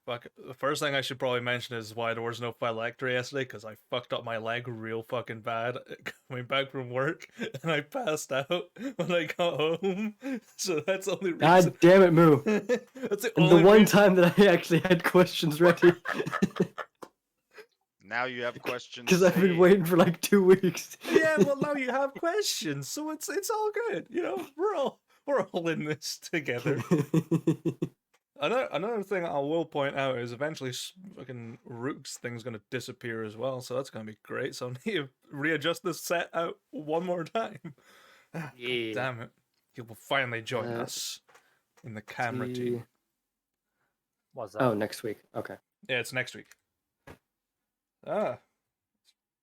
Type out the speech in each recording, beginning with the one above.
fuck. The first thing I should probably mention is why there was no phylactery yesterday, because I fucked up my leg real fucking bad coming back from work, and I passed out when I got home. So that's the only reason. God damn it, Moo. That's the And only the one reason. time that I actually had questions ready. Now you have questions. Because I've been waiting for like 2 weeks. Yeah, well now you have questions, so it's all good. You know, we're all in this together. Another thing I will point out is eventually fucking Rook's thing's gonna disappear as well, so that's gonna be great. So I need to readjust this set out one more time. Yeah. Damn it. He will finally join us in the camera team. What's that? Oh, next week. Okay. Yeah, it's next week. Ah.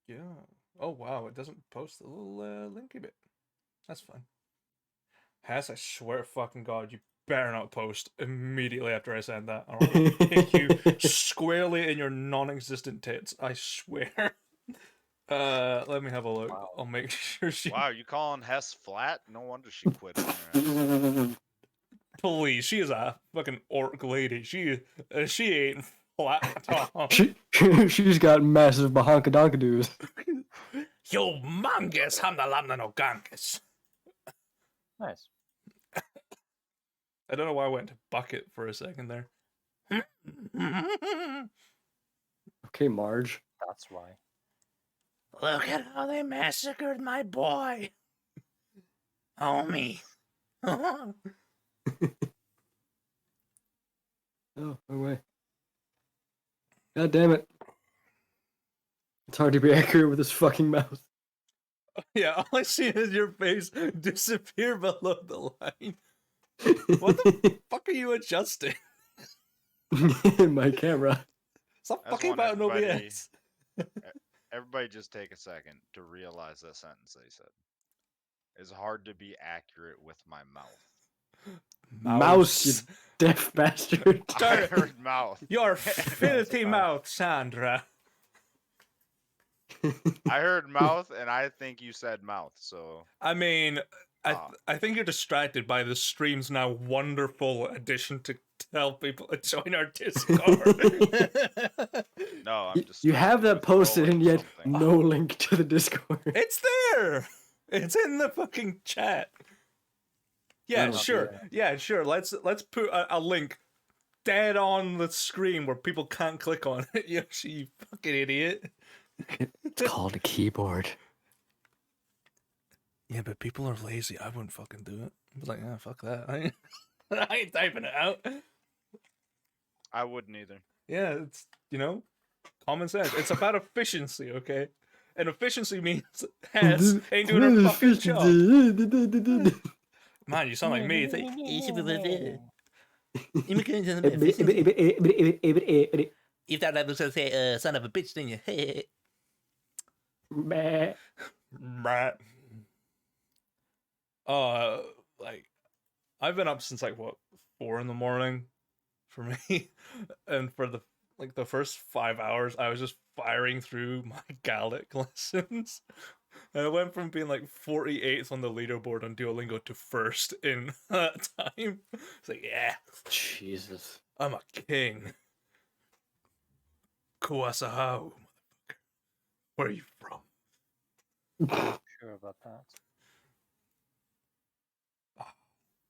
Yeah. Oh wow, it doesn't post the little linky bit. That's fine. Hess, I swear to fucking God, you better not post immediately after I send that. I'll kick you squarely in your non-existent tits. I swear. Let me have a look. Wow. I'll make sure she. Wow, you calling Hess flat? No wonder she quit on your ass. Please, she is a fucking orc lady. She ain't flat at all. She's got massive bahonka-donkadoos. Humongous hamdalamna no gankus. Nice. I don't know why I went to bucket for a second there. Okay, Marge. That's why. Look at how they massacred my boy. Homie. Oh, no way. God damn it. It's hard to be accurate with this fucking mouse. Yeah, all I see is your face disappear below the line. What the fuck are you adjusting? My camera. Stop I just fucking want about nobody everybody- else. Everybody just take a second to realize that sentence they said. It's hard to be accurate with my mouth. Mouse, you deaf bastard. I heard mouth. Your filthy mouth, Sandra. I heard mouth, and I think you said mouth. So I mean, I think you're distracted by the stream's now wonderful addition to tell people to join our Discord. no, I'm just. You have that posted and yet no link to the Discord. It's there. It's in the fucking chat. Yeah, Oh, sure. Yeah, sure. Let's put a link dead on the screen where people can't click on it. You fucking idiot. It's called a keyboard. Yeah, but people are lazy. I wouldn't fucking do it. I was like, yeah, fuck that. I ain't typing it out. I wouldn't either. Yeah, it's, common sense. It's about efficiency, okay? And efficiency means heads ain't doing her fucking job. Man, you sound like me. It's like, you thought I was going to say, son of a bitch, didn't you? Meh. Like, I've been up since, 4 in the morning for me. And for the first 5 hours, I was just firing through my Gaelic lessons. And I went from being 48th on the leaderboard on Duolingo to 1st in that time. It's like, yeah. Jesus. I'm a king. Kuasahau, motherfucker. Where are you from? Sure about that.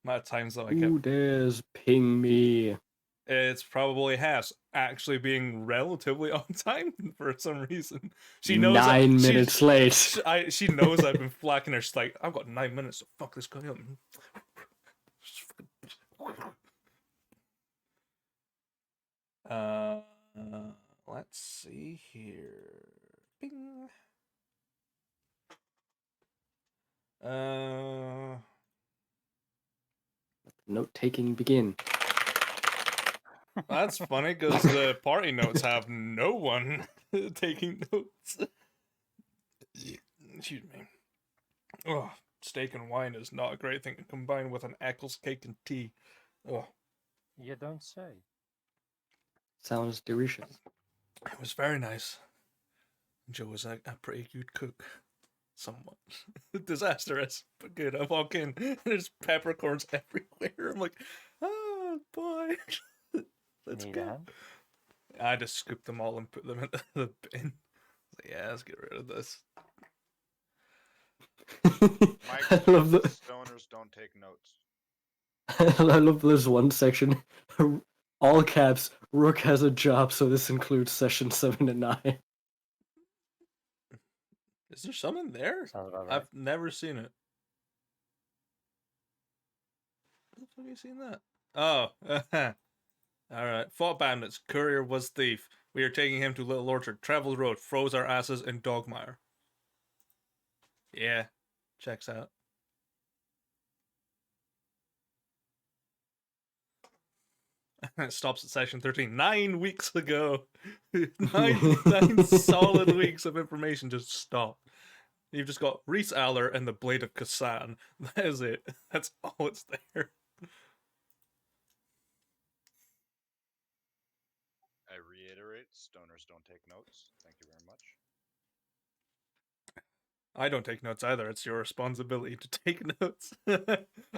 Amount of times though I Who kept. dares ping me? It's probably Hess actually being relatively on time for some reason. She knows 9 minutes late. She knows I've been flacking her. She's like, I've got 9 minutes to fuck this guy up. Let's see here. Bing. Note taking begin. That's funny because the party notes have no one taking notes. Excuse me. Oh, steak and wine is not a great thing to combine with an Eccles cake and tea. Oh, You don't say. Sounds delicious. it was very nice. Joe was a pretty good cook. Somewhat. Disastrous, but good. I walk in and there's peppercorns everywhere. I'm like, oh boy. Let's Need go. a hand? I just scooped them all and put them into the bin. Yeah, let's get rid of this. My I love experience the. is stoners don't take notes. I love there's one section, all caps. Rook has a job, so this includes session 7 and 9. Is there some in there? Sounds about right. I've never seen it. Have you seen that? Oh, all right. Fought bandits. Courier was thief. We are taking him to Little Orchard. Traveled road. Froze our asses in Dogmire. Yeah, checks out. It stops at session 13. 9 weeks ago. nine solid weeks of information just stopped. You've just got Reese Aller and the Blade of Kasan. That is it. That's all it's there. I reiterate, stoners don't take notes. Thank you very much. I don't take notes either. It's your responsibility to take notes.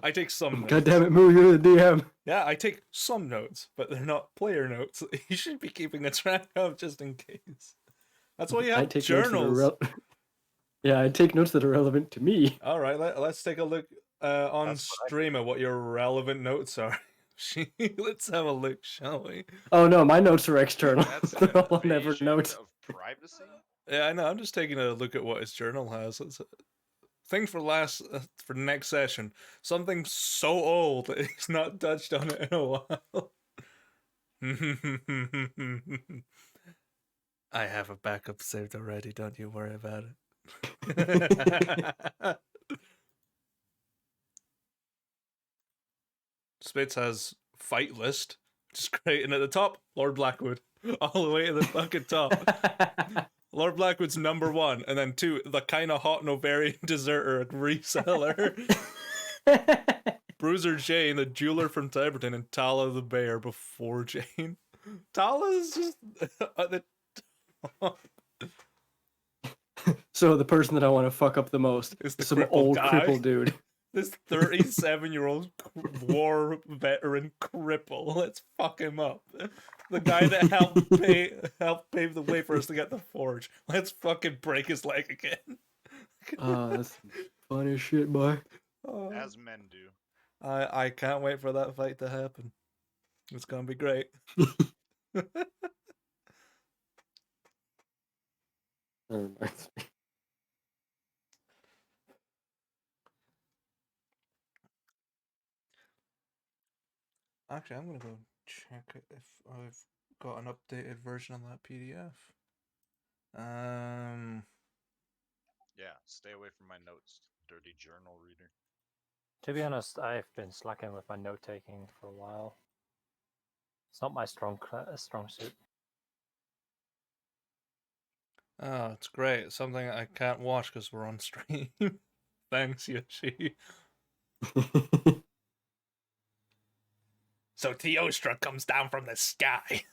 I take some notes. God damn it, Moo, you're the DM. Yeah, I take some notes, but they're not player notes. You should be keeping a track of just in case. That's why you I have take journals. notes that are yeah, I take notes that are relevant to me. All right, let's take a look on That's what I do. stream at what your relevant notes are. Let's have a look, shall we? Oh no, my notes are external. That's an They're all never invasion notes. of privacy. Yeah, I know. I'm just taking a look at what his journal has. It's a thing for for next session. Something so old that he's not touched on it in a while. I have a backup saved already. Don't you worry about it. Spitz has fight list, which is great, and at the top, Lord Blackwood, all the way to the fucking top. Lord Blackwood's number 1, and then 2, the kind of hot Novarian deserter reseller. Bruiser Jane, the jeweler from Tiberton, and Tala the bear before Jane. Tala is just at the top. So the person that I want to fuck up the most Is the is some crippled old guy. crippled dude. This 37-year-old war veteran cripple. Let's fuck him up. The guy that helped pave the way for us to get the forge. Let's fucking break his leg again. That's funny as shit, boy. Oh, As men do. I can't wait for that fight to happen. It's gonna be great. That reminds me. Actually, I'm gonna go check it if I've got an updated version of that PDF. Yeah, stay away from my notes, dirty journal reader. To be honest, I've been slacking with my note taking for a while. It's not my strong suit. Oh, it's great. It's something I can't watch because we're on stream. Thanks, Yoshi. So Teostra comes down from the sky.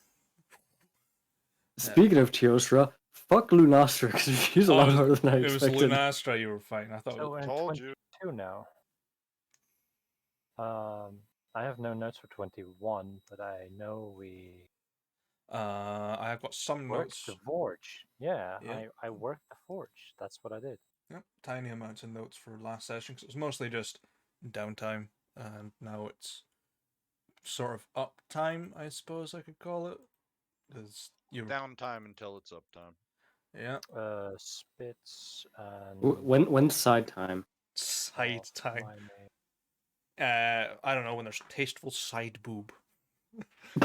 Speaking of Teostra, fuck Lunastra, because she's a lot harder than I It was expected. Lunastra you were fighting. I thought So it we're in Told you. 22 now. I have no notes for 21, but I know we I have got some worked notes. the forge. Yeah, Yeah. I worked the forge. That's what I did. Yep, tiny amounts of notes for last session because it was mostly just downtime, and now it's sort of uptime, I suppose I could call it. Because you Downtime until it's uptime. yeah, Spitz and When's side time? side time. my name. I don't know, when there's tasteful side boob.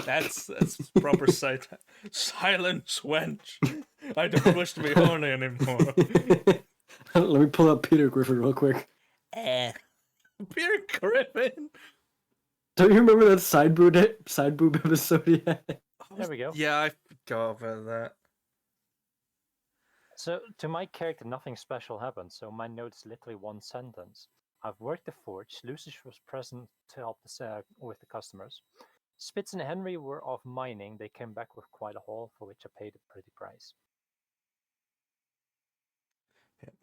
That's proper side time. Silence, wench. I don't wish to be horny anymore. Let me pull up Peter Griffin real quick. Peter Griffin. Don't you remember that side boob episode he had? There we go. Yeah, I forgot about that. So to my character, nothing special happened. So my note's literally one sentence. I've worked the forge. Leuschice was present to help with the customers. Spitz and Henry were off mining. They came back with quite a haul, for which I paid a pretty price. Yeah.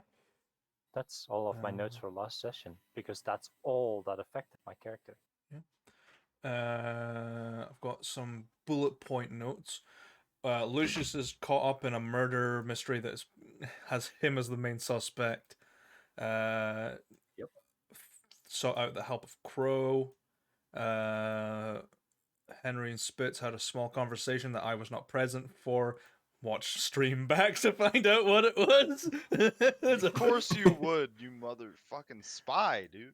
That's all of my notes for last session, because that's all that affected my character. Yeah. I've got some bullet point notes. Lucius is caught up in a murder mystery that has him as the main suspect. Yep. Sought out the help of Crow. Henry and Spitz had a small conversation that I was not present for. Watch stream back to find out what it was. Of course you would, you motherfucking spy, dude.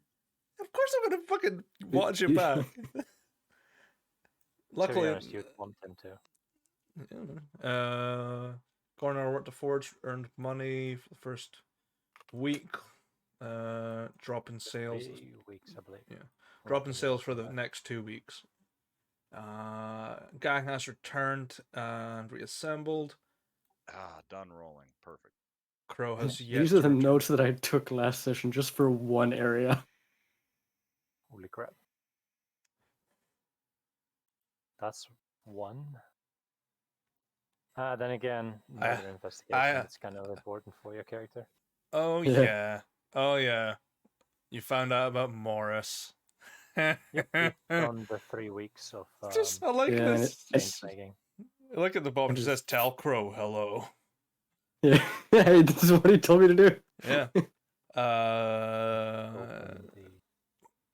Of course I'm gonna fucking watch it back. To be Luckily, honest, you'd want him to. Gordon worked the Forge, earned money for the first week. Drop in sales. 3 weeks, I believe. Yeah. Drop in sales for the next 2 weeks. Gang has returned and reassembled. Done rolling. Perfect. Crow has yet These are to the return. notes that I took last session just for one area. Holy crap. That's one. Then again, murder investigation is kind of important for your character. Oh Yeah. yeah. Oh yeah. You found out about Morris. Yep, we've done the 3 weeks of Just I like Yeah, this. change making. Look at the bottom. It Just- says "Tell Crow hello." Yeah, hey, this is what he told me to do. Yeah. Open the...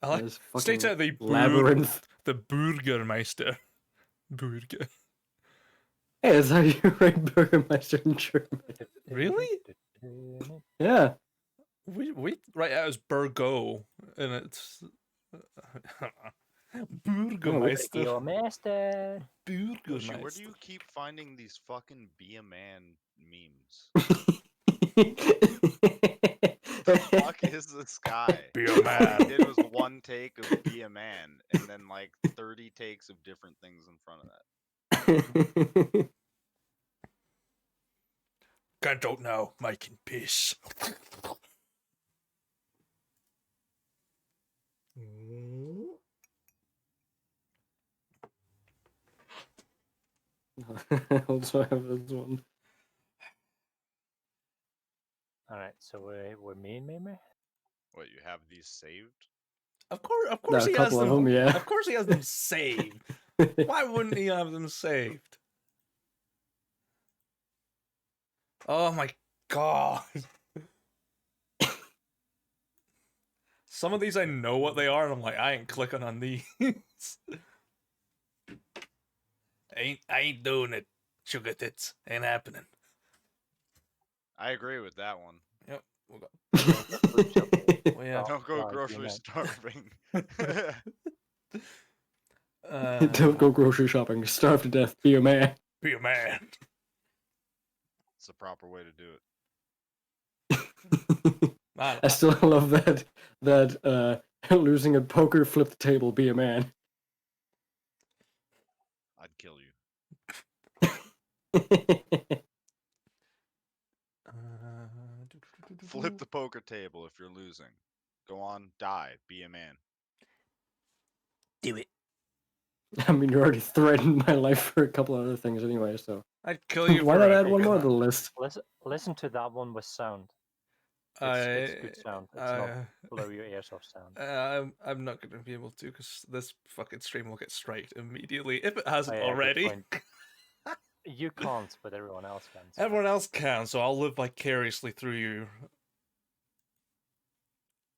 I like This states fucking out the labyrinth. the Bürgermeister. Bürger. Hey, that's how you write Burgermeister in German. Really? Yeah. We write it as Burgo, and it's Bürgermeister. Your master. Yoshi, where do Bürgermeister. you keep finding these fucking be a man memes? The fuck is this guy? Be a man. All he did was one take of be a man, and then like 30 takes of different things in front of that. Can't out now, making peace. I also have this one. Alright, so we're me. What, you have these saved? Of course, No, a he has couple of them, yeah. Of course, he has them saved. Why wouldn't he have them saved? Oh my god! Some of these I know what they are, and I'm like, I ain't clicking on these. I ain't doing it. Sugar tits ain't happening. I agree with that one. Yep. We'll go. Don't Yeah. Don't go God, grocery you know. starving. go grocery shopping. Starve to death. Be a man. Be a man. It's the proper way to do it. Man, I still love that losing at poker, flip the table, be a man. I'd kill you. Flip the poker table if you're losing. Go on, die, be a man. do it. I mean, you already threatened my life for a couple other things anyway, so I'd kill you. why for not a add one more to the coconut. list? Listen to that one with sound. It's good sound. It's not blow your ears off sound. I'm not going to be able to because this fucking stream will get striked immediately if it hasn't Oh, yeah, good already. point. You can't, but everyone else can. So. Everyone else can, so I'll live vicariously through you.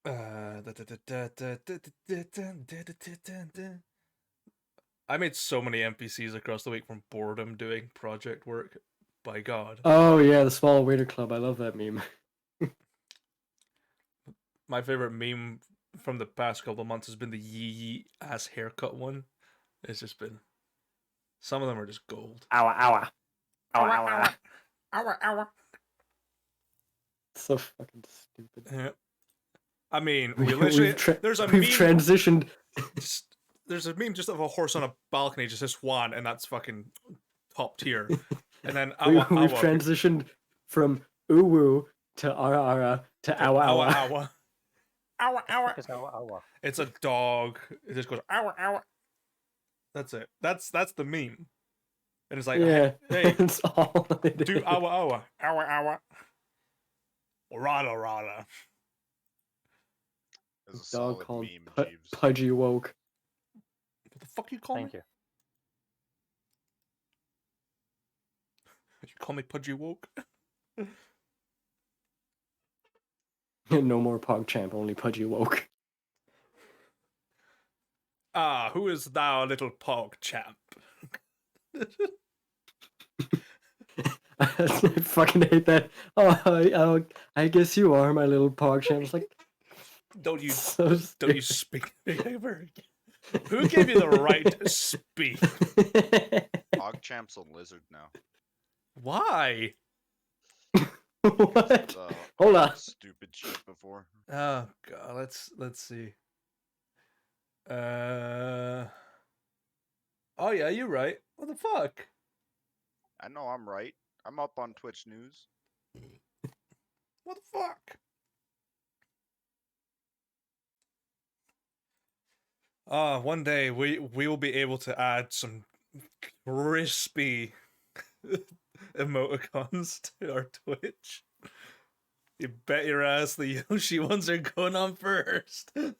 I made so many NPCs across the week from boredom doing project work. By God. Oh yeah, the Small Waiter Club. I love that meme. My favorite meme from the past couple of months has been the yee ass haircut one. It's just been. Some of them are just gold. Ow, ow, ow, Ow, ow. So fucking stupid. Yeah. I mean, we We've literally. tra- There's a we've meme. transitioned. There's a meme just of a horse on a balcony, just this one, and that's fucking top tier. And then We've awa, transitioned from uwu to ara ara to awa awa. awa. Ow, ow. Because our It's a dog. It just goes ow, ow. That's it. That's the meme. And it's like, Yeah, hey, that's all it do is. awa. Rada. There's a Dog solid called meme, Jeeves. Pudgy Woke. What the fuck you call Thank me? you. You call me Pudgy Woke? No more PogChamp, only Pudgy Woke. Ah, who is thou, little Pog champ? I fucking hate that. I guess you are my little PogChamp. It's like, Don't you so don't you stupid. speak ever? Who gave you the right to speak? PogChamp's a lizard now. Why? What? The Hold on. stupid shit before. Oh god, let's see. Oh yeah, you're right. What the fuck? I know I'm right. I'm up on Twitch news. What the fuck? One day we will be able to add some crispy emoticons to our Twitch. You bet your ass the Yoshi ones are going on first. Bring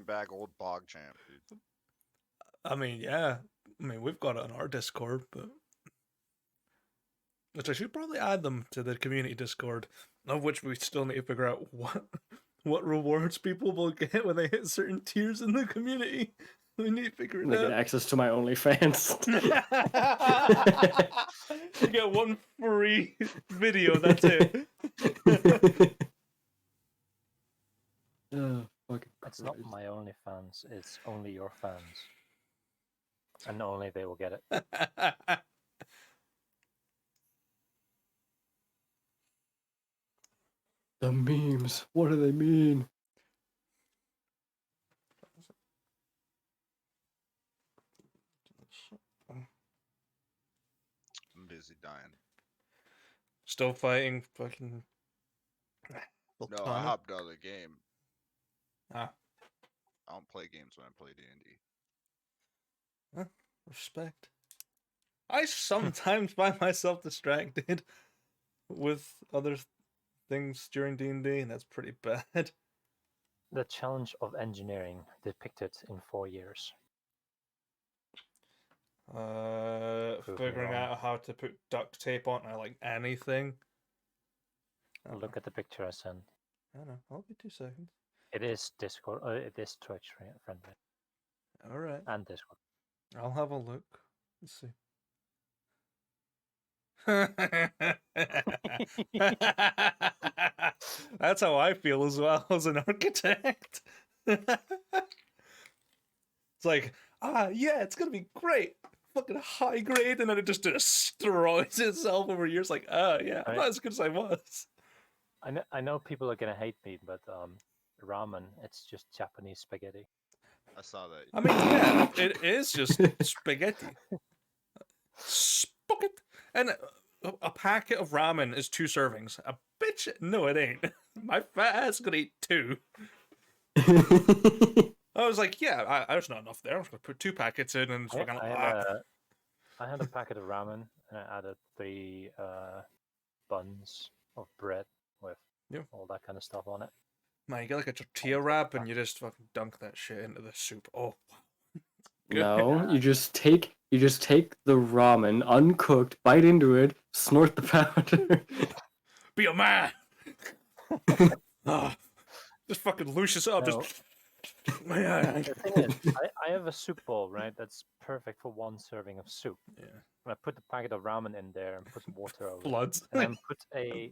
back old PogChamp, dude. I mean, yeah. I mean, we've got it on our Discord, but which I should probably add them to the community Discord, of which we still need to figure out what rewards people will get when they hit certain tiers in the community. We need to figure it They get out. access to my OnlyFans. You get one free video, that's it. Oh, fucking It's not Christ. my OnlyFans, it's only your fans. And only they will get it. The memes. What do they mean? I'm busy dying. Still fighting fucking. No, I Volcano? hopped out of the game. Ah, I don't play games when I play D&D. respect. I sometimes find myself distracted with other things during D&D, and that's pretty bad. The challenge of engineering depicted in 4 years. Prove me Figuring wrong. out how to put duct tape on like anything. Look at the picture I sent. I don't know. I'll be 2 seconds. It is Discord. It is Twitch friendly All right. and Discord. I'll have a look. Let's see. That's how I feel as well as an architect. It's like, yeah, it's gonna be great. Fucking high grade, and then it just destroys itself over years. Like, yeah, I'm not as good as I was. I know people are gonna hate me, but ramen, it's just Japanese spaghetti. I saw that. I mean, yeah, it is just spaghetti. Spaghetti. And a packet of ramen is 2 servings. A bitch, no, it ain't. My fat ass could eat 2. I was like, yeah, there's not enough there. I'm just gonna put 2 packets in and it's fucking. I had a packet of ramen and I added 3 buns of bread with all that kind of stuff on it. Man, you get like a tortilla wrap and you just fucking dunk that shit into the soup. Oh, wow. No, you just take the ramen uncooked, bite into it, snort the powder. Be a man. Just fucking Lucius up. No. Just. The thing is, I have a soup bowl, right? That's perfect for 1 serving of soup. Yeah. And I put the packet of ramen in there and put some water over it. Bloods. And then put a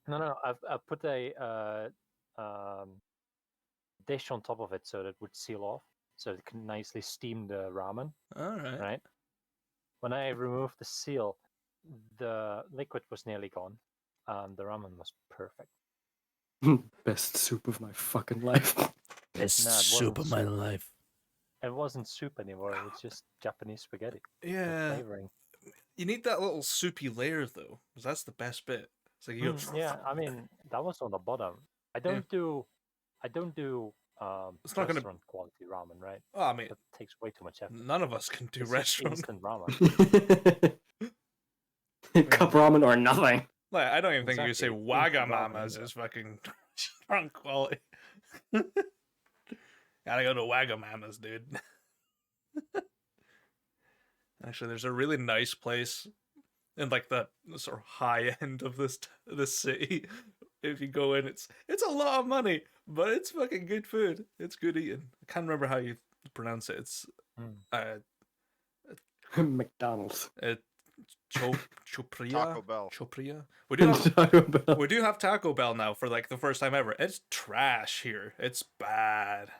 I've put a dish on top of it so that it would seal off, so it can nicely steam the ramen. All right. Right. When I removed the seal, the liquid was nearly gone, and the ramen was perfect. Best soup of my fucking life. Best No, it soup wasn't of my soup. life. It wasn't soup anymore. It was just Japanese spaghetti. with Yeah. flavoring. You need that little soupy layer though, because that's the best bit. It's like you. Yeah, I mean that was on the bottom. I don't do It's not gonna- restaurant quality ramen, right? Oh, I mean, That takes way too much effort. none of us can do It's just restaurant. instant ramen. Cup ramen or nothing. Like, I don't even think you could say Exactly. Instant ramen, Wagamamas yeah. is fucking strong quality. Gotta go to Wagamamas, dude. Actually, there's a really nice place in like the sort of high end of this city. If you go in, it's a lot of money, but it's fucking good food. It's good eating. I can't remember how you pronounce it. It's Mm. McDonald's. Chopria. Taco Bell. Chopria. Taco Bell. We do have Taco Bell now for like the first time ever. It's trash here. It's bad.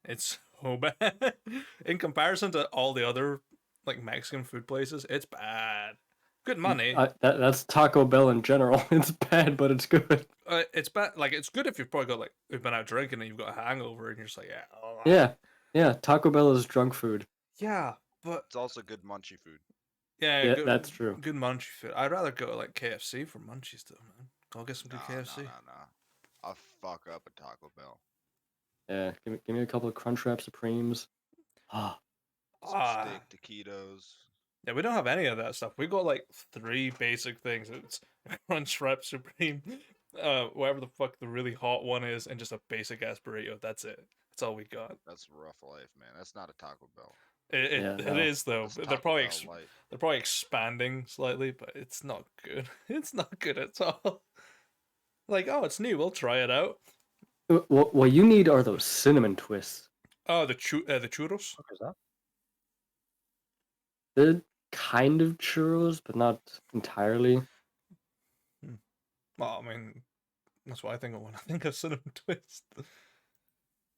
It's so bad. In comparison to all the other like Mexican food places, it's bad. Good money. That's Taco Bell in general. It's bad, but it's good. It's bad. Like it's good if you've probably got like you've been out drinking and you've got a hangover and you're just like, yeah. Oh. Yeah. Taco Bell is drunk food. Yeah, but It's also good munchy food. Yeah, good, that's true. Good munchy food. I'd rather go to like KFC for munchies though, man. I'll get some good KFC. No. I'll fuck up a Taco Bell. Yeah, give me a couple of Crunchwrap Supremes. Ah, Some steak taquitos. Yeah, we don't have any of that stuff. We got like 3 basic things. It's Crunchwrap Supreme, whatever the fuck the really hot one is, and just a basic ass burrito. That's it. That's all we got. That's rough life, man. That's not a Taco Bell. It is though. That's They're Taco probably Bell light. they're probably expanding slightly, but it's not good. It's not good at all. Like, oh, it's new. We'll try it out. what you need are those cinnamon twists. Oh, the churros. What is that? They're kind of churros, but not entirely. Well, I mean, that's what I think of when I think of cinnamon twist.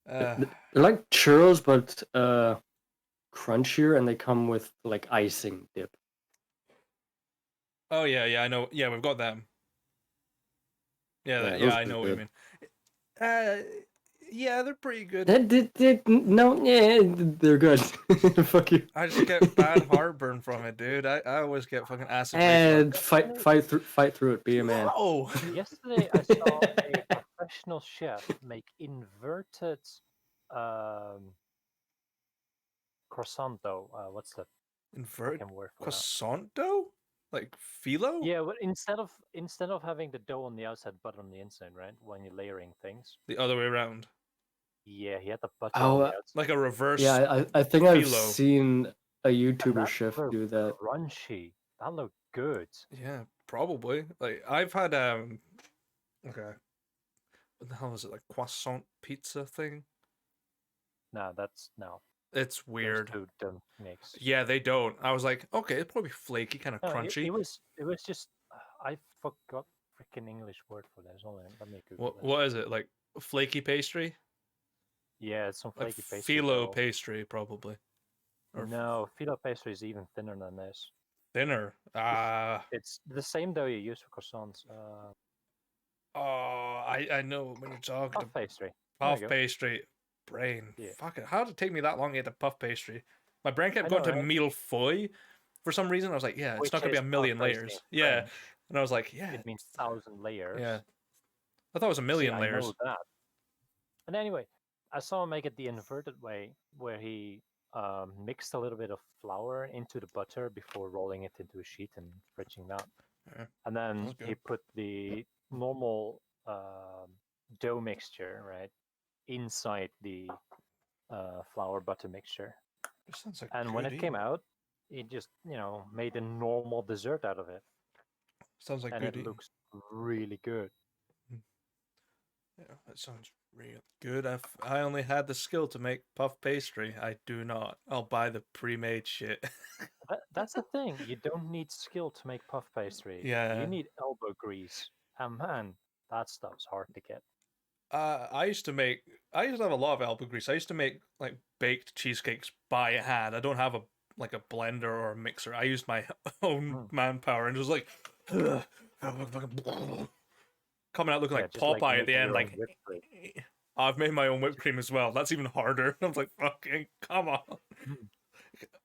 They're like churros, but crunchier, and they come with like icing dip. Oh yeah, I know. Yeah, we've got them. Yeah, I know what you mean. Yeah, they're pretty good. They're good. Fuck you. I just get bad heartburn from it, dude. I always get fucking acid And reflux. fight through it. Be a man. Oh. Yesterday I saw a professional chef make inverted croissant dough. What's the Inverted fucking word for that? croissant dough? Like phyllo? Yeah, but instead of having the dough on the outside, butter on the inside, right? When you're layering things. The other way around. Yeah, he had the butter on the outside. Like a reverse. Yeah, I think I've phyllo. seen a YouTuber that chef looked do that. Crunchy. That looked good. Yeah, probably. Like I've had okay. What the hell is it? Like croissant pizza thing? No, that's no. It's weird. Those two don't mix. Yeah, they don't. I was like, okay, it's probably flaky, kind of No, crunchy. It was just I forgot freaking English word for that. Hold on, let me Google this. What is it? Like flaky pastry? Yeah, it's some Like flaky pastry. phyllo pastry, probably. Or No, phyllo pastry is even thinner than this. thinner. It's the same dough you use for croissants. I know when you're talking Puff pastry. puff pastry. Brain. Yeah. Fuck it. How did it take me that long to get to puff pastry? My brain kept I going know, to right? millefeuille for some reason. I was like, yeah, it's Which not gonna be is a million puff pastry layers. in Yeah. French. And I was like, yeah. It means 1,000 layers. Yeah. I thought it was a million See, layers. I know that. And anyway, I saw him make it the inverted way, where he mixed a little bit of flour into the butter before rolling it into a sheet and fridging that. Yeah, and then that's good. he put the normal dough mixture right inside the flour butter mixture. This sounds like And when good it came eating. out, he just made a normal dessert out of it, Sounds like and good it eating. looks really good. Yeah, that sounds real good. I only had the skill to make puff pastry. I do not. I'll buy the pre-made shit. That's the thing. You don't need skill to make puff pastry. Yeah. You need elbow grease. And man, that stuff's hard to get. I used to have a lot of elbow grease. I used to make like baked cheesecakes by hand. I don't have a blender or a mixer. I used my own manpower and just like coming out looking like just like Popeye at the making end, your own like whipped cream. I've made my own whipped cream as well. That's even harder. I was like, fucking come on.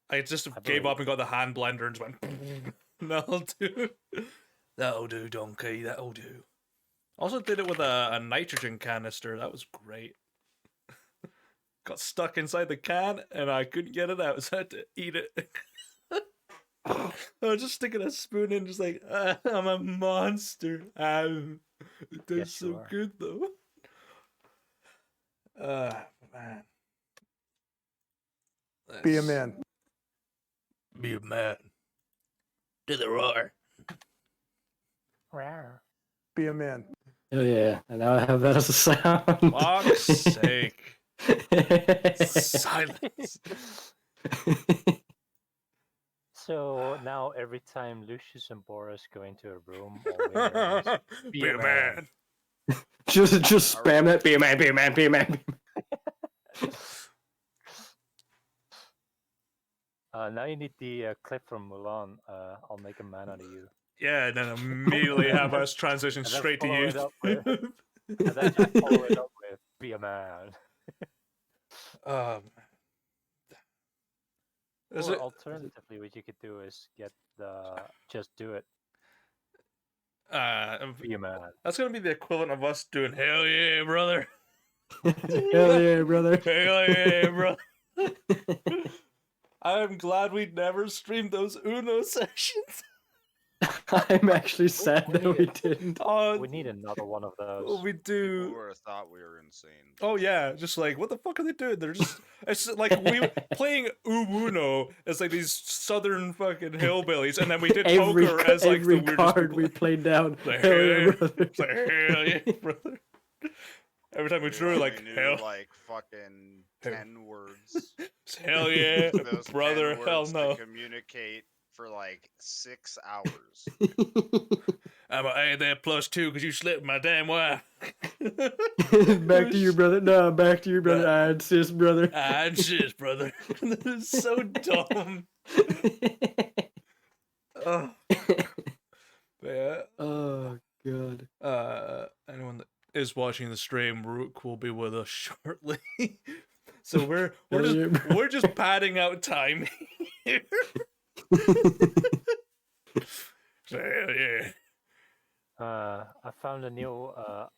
I just gave up and got the hand blender and just went, that'll do. That'll do, donkey. That'll do. Also did it with a nitrogen canister. That was great. Got stuck inside the can and I couldn't get it out, so I had to eat it. I was just sticking a spoon in, just like, I'm a monster. It tastes Yes, you so are. good though. Man. Be a man. Be a man. Do the roar. Rawr. Be a man. Oh yeah, and now I have that as a sound. Fuck's sake. Silence. So now every time Lucius and Boris go into a room, all we hear is, Be a man. just spam that. Be a man. Be a man. Be a man. now you need the clip from Mulan. I'll make a man out of you. Yeah, and then immediately have us transition And then straight to follow you. it up with- And then just follow it up with "Be a man." Is Or it? alternatively, what you could do is get the just do it. Be a man. That's gonna be the equivalent of us doing "Hell yeah, brother." Hell yeah, brother. Hell yeah, brother. I'm glad we never streamed those Uno sessions. I'm actually sad we that need we it. didn't. Oh, We need another one of those. we People do. would have thought we were insane. Oh yeah, just like what the fuck are they doing? They're just it's just like we playing Uno as like these southern fucking hillbillies, and then we did poker as like every the weirdest card people. we played down. Like, Hell yeah, hell brother. It's like, hell yeah, brother. Every time we drew, only like knew, hell, like fucking Hell. 10 words. hell yeah, Those 10 brother, hell words no. to communicate for like 6 hours. I'm a hey there +2 because you slipped my damn wife. Back to you, brother. No, back to you, brother. I insist, brother. I insist, brother. This is so dumb. Oh. But yeah. Oh god. Anyone that is watching the stream, Rook will be with us shortly. So we're just padding out time here. So, hell yeah. I found a new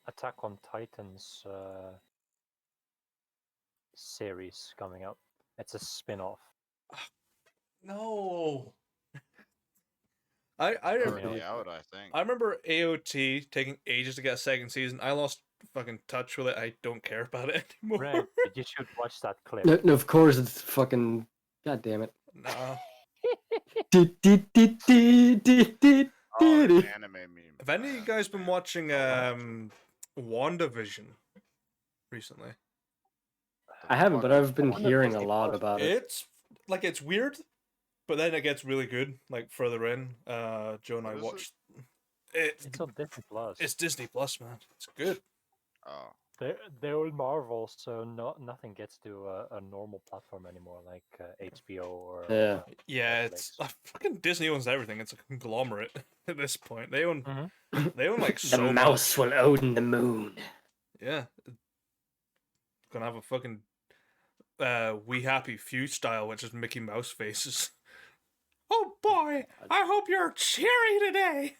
Attack on Titans series coming up. It's a spin-off. No. I Already out, I think. I remember AOT taking ages to get a second season. I lost fucking touch with it. I don't care about it anymore. Right, but you should watch that clip. No, of course it's fucking. God damn it. Nah. Oh, an anime meme. Have any of you guys been watching WandaVision recently? I haven't, but I've been wonder if hearing a Disney lot Plus- about it. It's like it's weird, but then it gets really good. Like further in, Joe and I What is it? watched. It's It's on Disney Plus. it's Disney Plus, man. It's good. Oh. They're all Marvel, so nothing gets to a normal platform anymore, like HBO or. Yeah. Yeah, it's fucking Disney owns everything. It's a conglomerate at this point. They own Mhm. they own like The so mouse will own the moon. Yeah. Gonna have a fucking We Happy Few style, which is Mickey Mouse faces. Oh boy, I hope you're cheery today.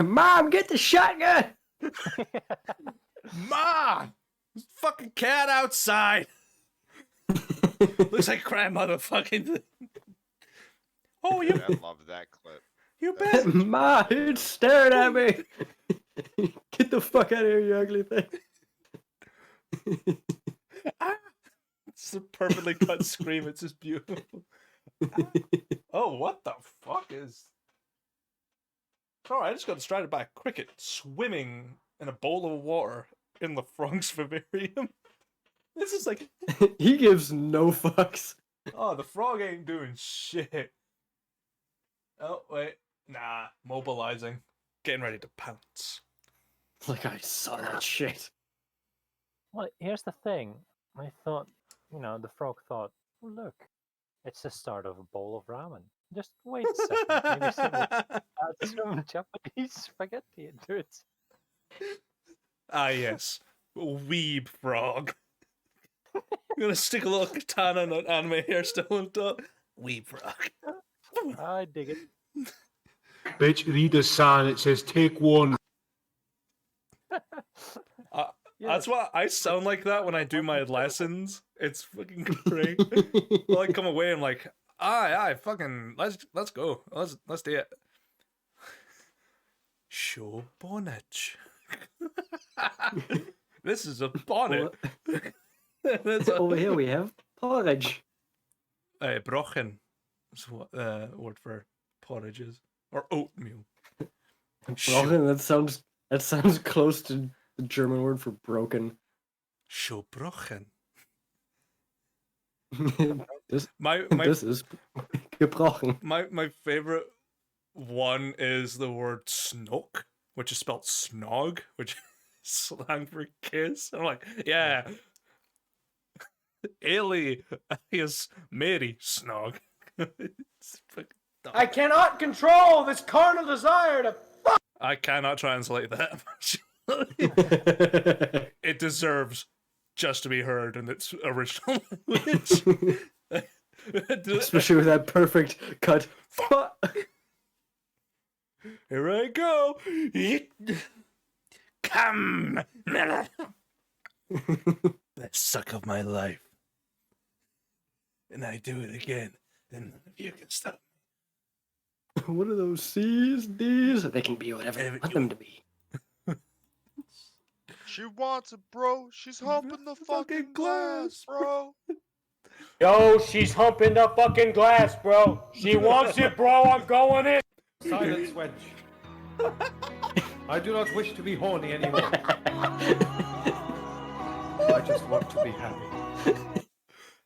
Mom, get the shotgun. Mom, there's a fucking cat outside. Looks like grandmother fucking. Oh, you I love that clip. you bet. Ma, it's staring at me. Get the fuck out of here, you ugly thing. It's a perfectly cut scream. It's just beautiful. Oh, what the fuck is? Oh, I just got distracted by a cricket swimming in a bowl of water in the Frog's vivarium. This is like, He gives no fucks. oh, the frog ain't doing shit. Oh, wait. Nah, mobilizing. Getting ready to pounce. Like, I saw that shit. Well, here's the thing. I thought, the frog thought, oh, look, it's the start of a bowl of ramen. Just wait a second. Maybe someone add some Japanese spaghetti into it. Ah, yes. Weeb frog. I'm gonna stick a little katana and an anime hairstyle on top. Weeb frog. I dig it. Bitch, read the sign. It says take one. That's why I sound like that when I do my lessons. It's fucking great. Well, I come away and I'm like, aye, fucking, let's go. Let's do it. Show bonnet. This is a bonnet. That's a- Over here we have porridge. brochen is what word for porridge is, or oatmeal. Broken. That sounds close to the German word for broken. Schobrochen. this My this is gebrochen. my favorite one is the word snog, which is spelled snog, which is slang for kiss. I'm like, yeah. Ailey is Mary snog. It's fucking dumb. I cannot control this carnal desire to. I cannot translate that. It deserves just to be heard in its original language. Especially with that perfect cut. Here I go. Come, best suck of my life. And I do it again, and none of you can stop What are those C's, D's? They can be whatever you want them to be. She wants it, bro. She's humping the fucking glass, bro. Yo, she's humping the fucking glass, bro. She wants it, bro. I'm going in. Silence, wench. I do not wish to be horny anymore. I just want to be happy.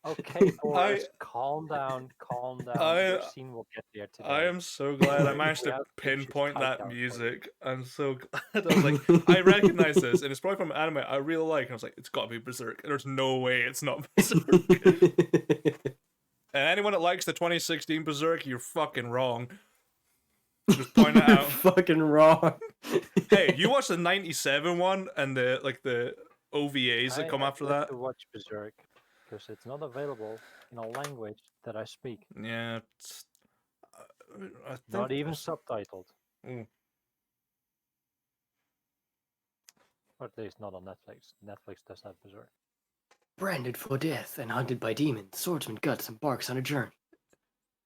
Okay, Boris, calm down. Your scene will get there today. I am so glad I managed to Yeah, pinpoint just type that down for music. I'm so glad. I was like, I recognize this, and it's probably from an anime I really like. And I was like, it's got to be Berserk. There's no way it's not Berserk. And anyone that likes the 2016 Berserk, you're fucking wrong. Just point it out. Fucking wrong. Hey, you watched the 97 one and the OVAs that come after that? To watch Berserk because it's not available in a language that I speak. Yeah, it's, I think Not even subtitled. Mm. Or at least not on Netflix. Netflix does have Berserk. Branded for death and hunted by demons, swordsman guts embarks on a journey.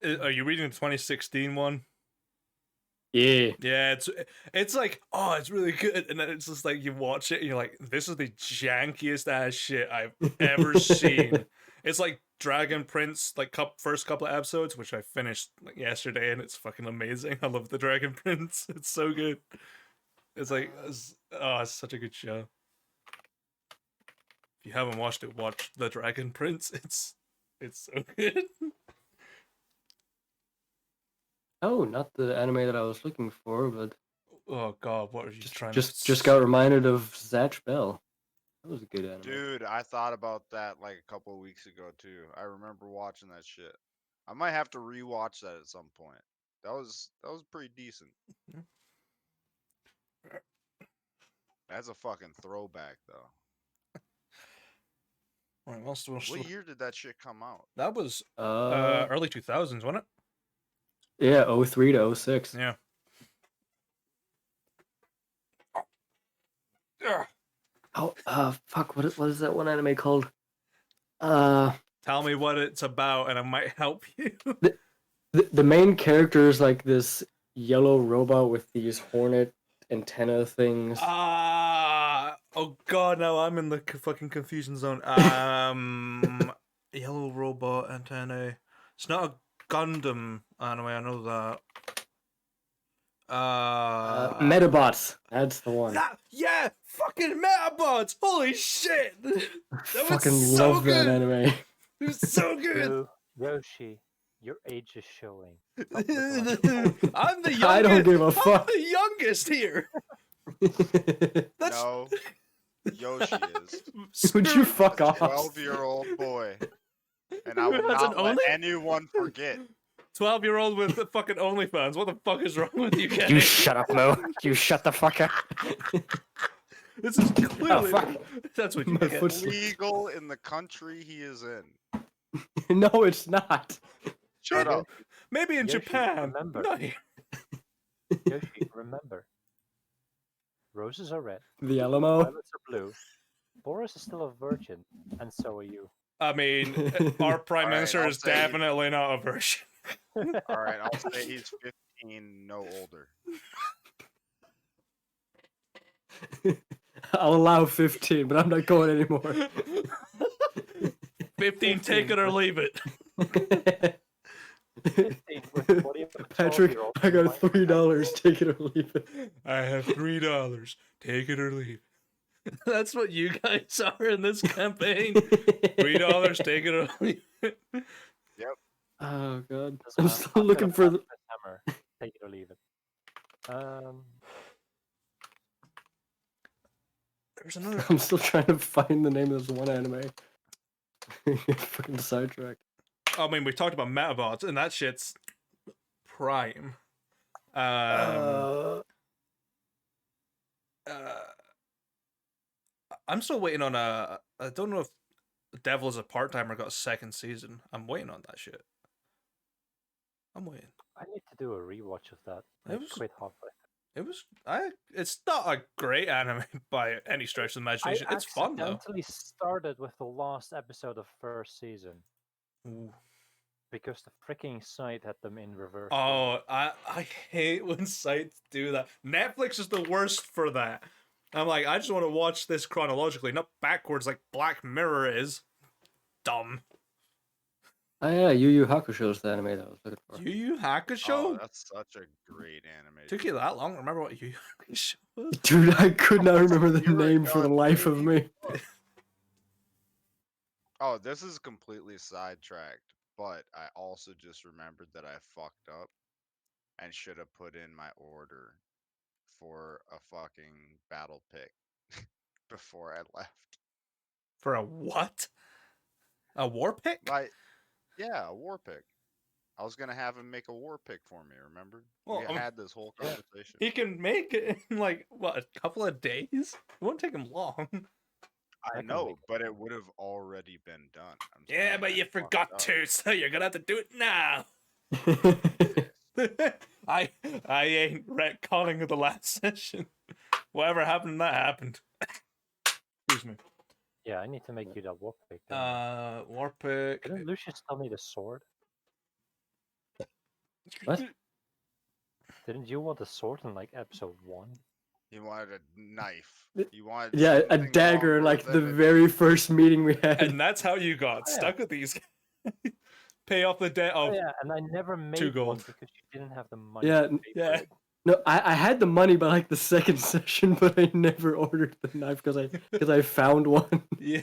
Are you reading the 2016 one? Yeah. Yeah, it's like, oh, it's really good, and then it's just like you watch it and you're like, this is the jankiest ass shit I've ever seen. It's like Dragon Prince, like first couple of episodes, which I finished like yesterday, and it's fucking amazing. I love the Dragon Prince. It's so good. It's like, it's such a good show. If you haven't watched it, watch the Dragon Prince. It's so good. Oh, not the anime that I was looking for, but Oh god, what are you trying just got reminded of Zatch Bell. That was a good anime. Dude, I thought about that like a couple of weeks ago too. I remember watching that shit. I might have to rewatch that at some point. That was pretty decent. That's a fucking throwback though. Right, What year did that shit come out? that was Uh, early 2000s, wasn't it? yeah, 03 to 06. Yeah. Oh, fuck, what is that one anime called? Uh, Tell me what it's about and I might help you. the main character is like this yellow robot with these hornet antenna things. Oh god, now I'm in the fucking confusion zone. Yellow robot antennae. It's not a Gundam anime, I know that. Metabots, that's the one. Yeah, fucking Metabots! Holy shit! That Fucking was so love that good! anime. It was so good! Yoshi, your age is showing. I'm the youngest! I don't give a I'm fuck. the youngest here! That's No, Yoshi is Would you fuck off? 12-year-old boy, and I will That's an not let only? anyone forget. 12-year-old with the fucking OnlyFans. What the fuck is wrong with you guys? You shut up, Mo. You shut the fuck up. This is clearly. fuck. That's what you My get. foot's- Legal in the country he is in. No, it's not. Shut up. Maybe in Yoshi, Japan. remember. Not here. Yoshi, remember. Roses are red, The Alamo. violets are blue. Boris is still a virgin, and so are you. I mean, our prime Alright, minister I'll is say- definitely not a virgin. All right, I'll say he's 15, no older. I'll allow 15, but I'm not going anymore. 15, take it or leave it. 15 with the body of a Patrick, 12-year-old I in got my $3. Take it or leave it. I have $3. Take it or leave it. That's what you guys are in this campaign. $3, take it or leave it. Oh god, Doesn't I'm matter. still I've got a looking for the. blasphemous hammer. Take it or leave it. There's another. I'm still trying to find the name of this one anime. Fucking sidetracked. I mean, we talked about Metabots, and that shit's prime. Uh, I'm still waiting on a. I don't know if Devil is a part timer got a second season. I'm waiting on that shit. I'm waiting. I need to do a rewatch of that. I It was- quit halfway. It's not a great anime by any stretch of the imagination. It's fun though. I accidentally started with the last episode of first season Ooh. because the freaking site had them in reverse. Oh, I hate when sites do that. Netflix is the worst for that. I'm like, I just want to watch this chronologically, not backwards like Black Mirror is. Dumb. oh yeah, Yu Yu Hakusho is the anime that I was looking for. Yu Yu Hakusho? Oh, that's such a great anime. Took you that long to remember what Yu Yu Hakusho was? Dude, I could not remember the You were name for the gone life of way me. Oh, this is completely sidetracked, but I also just remembered that I fucked up and should have put in my order for a fucking battle pick before I left. For a what? A war pick? Yeah, a war pick. I was gonna have him make a war pick for me, remember? Well, We had this whole conversation. He can make it in like, what, a couple of days? It won't take him long. I can know, make but it would have already been done. I'm Yeah, saying but I you fucked forgot up. to, so you're gonna have to do it now. I ain't retconning the last session. Whatever happened, that happened. Excuse me. Yeah, I need to make you that war pick. War pick. Didn't Lucius tell me the sword? What? Didn't you want a sword in like episode 1? He wanted a knife. He wanted Yeah, a something dagger in longer like than the a- very first meeting we had. And that's how you got Oh, yeah. stuck with these guys. Pay off the debt Oh of yeah, and I never made one gold. because you didn't have the money. Yeah, to pay for yeah. it. No, I had the money by like the second session, but I never ordered the knife because I found one. Yeah.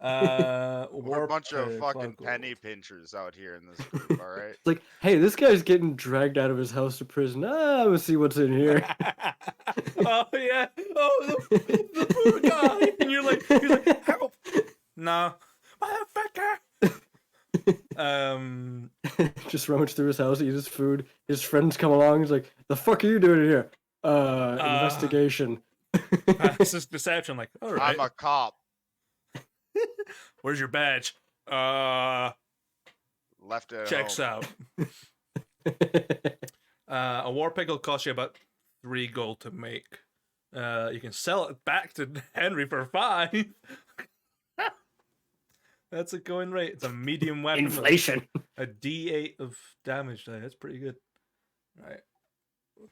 We're War a bunch of pick, fucking fuck penny gold. pinchers out here in this group, alright? It's like, hey, this guy's getting dragged out of his house to prison. Let's see what's in here. Oh yeah. Oh the poor guy. And you're like help. No. Motherfucker. Just rummage through his house, eat his food. His friends come along. He's like, "The fuck are you doing in here?" Investigation. It's just deception, like, all right. I'm a cop. Where's your badge? Left it at Checks home. out. A war pick will cost you about 3 gold to make. You can sell it back to Henry for 5. That's a going rate. It's a medium weapon. with Inflation. A D8 of damage. That's pretty good. Right.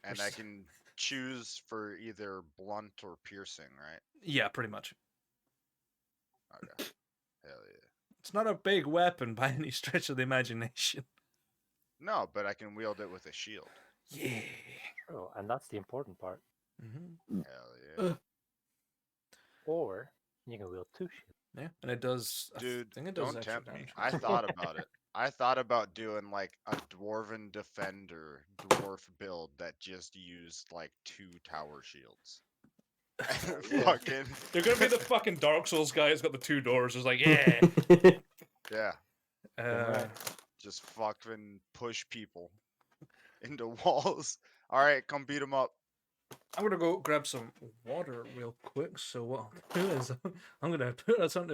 And I can choose for either blunt or piercing, right? Yeah, pretty much. Okay. Hell yeah. It's not a big weapon by any stretch of the imagination. No, but I can wield it with a shield. Yeah. True, and that's the important part. Mm-hmm. Hell yeah. Or you can wield 2 shields. Yeah, and it does. Dude, I think it does don't extra tempt me. damage. I thought about it. I thought about doing like a dwarven defender dwarf build that just used like 2 tower shields. Fucking You're gonna be the fucking Dark Souls guy who's got the 2 doors. It's like, yeah. yeah, just fucking push people into walls. All right, come beat them up. I'm gonna go grab some water real quick. So what I'll do is I'm gonna put us on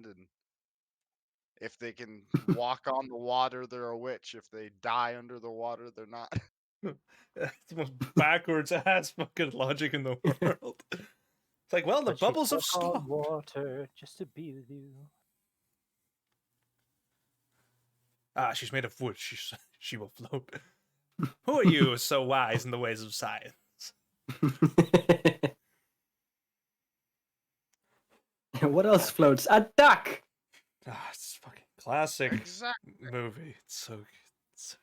land, and if they can walk on the water, they're a witch. If they die under the water, they're not. It's the most backwards ass fucking logic in the world. It's like, well, the But she'd bubbles have walk on stopped. water just to be with you. Ah, she's made of wood. She will float. Who are you so wise in the ways of science? What else floats? A duck! Ah, it's a fucking classic Exactly. movie. It's so good. It's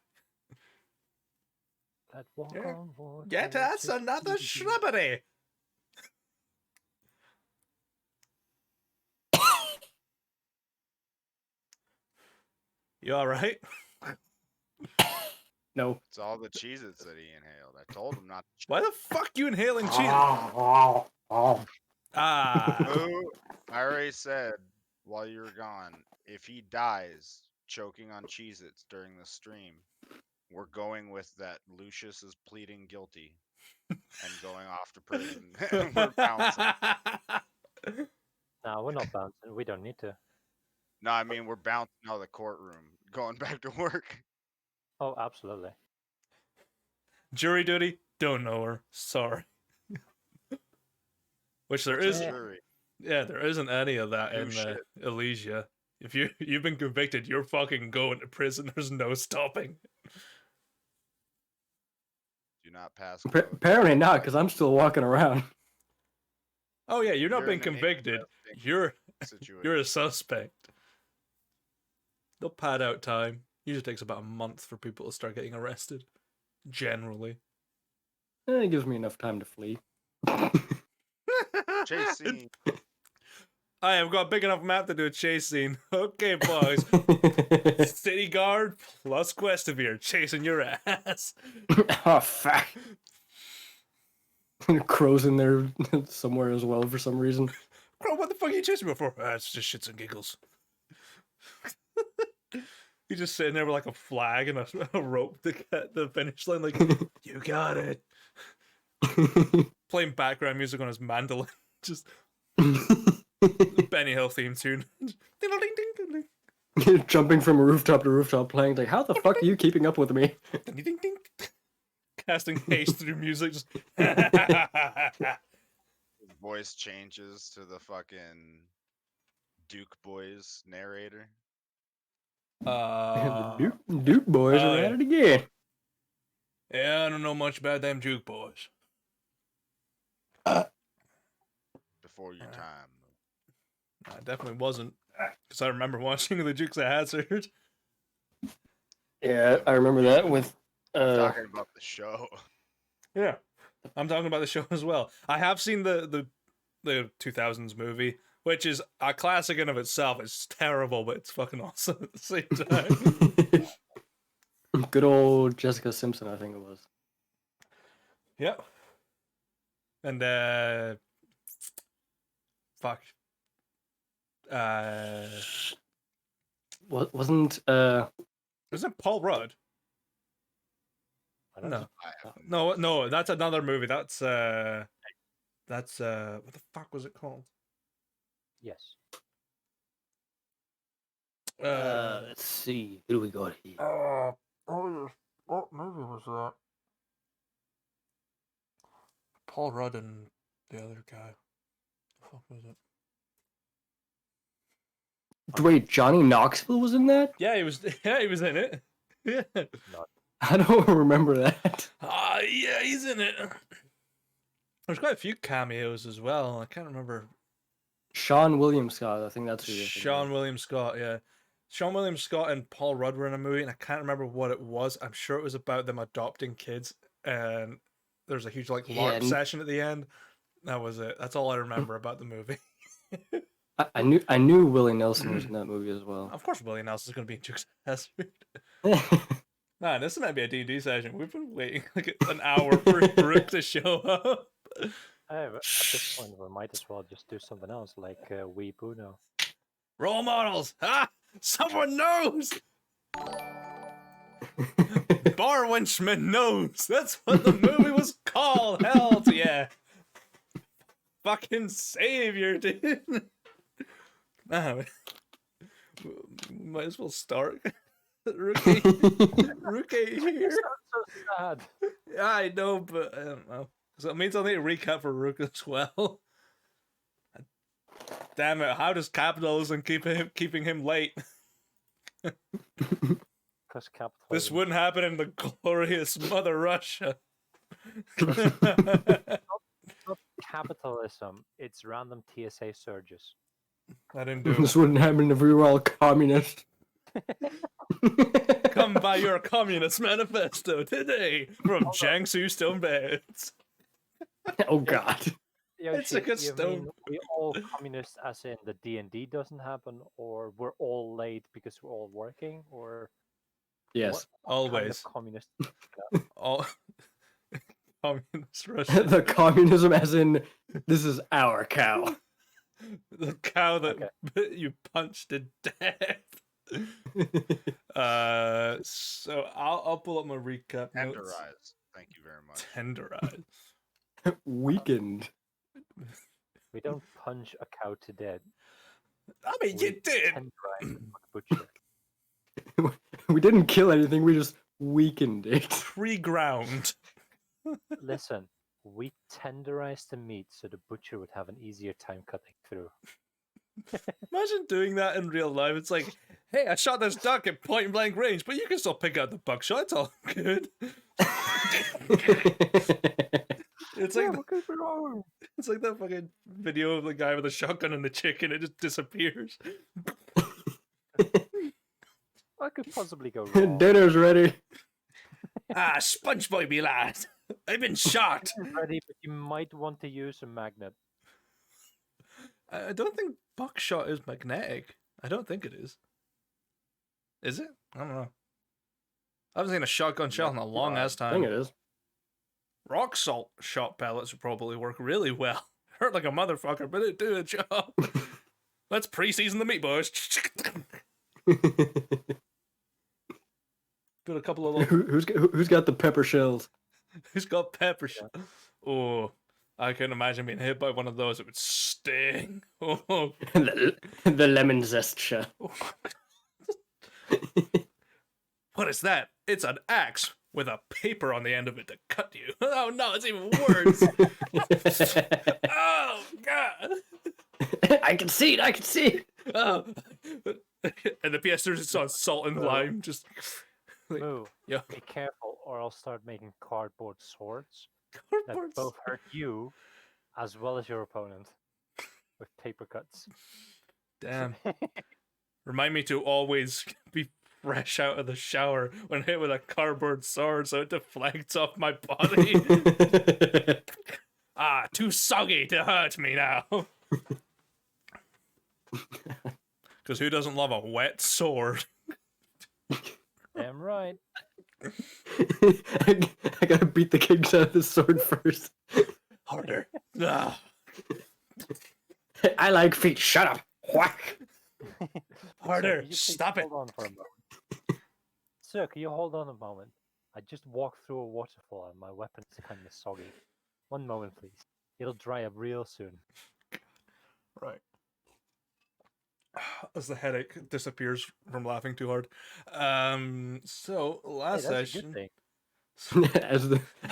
That walk Yeah. on water. Get us just to another be with you. shrubbery. You all right? No. It's all the Cheez-Its that he inhaled. I told him not to. Why the fuck you inhaling cheese? Ah, Moo, I already said while you were gone, if he dies choking on Cheez-Its during the stream, we're going with that Lucius is pleading guilty and going off to prison. And we're bouncing. No, we're not bouncing. We don't need to. No, I mean we're bouncing out of the courtroom, going back to work. Oh, absolutely. Jury duty? Don't know her. Sorry. Which there What's is. a jury? Yeah, there isn't any of that No in shit. Elysia. If you've been convicted, you're fucking going to prison. There's no stopping. Do not pass. Apparently not, because I'm still walking around. Oh yeah, you're not being in an convicted. interesting You're situation. a suspect. They'll pad out time. Usually takes about a month for people to start getting arrested. Generally. It gives me enough time to flee. Chase scene. I have got a big enough map to do a chase scene. Okay, boys. City guard plus Questivere chasing your ass. Oh, fuck. Crow's in there somewhere as well for some reason. Bro, what the fuck are you chasing me for? Ah, it's just shits and giggles. He's just sitting there with like a flag and a rope to get the finish line. Like, you got it. Playing background music on his mandolin. Just Benny Hill theme tune. Jumping from rooftop to rooftop playing. Like, how the fuck are you keeping up with me? Casting haste through music. Just His voice changes to the fucking Duke Boys narrator. The Duke boys are yeah. at it again. Yeah, I don't know much about them Juke boys. Before your time. I definitely wasn't, because I remember watching the Dukes of Hazzard. Yeah, I remember that with Talking about the show. Yeah, I'm talking about the show as well. I have seen the 2000s movie, which is a classic in of itself. It's terrible, but it's fucking awesome at the same time. good old Jessica Simpson, I think it was. Yep. And fuck. Wasn't Isn't it Paul Rudd? I don't No. know. No, that's another movie. That's what the fuck was it called? Yes. let's see. Who do we got here? What movie was that? Paul Rudd and the other guy. The fuck was it? Wait, Johnny Knoxville was in that? Yeah, he was. Yeah, he was in it. Yeah. I don't remember that. Ah, yeah, he's in it. There's quite a few cameos as well. I can't remember. Sean William Scott, I think that's who you're thinking Sean of. William Scott, yeah. Sean William Scott and Paul Rudd were in a movie, and I can't remember what it was. I'm sure it was about them adopting kids, and there's a huge like LARP session at the end. That was it. That's all I remember about the movie. I knew Willie Nelson was in that movie as well. Of course, Willie Nelson's going to be in Dukes of Hazzard. Man, this might be a D&D session. We've been waiting like an hour for Brooke to show up. At this point, we might as well just do something else, like Wee Buno. Role models! Ah! Someone knows! Bar Wenchman knows! That's what the movie was called! Hell yeah! Fucking savior, dude! Ah, Might as well start. Rookie, Rookie here. So sad. Yeah, I know, but I don't know. So it means I'll need a recap for Rook as well. Damn it! How does capitalism keeping him late? Because capitalism. This wouldn't happen in the glorious Mother Russia. Not capitalism. It's random TSA surges. I didn't do This it. wouldn't happen if we were all communist. Come buy your Communist Manifesto today from Jiangsu Stone Beds. Oh God. It's Yoshi, like a you stone. mean we all communists as in the D&D doesn't happen, or we're all late because we're all working, or Yes. what kind Always. of communist? All Communist Russia. The communism as in this is our cow. The cow that Okay. you punched to death. So I'll pull up my recap notes. Tenderize. Thank you very much. Tenderize. Weakened. We don't punch a cow to death. I mean, you We did. tenderize it like a butcher. We didn't kill anything, we just weakened it. Pre-ground. Listen, we tenderize the meat so the butcher would have an easier time cutting through. Imagine doing that in real life. It's like, hey, I shot this duck at point blank range, but you can still pick out the buckshot. It's all good. It's like what could be wrong? it's like that fucking video of the guy with a shotgun and the chicken. It just disappears. What could possibly go wrong? Dinner's ready. Ah, sponge boy, me lad. I've been shot. Ready, but you might want to use a magnet. I don't think buckshot is magnetic. I don't think it is. Is it? I don't know. I haven't seen a shotgun shell in a long ass I think time. it is. Rock salt shot pellets would probably work really well. Hurt like a motherfucker, but it do a job. Let's pre-season the meat, boys. Put a couple of little... Who's got the pepper shells? Who's got pepper shot? Oh, I can imagine being hit by one of those. It would sting. Oh. The lemon zest shell. What is that? It's an axe with a paper on the end of it to cut you. Oh no, it's even worse. Oh god. I can see it. I can see it. Oh. And the PS3 is on salt and lime. Just like, Move. yeah. Be careful, or I'll start making cardboard swords that Cardboard both hurt you as well as your opponent with paper cuts. Damn. Remind me to always be fresh out of the shower when hit with a cardboard sword so it deflects off my body. Ah, too soggy to hurt me now. Because who doesn't love a wet sword? Damn right. I gotta beat the kinks out of the sword first. Harder. Ah, I like feet. Shut up. Whack. harder. Sir, could you please Stop it. Hold on for a moment. Sir, can you hold on a moment? I just walked through a waterfall and my weapon is kind of soggy. One moment, please. It'll dry up real soon. Right. As the headache disappears from laughing too hard. So Hey, last that's a good session. thing.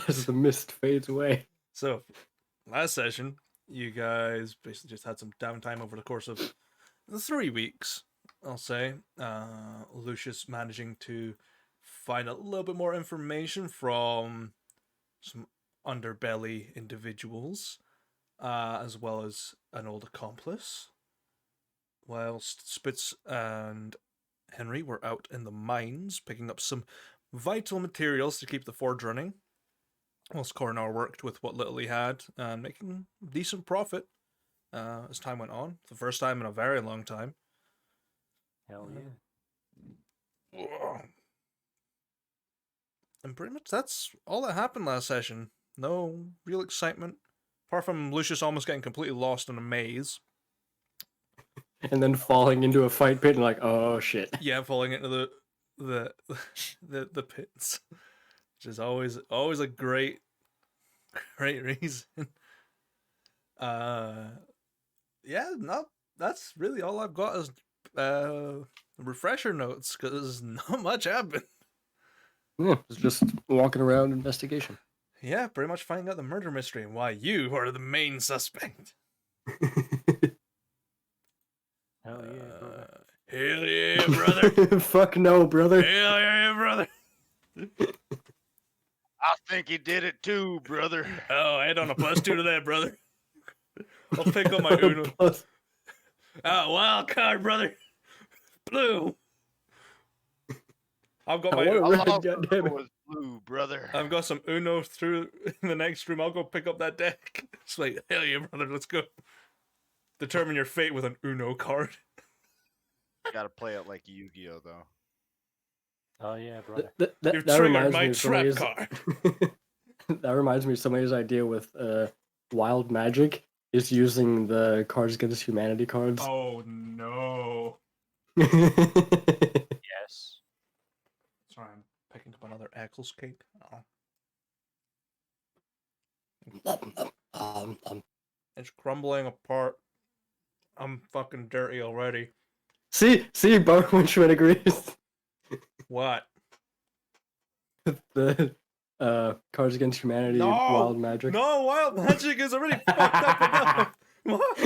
as the mist fades away. So last session, you guys basically just had some downtime over the course of 3 weeks, I'll say. Lucius managing to find a little bit more information from some underbelly individuals, as well as an old accomplice. Whilst Spitz and Henry were out in the mines picking up some vital materials to keep the forge running, whilst Coronar worked with what little he had and making decent profit as time went on. The first time in a very long time. Hell yeah. And pretty much that's all that happened last session. No real excitement. Apart from Lucius almost getting completely lost in a maze. And then falling into a fight pit and like, oh shit. Yeah, falling into the pits. Which is always a great reason. Yeah, no, that's really all I've got as refresher notes, because not much happened. Yeah, it's just walking around investigation. Yeah, pretty much finding out the murder mystery and why you are the main suspect. Hell yeah, brother. Hell yeah, brother. Fuck no, brother. Hell yeah, brother. I think he did it too, brother. Oh, add on a +2 to that, brother. I'll pick up my Uno. Plus- Oh, wild card, brother. Blue. I've got I my. wanna I Red, love goddammit. it was blue, brother. I've got some Uno through in the next room. I'll go pick up that deck. It's like, hell yeah, brother, let's go. Determine your fate with an Uno card. Gotta play it like Yu-Gi-Oh though. Oh yeah, brother. That You've that triggered reminds my me of trap somebody's. card. That reminds me of somebody's idea with wild magic is using the Cards Against Humanity cards. Oh no. Yes. Sorry, I'm picking up another Eccles cake. Oh. It's crumbling apart. I'm fucking dirty already. see, Barwinchman agrees. What? The Cards Against Humanity No! wild magic. No, wild magic is already fucked up enough. What?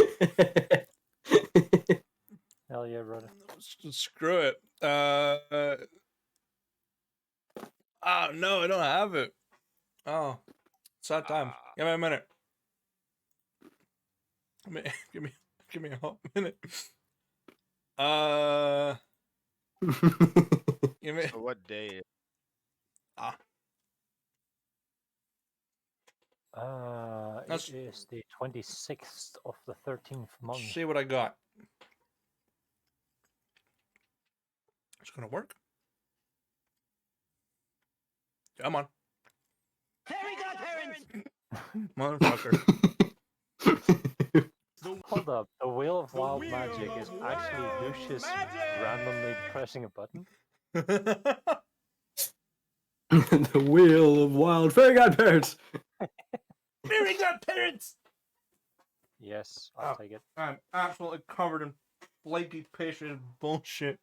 Hell yeah, brother. Screw it. Oh no, I don't have it. Oh, sad time. Give me a minute. Give me a hot minute. Give me. So what day? That's- It is the 26th of the 13th month. See what I got. It's gonna work. Come on. Motherfucker. Hold up, the Wheel of Wild Magic is actually Lucius randomly pressing a button? The Wheel of Wild Fairy Godparents. Fairy godparents! Yes, I'll take it. I'm absolutely covered in flaky pastry and bullshit.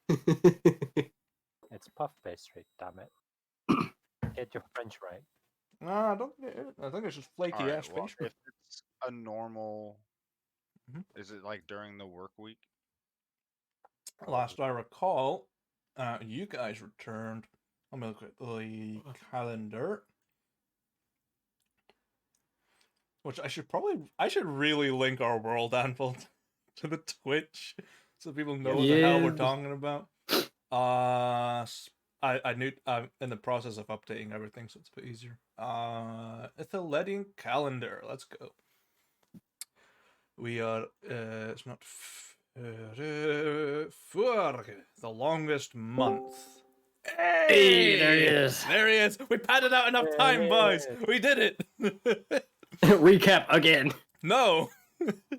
It's puff pastry, damn it. Get your French right. No, I don't think it is. I think it's just flaky Alright, ass well, pastry. if it's a normal, Mhm. is it like during the work week? Last I recall, you guys returned. I'm gonna look at the calendar. Which I should really link our world anvil to the Twitch so people know what the hell we're Yeah. talking about. I knew I'm in the process of updating everything, so it's a bit easier. Ethyletian calendar. Let's go. We are it's not the longest month. Hey, there he is. There he is. We padded out enough time, boys. We did it. Recap again. No,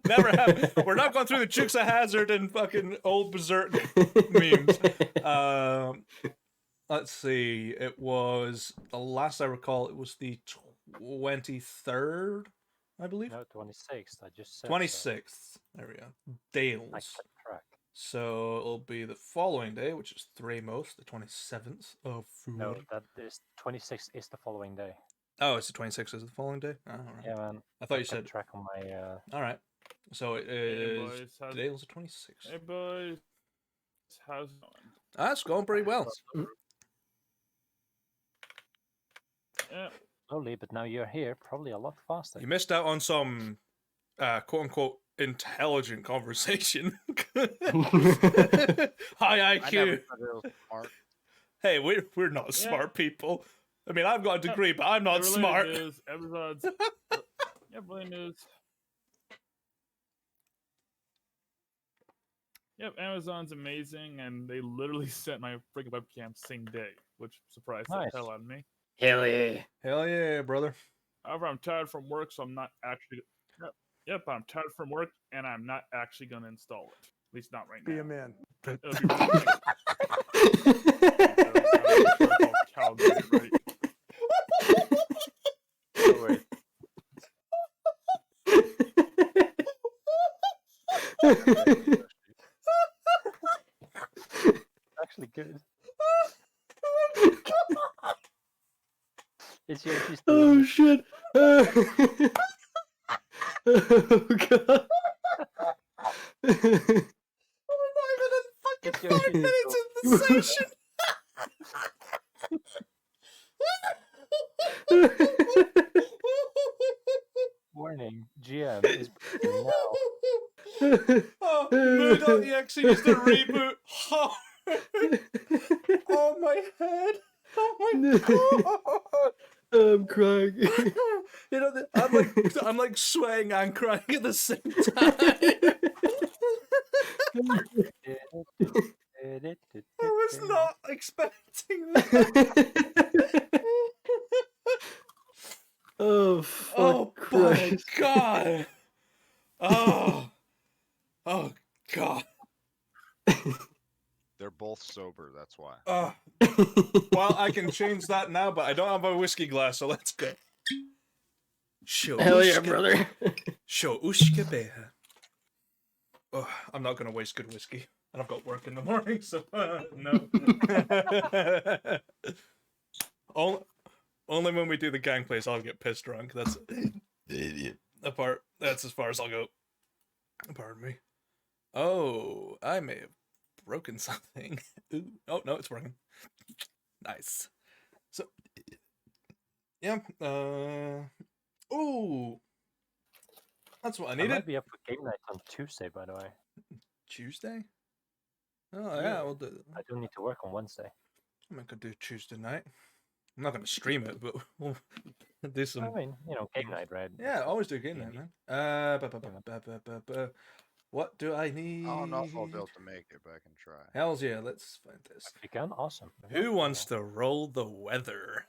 never have. We're not going through the Chicks of Hazard and fucking old berserk memes. Let's see. It was the last I recall. It was the 23rd, I believe. No, 26th, I just said 26th. There we go. I Dales. kept track. So it'll be the following day, which is 3 most, the 27th of No, Food. that is 26th is the following day. Oh, it's the 26th is the following day? Oh, all right. Yeah, man. I thought you kept said. track on my. All right. So it Hey, is. boys, how's, Today was the 26th. hey boys, how's it going? That's going pretty well. Yeah, Slowly, but now you're here, probably a lot faster. You missed out on some quote unquote intelligent conversation. High I never IQ. said it was smart. Hey, we're not Yeah. smart people. I mean, I've got a degree, but I'm not the smart. related news, Amazon's, yeah, related news. Yep, Amazon's amazing, and they literally sent my freaking webcam same day, which surprised Nice. the hell out of me. Hell yeah. Hell yeah, brother. However, I'm tired from work, so I'm not actually. Yep, I'm tired from work, and I'm not actually going to install it. At least not right now. Be a man. It'll be really nice. Calibrated, right? Oh, wait. actually good. It's Yoshi's Oh theme. shit! Oh god! We're not even in fucking It's 5 Yoshi's minutes theme. of the session. Warning, GM is breaking now. Oh, Moo.exe used to reboot hard. Oh my head. Oh my god. I'm crying. You know, I'm like sweating and crying at the same time. I was not expecting that. Oh fuck Oh my Christ! god. Oh. Oh god. They're both sober, that's why. Well, I can change that now, but I don't have a whiskey glass, so let's go. Hell yeah, brother! Show ushka beha. Oh, I'm not gonna waste good whiskey, and I've got work in the morning, so no. Only when we do the gang plays, I'll get pissed drunk. That's apart. That's as far as I'll go. Pardon me. Oh, I may have broken something. Ooh. Oh no, it's working. Nice. So, yeah. Ooh. That's what I I needed. might be up for game night on Tuesday, by the way. Tuesday? Oh yeah, we'll do. I don't need to work on Wednesday. I could do Tuesday night. I'm not gonna stream it, but we'll do some. I mean, game night, right? Yeah, always do game night, Yeah. man. What do I need? I don't know if I'll be able to make it, but I can try. Hells yeah, let's find this. If you can, awesome. If Who not, wants to roll the weather?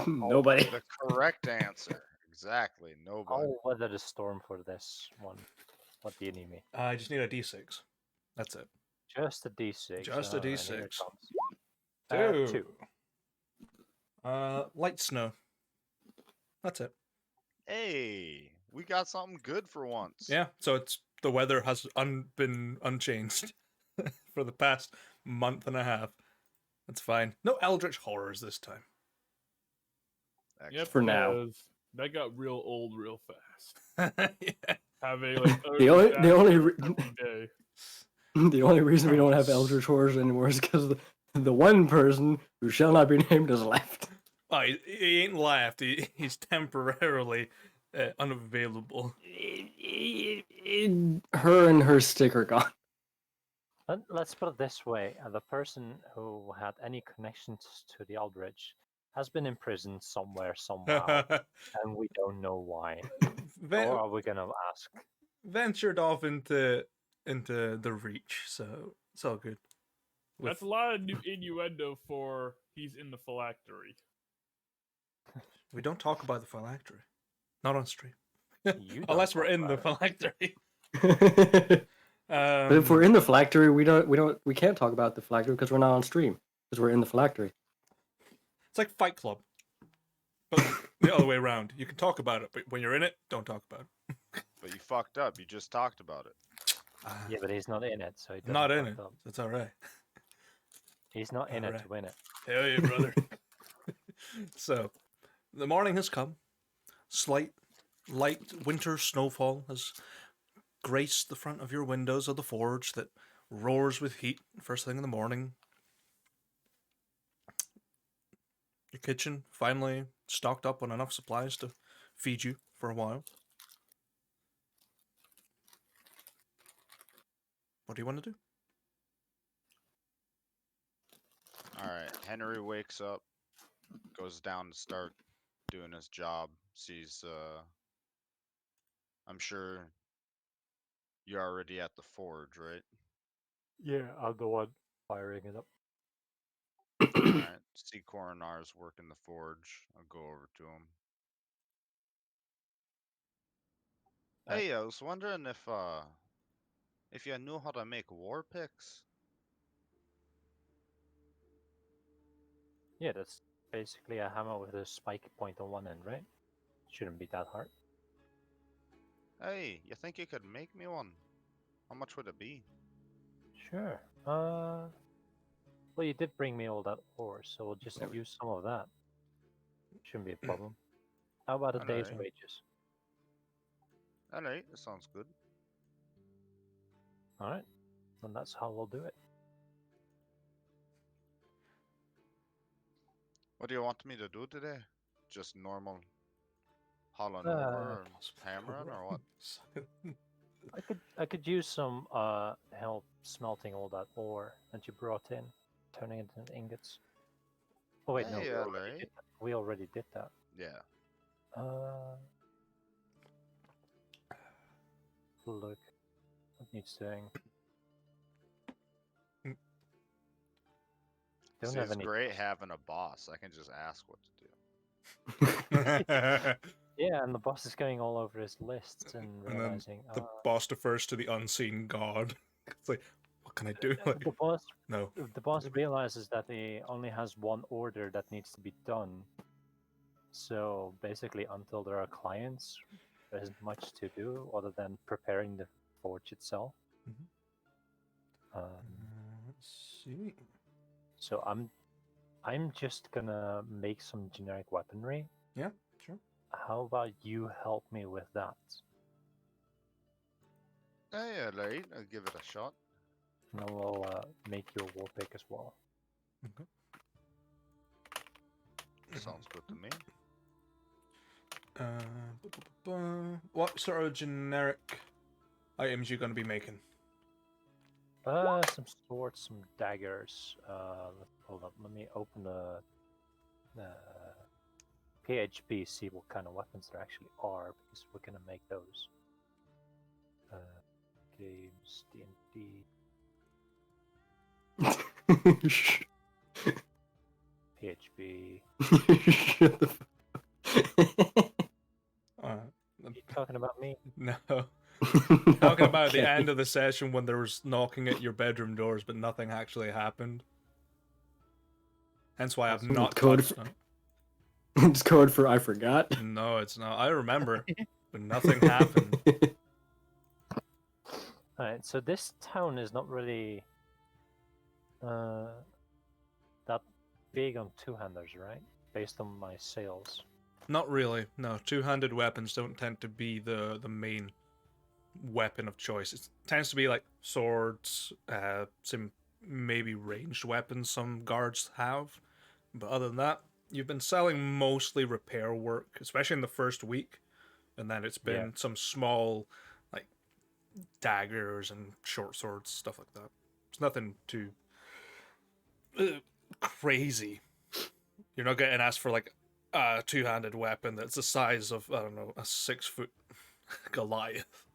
Nobody. The correct answer. Exactly. Nobody. I'll weather the storm for this one. What do you need me? I just need a D6. That's it. Just a D6. Just a and here D6. it comes. 2. Light snow. That's it. Hey, we got something good for once. Yeah, so it's the weather has been unchanged for the past month and a half. That's fine. No eldritch horrors this time. Excellent. For now. because that got real old real fast. Yeah. Having like The only every day. the only reason we don't have Eldritch Horrors anymore is because the one person who shall not be named has left. Oh, he ain't left. He's temporarily unavailable. Her and her stick are gone. Let's put it this way: the person who had any connections to the Aldrich has been imprisoned somewhere, somehow, and we don't know why. Or are we gonna ask? Ventured off into the reach, so it's all good. That's a lot of new innuendo for he's in the phylactery. We don't talk about the phylactery, not on stream, You don't unless we're talk in the about phylactery. But if we're in the phylactery, we can't talk about the phylactery because we're not on stream because we're in the phylactery. It's like Fight Club, but the other way around. You can talk about it, but when you're in it, don't talk about it. But you fucked up. You just talked about it. Yeah, but he's not in it, so he doesn't Not in fuck it. up. It's all right. He's not in it Alright. to win it. Hell yeah, brother. So, the morning has come. Light winter snowfall has graced the front of your windows of the forge that roars with heat first thing in the morning. Your kitchen finally stocked up on enough supplies to feed you for a while. What do you want to do? Alright, Henry wakes up, goes down to start doing his job, sees, I'm sure you're already at the forge, right? Yeah, I'm the one firing it up. Alright, see Coronar's working the forge. I'll go over to him. Hey, I was wondering if you knew how to make war picks? Yeah, that's basically a hammer with a spike point on one end, right? Shouldn't be that hard. Hey, you think you could make me one? How much would it be? Sure. Well, you did bring me all that ore, so we'll just There we- use some of that. Shouldn't be a problem. How about a day's Alright. wages? Alright, that sounds good. All right, then that's how we'll do it. What do you want me to do today? Just normal hauling Uh, over and hammering or what? I could use some help smelting all that ore that you brought in, turning it into ingots. Oh wait, no, Hey, alright. we already did that. Yeah. Look, what needs doing? Don't See, have it's any. great having a boss. I can just ask what to do. Yeah, and the boss is going all over his lists and And then realizing the boss defers to the unseen god. It's like, what can I do? Like, the boss no. the boss realizes that he only has one order that needs to be done. So basically, until there are clients, there isn't much to do other than preparing the forge itself. Mhm. Let's see. So I'm just gonna make some generic weaponry. Yeah, sure. How about you help me with that? Hey, alright. I'll give it a shot. And then we'll make your war pick as well. Okay. Sounds good to me. What sort of generic items you going to be making? Some swords, some daggers. Hold up, let me open the PHP, see what kind of weapons there actually are, because we're gonna make those. Games, D&D, PHP. Shut the Are you talking about me? No. fuck. Talking about the Okay. end of the session when there was knocking at your bedroom doors, but nothing actually happened. Hence why I've That's not code touched on it. It's code for I forgot. No, it's not. I remember, but nothing happened. Alright, so this town is not really that big on two-handers, right? Based on my sales. Not really. No, two-handed weapons don't tend to be the main weapon of choice. It tends to be like swords, some maybe ranged weapons some guards have. But other than that, you've been selling mostly repair work, especially in the first week. And then it's been some small, like, daggers and short swords, stuff like that. It's nothing too crazy. You're not getting asked for, like, a two-handed weapon that's the size of, I don't know, a 6-foot Goliath.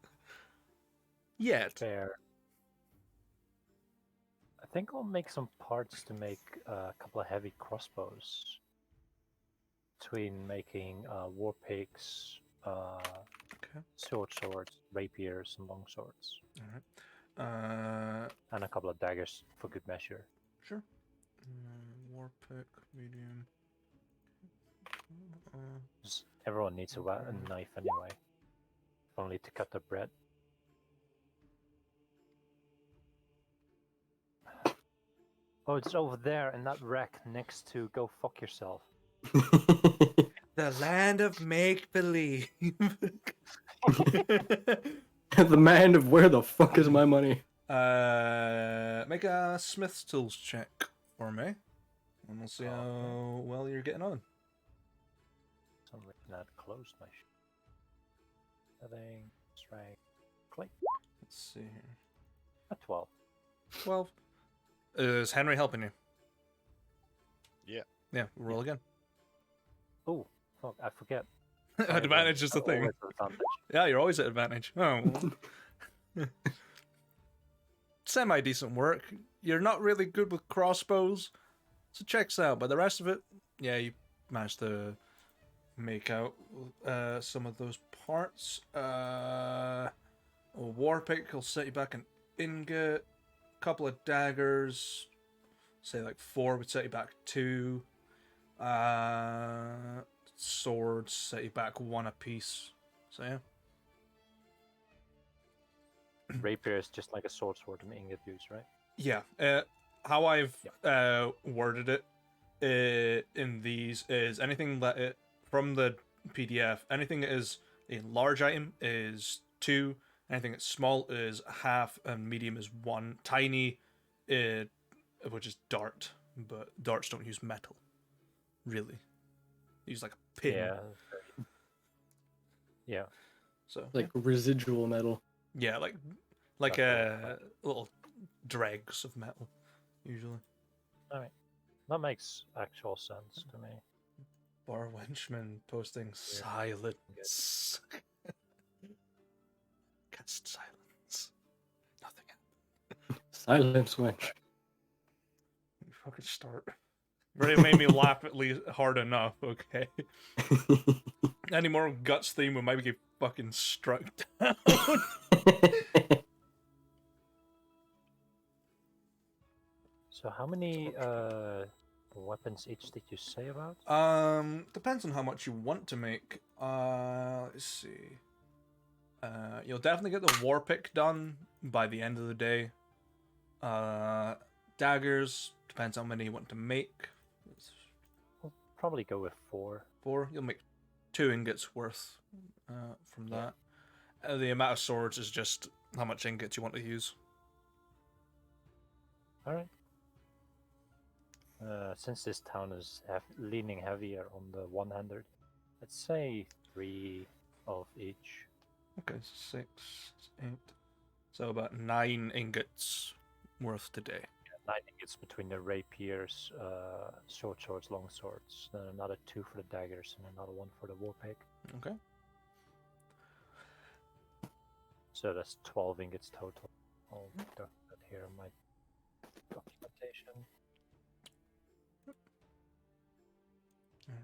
Yet. Fair. I think I'll make some parts to make a couple of heavy crossbows. Between making war picks, short swords, rapiers, and long swords. Alright. And a couple of daggers for good measure. Sure. War pick, medium. 'Cause everyone needs a knife anyway. Only to cut the bread. Oh, it's over there in that wreck next to Go Fuck Yourself. The land of make believe. The man of where the fuck is my money? Make a Smith's Tools check for me, and we'll see how well you're getting on. For some reason I'd closed my setting, strength, click. Let's see here. A 12. 12. Is Henry helping you? Yeah. Yeah, roll again. Oh, fuck, I forget. Advantage is the thing. Always advantage. Yeah, you're always at advantage. Oh. Semi-decent work. You're not really good with crossbows, so checks out. But the rest of it, yeah, you managed to make out some of those parts. A war pick will set you back an ingot. Couple of daggers, say like 4 would set you back 2. Swords set you back 1 apiece. So yeah. rapier is just like a sword in ingot use, right? Yeah. How I've worded it in these is anything that from the PDF, anything that is a large item is 2, anything that's small is half, and medium is 1. Tiny, which is dart, but darts don't use metal, really. They use like a pin. Yeah. Yeah. So Like residual metal. yeah, like little dregs of metal, usually. Alright. That makes actual sense to me. Bar Wenchman posting silence. Cast silence. Nothing happened. Silence wench. You fucking start. Really made me laugh at least hard enough, okay? Any more guts theme, we might get fucking struck down. So how many weapons each did you say about? Depends on how much you want to make. Let's see. You'll definitely get the war pick done by the end of the day. Daggers, depends how many you want to make. We'll probably go with 4. 4, you'll make 2 ingots worth from that. The amount of swords is just how much ingots you want to use. Alright. Since this town is leaning heavier on the one-hander, let's say 3 of each. Okay, 6, 8. So about 9 ingots worth today. 9 ingots between the rapiers, short swords, long swords, then another 2 for the daggers, and another 1 for the war pick. Okay. So that's 12 ingots total. I'll put that here in my documentation.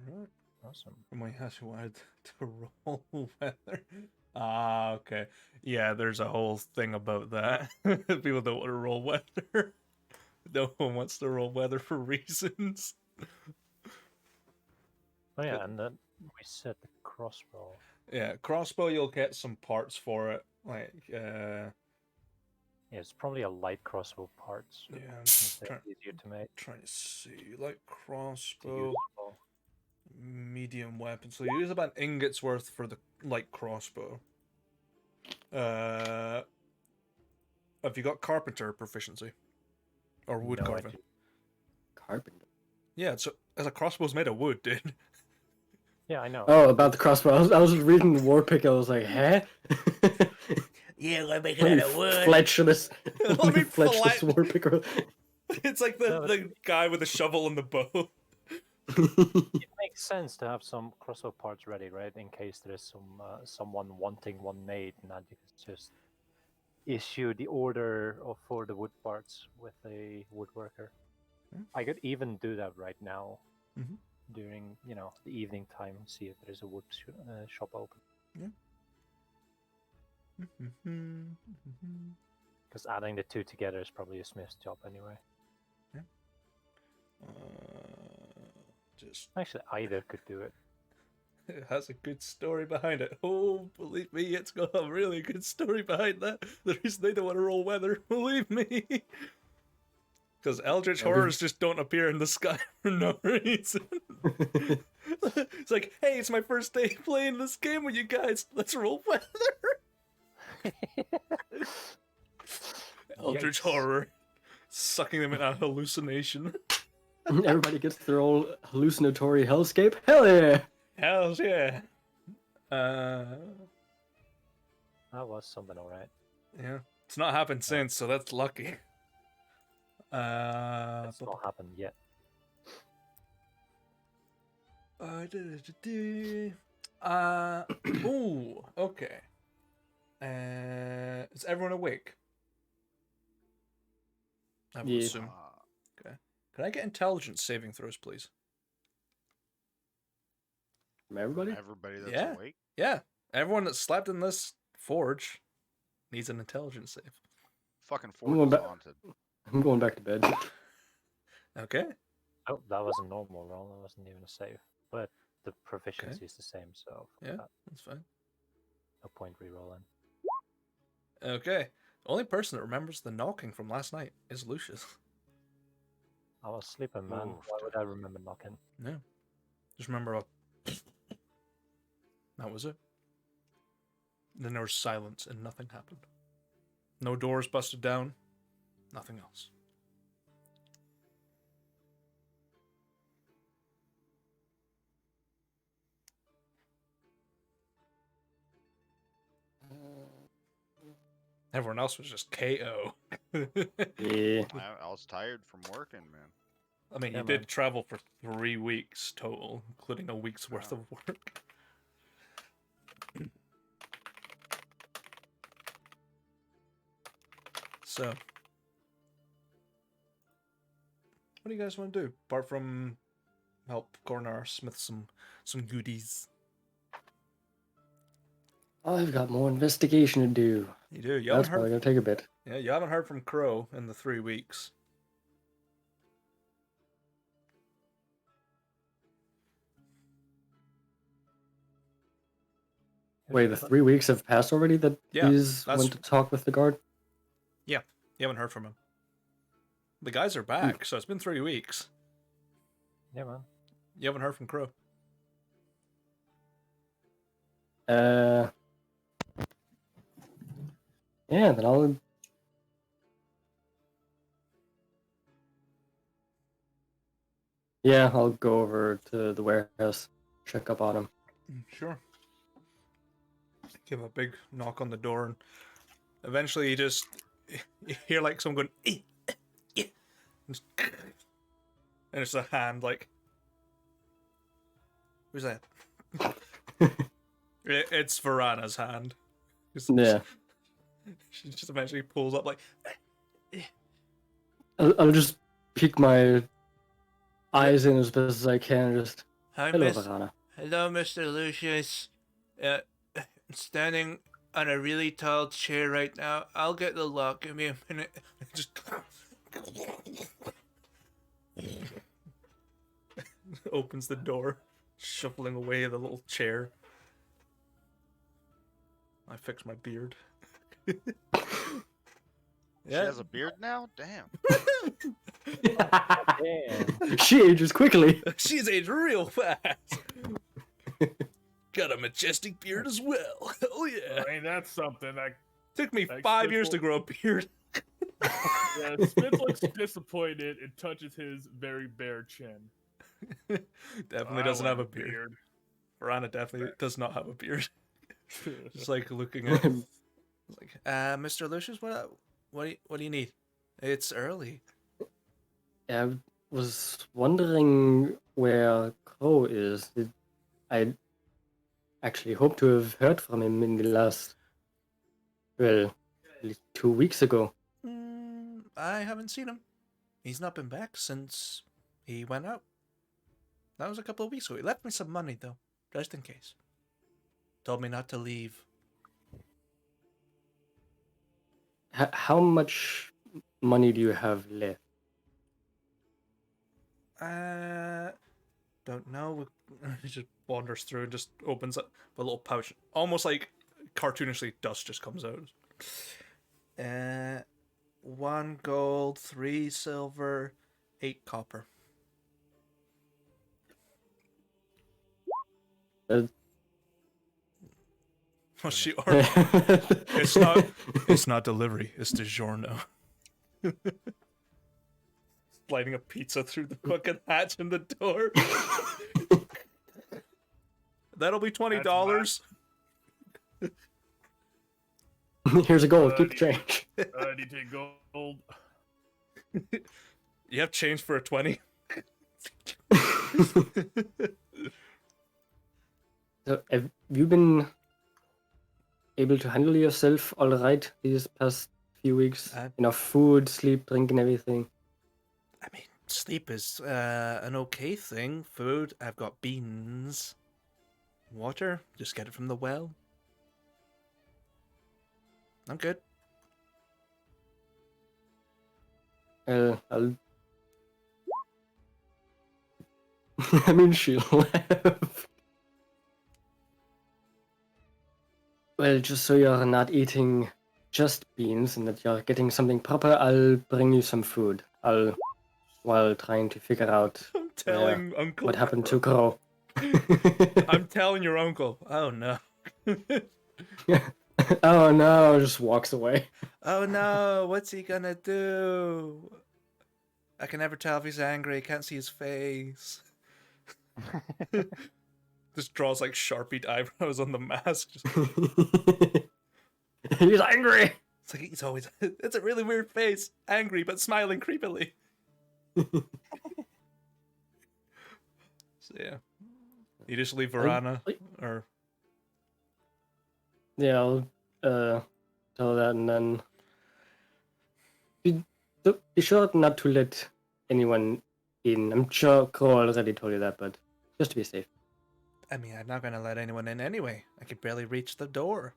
Alright. Awesome. My house wanted to roll weather. Ah, okay. Yeah, there's a whole thing about that. People don't want to roll weather. No one wants to roll weather for reasons. Oh yeah, and then we said the crossbow. Yeah, crossbow, you'll get some parts for it. Like, Yeah, it's probably a light crossbow parts. yeah, I'm Since they're trying, easier to make. trying to see. Like To crossbow, use as well. medium weapon. So you use about an ingot's worth for the light crossbow. Have you got carpenter proficiency? Or wood No, I carving? do. Carpenter. Yeah, so as a crossbow's made of wood, dude. Yeah, I know. Oh, about the crossbow. I was reading the war pick. I was like, huh? Yeah, let me make Let me fletch this. Let me fletch this war pick. It's like the guy with the shovel and the bow. It makes sense to have some crossbow parts ready, right? In case there is some someone wanting one made, and that you can just issue the order for the wood parts with a woodworker. Hmm. I could even do that right now Mhm. during the evening time. See if there is a wood shop open. Because adding the 2 together is probably a smith's job anyway. Just Actually, either could do it. it has a good story behind it. Oh, believe me, it's got a really good story behind that. The reason they don't want to roll weather, believe me. Because eldritch horrors just don't appear in the sky for no reason. It's like, hey, it's my first day playing this game with you guys. Let's roll weather. Eldritch Yikes. horror. Sucking them in a hallucination. Everybody gets their old hallucinatory hellscape. Hell yeah! Hells yeah. That was something, alright. Yeah. It's not happened since, so that's lucky. It's not happened yet. Ooh, okay. Is everyone awake? I would Yeah. assume. Can I get intelligence saving throws, please? From everybody? Everybody that's Yeah. awake. Yeah. Everyone that slept in this forge needs an intelligence save. Fucking I'm going Ford is back. haunted. I'm going back to bed. Okay. Oh, that was a normal roll. That wasn't even a save. But the proficiency is the same, so Yeah, that, that's fine. no point re-rolling. Okay. The only person that remembers the knocking from last night is Lucius. I was sleeping, man. Oof, Why would I remember knocking? Yeah. Just remember that was it. Then there was silence and nothing happened. No doors busted down. Nothing else. Everyone else was just KO. Yeah. I was tired from working, man. I mean, Yeah, you man. did travel for 3 weeks total, including a week's worth Yeah. of work. So, what do you guys want to do apart from help Corner Smith some goodies? I've got more investigation to do. You do. You That's haven't probably heard. gonna take a bit. Yeah, you haven't heard from Crow in the 3 weeks. Wait, the 3 weeks have passed already that Yeah, he's that's- went to talk with the guard? Yeah, you haven't heard from him. The guys are back, so it's been 3 weeks. Yeah, man. You haven't heard from Crow. Yeah, then I'll... Yeah, I'll go over to the warehouse, check up on him. Sure. Give a big knock on the door, and eventually you just you hear like someone going, "Eh, eh, eh," and it's a hand like, who's that? It's Varana's hand. Yeah. She just eventually pulls up like, I'll just peek my eyes in as best as I can, just... "Hi, Hello, Miss. Varana. Hello, Mr. Lucius. I'm standing on a really tall chair right now. I'll get the lock. Give me a minute." Just opens the door, shuffling away the little chair. I fixed my beard. She has a beard now? Damn. Damn. She ages quickly. She's aged real fast. Got a majestic beard as well. Oh yeah. Ain't that something? Like, Took me Like 5 years to simple- grow a beard. yeah, Smith looks disappointed and touches his very bare chin. Definitely I doesn't have a want beard. Varana definitely does not have a beard. Just like looking at, like, Mr. Lucius, what do you need? It's early. I was wondering where Crow is. I actually hope to have heard from him in the last, well, at least 2 weeks ago. I haven't seen him. He's not been back since he went out. That was a couple of weeks ago. He left me some money though, just in case. Told me not to leave. How much money do you have left? Don't know. He just wanders through and just opens up a little pouch. Almost like cartoonishly, dust just comes out. 1 gold, 3 silver, 8 copper. Well, she ordered. It's not delivery. It's DireMu. Sliding a pizza through the fucking hatch in the door. That'll be $20. Here's a gold. Keep the change. Do you take gold? You have change for a 20. So, have you been able to handle yourself all right these past few weeks? Enough food, sleep, drink, and everything? I mean, sleep is an okay thing. Food, I've got beans. Water, just get it from the well. I'm good. I'll... I mean, she left. Well, just so you're not eating just beans and that you're getting something proper, I'll bring you some food. While trying to figure out I'm telling Uncle. what happened to Crow. I'm telling your uncle. Oh no. Oh no, just walks away. Oh no, what's he gonna do? I can never tell if he's angry. Can't see his face. Just draws like sharpie eyebrows on the mask. Just, He's angry. it's like he's always. It's a really weird face, angry but smiling creepily. So yeah, you just leave Verana or. Yeah, I'll tell that and then be sure not to let anyone in. I'm sure Crow already told you that, but just to be safe. I mean, I'm not gonna let anyone in anyway. I could barely reach the door.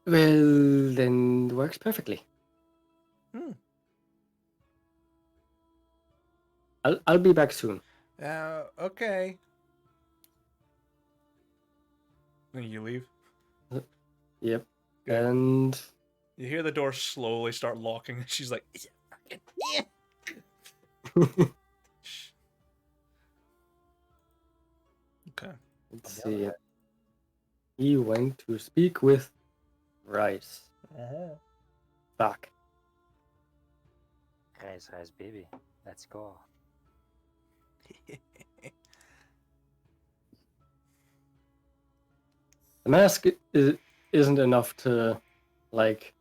Well, then it works perfectly. I'll be back soon. Okay. Then you leave. Yep. Good. And You hear the door slowly start locking, and she's like, "Is it fucking yeah?" Okay. let's see. He went to speak with Rice. Fuck. Rice, baby. Let's go. The mask isn't enough to, like,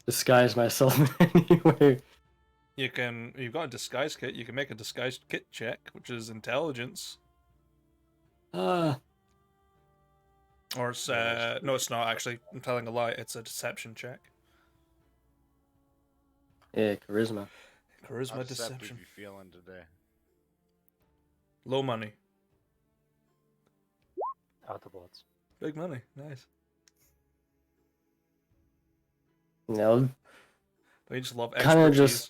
disguise myself anyway. You've got a disguise kit. You can make a disguise kit check, which is intelligence. Or it's no, it's not actually. I'm telling a lie. It's a deception check. Yeah, charisma. Charisma, How deceptive deception. you feeling today? Low money, Autobots. big money. Nice. No, But you just love Kinda expertise.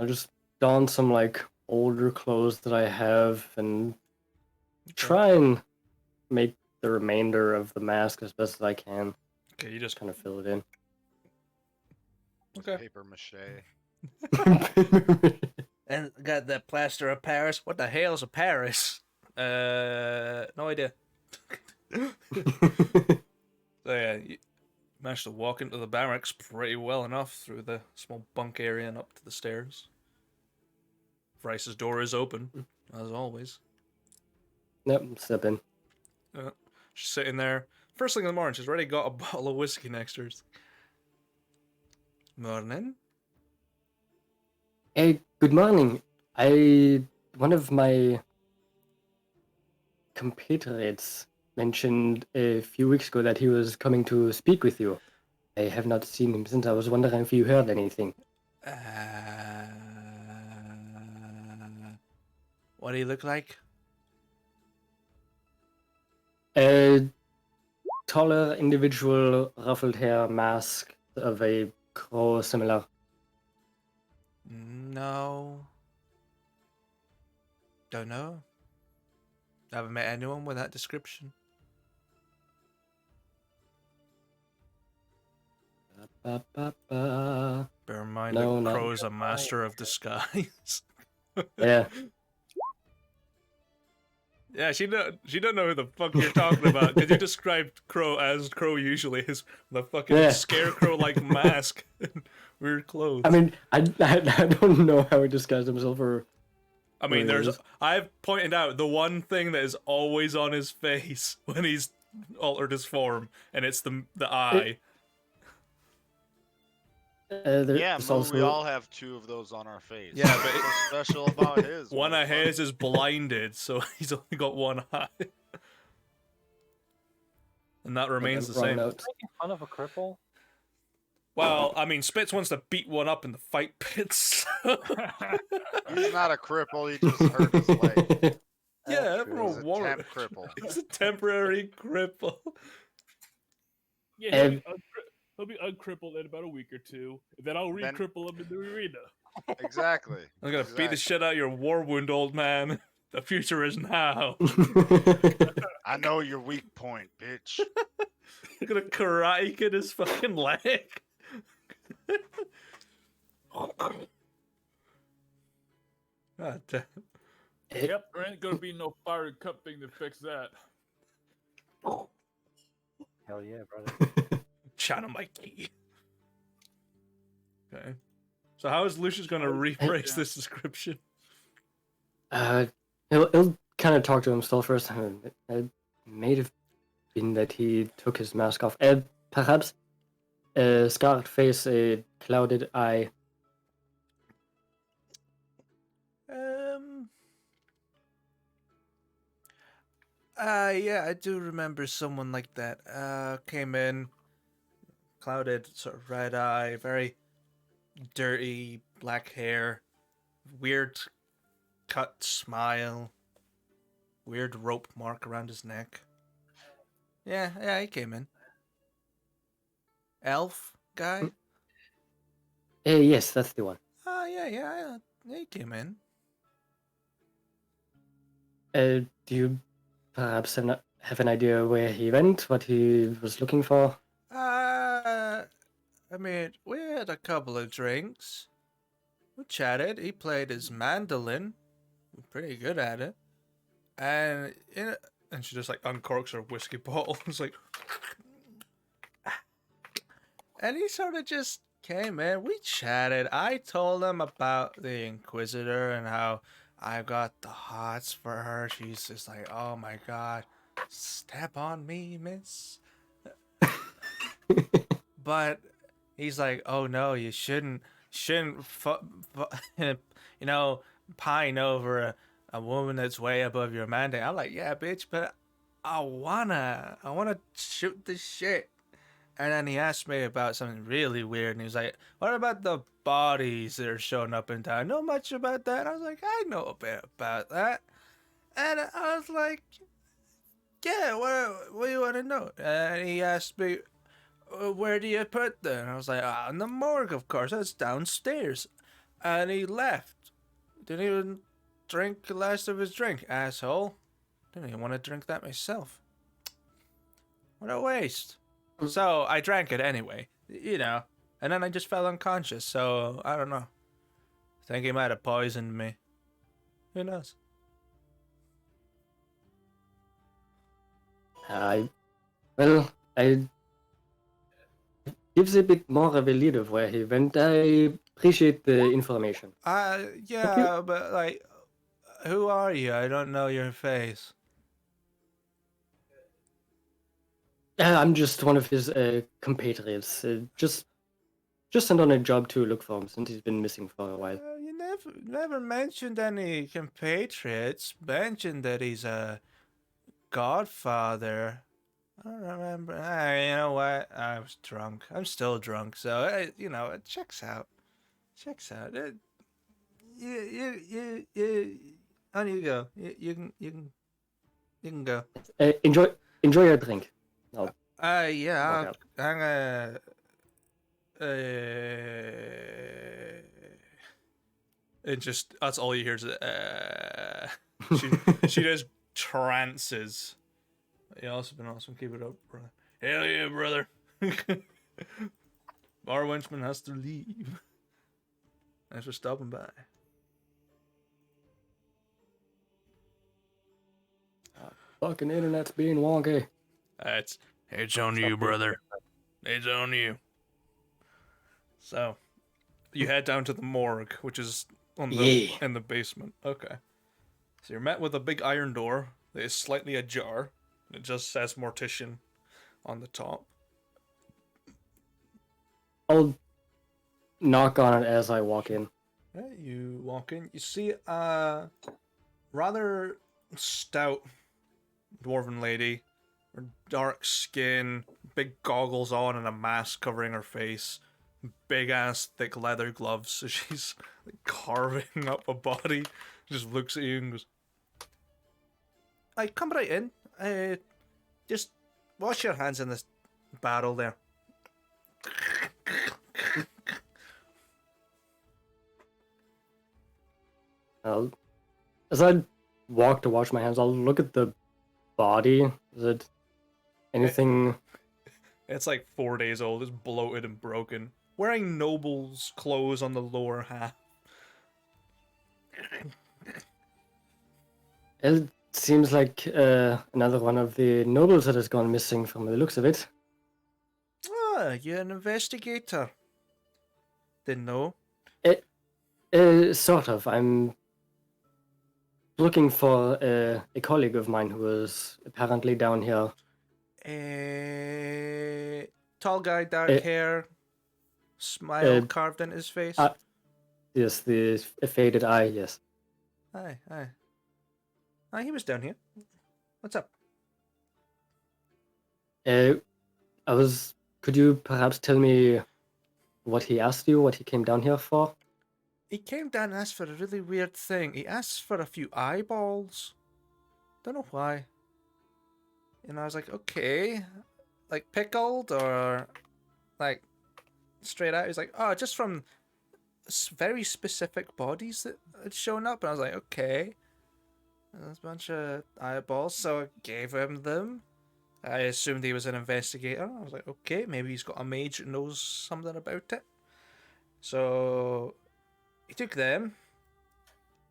just don some, like, older clothes that I have and try and make the remainder of the mask as best as I can. Okay, you just Kind of fill it in. Just Okay. paper mache. And got the plaster of Paris. What the hell's a Paris? No idea. So yeah, you managed to walk into the barracks pretty well enough through the small bunk area and up to the stairs. Rice's door is open, as always. Yep, step in. She's sitting there. First thing in the morning, she's already got a bottle of whiskey next to her. Morning. Hey, good morning. One of my compatriots mentioned a few weeks ago that he was coming to speak with you. I have not seen him since. I was wondering if you heard anything. What do you look like? A taller individual, ruffled hair, mask of a crow similar. No. Don't know. Haven't met anyone with that description. Ba-ba-ba. Bear in mind No, that not- Crow's a master of disguise. Yeah. Yeah, she don't know who the fuck you're talking about because you described Crow as Crow usually is the fucking Yeah. scarecrow-like mask and weird clothes. I mean, I don't know how he disguised himself or. I mean, Where I've pointed out the one thing that is always on his face when he's altered his form, and it's the eye. Yeah, there's Moo, we all have two of those on our face. Yeah, but What's so special about his? One of motherfucker? his is blinded, so he's only got one eye, and that remains the wrong same. note. Making fun of a cripple? Well, I mean, Spitz wants to beat one up in the fight pits. He's not a cripple. He just hurt his leg. Yeah, He's everyone a war. temp cripple. He's a temporary cripple. Yeah, he'll be uncrippled in about a week or two. Then I'll Then- re-cripple him in the arena. Exactly. I'm gonna beat the shit out of your war wound, old man. The future is now. I know your weak point, bitch. You're gonna karate kid his fucking leg. God damn. Yep, there ain't gonna be no fire cup thing to fix that. Hell yeah, brother. Channel my key. Okay. So how is Lucius gonna rephrase this description? He'll kind of talk to himself first. It may have been that he took his mask off. Perhaps a scarred face, a clouded eye. Yeah, I do remember someone like that. Came in, clouded, sort of red eye, very dirty black hair, weird cut smile, weird rope mark around his neck. Yeah, he came in. Elf guy? Yes, that's the one. Oh, yeah, he came in. Do you perhaps have an idea where he went, what he was looking for? I mean, we had a couple of drinks. We chatted. He played his mandolin. Pretty good at it. And she just like uncorks her whiskey bottle. It's like, and he sort of just came in. We chatted. I told him about the Inquisitor and how I got the hots for her. She's just like, oh my god, step on me, miss. But he's like, oh no, you shouldn't, pine over a woman that's way above your mandate. I'm like, yeah, bitch, but I wanna shoot this shit. And then he asked me about something really weird, and he was like, what about the bodies that are showing up in town? Know much about that? And I was like, I know a bit about that. And I was like, yeah, what do you want to know? And he asked me, where do you put them? And I was like, in the morgue, of course, that's downstairs. And he left. Didn't even drink the last of his drink, asshole. Didn't even want to drink that myself. What a waste. So I drank it anyway, and then I just fell unconscious, so I don't know. I think he might have poisoned me. Who knows? I gives a bit more of a lead of where he went. I appreciate the information. Yeah, but like, who are you? I don't know your face. I'm just one of his compatriots. Just sent on a job to look for him since he's been missing for a while. You never mentioned any compatriots. Mentioned that he's a godfather. I don't remember. You know what? I was drunk. I'm still drunk, so it checks out. Checks out. On you go. You can go. Enjoy your drink. Yeah. Walk out. I'm gonna. It just that's all you hear is she does trances. You also been awesome. Keep it up, brother. Hell yeah, brother. Bar Wenchman has to leave. Thanks for stopping by. Fucking internet's being wonky. It's on you, brother. It's on you. So, you head down to the morgue, which is in the basement. Okay. So you're met with a big iron door that is slightly ajar. It just says mortician on the top. I'll knock on it as I walk in. Yeah, you walk in. You see a rather stout dwarven lady. Her dark skin, big goggles on, and a mask covering her face. Big ass thick leather gloves. So she's like carving up a body. Just looks at you and goes, come right in. Just wash your hands in this barrel there. As I walk to wash my hands, I'll look at the body. Is it anything It's like 4 days old. It's bloated and broken. Wearing noble's clothes on the lower half. It seems like another one of the nobles that has gone missing from the looks of it. Ah, you're an investigator. Didn't know. Sort of. I'm looking for a colleague of mine who was apparently down here. Tall guy, dark hair, smile carved in his face. Yes, the faded eye, yes. Aye. Aye, he was down here. What's up? Could you perhaps tell me what he asked you, what he came down here for? He came down and asked for a really weird thing. He asked for a few eyeballs. Don't know why. And I was like, okay. Like pickled or like straight out? He's like, oh, just from very specific bodies that had shown up. And I was like, okay. And there's a bunch of eyeballs, so I gave him them. I assumed he was an investigator. I was like, okay, maybe he's got a mage that knows something about it. So he took them,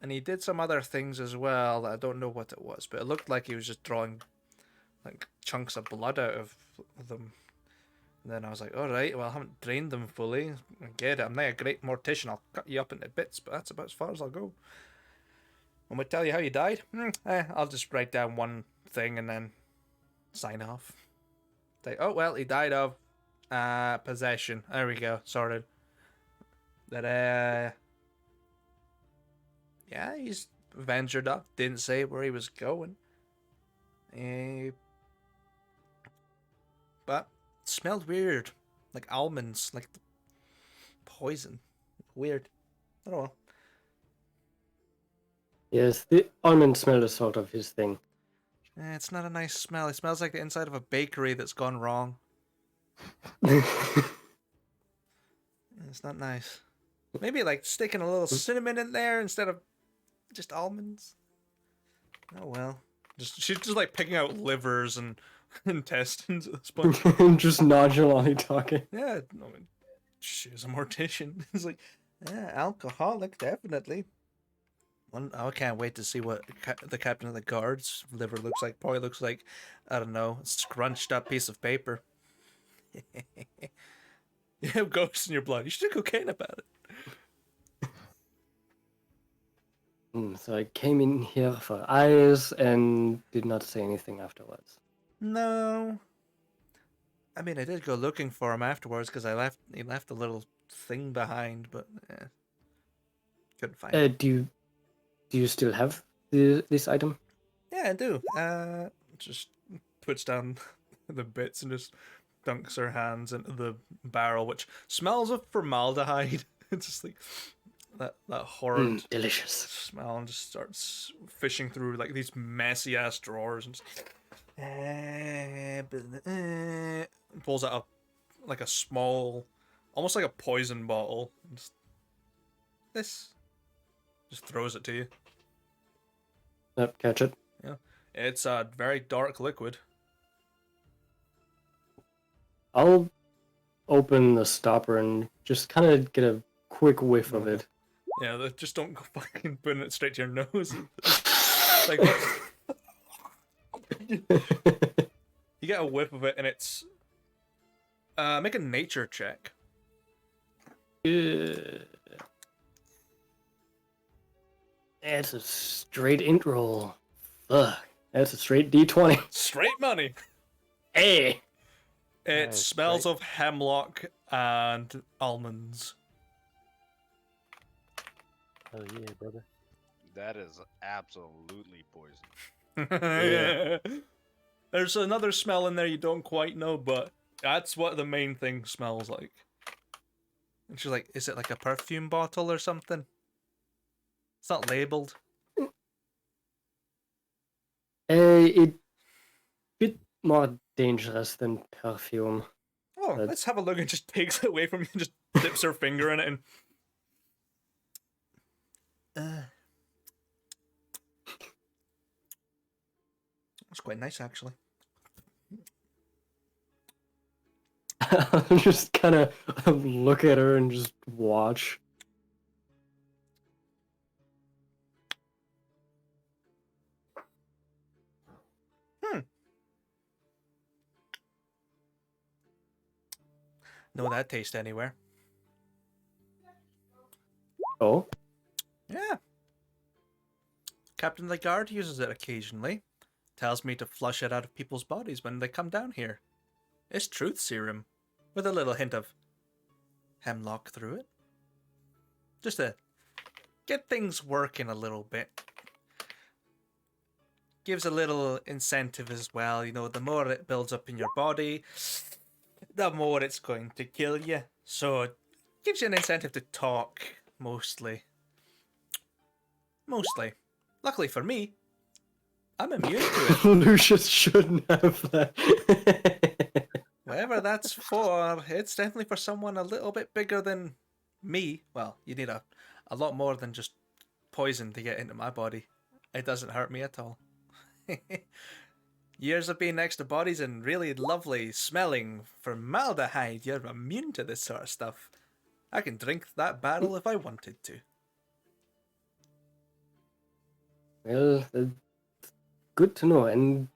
and he did some other things as well that I don't know what it was, but it looked like he was just drawing like chunks of blood out of them. And then I was like, all right, well, I haven't drained them fully. I get it. I'm not a great mortician. I'll cut you up into bits, but that's about as far as I'll go. When we tell you how you died, I'll just write down one thing and then sign off. Say, oh, well, he died of possession. There we go. Sorted. That, yeah, he's ventured up. Didn't say where he was going. But it smelled weird. Like almonds. Like poison. Weird. I don't know. Yes, the almond smell is sort of his thing. It's not a nice smell. It smells like the inside of a bakery that's gone wrong. It's not nice. Maybe like sticking a little cinnamon in there instead of just almonds. Oh well. She's just like picking out livers and intestines at this point. Just nonchalantly talking. Yeah, I mean, she's a mortician. It's like, yeah, alcoholic, definitely. I can't wait to see what the captain of the guard's liver looks like. Probably looks like, I don't know, a scrunched up piece of paper. You have ghosts in your blood. You should do cocaine about it. So I came in here for eyes and did not say anything afterwards. No. I mean, I did go looking for him afterwards because he left a little thing behind, but couldn't find it. Do you still have this item? Yeah, I do. Just puts down the bits and just dunks her hands into the barrel, which smells of formaldehyde. It's just like that horrid delicious smell, and just starts fishing through like these messy ass drawers and just, pulls out like a small, almost like a poison bottle. And just throws it to you. Yep, catch it. Yeah, it's a very dark liquid. I'll open the stopper and just kind of get a quick whiff of it. Yeah, just don't go fucking putting it straight to your nose. Like, you get a whiff of it, and it's make a nature check. It's a straight int roll. Fuck. That's a straight D20. Straight money. Hey. It smells of hemlock and almonds. Oh yeah, brother. That is absolutely poison. Yeah. There's another smell in there you don't quite know, but that's what the main thing smells like. And she's like, is it like a perfume bottle or something? It's not labeled. It bit more dangerous than perfume. Oh, let's have a look. And just takes it away from you and just dips her finger in it and it's quite nice, actually. I'll just kind of look at her and just watch. Know that taste anywhere? Oh, Yeah. Captain Lagarde uses it occasionally. Tells me to flush it out of people's bodies when they come down here. It's truth serum, with a little hint of hemlock through it. Just to get things working a little bit. Gives a little incentive as well. You know, the more it builds up in your body, the more it's going to kill you. So it gives you an incentive to talk, mostly. Mostly. Luckily for me, I'm immune to it. Lucius shouldn't have that. Whatever that's for, it's definitely for someone a little bit bigger than me. Well, you need a lot more than just poison to get into my body. It doesn't hurt me at all. Years of being next to bodies and really lovely smelling formaldehyde, you're immune to this sort of stuff. I can drink that barrel if I wanted to. Well, good to know, and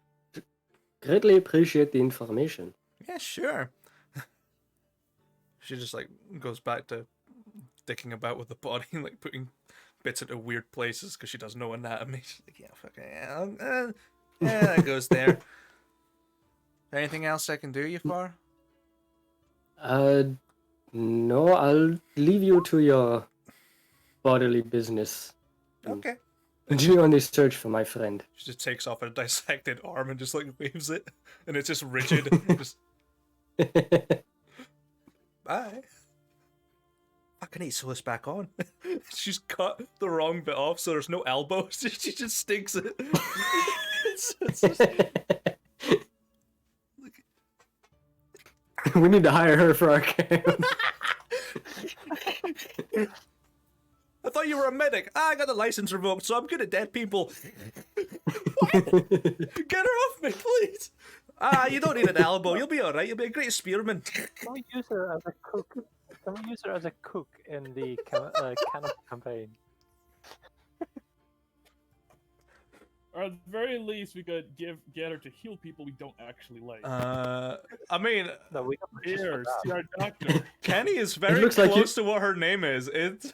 greatly appreciate the information. Yeah, sure. She just like goes back to dicking about with the body, like putting bits into weird places because she doesn't know anatomy. She's like, yeah, fucking yeah, that goes there. Anything else I can do you for? No, I'll leave you to your bodily business. Okay. Continue on the search for my friend. She just takes off her dissected arm and just like waves it, and it's just rigid. Just bye. Fucking hate sew this back on. She's cut the wrong bit off, so there's no elbow. She just sticks it. It's just... We need to hire her for our camp. I thought you were a medic. I got the license revoked, so I'm good at dead people. What? Get her off me, please. You don't need an elbow. You'll be alright. You'll be a great spearman. Can we use her as a cook? Can we use her as a cook in the Canada campaign? Or at the very least, we could get her to heal people we don't actually like. I mean, No, we don't just Here, for see that. our doctor. Kenny is very looks close like to what her name is. It's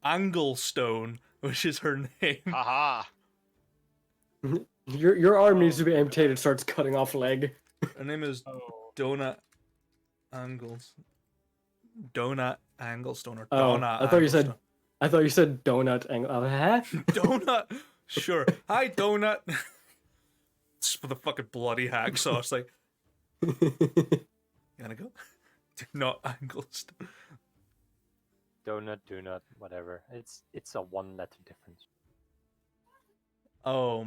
Anglestone, which is her name. Haha. Your arm needs to be amputated. Starts cutting off leg. Her name is Oh. Donut Angles. Donut Anglestone or Oh, Donut. I thought you said. Anglestone. I thought you said donut. Huh? Donut. Sure. Hi, Donut. Just with a fucking bloody hacksaw. It's like, you gonna go? Not Anglestone. Donut, do not, whatever. It's a one-letter difference. Oh,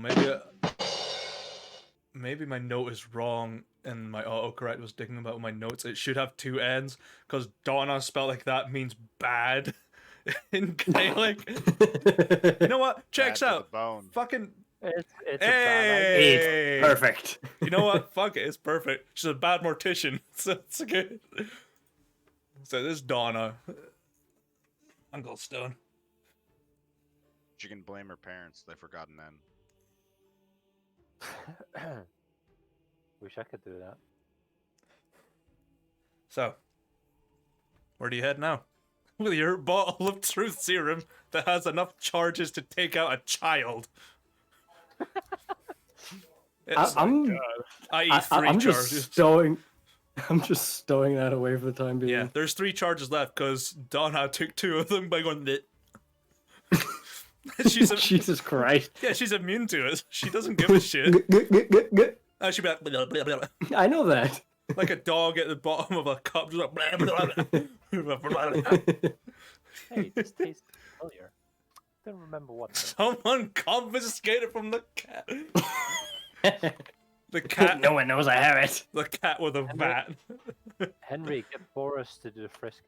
maybe my note is wrong and my autocorrect was digging about my notes. It should have two N's because Donna spelled like that means bad in Gaelic. You know what? Checks Bad to the out. bone. Fucking It's a bad idea. hey, Perfect. You know what? Fuck it. It's perfect. She's a bad mortician, so it's good. So this is Donna Anglestone. She can blame her parents. They've forgotten then. Wish I could do that. So, where do you head now? With your bottle of truth serum that has enough charges to take out a child. I'm i.e. three I'm charges. just stowing. I'm just stowing that away for the time being. Yeah, there's 3 charges left because Donna took 2 of them by going lit. Jesus Christ. Yeah, she's immune to it. She doesn't give a shit. She'd be like, blah, blah, blah, blah. I know that. Like a dog at the bottom of a cup, just like, blah, blah, blah, blah, blah. Hey, this tastes familiar. Don't remember what. Someone confiscated from the cat. The cat. No one knows I have it. The cat with a vat. Henry, get Boris to do the frisk.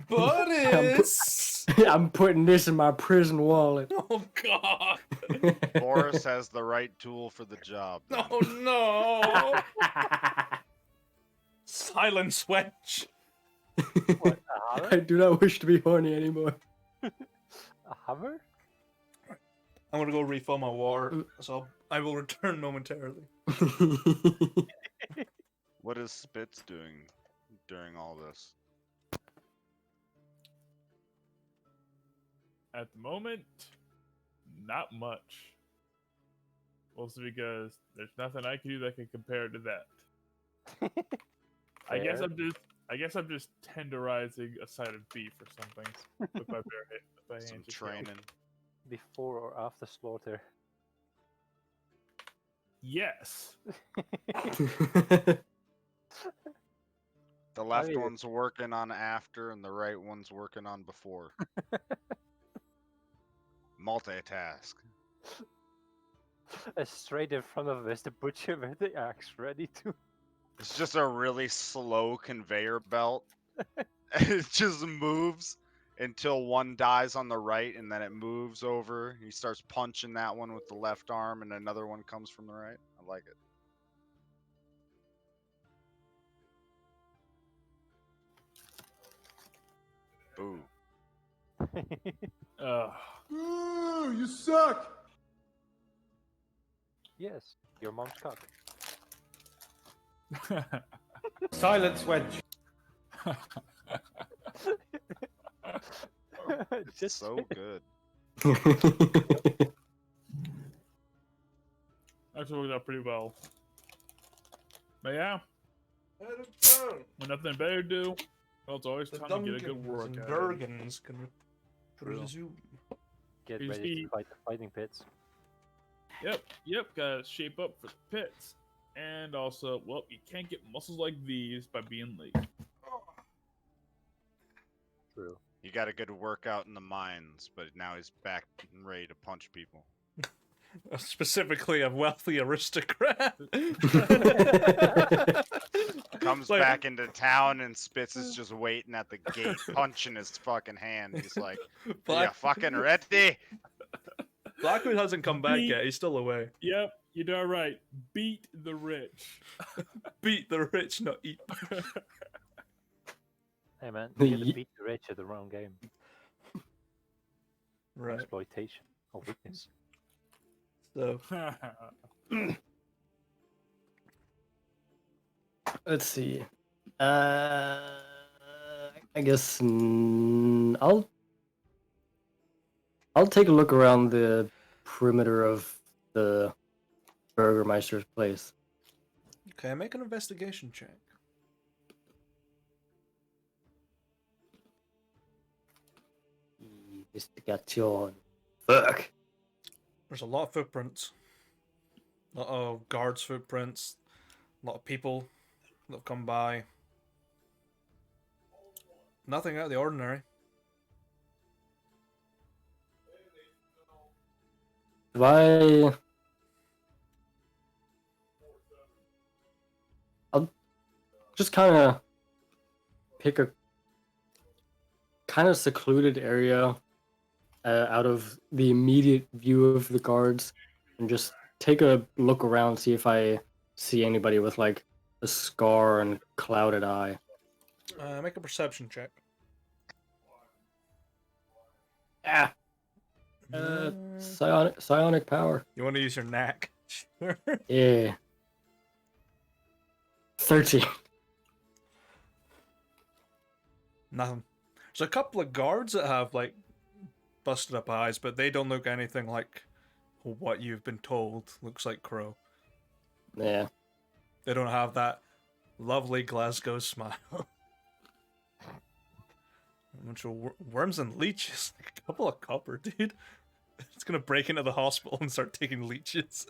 Boris! I'm putting this in my prison wallet. Oh god. Boris has the right tool for the job. then. Oh no! Silence wench. What, a I hammer? do not wish to be horny anymore. A hammer? I'm gonna go refill my water, so I will return momentarily. What is Spitz doing during all this? At the moment, not much. Mostly because there's nothing I can do that can compare to that. I guess Fair. I'm just tenderizing a side of beef or something with my bare hand. With my Some hands just training. Before or after slaughter? Yes. The left mean- one's working on after, and the right one's working on before. Multitask. Straight in front of us, the butcher with the axe ready to. It's just a really slow conveyor belt. It just moves until one dies on the right, and then it moves over. He starts punching that one with the left arm, and another one comes from the right. I like it. Boo. Ooh, you suck! Yes, your mom's cock. Silence, wench. It's Just so good. Actually worked out pretty well. But yeah, when nothing better to do, well, it's always The time to get a good Duncans workout. and in. Durgans can True. resume. get You ready see- to fight the fighting pits. Yep, gotta shape up for the pits. And also, well, you can't get muscles like these by being lazy. True. He got a good workout in the mines, but now he's back and ready to punch people. Specifically, a wealthy aristocrat. Comes Like- back into town, and Spitz is just waiting at the gate, punching his fucking hand. He's like, "Are you Black- fucking ready?" Blackwood hasn't come back yet. He's still away. Yep, you done right. Beat the rich. Beat the rich, not eat. Hey man, you get to Ye- beat the rich at the wrong game. Right. Exploitation of weakness. So Let's see. I guess I'll take a look around the perimeter of the Burgermeister's place. okay, make an investigation check. Investigation. Fuck. There's a lot of footprints. A lot of guards' footprints. A lot of people that have come by. Nothing out of the ordinary. Do I? I'll just kind of pick a kind of secluded area out of the immediate view of the guards and just take a look around, see if I see anybody with like a scar and clouded eye. Make a perception check. Ah, psionic power. You want to use your knack? Sure. Yeah. 13. Nothing. There's a couple of guards that have like busted up eyes, but they don't look anything like what you've been told. Looks like Crow. Yeah. They don't have that lovely Glasgow smile. A bunch of worms and leeches. Like a couple of copper, dude. It's gonna break into the hospital and start taking leeches.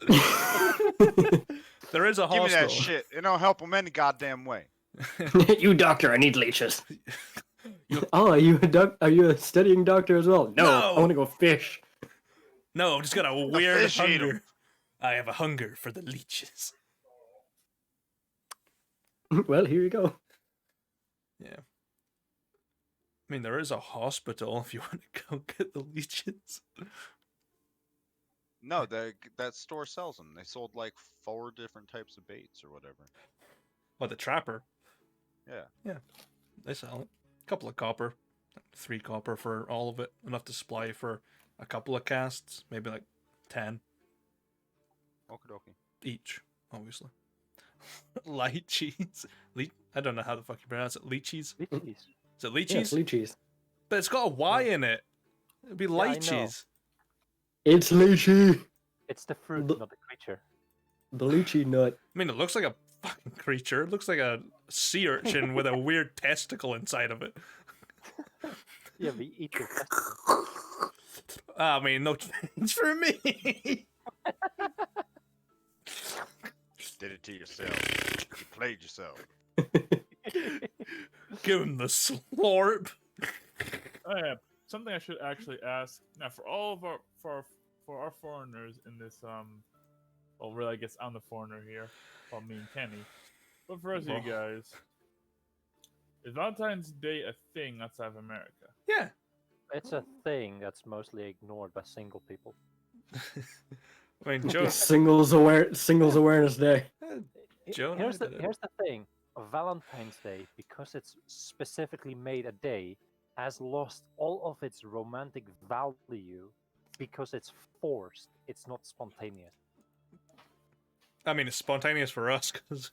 There is a Give me hospital. that shit. It don't help him any goddamn way. You doctor, I need leeches. Oh, are you a studying doctor as well? No, No. I want to go fish. No, I've just got a weird fish eat 'em. hunger. I have a hunger for the leeches. Well, here you go. Yeah. I mean, there is a hospital if you want to go get the leeches. No, that store sells them. They sold like 4 different types of baits or whatever. What, the trapper? Yeah. Yeah, they sell it. A couple of copper. 3 copper for all of it. Enough to supply for a couple of casts. Maybe like 10 Okie dokie. each, obviously. Light cheese. I don't know how the fuck you pronounce it. Lychees? Lychees. Is it Yeah, it's lychees? lychees. But it's got a Y in it. It'd be I know. lychees. It's lychee. It's the fruit, The- not the creature. The lychee nut. I mean, it looks like a fucking creature. It looks like a sea urchin with a weird testicle inside of it. Yeah, we eat your testicles. I mean, no change for me. Did it to yourself. You played yourself. Give him the slorp. Oh yeah, something I should actually ask now for all of our for our foreigners in this well, really I guess I'm the foreigner here, well, me and Kenny, but for us, you guys, is Valentine's Day a thing outside of America? Yeah. It's a thing that's mostly ignored by single people. I mean, Joe. Singles Awareness Day. Joe and Here's I the did it. here's the thing: Valentine's Day, because it's specifically made a day, has lost all of its romantic value because it's forced. It's not spontaneous. I mean, it's spontaneous for us because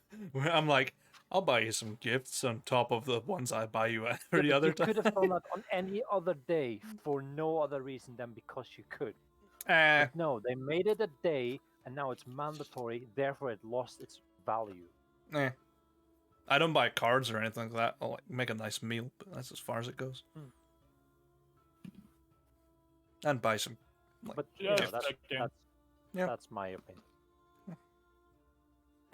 I'm like, I'll buy you some gifts on top of the ones I buy you every Yeah, but other you time. could have done that on any other day for no other reason than because you could. Eh, But no, they made it a day, and now it's mandatory. Therefore, it lost its value. eh. I don't buy cards or anything like that. I'll like make a nice meal, but that's as far as it goes. And buy some. Like, But Yeah, you know, just that's checking. Yeah. that's my opinion.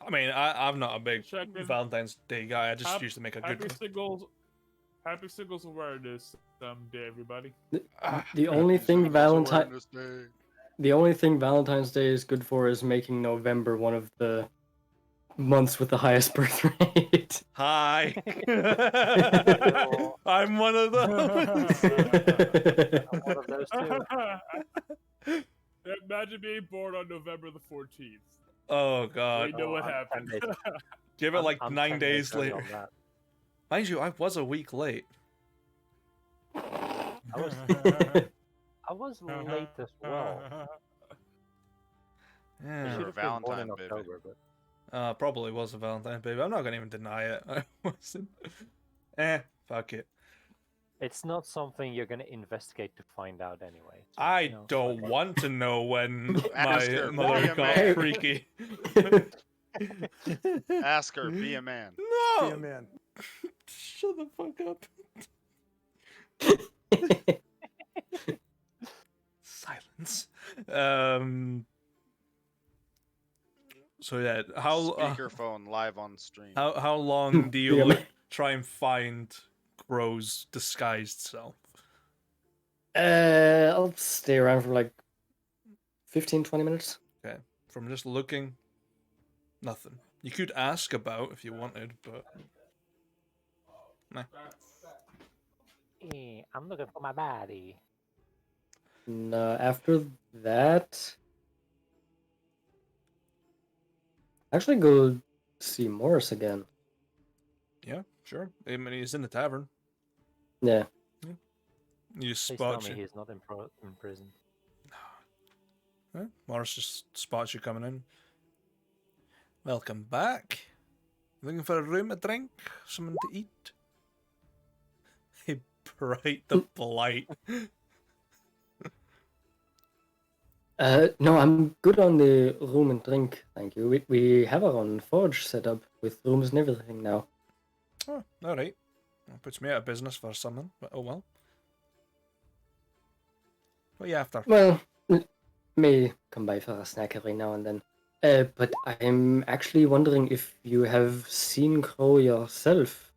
I mean, I'm not a big Checking. Valentine's Day guy. I just Hap- used to make a Happy good Singles Awareness Day, everybody. The only thing Singles Awareness Day. the only thing Valentine's Day is good for is making November one of the months with the highest birth rate. Hi. I'm one of those. I'm one of those two. Imagine being born on November the 14th. Oh god. We know what I'm 10 happened. days- Give it like I'm 9 10 days early later. on that. Mind you, I was a week late. I was late as well. I Yeah. should You're a have been born in Valentine, baby. October, but Probably was a Valentine's baby. I'm not gonna even deny it. I wasn't. Fuck it. it's not something you're gonna investigate to find out anyway. So, I you know, don't fuck it. want to know when Ask my her, mother be a got man. freaky. Ask her, be a man. No! Be a man. Shut the fuck up. Silence. So yeah, how Speakerphone live on stream. how long do you Yeah, like, try and find Crow's disguised self? I'll stay around for like 15-20 minutes. Okay, from just looking, nothing. You could ask about if you wanted, but I'm looking for my body. And after that, actually go see Morris again. yeah, sure. I mean, he's in the tavern. Yeah. You Please spot tell me you. he's not in prison. Huh? Morris just spots you coming in. Welcome back. Looking for a room, a drink, something to eat? Hey, Bright the Blight. No, I'm good on the room and drink, thank you. We have our own forge set up with rooms and everything now. Oh, alright. That puts me out of business for something, but oh well. What are you after? Well, may come by for a snack every now and then. But I'm actually wondering if you have seen Crow yourself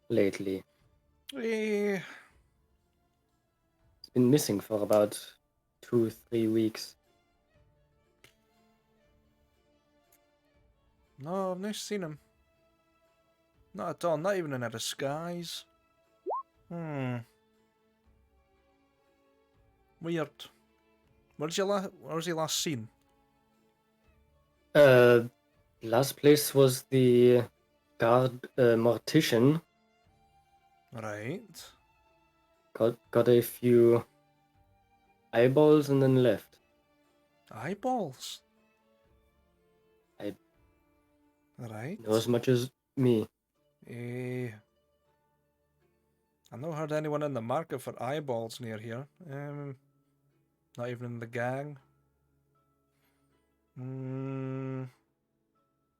lately. Eh, He's been missing for about 2-3 weeks. no, I've not seen him. Not at all, not even in a disguise. Weird. Where was he last seen? Last place was the guard mortician. Right. Got a few eyeballs and then left. Eyeballs. I Right. know as much as me. I've not heard anyone in the market for eyeballs near here. Not even in the gang.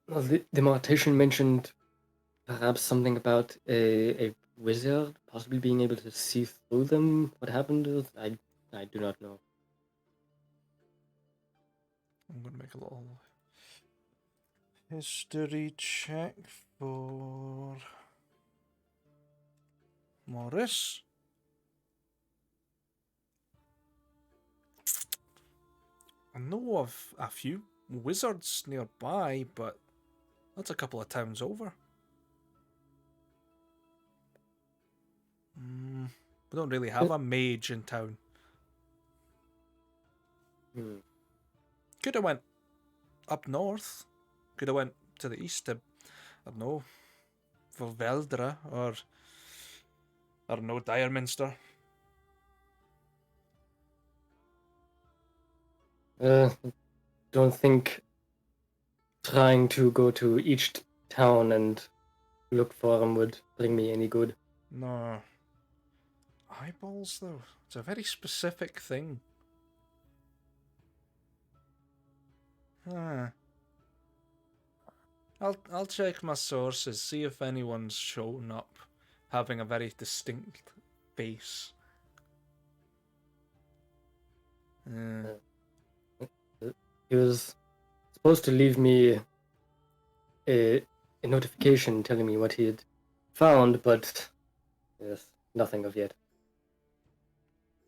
Well, the mortician mentioned perhaps something about a wizard possibly being able to see through them. What happened? I do not know. I'm going to make a little history check for Morris. I know of a few wizards nearby, but that's a couple of towns over. We don't really have a mage in town. Could have went up north. Could have went to the east to, I don't know, for Veldra or I don't know, Direminster. Don't think trying to go to each town and look for them would bring me any good. No. Eyeballs, though. It's a very specific thing. I'll check my sources, see if anyone's shown up having a very distinct face. He was supposed to leave me a notification telling me what he had found, but yes, nothing of yet.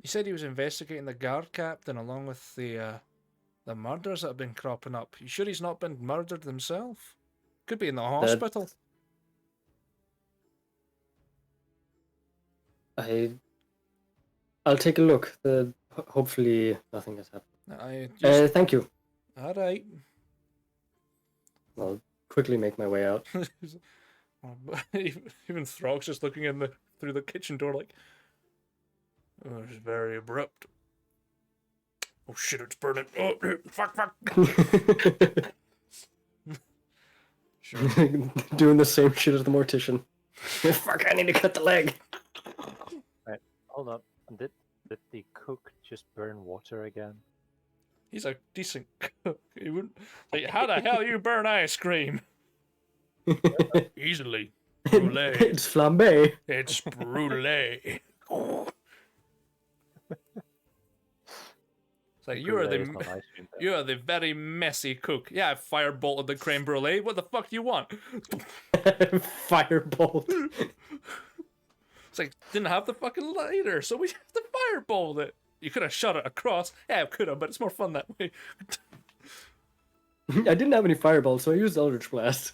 He said he was investigating the guard captain along with the murders that have been cropping up. You sure he's not been murdered himself? Could be in the hospital. I'll take a look. Hopefully nothing has happened. Thank you. All right. I'll quickly make my way out. Even Throg's just looking in through the kitchen door like, oh, it's very abrupt. Oh shit, it's burning. Oh, fuck. Sure. Doing the same shit as the mortician. Fuck, I need to cut the leg. Right, hold up. Did the cook just burn water again? He's a decent cook. He wouldn't like, how the hell you burn ice cream? Easily. Brulee. It's flambe. It's brulee. It's like you are the very messy cook. Yeah, I firebolted the creme brulee. What the fuck do you want? Firebolt. It's like didn't have the fucking lighter, so we have to firebolt it. You could have shot it across. Yeah, I could have, but it's more fun that way. I didn't have any fireballs, so I used Eldritch Blast.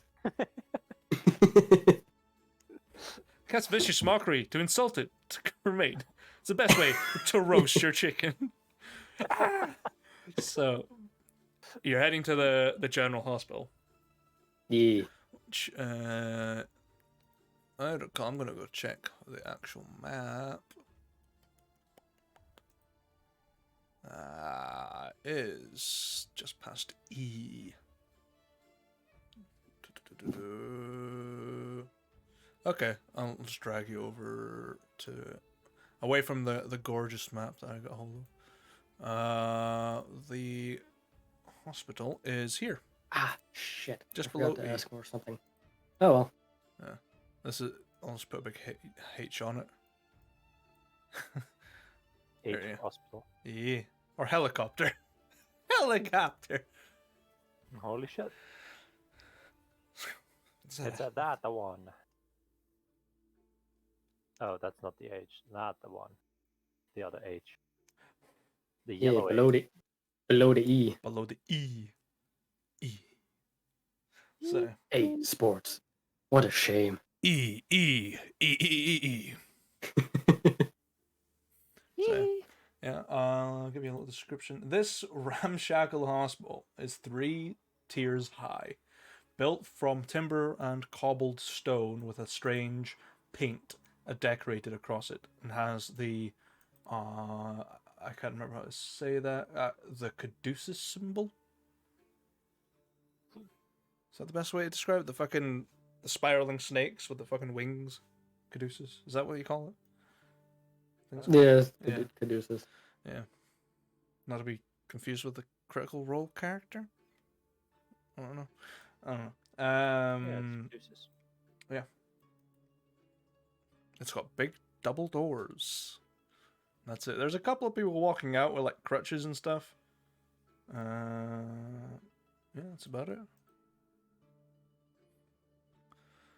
That's vicious mockery. To insult it, to cremate. It's the best way to roast your chicken. So, you're heading to the general hospital. Yeah. Which, I'm gonna go check the actual map. Is just past E. Okay, I'll just drag you over to away from the gorgeous map that I got hold of. The hospital is here. Ah, shit. Just I forgot below to E. ask for something. Oh well. Yeah, this is. I'll just put a big H on it. H Yeah. hospital. Yeah, or helicopter. Helicopter. Holy shit. It's It's that the one. Oh, that's not the H. Not the one. The other H. The Yeah, yellow below H. below the E. below the E. E. So Hey, sports. What a shame. E. So, Yeah, I'll give you a little description. This ramshackle hospital is 3 tiers high, built from timber and cobbled stone with a strange paint decorated across it, and has the I can't remember how to say that. The caduceus symbol. Is that the best way to describe it? The spiraling snakes with the fucking wings. Caduceus. Is that what you call it? I think so. Yes, Yeah. Caduceus. Yeah. Not to be confused with the Critical Role character. I don't know. Yeah, it's Caduceus. Yeah. It's got big double doors. That's it. There's a couple of people walking out with like crutches and stuff. Yeah, that's about it.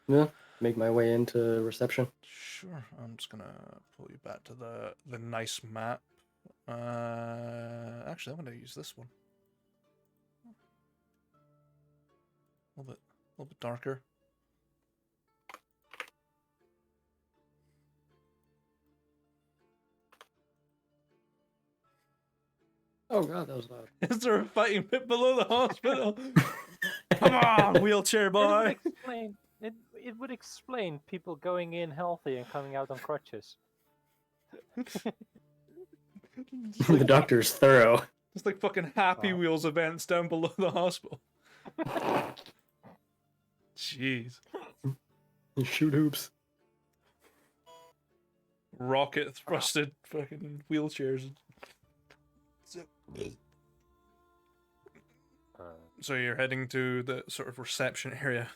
Yeah, make my way into reception. Sure. I'm just gonna pull you back to the nice map. Actually, I'm gonna use this one. A little bit darker. Oh god, that was loud. Is there a fighting pit below the hospital? Come on, wheelchair boy. It would explain people going in healthy and coming out on crutches. The doctor's thorough. It's like fucking Happy Wow. Wheels events down below the hospital. Jeez. You shoot hoops. Rocket thrusted fucking wheelchairs. So you're heading to the sort of reception area.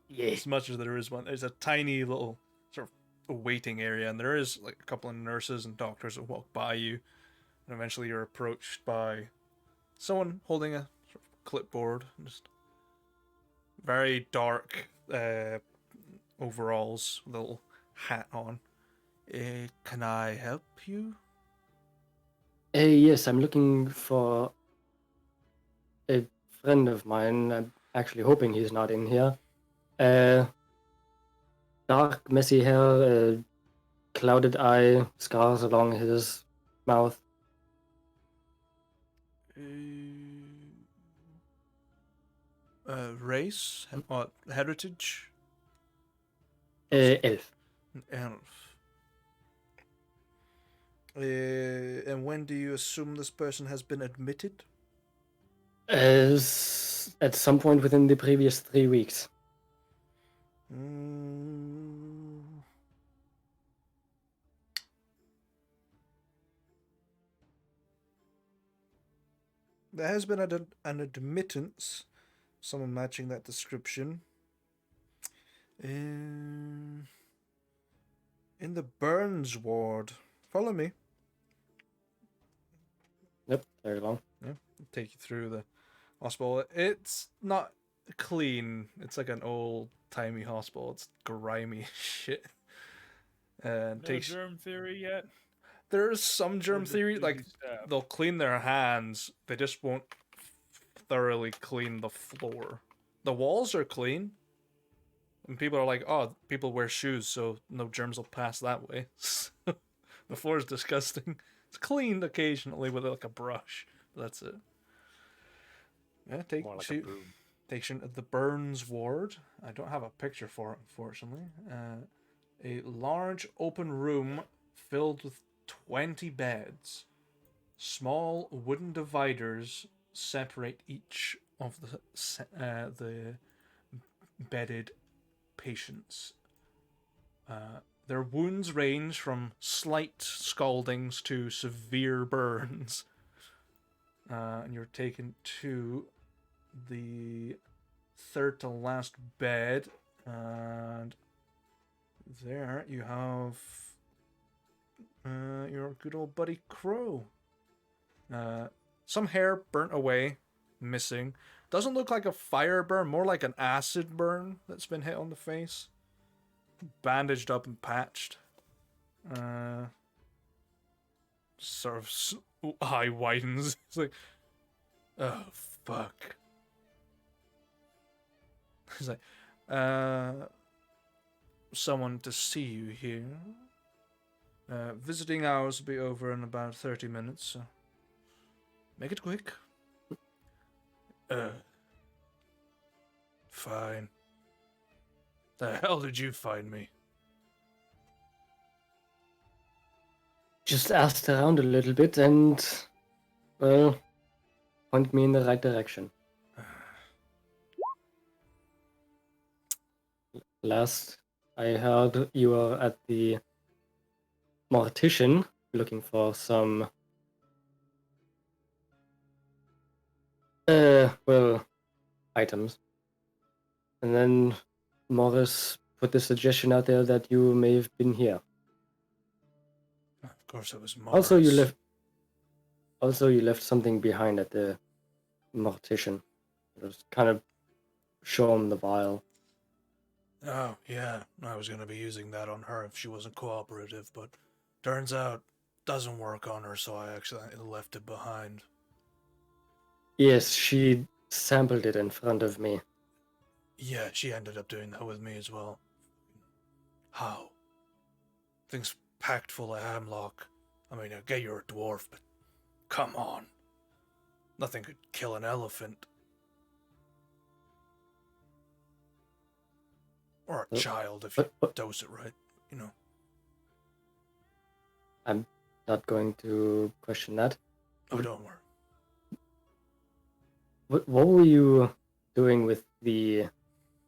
Yeah. As much as there is one, there's a tiny little sort of waiting area, and there is like a couple of nurses and doctors that walk by you, and eventually you're approached by someone holding a sort of clipboard, and just very dark overalls, little hat on. Can I help you? Yes, I'm looking for a friend of mine. I'm actually hoping he's not in here. Dark, messy hair, clouded eye, scars along his mouth. Race? What? Heritage? Elf. Elf. And when do you assume this person has been admitted? At some point within the previous 3 weeks. There has been an admittance, someone matching that description. In the Burns ward. Follow me. Yep, very long. Yeah, I'll take you through the hospital. It's not clean. It's like an old-timey hospital. It's grimy shit. And No takes. germ theory yet? There's some germ just theory. busy Like staff? they'll clean their hands. They just won't thoroughly clean the floor. The walls are clean. And people are like, oh, people wear shoes, so no germs will pass that way. The floor is disgusting. It's cleaned occasionally with like a brush. But that's it. Yeah, More like a broom. takes you into the Burns ward. I don't have a picture for it, unfortunately. A large open room filled with 20 beds. Small wooden dividers separate each of the bedded patients. Their wounds range from slight scaldings to severe burns. And you're taken to the third to last bed, and there you have your good old buddy Crow. Some hair burnt away, missing. Doesn't look like a fire burn, more like an acid burn that's been hit on the face. Bandaged up and patched. Sort of eye widens. It's like, oh fuck. He's like, someone to see you here. Visiting hours will be over in about 30 minutes, so make it quick. Fine. The hell did you find me? Just asked around a little bit and, well, point me in the right direction. Last I heard, you were at the mortician looking for some, well, items. And then Morris put the suggestion out there that you may have been here. Of course, it was Morris. Also, you left something behind at the mortician. It was kind of shown the vial. Oh, yeah. I was going to be using that on her if she wasn't cooperative, but turns out doesn't work on her, so I actually left it behind. Yes, she sampled it in front of me. Yeah, she ended up doing that with me as well. How? Thing's packed full of hemlock. I mean, I get you're a dwarf, but come on. Nothing could kill an elephant. Or a child if you dose it right, you know. I'm not going to question that. Oh, don't worry. What were you doing with the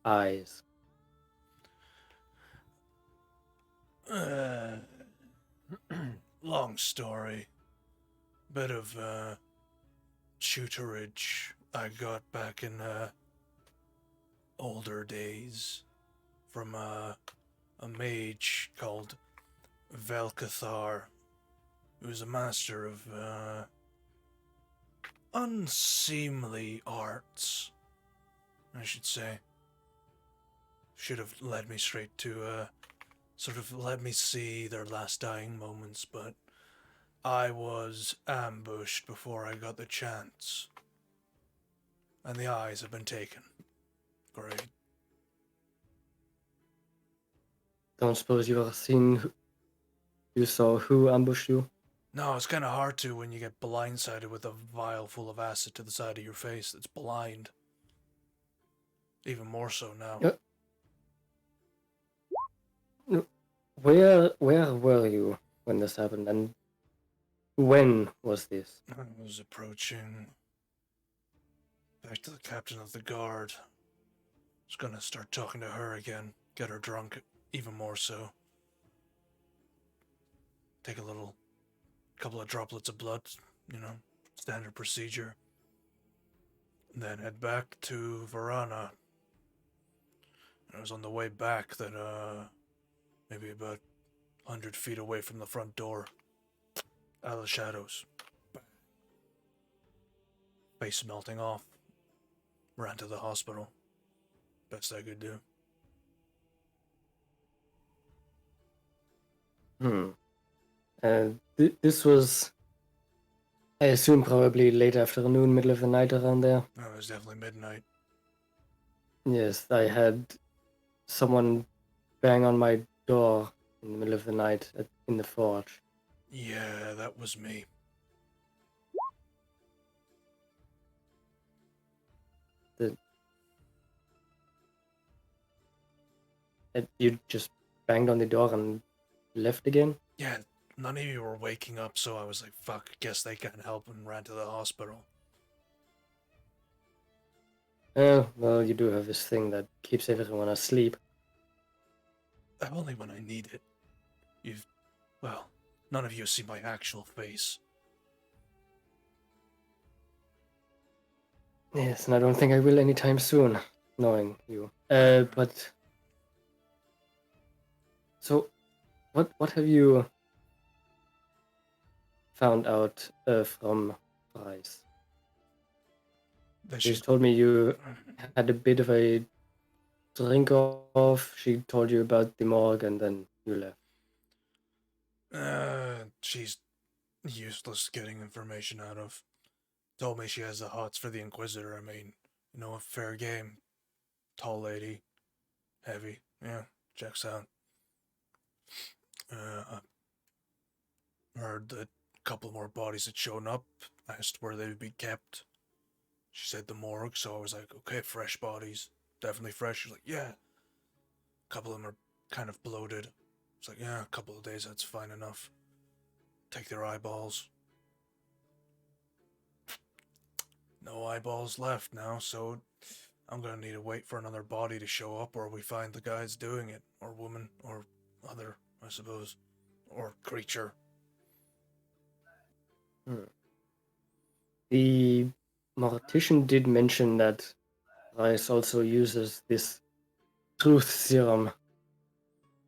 eyes? Long story. Bit of tutorage I got back in older days from a mage called Velkathar, who was a master of unseemly arts, I should say. Should have led me straight to sort of let me see their last dying moments, but I was ambushed before I got the chance. And the eyes have been taken. Great. Don't suppose you saw who ambushed you? No, it's kind of hard to when you get blindsided with a vial full of acid to the side of your face that's blind. Even more so now. Where were you when this happened, and when was this? I was approaching back to the captain of the guard. Was gonna start talking to her again, get her drunk even more so. Take a couple of droplets of blood, you know, standard procedure. Then head back to Verana. And it was on the way back that, maybe about 100 feet away from the front door, out of the shadows. Face melting off. Ran to the hospital. Best I could do. This was, I assume, probably late afternoon, middle of the night around there. Oh, it was definitely midnight. Yes, I had someone bang on my door in the middle of the night in the forge. Yeah, that was me. You just banged on the door and left again? Yeah, none of you were waking up, so I was like, fuck, guess they can't help, and ran to the hospital. Oh, well, you do have this thing that keeps everyone asleep. Only when I need it. Well, none of you see my actual face. Yes, and I don't think I will anytime soon, knowing you. But... So, what have you found out from Bryce? She told me you had a bit of a drink off. She told you about the morgue and then you left. She's useless getting information out of. Told me she has the hots for the Inquisitor. I mean, you know, a fair game. Tall lady. Heavy. Yeah, checks out. Heard that a couple more bodies had shown up. Asked where they would be kept. She said the morgue, so I was like, okay, fresh bodies. Definitely fresh. She's like, yeah. A couple of them are kind of bloated. It's like, yeah, a couple of days, that's fine enough. Take their eyeballs. No eyeballs left now, so I'm gonna need to wait for another body to show up, or we find the guys doing it. Or woman, or other, I suppose. Or creature. The mortician did mention that Rice also uses this truth serum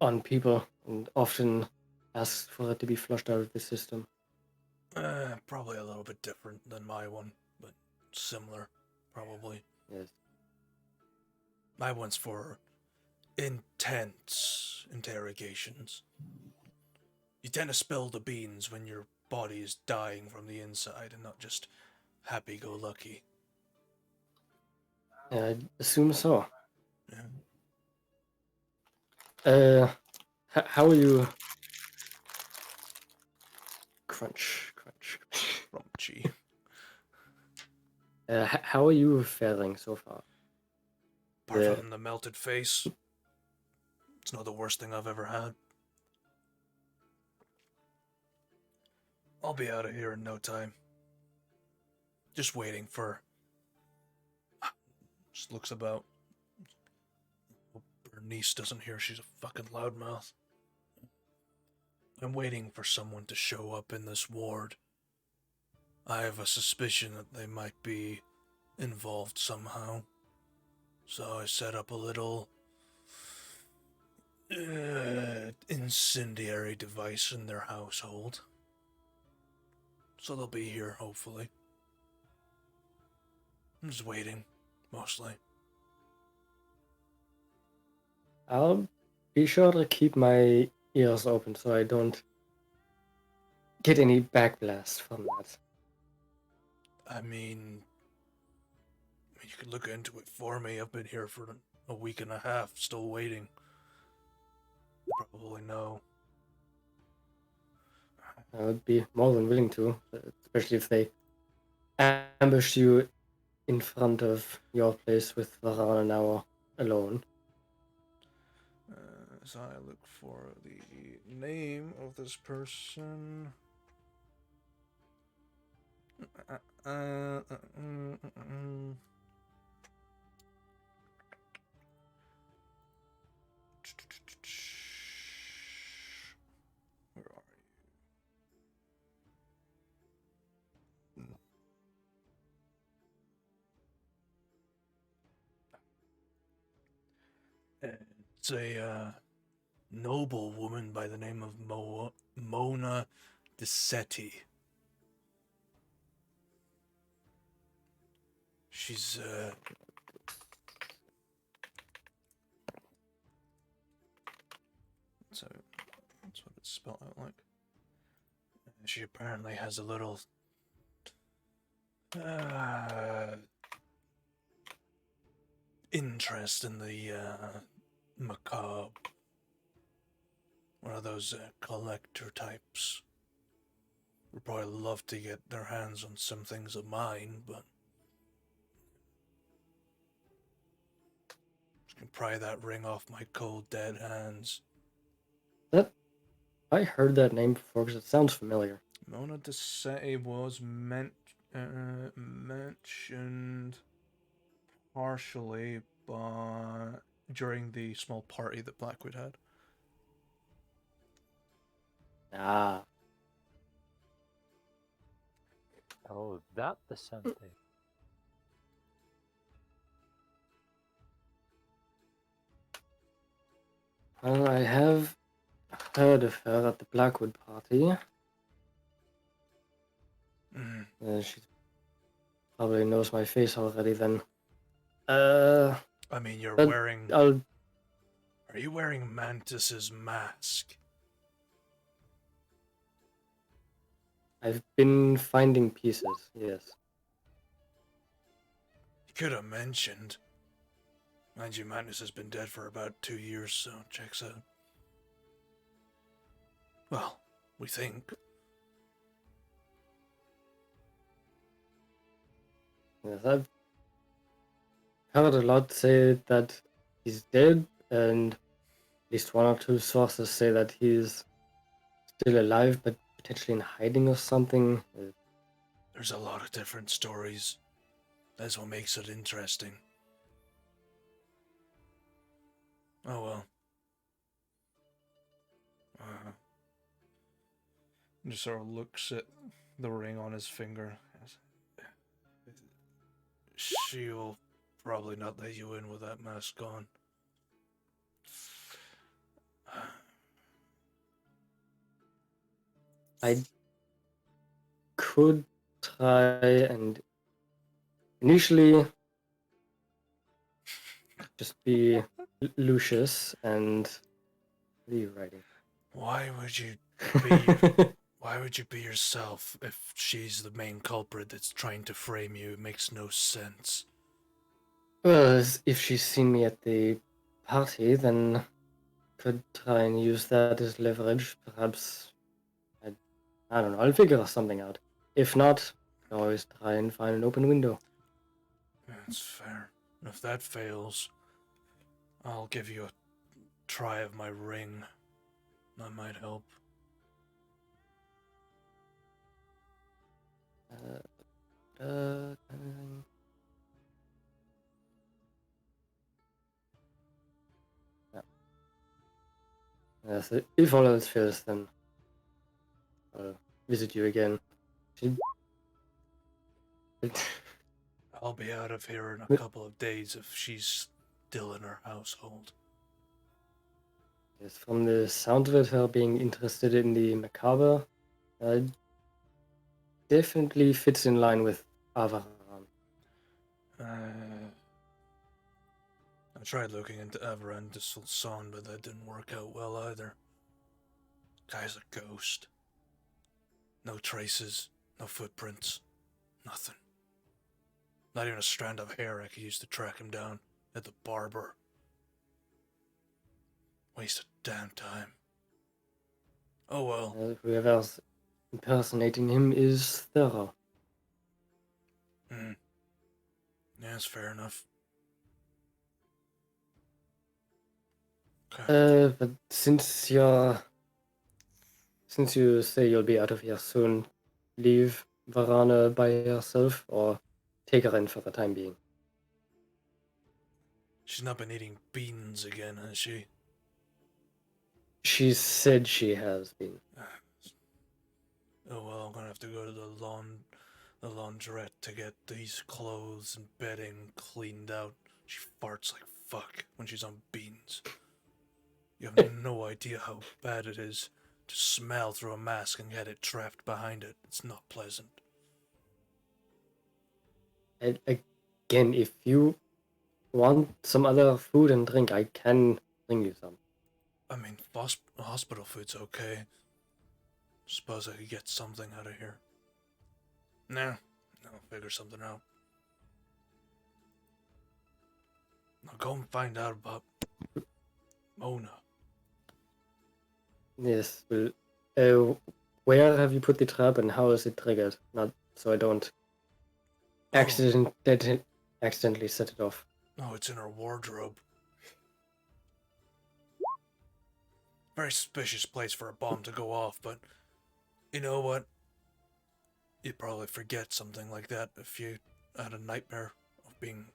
on people and often asks for it to be flushed out of the system. Probably a little bit different than my one, but similar, probably. Yes. My one's for intense interrogations. You tend to spill the beans when your body is dying from the inside and not just happy-go-lucky. I assume so. Yeah. How are you? Crunch. Crunchy. How are you faring so far? Apart from the melted face, it's not the worst thing I've ever had. I'll be out of here in no time. Just waiting for... Just looks about. Hope her niece doesn't hear she's a fucking loudmouth. I'm waiting for someone to show up in this ward. I have a suspicion that they might be involved somehow. So I set up a little incendiary device in their household. So they'll be here, hopefully. I'm just waiting, mostly. I'll be sure to keep my ears open so I don't get any backblast from that. I mean, you could look into it for me. I've been here for a week and a half, still waiting. You probably know. I would be more than willing to, especially if they ambush you in front of your place with Varana now alone. As I look for the name of this person. Where are you? It's a noble woman by the name of Mona DeSetti. She's so that's what it's spelled out like. She apparently has a little interest in the macabre. One of those collector types. Would probably love to get their hands on some things of mine, but just can pry that ring off my cold, dead hands. I heard that name before because it sounds familiar. Mona DeSetti was mentioned partially during the small party that Blackwood had. Ah. Oh, that the something. Well, I have heard of her at the Blackwood party. She probably knows my face already then. I mean, you're but wearing... I'll... Are you wearing Mantis's mask? I've been finding pieces, yes. You could have mentioned. Mind you, Mantis has been dead for about 2 years, so checks out. Well, we think. Yes, I've heard a lot say that he's dead, and at least one or two sources say that he's still alive, but potentially in hiding or something. There's a lot of different stories. That's what makes it interesting. Oh well. Just sort of looks at the ring on his finger. She'll probably not let you in with that mask on. I could try and initially just be Lucius and what are you writing? Why would you be why would you be yourself if she's the main culprit that's trying to frame you? It makes no sense. Well, if she's seen me at the party, then could try and use that as leverage. Perhaps I don't know. I'll figure something out. If not, I can always try and find an open window. That's fair. If that fails, I'll give you a try of my ring. That might help. Uh, yeah. Yes, if all else fails, then I'll visit you again. I'll be out of here in a couple of days if she's still in her household. Yes, from the sound of it, her being interested in the macabre definitely fits in line with Avaran. I tried looking into Avaran de Sulsan, but that didn't work out well either. Guy's a ghost. No traces, no footprints, nothing. Not even a strand of hair I could use to track him down at the barber. Waste of damn time. Oh well. Whoever's impersonating him is thorough. Yeah, that's fair enough. Okay. But since you say you'll be out of here soon, leave Varana by herself or take her in for the time being. She's not been eating beans again, has she? She said she has been. Oh well, I'm gonna have to go to the laundrette to get these clothes and bedding cleaned out. She farts like fuck when she's on beans. You have no idea how bad it is to smell through a mask and get it trapped behind it. It's not pleasant. Again, if you want some other food and drink, I can bring you some. I mean, hospital food's okay. Suppose I could get something out of here. Nah, I'll figure something out. Now go and find out about Mona. Yes. Well, where have you put the trap and how is it triggered? Not so I don't accidentally set it off. No, it's in her wardrobe. Very suspicious place for a bomb to go off, but you know what? You'd probably forget something like that if you had a nightmare of being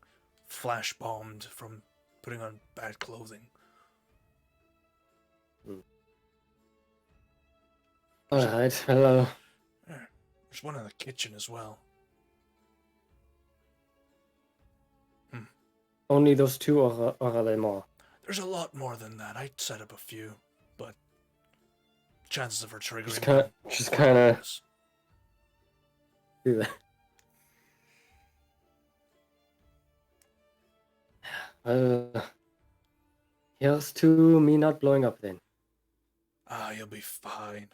flash bombed from putting on bad clothing. Alright, well, There's one in the kitchen as well. only those two or are there more? There's a lot more than that. I'd set up a few, but chances of her triggering Just kind of do that. Here's to me not blowing up then. You'll be fine.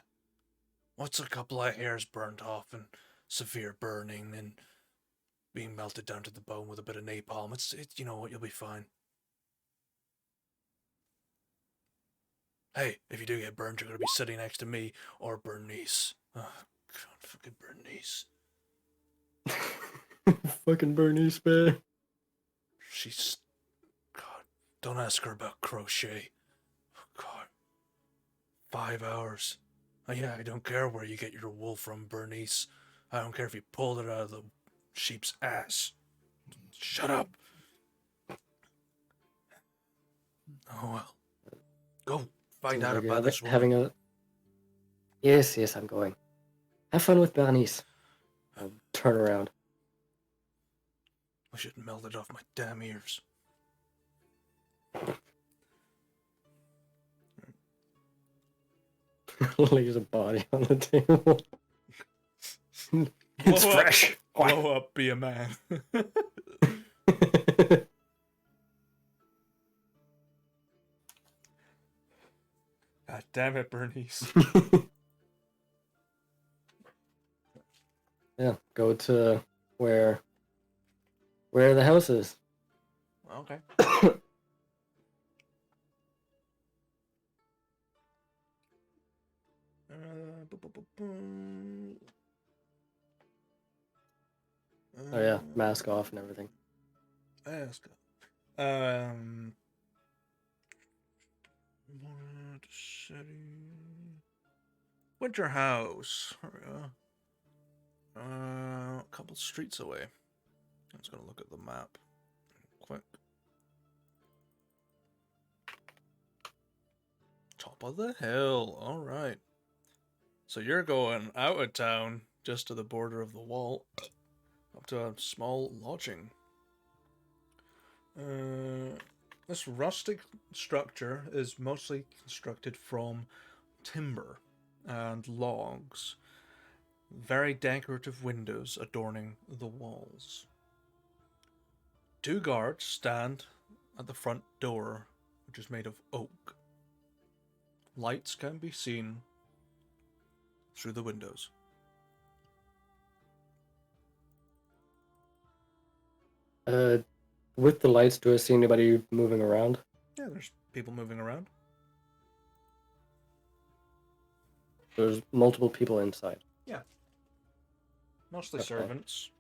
What's a couple of hairs burnt off and severe burning and being melted down to the bone with a bit of napalm? It's you know what, you'll be fine. Hey, if you do get burned, you're gonna be sitting next to me or Bernice. Oh, God, fucking Bernice. Fucking Bernice, man. She's... God, don't ask her about crochet. God. 5 hours. Oh, yeah, I don't care where you get your wool from, Bernice. I don't care if you pulled it out of the sheep's ass. Shut up. Oh, well. Go find Seems out like you're about this woman. having a. Yes, I'm going. Have fun with Bernice. I'll turn around. I should melt it off my damn ears. Leaves a body on the table. It's Blow up. fresh. Blow up, be a man. God damn it, Bernice. Yeah, go to where the house is. Okay. Oh yeah, mask off and everything. Mask off. Winter House. A couple streets away. I'm just gonna look at the map quick. Top of the hill. All right. So you're going out of town, just to the border of the wall, up to a small lodging. This rustic structure is mostly constructed from timber and logs. Very decorative windows adorning the walls. 2 guards stand at the front door, which is made of oak. Lights can be seen through the windows. With the lights, do I see anybody moving around? Yeah, there's people moving around. There's multiple people inside. Yeah. Mostly Okay. servants.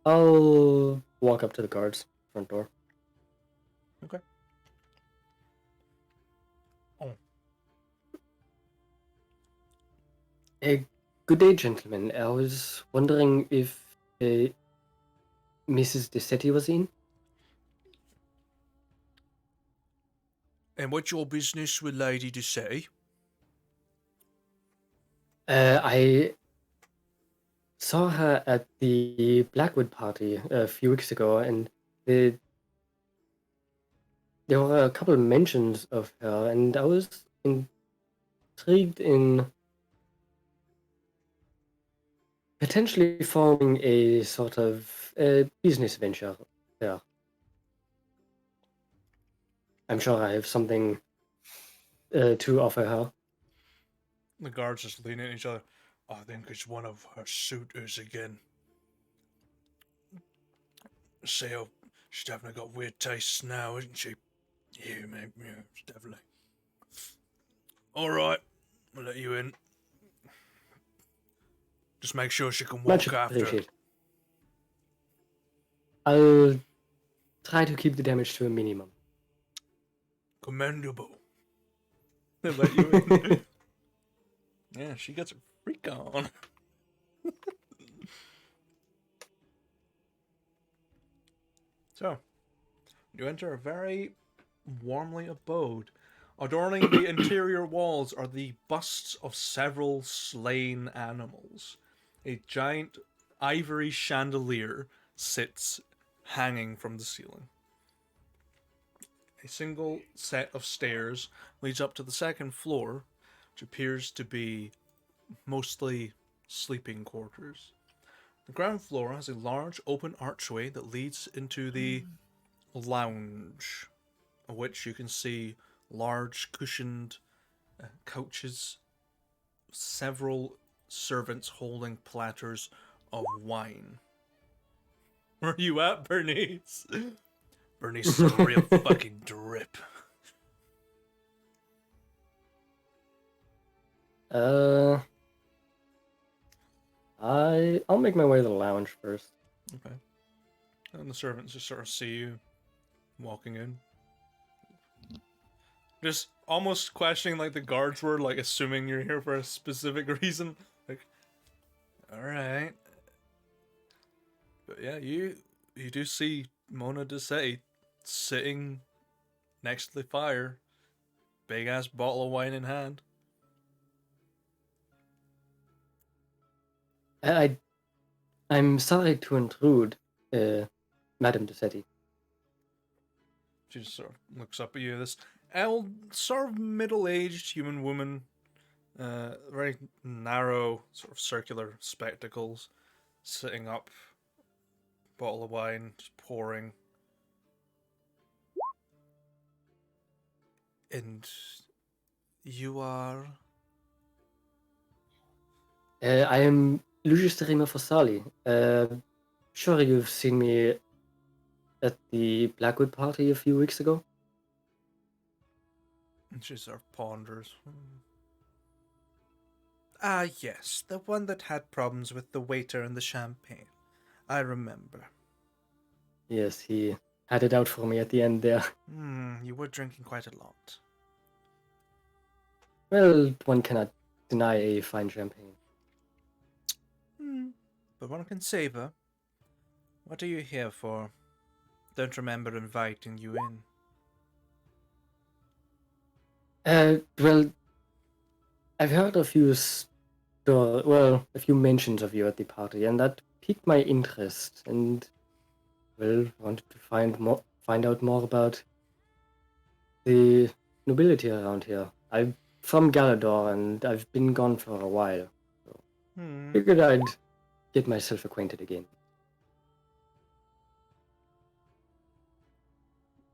I'll walk up to the guards front door. Okay. Oh. Good day, gentlemen. I was wondering if Mrs. DeSetti was in? And what's your business with Lady DeSetti? I saw her at the Blackwood party a few weeks ago, and there were a couple of mentions of her, and I was intrigued in potentially forming a sort of business venture there. I'm sure I have something to offer her. The guards just lean at each other. I think it's one of her suitors again. So, she's definitely got weird tastes now, isn't she? Yeah, mate, yeah, definitely. Alright, I'll let you in. Just make sure she can Much walk after. appreciated. I'll try to keep the damage to a minimum. Commendable. They let you in. Yeah, she gets her freak on. So, you enter a very warmly abode. Adorning the interior walls are the busts of several slain animals. A giant ivory chandelier sits hanging from the ceiling. A single set of stairs leads up to the second floor, which appears to be mostly sleeping quarters. The ground floor has a large open archway that leads into the lounge, of which you can see large cushioned couches, several servants holding platters of wine. Where are you at, Bernice? Bernice is a real fucking drip. I'll make my way to the lounge first. Okay. And the servants just sort of see you walking in. Just almost questioning like the guards were, like assuming you're here for a specific reason. Like, alright. But yeah, you do see Mona Desetti sitting next to the fire, big ass bottle of wine in hand. I'm sorry to intrude, Madame Desetti. She just sort of looks up at you. This sort of middle-aged human woman, very narrow, sort of circular spectacles, sitting up, bottle of wine, just pouring. And you are? I am Lucius Farsali. Sure you've seen me at the Blackwood party a few weeks ago? And she sort of ponders. Ah, yes, the one that had problems with the waiter and the champagne. I remember. Yes, he had it out for me at the end there. You were drinking quite a lot. Well, one cannot deny a fine champagne. But one can savor. What are you here for? Don't remember inviting you in. Well, I've heard a few a few mentions of you at the party, and that piqued my interest, and well, wanted to find out more about the nobility around here. I'm from Galador, and I've been gone for a while. So figured I'd get myself acquainted again.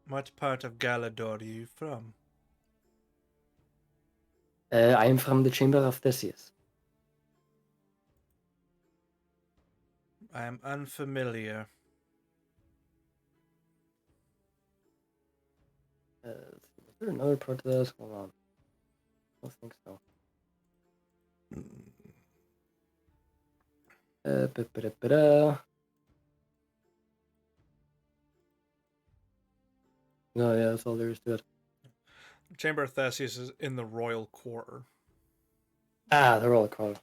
What part of Galador are you from? I am from the Chamber of Theseus. I am unfamiliar. Was there another part to that? Hold on. I don't think so. No, yeah, that's all there is to it. Chamber of Theseus is in the royal quarter. Ah, they're all called.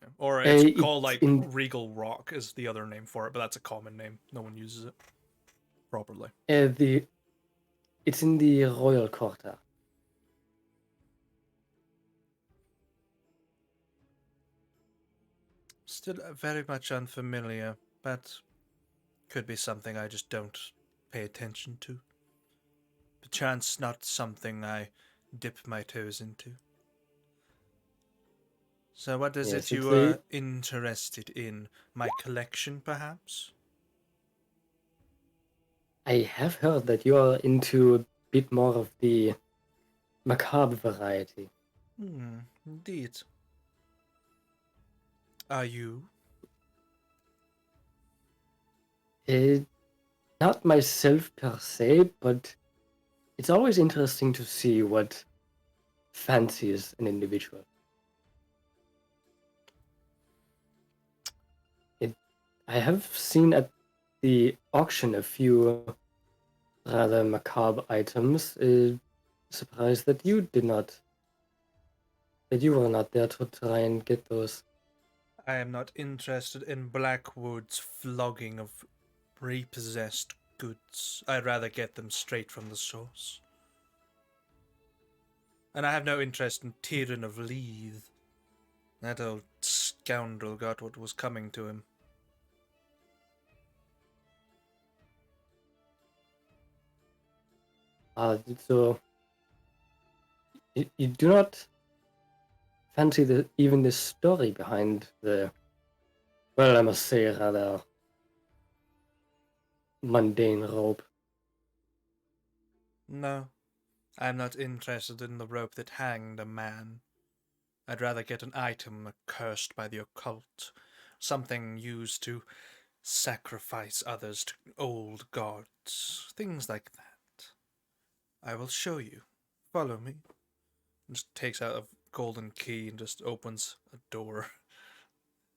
Yeah. Or it's called it's like in- Regal Rock is the other name for it, but that's a common name. No one uses it properly. It's in the royal quarter. Still very much unfamiliar, but could be something I just don't pay attention to. Perchance not something I dip my toes into. So what is Yes, it you are interested in? My collection, perhaps? I have heard that you are into a bit more of the macabre variety. Indeed. Are you? Not myself per se, but it's always interesting to see what fancies an individual. I have seen at the auction a few rather macabre items. Surprised that you were not there to try and get those. I am not interested in Blackwood's flogging of repossessed goods. I'd rather get them straight from the source. And I have no interest in Tyrion of Leith. That old scoundrel got what was coming to him. So you do not fancy even the story behind the, well, I must say, rather mundane rope. No, I am not interested in the rope that hanged a man. I'd rather get an item cursed by the occult, something used to sacrifice others to old gods, things like that. I will show you. Follow me. Just takes out a golden key and just opens a door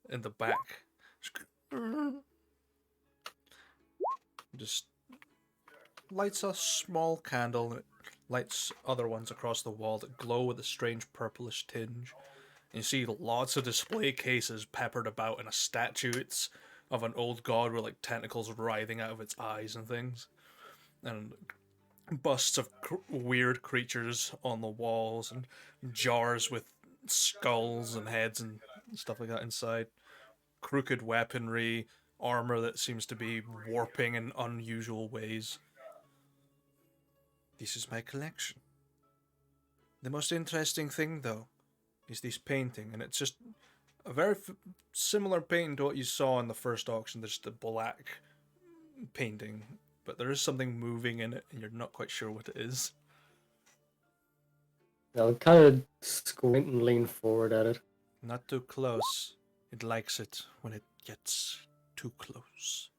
in the back. Just lights a small candle and it lights other ones across the wall that glow with a strange purplish tinge. And you see lots of display cases peppered about and a statue. It's of an old god with like tentacles writhing out of its eyes and things. And busts of weird creatures on the walls and jars with skulls and heads and stuff like that inside. Crooked weaponry, armor that seems to be warping in unusual ways. This is my collection. The most interesting thing, though, is this painting, and it's just a very similar painting to what you saw in the first auction. There's the black painting, but there is something moving in it, and you're not quite sure what it is. I'll kind of squint and lean forward at it. Not too close. It likes it when it gets too close.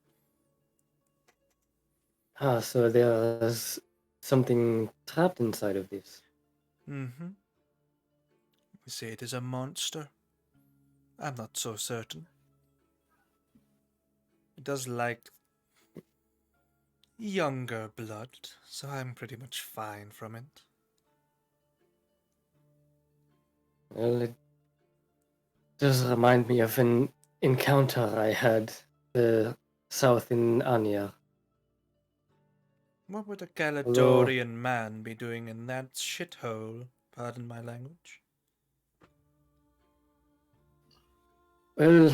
Ah, so there's something trapped inside of this. Mm-hmm. You say it is a monster? I'm not so certain. It does like younger blood, so I'm pretty much fine from it. Well, it does remind me of an encounter I had south in Anya. What would a Caledonian man be doing in that shithole? Pardon my language. Well,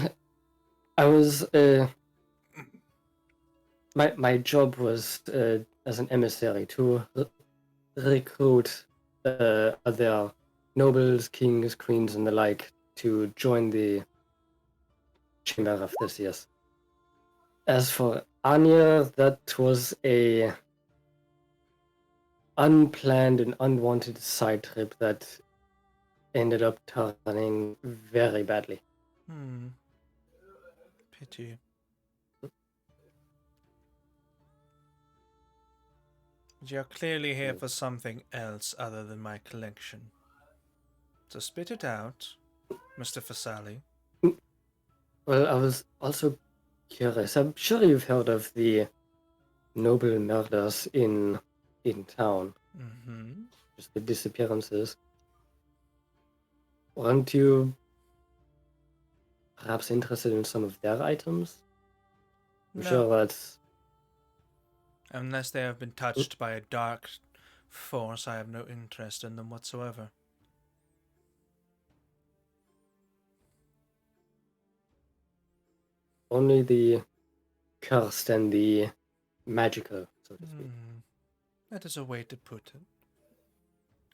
I was my job was as an emissary to recruit other nobles, kings, queens, and the like to join the Chamber of Theseus. As for Anya, that was a unplanned and unwanted side trip that ended up turning very badly. Pity. You're clearly here for something else other than my collection. So spit it out, Mr. Fasali. Well, I was also curious. I'm sure you've heard of the noble murders in town. Mm-hmm. Just the disappearances. Aren't you perhaps interested in some of their items? I'm sure that's... Unless they have been touched by a dark force, I have no interest in them whatsoever. Only the cursed and the magical, so to speak. That is a way to put it.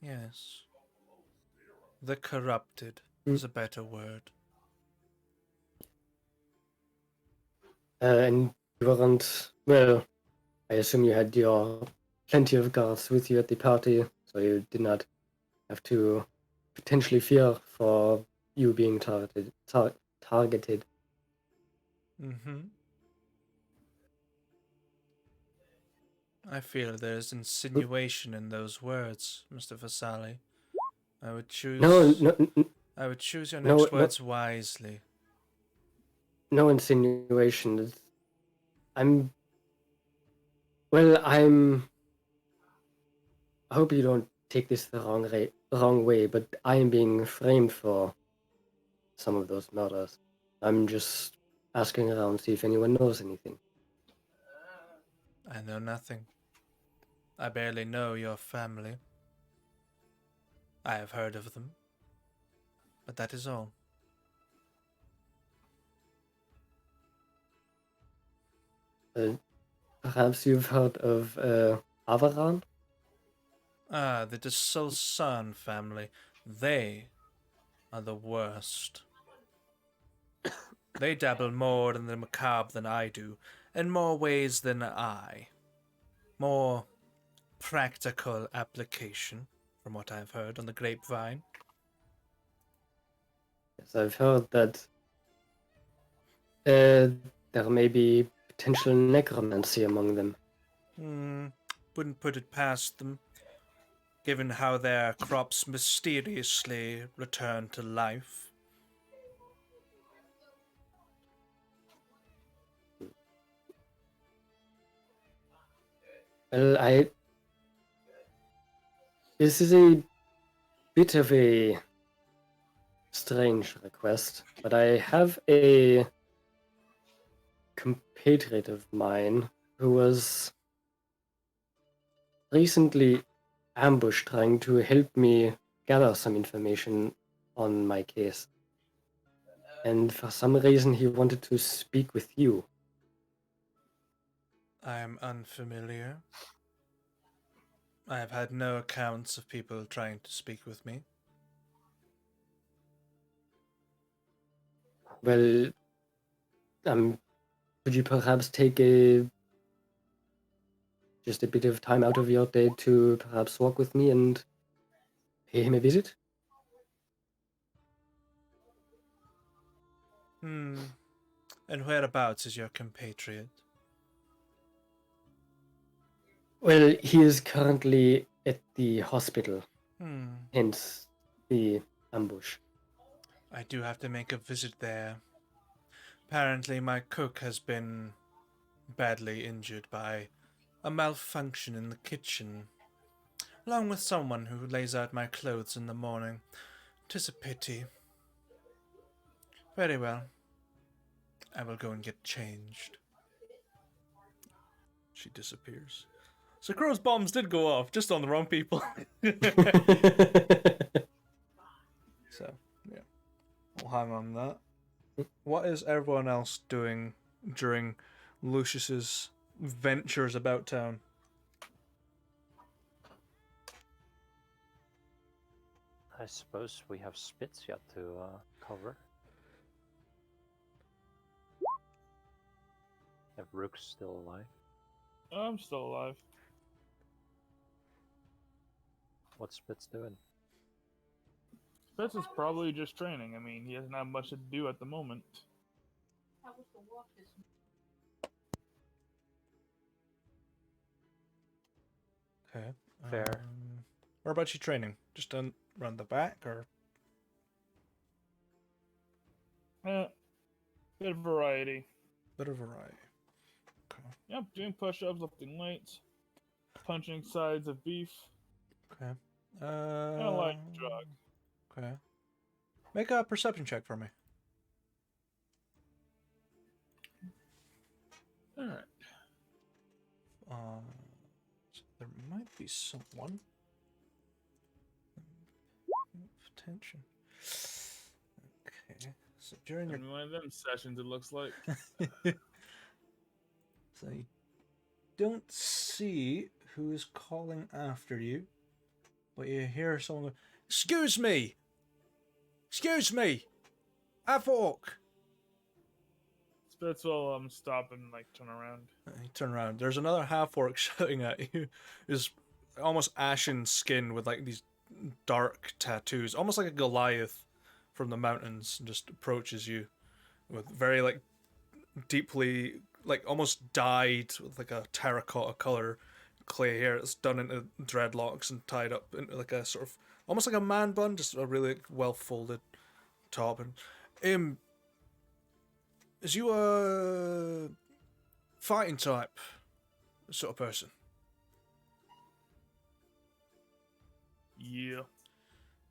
Yes. The corrupted is a better word. And you weren't... Well, I assume you had your plenty of guards with you at the party, so you did not have to potentially fear for you being targeted. Mm-hmm. I feel there's insinuation in those words, Mr. Vasali. I would choose. I would choose your next words wisely. No insinuation. I hope you don't take this the wrong way, but I am being framed for some of those murders. I'm just asking around to see if anyone knows anything. I know nothing. I barely know your family. I have heard of them, but that is all. Perhaps you've heard of Avaran? Ah, the Desulsan family. They are the worst. They dabble more in the macabre than I do, in more ways than I. More practical application, from what I've heard on the grapevine. Yes, I've heard that there may be potential necromancy among them. Wouldn't put it past them. given how their crops mysteriously returned to life. Well, this is a bit of a strange request, but I have a compatriot of mine who was recently ambushed trying to help me gather some information on my case. And for some reason, he wanted to speak with you. I am unfamiliar. I have had no accounts of people trying to speak with me. Well, could you perhaps take just a bit of time out of your day to perhaps walk with me and pay him a visit? And whereabouts is your compatriot? Well, he is currently at the hospital, Hmm. hence the ambush. I do have to make a visit there. Apparently, my cook has been badly injured by a malfunction in the kitchen, along with someone who lays out my clothes in the morning. 'Tis a pity. Very well. I will go and get changed. She disappears. So Crow's bombs did go off, just on the wrong people. So, yeah. We'll hang on that. What is everyone else doing during Lucius's ventures about town? I suppose we have Spitz yet to cover. If Rook's still alive. I'm still alive. What's Spitz doing? Spitz is probably just training. I mean, he doesn't have much to do at the moment. Okay. Fair. Where about you training? Just around the back, or? Bit of variety. Bit of variety. Okay. Yep, doing push-ups, lifting weights, punching sides of beef. Okay. And a light jog. Okay. Make a perception check for me. Alright. So there might be someone. Attention. Okay. So during your In one of them sessions, it looks like. So you don't see who is calling after you, but you hear someone go, "Excuse me! Excuse me! Avok!" Spitz will stop and like turn around. You turn around. There's another half-orc shouting at you. Is almost ashen skin with like these dark tattoos, almost like a Goliath from the mountains, and just approaches you with very like deeply like almost dyed with like a terracotta color clay hair. It's done into dreadlocks and tied up into like a sort of almost like a man bun, just a really well folded top. And is you a fighting type sort of person? Yeah.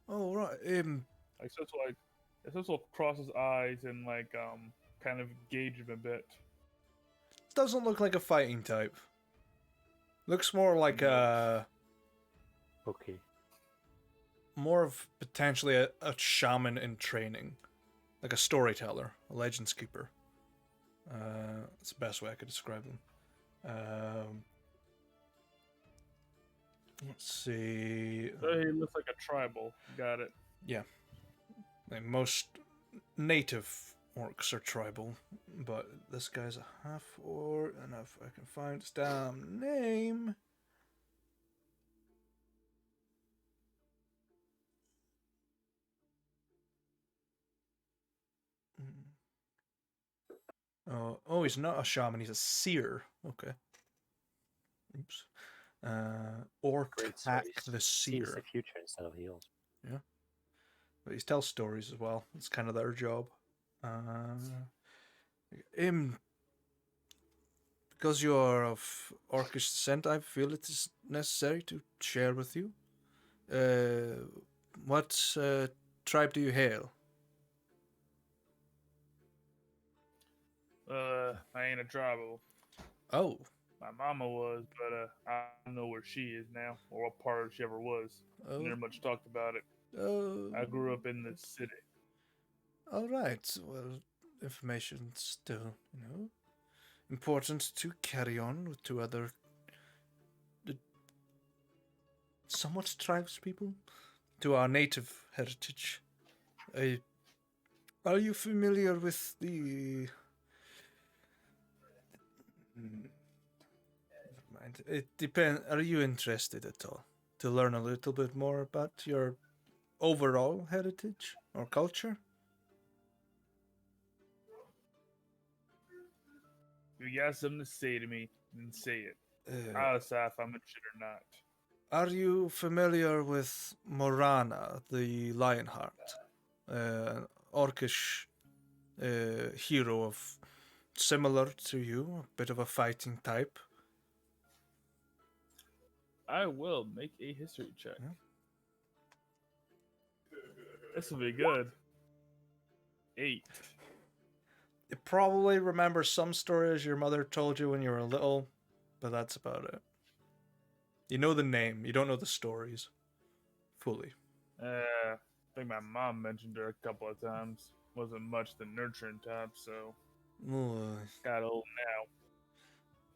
Oh right. Like Spitz will cross his eyes and like kind of gauge him a bit. Doesn't look like a fighting type. Looks more like a Okay. more of potentially a shaman in training, like a storyteller, a legends keeper. That's the best way I could describe them. Let's see. So he looks like a tribal. Got it. Yeah, like most native orcs are tribal, but this guy's a half orc, and if I can find his damn name. Oh, he's not a shaman, he's a seer. Okay. Oops. Or Great Tack stories. the Sees the Seer. future instead of heals. Yeah. But he tells stories as well. It's kind of their job. Um, because you are of Orcish descent, I feel it is necessary to share with you. What tribe do you hail? I ain't a tribal. Oh, My mama was, but I don't know where she is now, or what part she ever was. oh, Never much talked about it. oh. I grew up in the city. All right. Well, information still, important to carry on with two other somewhat tribes people to our native heritage. Are you familiar with the? Never mind. It depends. Are you interested at all to learn a little bit more about your overall heritage or culture? If you got something to say to me, then say it. Uh, I'll decide if I'm interested or not. are you familiar with Morana, the Lionheart? Orcish hero of similar to you, a bit of a fighting type. I will make a history check. Yeah. This will be good. 8. You probably remember some stories your mother told you when you were little, but that's about it. You know the name, you don't know the stories fully. I think my mom mentioned her a couple of times. Wasn't much the nurturing type, so got old now.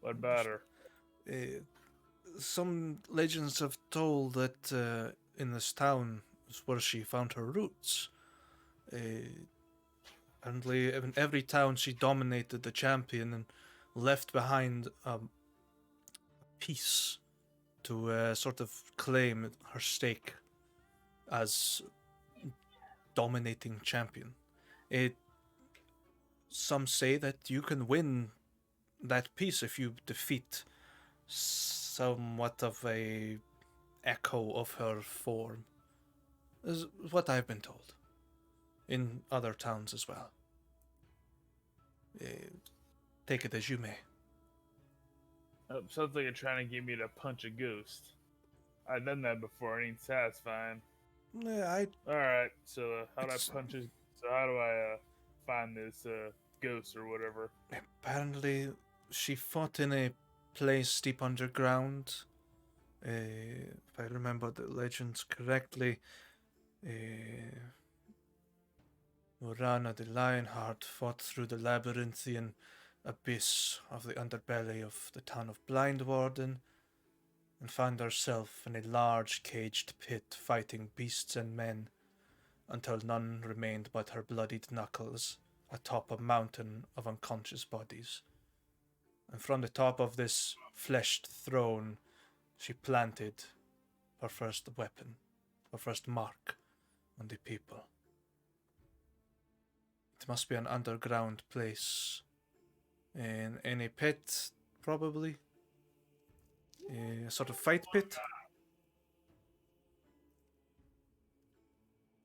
What about her? Uh, some legends have told that in this town is where she found her roots. Apparently, in every town she dominated the champion and left behind a piece to sort of claim her stake as dominating champion. It some say that you can win that piece if you defeat somewhat of a echo of her form. Is what I've been told. In other towns as well. Uh, take it as you may. Sounds like you're trying to get me to punch a ghost. I've done that before. It ain't satisfying. I All right. So how do I It's- punch his? So how do I find this ghost or whatever? apparently she fought in a place deep underground. If I remember the legends correctly, Morana the Lionheart fought through the labyrinthian abyss of the underbelly of the town of Blindwarden and found herself in a large caged pit fighting beasts and men until none remained but her bloodied knuckles atop a mountain of unconscious bodies. And from the top of this fleshed throne, she planted her first weapon, her first mark on the people. It must be an underground place. In any pit, probably. A sort of fight pit.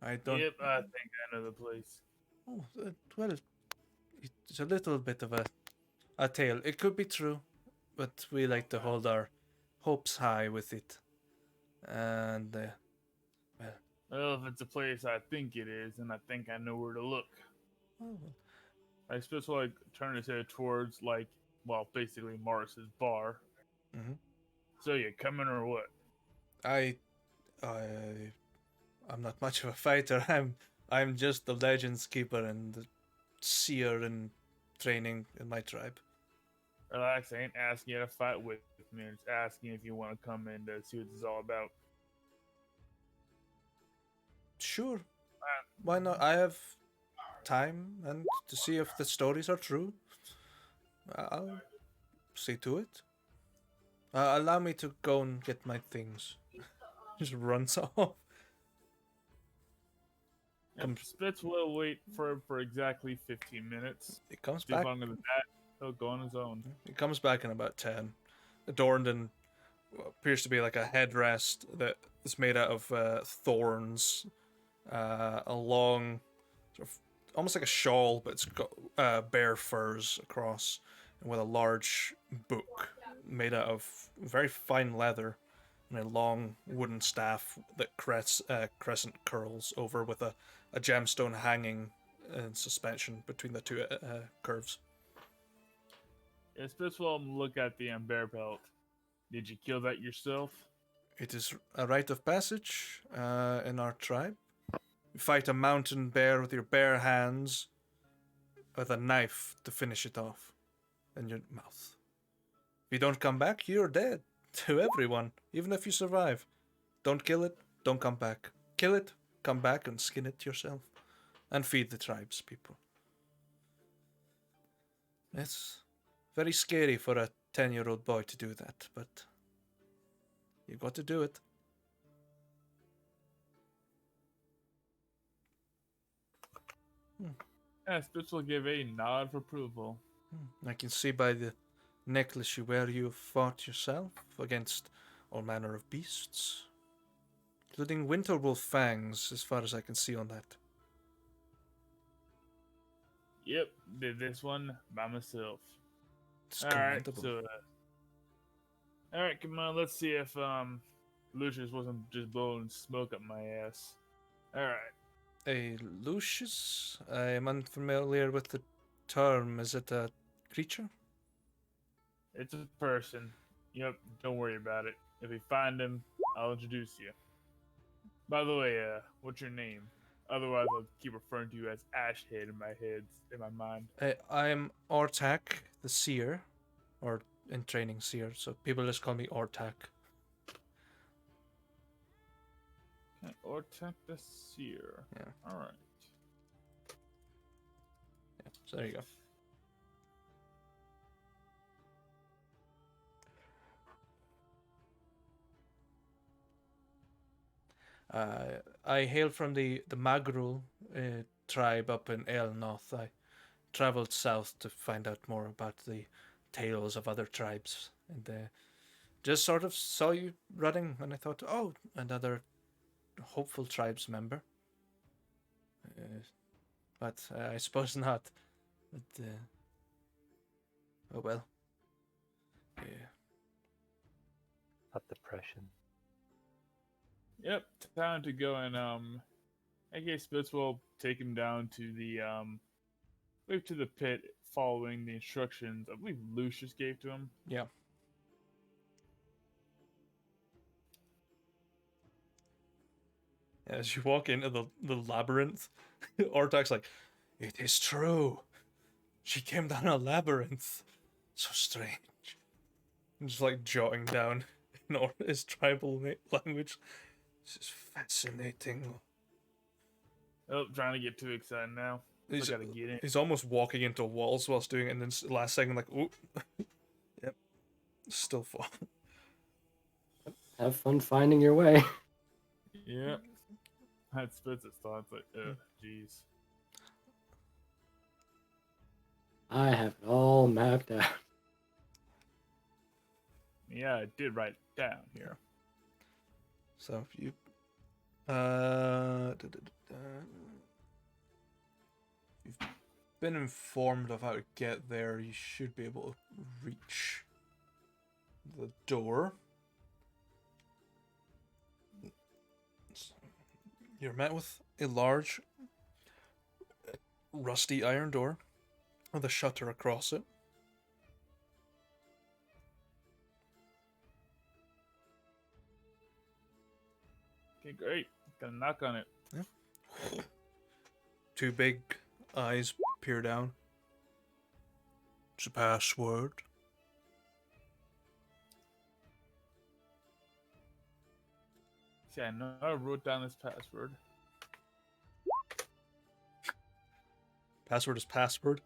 I don't. Yep, I think I know the place. Oh, well, it's a little bit of a tale. It could be true, but we like to hold our hopes high with it. And, Well, if it's a place I think it is, then I think I know where to look. well, I suppose like turn his head towards basically Morris's bar. mm-hmm. So you coming or what? I, I'm not much of a fighter. I'm just the legends keeper and the seer in training in my tribe. Relax, I ain't asking you to fight with me. I'm just asking if you want to come and see what this is all about. Sure. Why not? I have time and to see if the stories are true. I'll see to it. Allow me to go and get my things. Just runs off. Yep, Spitz will wait for exactly 15 minutes. He comes See back. longer than that, he'll go on his own. He comes back in about 10, adorned in what appears to be like a headrest that is made out of thorns, a long, sort of, almost like a shawl, but it's got bare furs across, and with a large book made out of very fine leather, and a long wooden staff that crescent curls over with a gemstone hanging in suspension between the two curves. Yes, this one look at the bear pelt. Did you kill that yourself? It is a rite of passage in our tribe. You fight a mountain bear with your bare hands, with a knife to finish it off in your mouth. If you don't come back, you're dead to everyone, even if you survive. Don't kill it, don't come back. Kill it, come back and skin it yourself, and feed the tribe's people. It's very scary for a 10-year-old boy to do that, but you got to do it. Yes, this will give a nod of approval. I can see by the necklace you wear you have fought yourself against all manner of beasts, including winter wolf fangs, as far as I can see on that. Yep, did this one by myself. It's All right, commendable. so all right, come on, let's see if Lucius wasn't just blowing smoke up my ass. All right. A Lucius? I am unfamiliar with the term. Is it a creature? It's a person. Yep, don't worry about it. If we find him, I'll introduce you. By the way, what's your name? Otherwise, I'll keep referring to you as Ashhead in my mind. I am Ortak, the seer, or in training seer, so people just call me Ortak. Okay, Ortek the Seer. Yeah. All right. Yeah, so there you go. I hail from the Magrul tribe up in El North. I traveled south to find out more about the tales of other tribes, and just sort of saw you running, and I thought, oh, another hopeful tribes member. But I suppose not. But oh well. Yeah. That depression. Yep, time to go and I guess Spitz will take him down to the to the pit following the instructions I believe Lucius gave to him. Yeah. As you walk into the labyrinth, Ortak's like, it is true. She came down a labyrinth. So strange. And just like jotting down in his tribal language. This is fascinating. Oh, trying to get too excited now. I gotta get in. He's almost walking into walls whilst doing it, and then last second, like, oh, yep, still fall. Have fun finding your way. Yep. That Spitz's thoughts like, jeez. I have it all mapped out. Yeah, I did write it down. Yeah. So if you, you've been informed of how to get there, you should be able to reach the door. You're met with a large, rusty iron door with a shutter across it. Okay, great. Gonna knock on it. Yeah. Two big eyes peer down. It's a password. See, I know I wrote down this password. Password is password.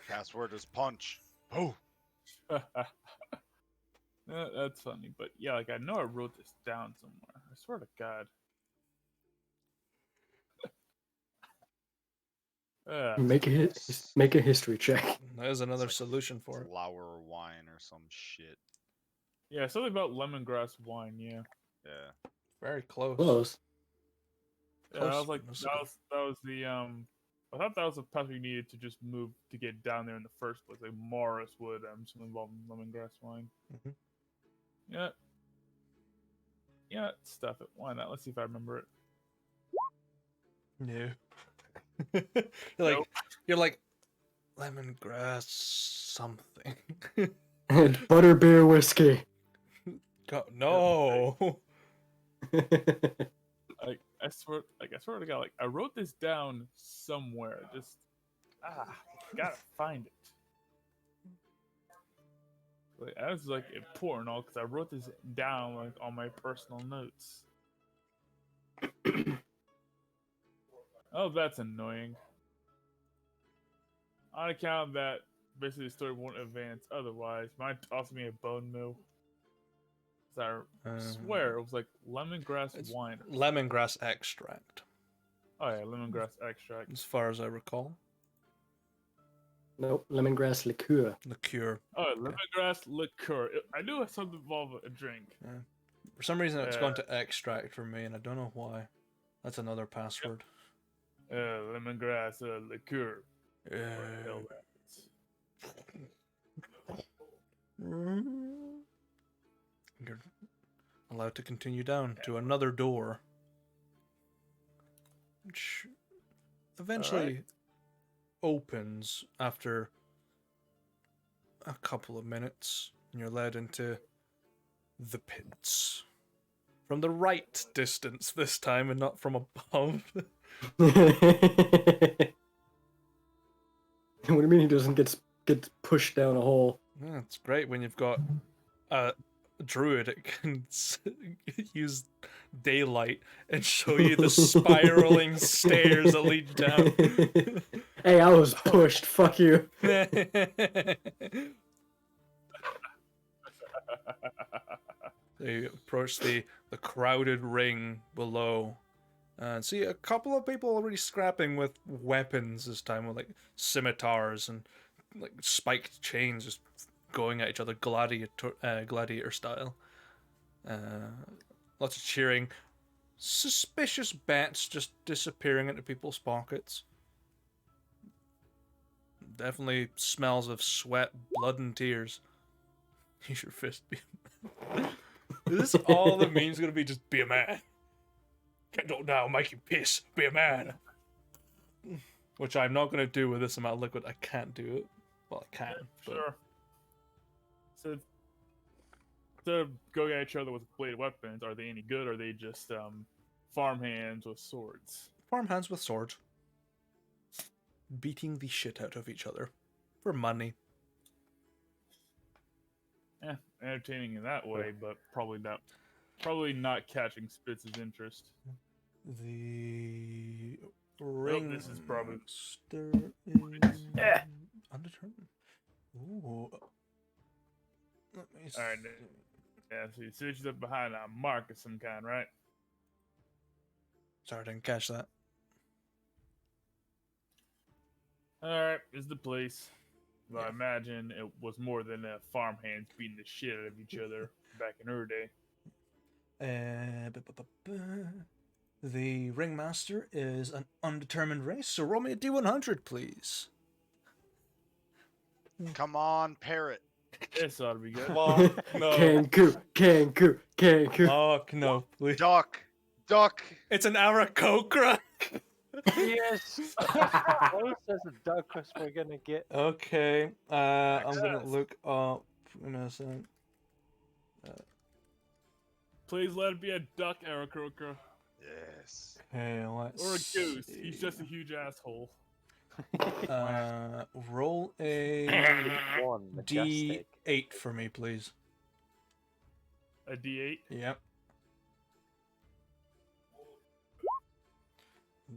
Password is punch. Oh. That's funny, but yeah, like I know I wrote this down somewhere. I swear to God. Make a history check. There's another like solution for it. flower wine or some shit. Yeah, something about lemongrass wine. Yeah. Yeah. Very close. Close. Yeah, Close. I was like, That's that good. was the I thought that was the path we needed to just move to get down there in the first place. Like Morris would something involving lemongrass wine. Mhm. Yeah. Yeah, stuff it. Why not? Let's see if I remember it. No. You're like lemongrass something. And butterbeer whiskey. No. I swear to God, like I wrote this down somewhere. Just gotta find it. Like that was like important, all because I wrote this down like on my personal notes. Oh, that's annoying. On account of that, basically the story won't advance otherwise. Might toss me a bone mill. 'Cause I swear it was like lemongrass It's wine. lemongrass extract, Oh yeah, lemongrass extract. as far as I recall. Nope, lemongrass liqueur. Liqueur. Oh, lemongrass liqueur. I knew it had something involved with a drink. For some reason, it's gone to extract for me, and I don't know why. That's another password. Lemongrass liqueur. Yeah. Where the hell that is. You're allowed to continue down to another door, which eventually opens after a couple of minutes, and you're led into the pits. From the right distance this time, and not from above. What do you mean he doesn't get pushed down a hole? Yeah, it's great when you've got a druid that can use daylight and show you the spiraling stairs that lead down. Hey, I was pushed. Fuck you. They approach the crowded ring below and see a couple of people already scrapping with weapons this time, with like scimitars and like spiked chains just going at each other, gladiator style. Lots of cheering. Suspicious bats just disappearing into people's pockets. Definitely smells of sweat, blood, and tears. Use your fist. Is this all the meme's gonna be? Just be a man. Get up now, make you piss. Be a man. Which I'm not gonna do with this amount of liquid. I can't do it. Well, I can. But... Sure. So instead of going at each other with bladed weapons, are they any good? Or are they just farmhands with swords? Farmhands with swords. Beating the shit out of each other. For money. Yeah, entertaining in that way, but probably not catching Spitz's interest. The ring this is probably is undetermined. Ooh. Let me see. all right. Yeah, so you switched up behind a mark of some kind, right? Sorry, I didn't catch that. All right, this is the place. Well, I imagine it was more than farmhands beating the shit out of each other back in her day. The ringmaster is an undetermined race, so roll me a D100, please. Come on, parrot. This ought to be good. Fuck no. Kanku. Fuck no, please. Duck. It's an Aarakocra. Yes! Close as a duck as we're gonna get. Okay, I'm gonna look up in a second. Please let it be a duck, Aarakocra. Yes. Okay, let's Or a goose. see. He's just a huge asshole. Roll a One majestic. D8 for me, please. A D8? Yep.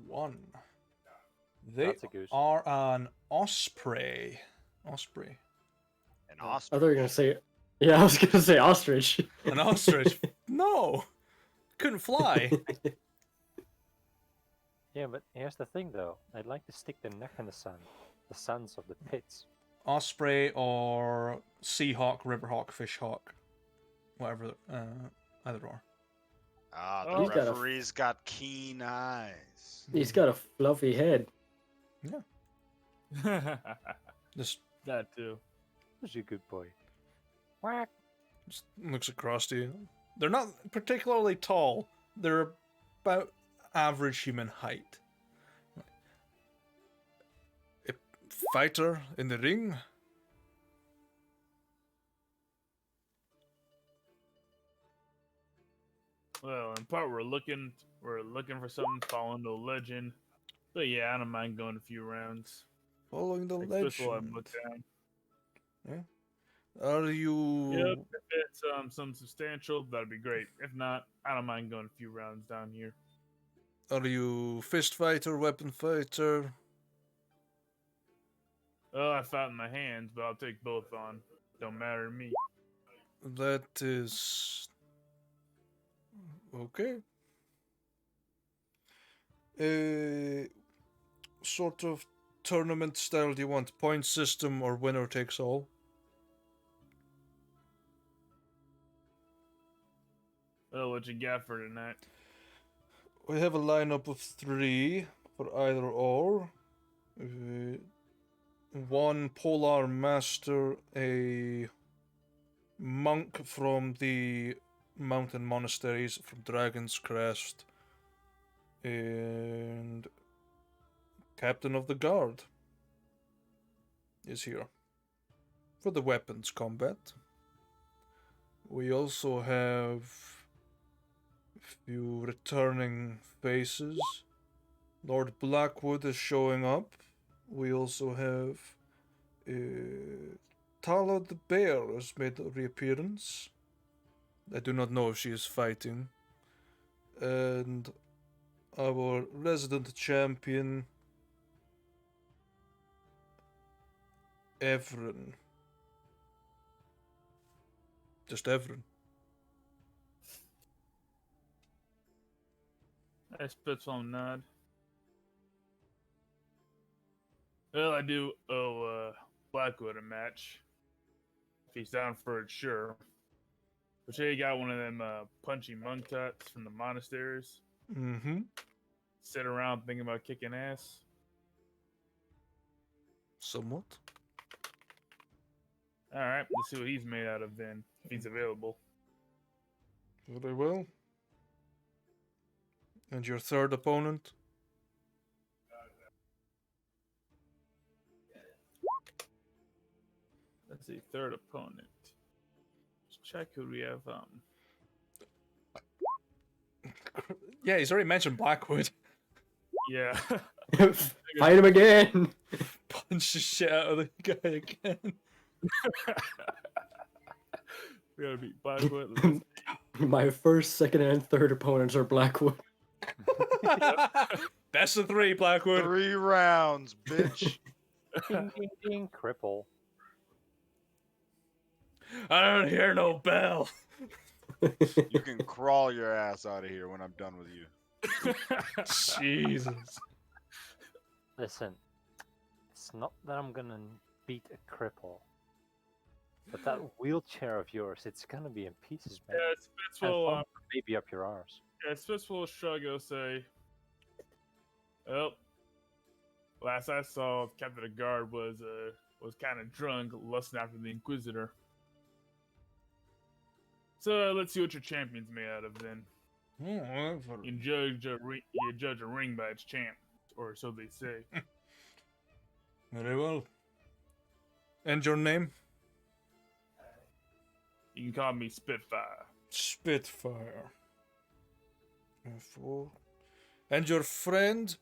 1. They That's a goose. are an osprey. Osprey. An I ostrich. thought you were gonna say. Yeah, I was gonna say ostrich. An ostrich? No! Couldn't fly. Yeah, but here's the thing, though. I'd like to stick the neck in the sand. The sands of the pits. Osprey or Seahawk, Riverhawk, Fishhawk, whatever. Either or. Ah, Oh. the He's got a- referee's got keen eyes. He's got a fluffy head. Just That too. Who's a good boy? Quack. Just looks across to you. They're not particularly tall. They're about average human height. A fighter in the ring? Well, in part we're looking for something following the legend. But yeah, I don't mind going a few rounds. Following the Like Spitzel, I legend. put down. Are you... Yep, if it's something substantial, that'd be great. If not, I don't mind going a few rounds down here. Are you fist fighter, weapon fighter? Oh, I fought in my hands, but I'll take both on. Don't matter to me. That is... Okay. Sort of tournament style do you want? Point system or winner takes all? Oh, what you got for tonight? We have a lineup of 3 for either or. One Polar Master, a monk from the mountain monasteries from Dragon's Crest, and Captain of the Guard is here for the weapons combat. We also have a few returning faces. Lord Blackwood is showing up. We also have Tala the Bear has made a reappearance. I do not know if she is fighting. And our resident champion, Evren. Just Evren. I spit some nod. Well, I do owe Blackwood a match. If he's down for it, sure. But yeah, you got one of them punchy monk tuts from the monasteries. Mm-hmm. Sit around thinking about kicking ass. Somewhat. All right, let's see what he's made out of then, if he's available. Very well. And your third opponent? Let's see, third opponent. Let's check who we have. Yeah, he's already mentioned Blackwood. Yeah. Fight him again. Punch the shit out of the guy again. We gotta beat Blackwood. Let's- My first, second, and third opponents are Blackwood. Best of 3, Blackwood. 3 rounds, bitch. Ding, ding, ding. Cripple. I don't hear no bell. You can crawl your ass out of here when I'm done with you. Jesus. Listen, it's not that I'm gonna beat a cripple, but that wheelchair of yours, it's gonna be in pieces, man. Yeah, Spitz will, Maybe up your arse. Spitz will shrug. He'll say, "Well, last I saw, Captain of the Guard was kind of drunk, lusting after the Inquisitor. So let's see what your champion's made out of then. You judge a ring by its champ, or so they say." Very well. And your name? You can call me Spitfire. Spitfire. And your friend?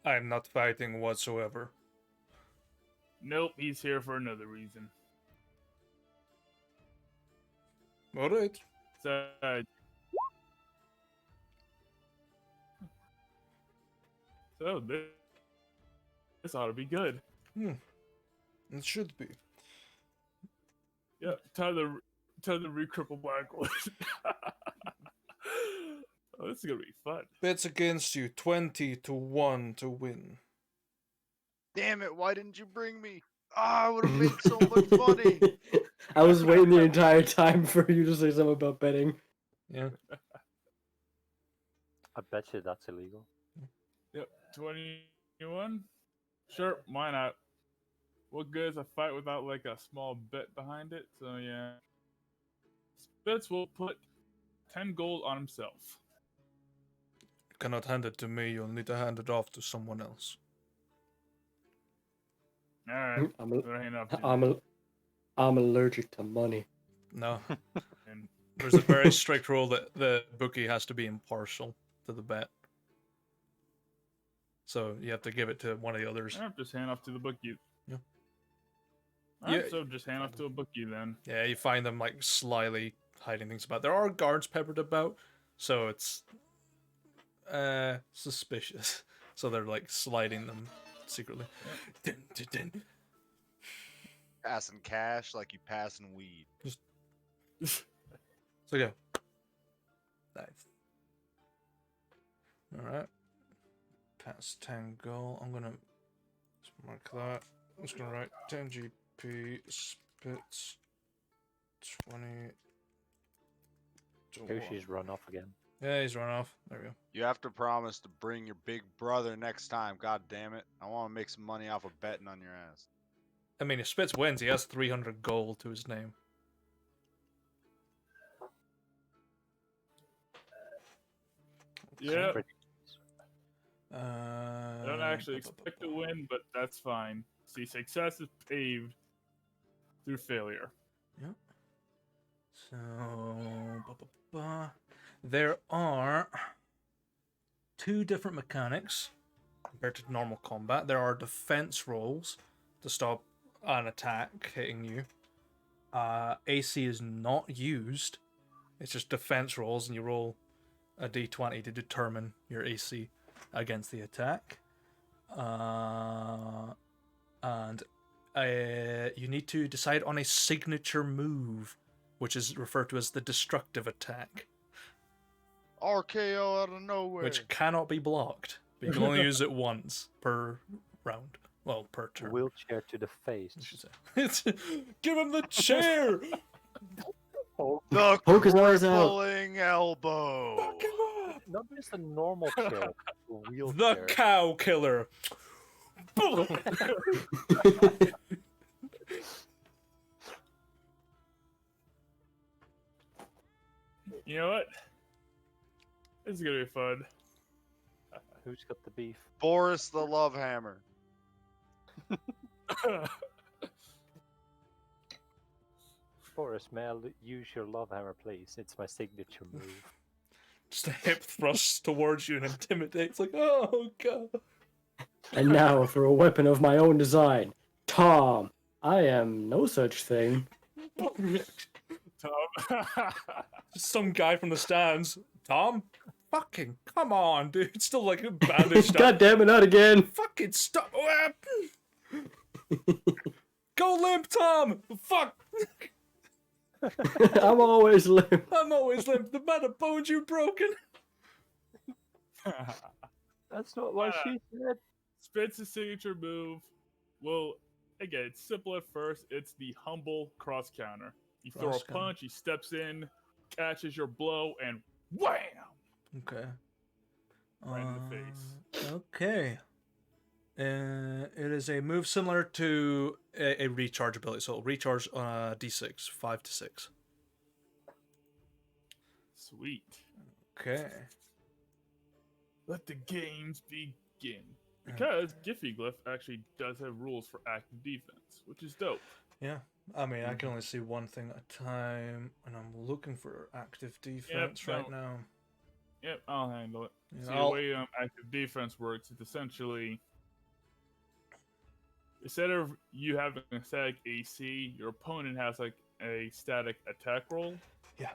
I'm not fighting whatsoever. Nope, he's here for another reason. Alright. So, this ought to be good. It should be. Yeah, time to re-cripple Blackwood. this is gonna be fun. Bets against you, 20-1 to win. Damn it! Why didn't you bring me? Ah, I would have made so much money. I was waiting the entire time for you to say something about betting. Yeah. I bet you that's illegal. Yep, 21. Sure, why not? What good is a fight without like a small bet behind it? So yeah, Spitz will put 10 gold on himself. You cannot hand it to me, you'll need to hand it off to someone else. All right, I'm, I'm gonna hand off to you. I'm allergic to money. No. And There's a very strict rule that the bookie has to be impartial to the bet. So you have to give it to one of the others. I'll just hand off to the bookie. Yeah. Alright, Yeah. so just hand off to a bookie then. Yeah, you find them like slyly hiding things about. There are guards peppered about, so it's suspicious. So they're like sliding them secretly. Dun, dun, dun. Passing cash like you passing weed. So go. Nice. Alright. Pass 10 goal. I'm gonna mark that. I'm just gonna write 10 GP spits 20. Yoshi's run off again. Yeah, he's run off. There we go. You have to promise to bring your big brother next time. God damn it! I want to make some money off of betting on your ass. I mean, if Spitz wins, he has 300 gold to his name. Yeah, I I don't actually expect to win, but that's fine. See, success is paved through failure. Yeah. So, there are 2 different mechanics compared to normal combat. There are defense rolls to stop an attack hitting you. AC is not used. It's just defense rolls, and you roll a d20 to determine your AC against the attack. And you need to decide on a signature move, which is referred to as the destructive attack, RKO out of nowhere. which cannot be blocked. But you can only use it once per round. Well, per turn. Wheelchair to the face. I should say. Give him the chair! The Poke his eyes out. crippling elbow. Fuck him up! Not just a normal chair, a The wheelchair. cow killer! You know what? This is gonna be fun. Who's got the beef? Boris the Love Hammer. Boris, may I use your love hammer, please? It's my signature move. Just a hip thrust towards you and intimidate. It's like, oh god. And now for a weapon of my own design. Tom, I am no such thing. Tom. Some guy from the stands. Tom? Fucking come on, dude. Still like bandaged God up. damn it, not again. Fucking stop. Go limp, Tom! Fuck! I'm always limp. I'm always limp. The amount of bones you've broken. That's not what she said. Spitz's signature move. Well, again, it's simple at first. It's the humble cross counter. You throw Cross a counter. punch, he steps in, catches your blow, and wham! Okay. Right in the face. Okay. It is a move similar to a recharge ability. So it'll recharge on a d6, 5 to 6. Sweet. Okay. Let the games begin. Because Giphy Glyph actually does have rules for active defense, which is dope. Yeah. I mean, I can only see one thing at a time, and I'm looking for active defense right now. Yep, I'll handle it. Yeah, See, the way active defense works, it's essentially instead of you having a static AC, your opponent has like a static attack roll. Yeah.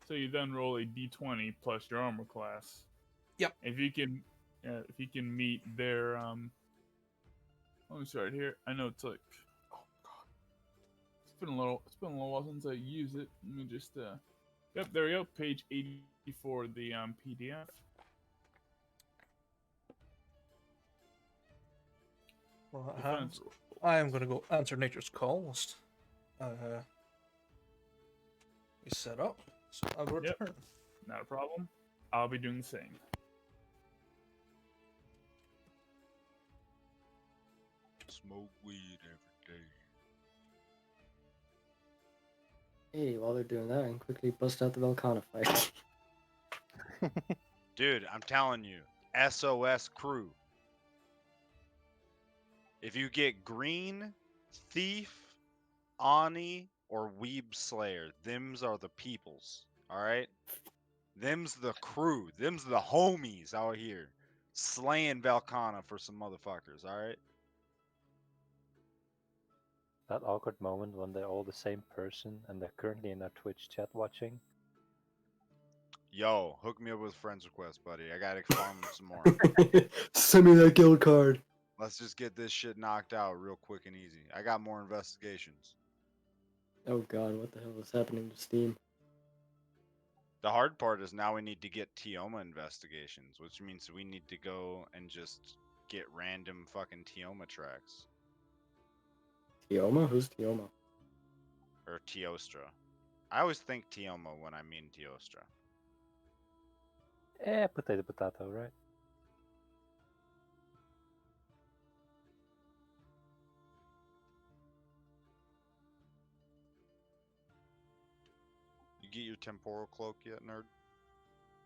So you then roll a d20 plus your armor class. Yep. If you can meet their let me start here. I know it's like, oh god, it's been a little while since I used it. Let me just Yep, there you go. Page 84, the PDF. Well, Defense rule. I am gonna go answer nature's call whilst we set up. So I'll return. Yep. Not a problem. I'll be doing the same. Smoke weed every day. Hey, while they're doing that, I can quickly bust out the Volcana fight. Dude, I'm telling you, SOS crew. If you get green, thief, Ani, or Weeb Slayer, them's are the peoples. Alright? Them's the crew. Them's the homies out here. Slaying Valkana for some motherfuckers, alright? That awkward moment when they're all the same person and they're currently in our Twitch chat watching. Yo, hook me up with friends request, buddy. I gotta farm some more. Send me that guild card. Let's just get this shit knocked out real quick and easy. I got more investigations. Oh god, what the hell is happening to Steam? The hard part is now we need to get Tioma investigations, which means we need to go and just get random fucking Tioma tracks. Tioma? Who's Tioma? Or Teostra. I always think Tioma when I mean Teostra. Potato, potato, right? You get your temporal cloak yet, nerd?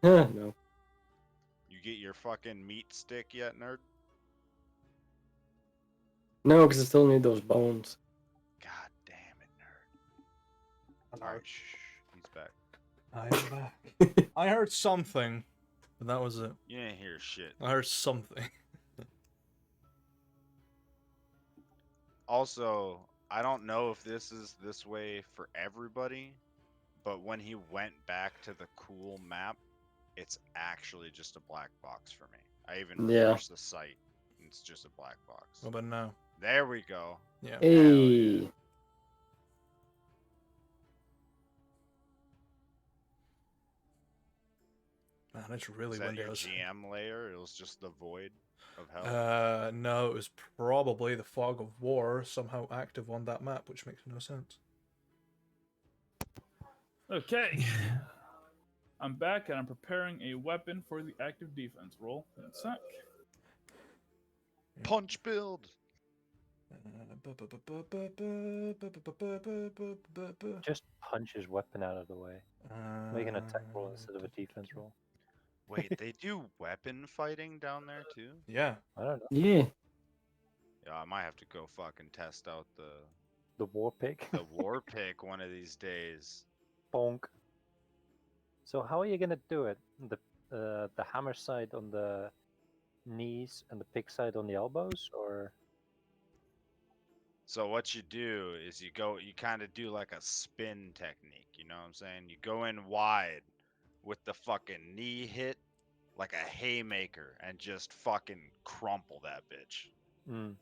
No. You get your fucking meat stick yet, nerd? No, because I still need those bones. God damn it, nerd. I'm Alright, shh. He's back. I am back. I heard something, but that was it. You didn't hear shit. I heard something. Also, I don't know if this is this way for everybody, but when he went back to the cool map, it's actually just a black box for me. I even Yeah. refreshed the site, and it's just a black box. What about now? There we go. Yeah. Hey. Man, it's really Is that your Windows. GM layer? It was just the void of hell. No, it was probably the fog of war somehow active on that map, which makes no sense. Okay. I'm back and I'm preparing a weapon for the active defense roll. One sec. Punch build. Just punch his weapon out of the way. Make an attack roll instead of a defense roll. Wait, they do weapon fighting down there too? Yeah. I don't know. Yeah. Yeah, I might have to go fucking test out The war pig. the war pick one of these days. Bonk. So how are you gonna do it? The hammer side on the knees and the pig side on the elbows, or? So what you do is you kind of do like a spin technique, you know what I'm saying? You go in wide with the fucking knee hit like a haymaker and just fucking crumple that bitch. Mm.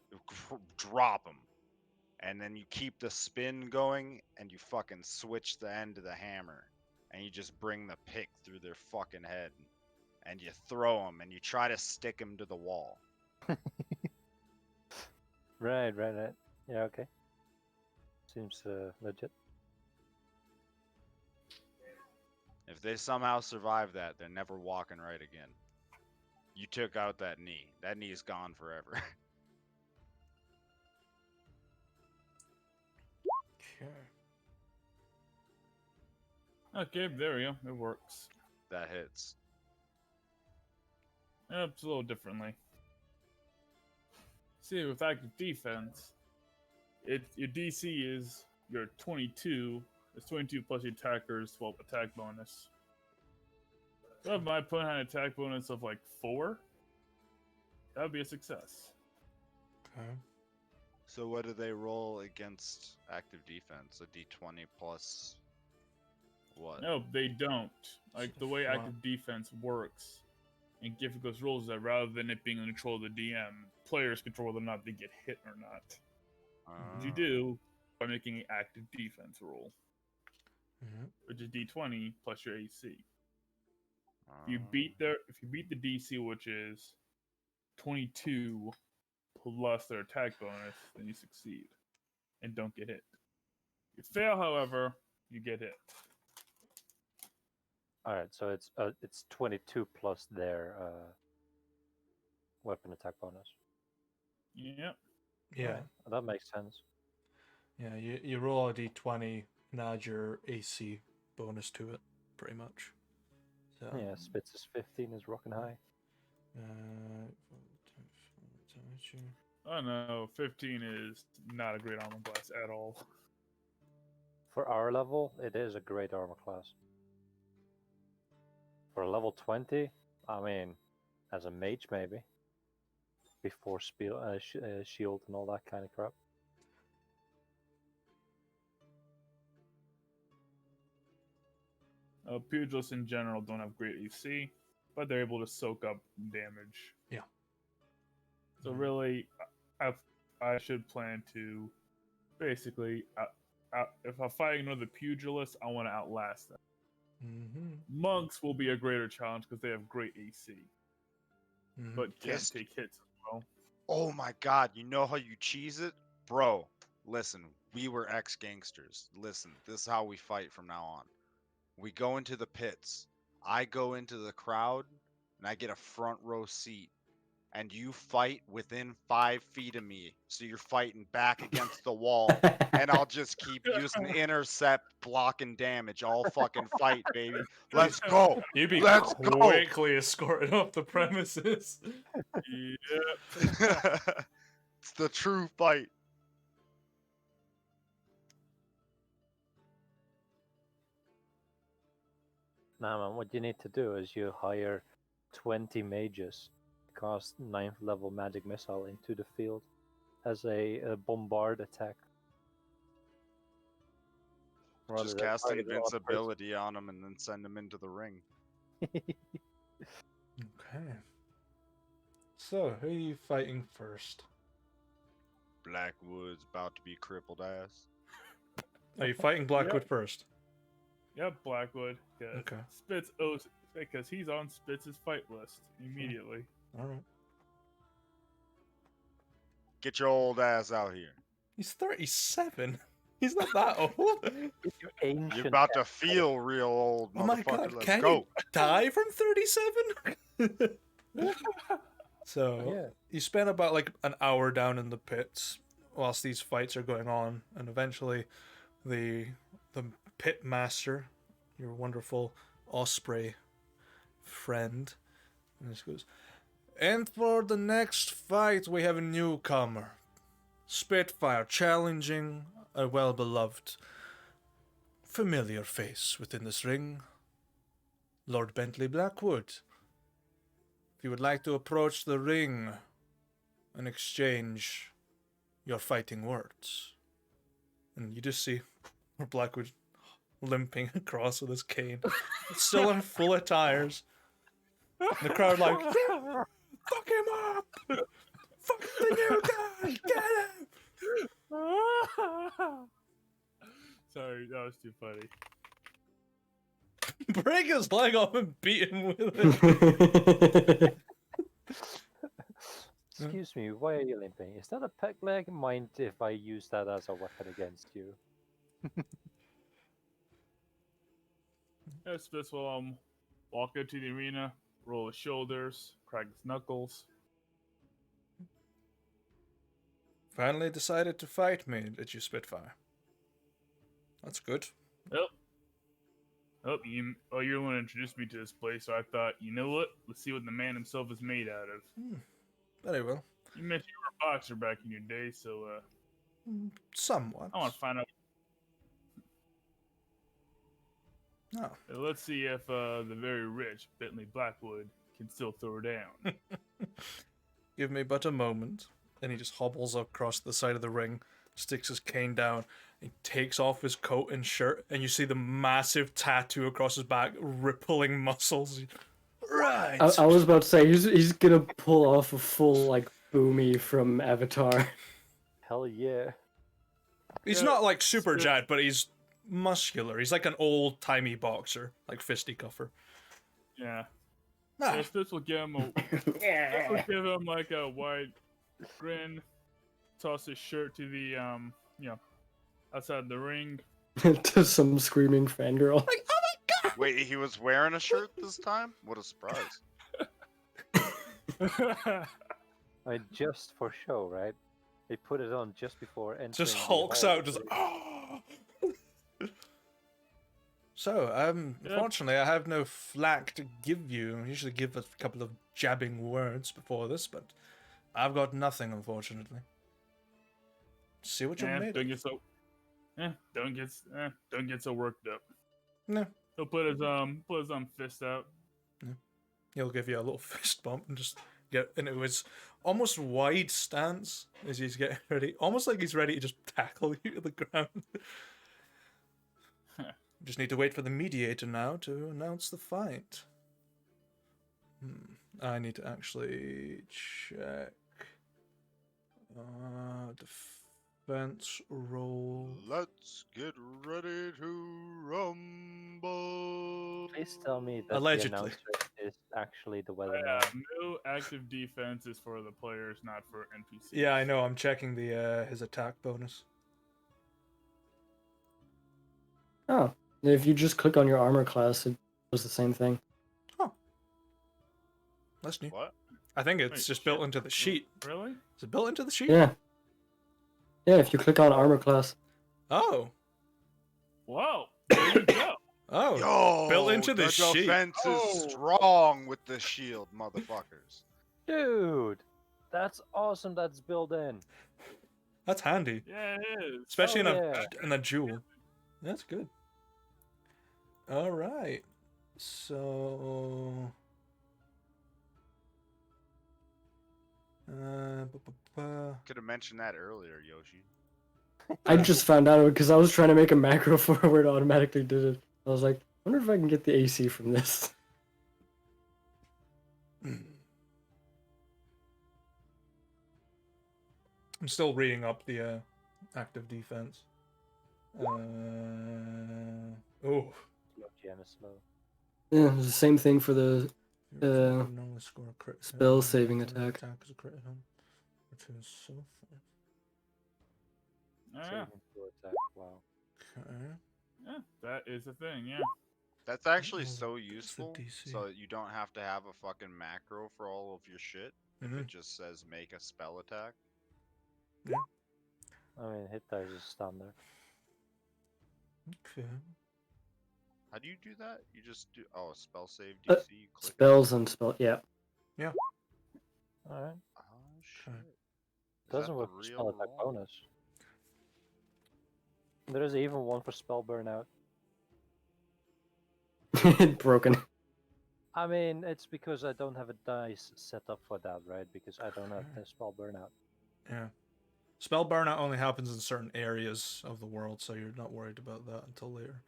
Drop them. And then you keep the spin going and you fucking switch the end of the hammer and you just bring the pick through their fucking head and you throw them and you try to stick them to the wall. Right. Yeah, okay. Seems legit. If they somehow survive that, they're never walking right again. You took out that knee. That knee is gone forever. Okay. Okay, there we go. It works. That hits. It's a little differently. See, with active defense, your DC is your 22. It's 22 plus your attacker's 12 attack bonus. So if my opponent had an attack bonus of like 4, that would be a success. Okay. So what do they roll against active defense? A d20 plus what? No, they don't. Like the way Wow. active defense works in Giffico's rules is that rather than it being in control of the DM, players control whether or not they get hit or not. You do by making an active defense roll. which is D20 plus your AC. If you Um, beat the DC, which is 22 plus their attack bonus, then you succeed and don't get hit. If you fail, however, you get hit. All right, so it's 22 plus their weapon attack bonus. Yep. Yeah. Alright, that makes sense. Yeah, you roll a d20 and add your AC bonus to it, pretty much. So, Yeah, Spitz's 15 is rocking high. Oh no, 15 is not a great armor class at all. For our level, it is a great armor class. For a level 20, I mean, as a mage maybe. Before shield and all that kind of crap. Pugilists in general don't have great AC, but they're able to soak up damage. Yeah. So really, I should plan to basically, if I'm fighting another pugilist, I want to outlast them. Monks will be a greater challenge because they have great AC, but can't Yes. take hits as well. Oh my god, you know how you cheese it? Bro, listen, we were ex-gangsters. Listen, this is how we fight from now on. We go into the pits. I go into the crowd, and I get a front row seat. And you fight within 5 feet of me. So you're fighting back against the wall. And I'll just keep using intercept, blocking damage all fucking fight, baby. Let's go. You'd be Let's go. quickly escorted off the premises. Yep. It's the true fight. Nah, man, what you need to do is you hire 20 mages, cast 9th level magic missile into the field as a bombard attack. Rather Just than cast target the odd person. invincibility on them and then send them into the ring. Okay. So, who are you fighting first? Blackwood's about to be crippled ass. Are you fighting Blackwood first? Yep, Blackwood. Okay. Spitz because he's on Spitz's fight list immediately. Alright. Get your old ass out here. He's 37. He's not that old. You're about to feel real old, Oh my motherfucker. god, Let's can go. you die from 37? So, Yeah. you spend about like an hour down in the pits whilst these fights are going on, and eventually the pit master, your wonderful osprey friend, and this goes, and for the next fight we have a newcomer, Spitfire, challenging a well-beloved familiar face within this ring, Lord Bentley Blackwood. If you would like to approach the ring and exchange your fighting words. And you just see Blackwood limping across with his cane, still in full of tires. The crowd like, fuck him up! Fuck the new guy! Get him! Sorry, that was too funny. Break his leg off and beat him with it. Excuse me, why are you limping? Is that a peg leg? Mind if I use that as a weapon against you? Yeah, Spitz will walk into the arena, roll his shoulders, crack his knuckles. Finally decided to fight me, did you, Spitfire? That's good. Yep. Oh, you want to introduce me to this place, so I thought, you know what? Let's see what the man himself is made out of. Very well. You mentioned you were a boxer back in your day, so Somewhat. I want to find out. No. Let's see if the very rich Bentley Blackwood can still throw down. Give me but a moment. And he just hobbles across the side of the ring, sticks his cane down, he takes off his coat and shirt, and you see the massive tattoo across his back, rippling muscles. Right! I was about to say, he's gonna pull off a full, like, Boomy from Avatar. Hell yeah. He's Yeah, not like super Spitz- jacked, but he's muscular. He's like an old timey boxer, like fisty-cuffer. Yeah. Ah, Yeah, Spitz will give him Spitz will give him like a wide grin, toss his shirt to the outside the ring. To some screaming fangirl. Wait, he was wearing a shirt this time? What a surprise. I mean, just for show, right? They put it on just before entering. just the hulks hall. out, just oh. So, unfortunately, I have no flack to give you. I usually give a couple of jabbing words before this, but I've got nothing, unfortunately. See what you're made don't of. get so. Don't get so worked up. No. He'll put his fist out. He'll give you a little fist bump and just get into his almost wide stance as he's getting ready. Almost like he's ready to just tackle you to the ground. Just need to wait for the mediator now to announce the fight. I need to actually check. Defense roll. Let's get ready to rumble. Please tell me that Allegedly. the announcer is actually the I weatherman. have no active defenses for the players, not for NPCs. Yeah, I know. I'm checking the his attack bonus. Oh, if you just click on your armor class, it does the same thing. That's new. What? I think it's Wait, just shit. built into the sheet. Really? Is it built into the sheet? Yeah. Yeah, if you click on armor class. Oh. Whoa! There you go. Oh. Yo, built into the the sheet. defense Oh. is strong with the shield, motherfuckers. Dude, that's awesome. That's built in. That's handy. Yeah, it is. Especially Oh, yeah. in a jewel. That's good. All right. So. Could have mentioned that earlier, Yoshi. I just found out because I was trying to make a macro for where it automatically did it. I was like, I wonder if I can get the AC from this. I'm still reading up the active defense. Oh. Your GM is slow. Yeah, it's the same thing for the Normally score a crit spell hit, saving and attack. As a crit hit, which is so far. Yeah, Saving throw attack. Wow. Okay. yeah, that is a thing. Yeah. That's actually Oh, so what's the useful, DC? so that you don't have to have a fucking macro for all of your shit. If Mhm. it just says make a spell attack. I mean, hit dice is standard. Okay. How do you do that? You just do spell save Uh, DC. You click it. Spells and spell. Yeah. All right. Oh shit! Okay. Is Doesn't that work the for real spell attack roll? bonus. There is even one for spell burnout. Broken. I mean, it's because I don't have a dice set up for that, right? Because I don't have the spell burnout. Yeah. Spell burnout only happens in certain areas of the world, so you're not worried about that until later.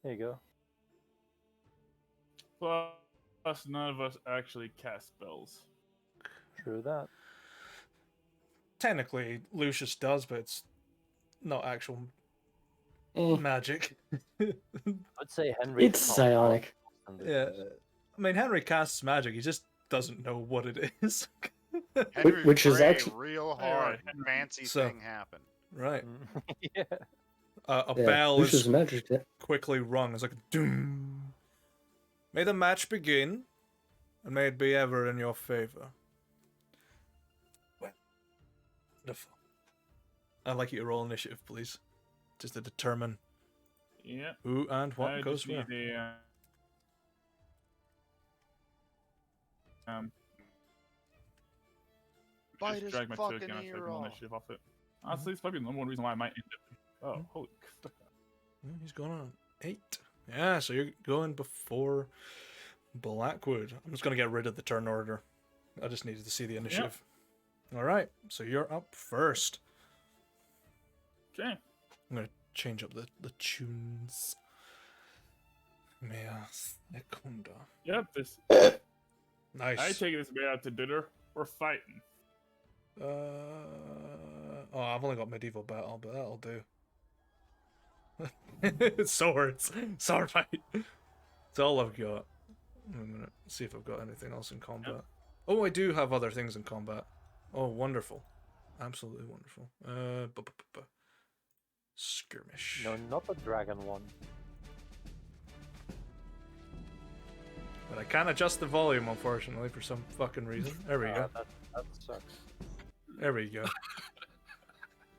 There you go. Plus, none of us actually cast spells. True that. Technically, Lucius does, but it's not actual Eh, magic. I'd say Henry. it's psionic. Yeah. I mean, Henry casts magic, he just doesn't know what it is. Henry Which is pray actually- real Alright, hard. Henry. Fancy So- thing happened. Right. Yeah. A Yeah, bell Lucius is magic. Yeah. quickly rung. It's like doom. May the match begin, and may it be ever in your favor. Wonderful. I'd like you to roll initiative, please, just to determine Yeah. who and what I goes just where. need a, Bite just his drag my fucking token and I ear take one off. initiative off it. Honestly, it's probably the number one reason why I might end up. Oh, holy fuck. Yeah, he's going on 8. Yeah, so you're going before Blackwood. I'm just gonna get rid of the turn order. I just needed to see the initiative. All right, so you're up first. Okay. I'm gonna change up the tunes. Mea secunda. Yep, this. Nice. I take this man out to dinner. We're fighting. Oh, I've only got medieval battle, but that'll do. Swords. Sword fight. It's all I've got. I'm gonna see if I've got anything else in combat. Yep. Oh, I do have other things in combat. Oh, wonderful. Absolutely wonderful. Skirmish. No, not the dragon one. But I can't adjust the volume, unfortunately, for some fucking reason. There we go. That sucks. There we go.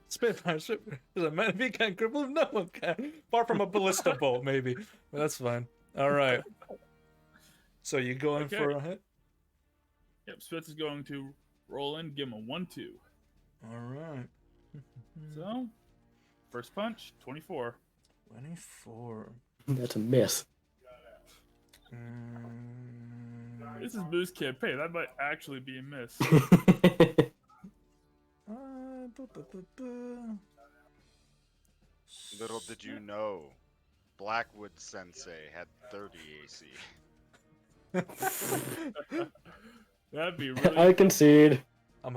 Spitfire, Spitfire. Does it matter if you can't cripple him? No one can. Apart from a ballista bolt, maybe. But that's fine. Alright. So you going Okay. for a hit? Yep, Spitz is going to roll in, give him a 1-2. Alright. So, first punch, 24. 24. That's a miss. This is Boo's campaign. That might actually be a miss. Little did you know, Blackwood Sensei had 30 AC. That'd be really. I concede. I'm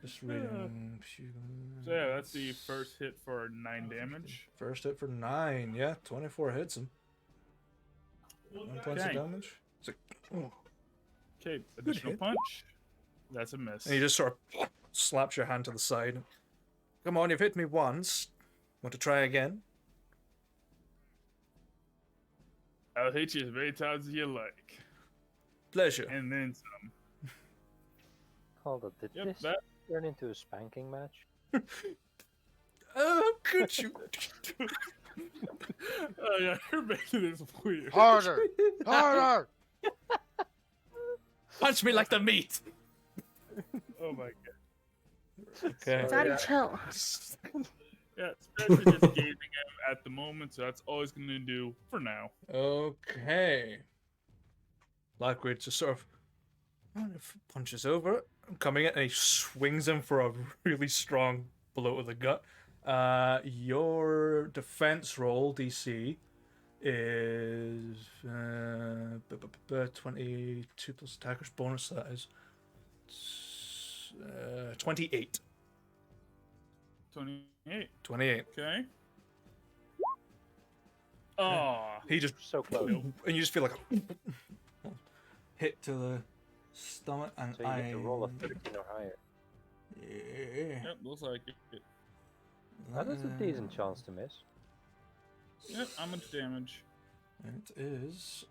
just reading. So yeah, that's the first hit for 9 damage. First hit for 9. Yeah, 24 hits him. 1 points of Okay. damage. It's like, oh. Okay, additional hit. punch. That's a miss. And he just sort of slaps your hand to the side. Come on, you've hit me once. Want to try again? I'll hit you as many times as you like. Pleasure. And then some. Hold on, did Yep, this that. turn into a spanking match? How could you? Oh yeah, you're making this weird. Harder! Harder! Punch me like the meat. Oh my god. Okay. Daddy, chill. Yeah, Spence is just gazing him at the moment, so that's all he's gonna do for now. Okay. Blackwood just sort of punches over, coming in, and he swings him for a really strong blow to the gut. Your defense roll, DC, is 22 plus attacker's bonus. That is 28. 28. 28. Okay. Oh. He just So close. and you just feel like a hit to the stomach, and So you get to roll a 13 or higher. Yeah. Yep, looks like it. That is a decent chance to miss. Yep, how much damage? It is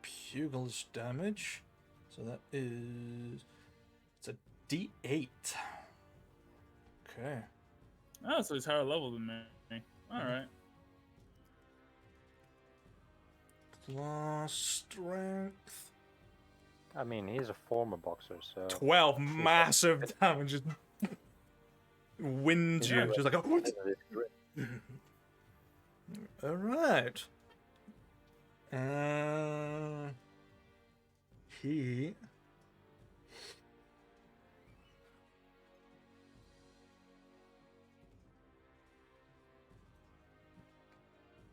Pugal's damage. So that is it's a D8. Okay. Oh, so he's higher level than me. Alright. Plus strength. I mean, he's a former boxer, so 12 massive damage. Just winds you. Yeah. Just like Alright. He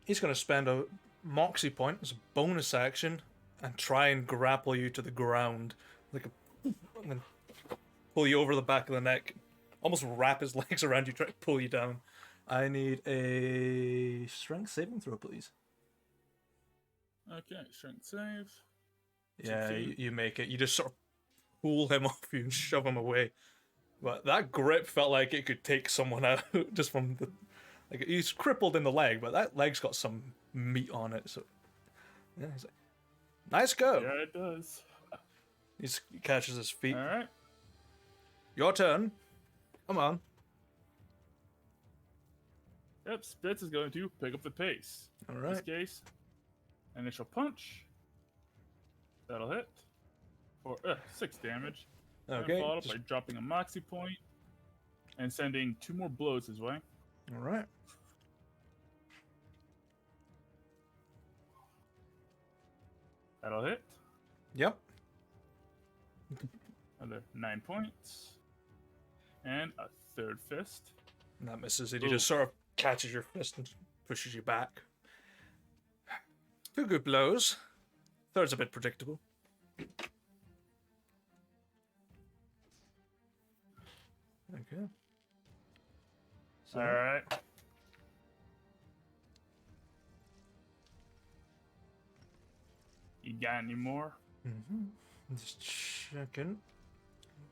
he's going to spend a moxie point as a bonus action and try and grapple you to the ground, like and then pull you over the back of the neck, almost wrap his legs around you, try to pull you down. I need a strength saving throw, please. Okay, strength save. Yeah, Succeed. you make it. You just sort of pull him off you and shove him away. But that grip felt like it could take someone out just from the. Like, he's crippled in the leg, but that leg's got some meat on it. So, yeah, he's like, nice go. Yeah, it does. He catches his feet. Alright. Your turn. Come on. Yep, Spitz is going to pick up the pace. All In right. this case, initial punch. That'll hit. For 6 damage. Okay. And followed up just- by dropping a moxie point and sending 2 more blows his way. All right. That'll hit. Yep. Another 9 points. And a third fist. And that misses it. He just sort of catches your fist and pushes you back. 2 good blows. Third's a bit predictable. Okay. So, All right. You got any more? Just checking.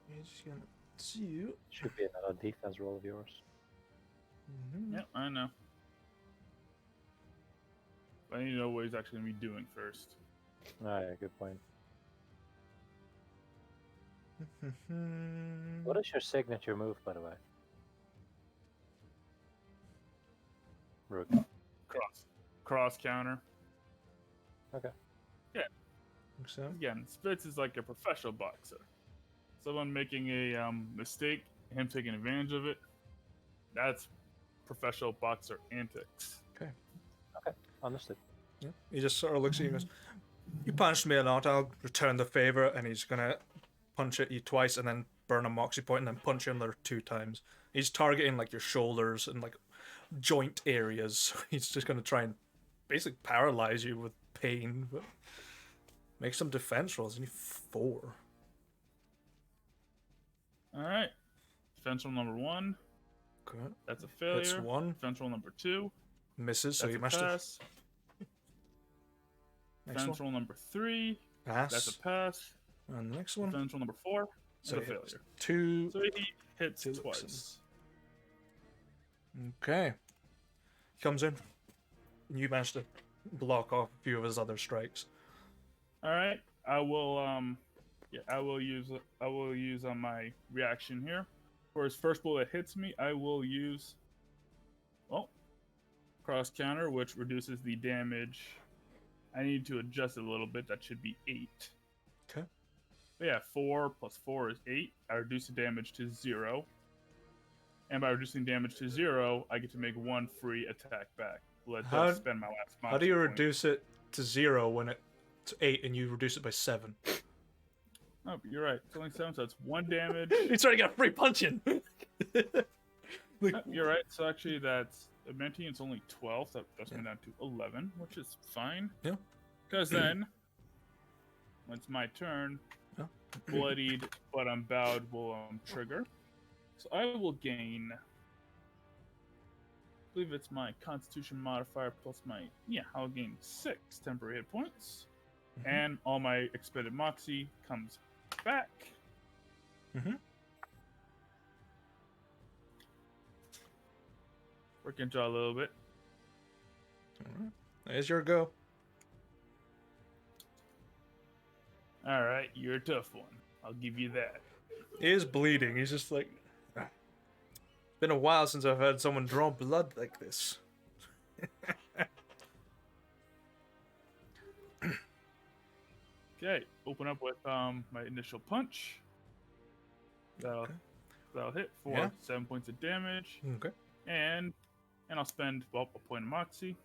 He's gonna see you. Should be another defense roll of yours. Yep, I know. But I need to know what he's actually going to be doing first. Ah, yeah, good point. What is your signature move, by the way? Rook. Cross counter. Okay. So, Again, Spitz is like a professional boxer. Someone making a mistake, him taking advantage of it, that's professional boxer antics. okay. Understood. Yeah. He just sort of looks at you and goes, "You punched me a lot, I'll return the favor," and he's gonna punch at you twice and then burn a moxie point and then punch you another 2 times. He's targeting like your shoulders and like joint areas. He's just gonna try and basically paralyze you with pain. But make some defense rolls. You need 4. All right. Defense roll number 1. Okay. That's a failure. Hits 1. Defense roll number 2. Misses, so That's you a must have. pass. Next Defense one. roll number 3. Pass. That's a pass. And the next one. Defense roll number 4. So That's a he hits failure. 2. So he hits Two looks twice. Okay. He comes in. You managed to block off a few of his other strikes. All right. I will use on my reaction here. For his first bullet hits me, I will use cross counter, which reduces the damage. I need to adjust it a little bit. That should be 8. Okay. But yeah, 4 plus 4 is 8. I reduce the damage to 0. And by reducing damage to 0, I get to make 1 free attack back. Let How- spend my last How do you point. reduce it to 0 when it's 8 and you reduce it by 7? Oh, you're right. It's only 7, so it's 1 damage. He's trying to get a free punch in. You're right. So actually, that's Menti. It's only 12. So that's me down to 11, which is fine. Yeah. Because then, when it's my turn, Yeah. bloodied but I'm bowed will trigger. So I will gain. I believe it's my Constitution modifier plus my I'll gain 6 temporary hit points, and all my expended Moxie comes back. Working jaw a little bit. Alright. There's your go. All right, you're a tough one. I'll give you that. He is bleeding. He's just like, "Ah. It's been a while since I've had someone draw blood like this." Okay, open up with my initial punch. That'll hit for 7 points of damage, Okay. and I'll spend a point of Moxie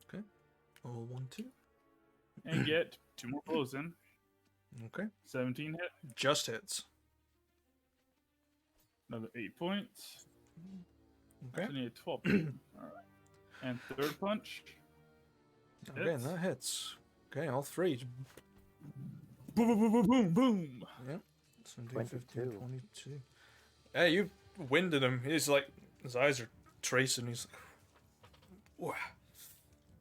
Okay. Oh, 1, 2. and get 2 more blows in. Okay. 17 hit, Just hits. another 8 points. Okay. So I need 12 points. All right, and third punch. Again, Hits. that hits. Okay, all 3. Boom, boom, boom, boom, boom, boom. Yep. 17, 15, 22. 22. Hey, you winded him. He's like, his eyes are tracing. He's like, wow.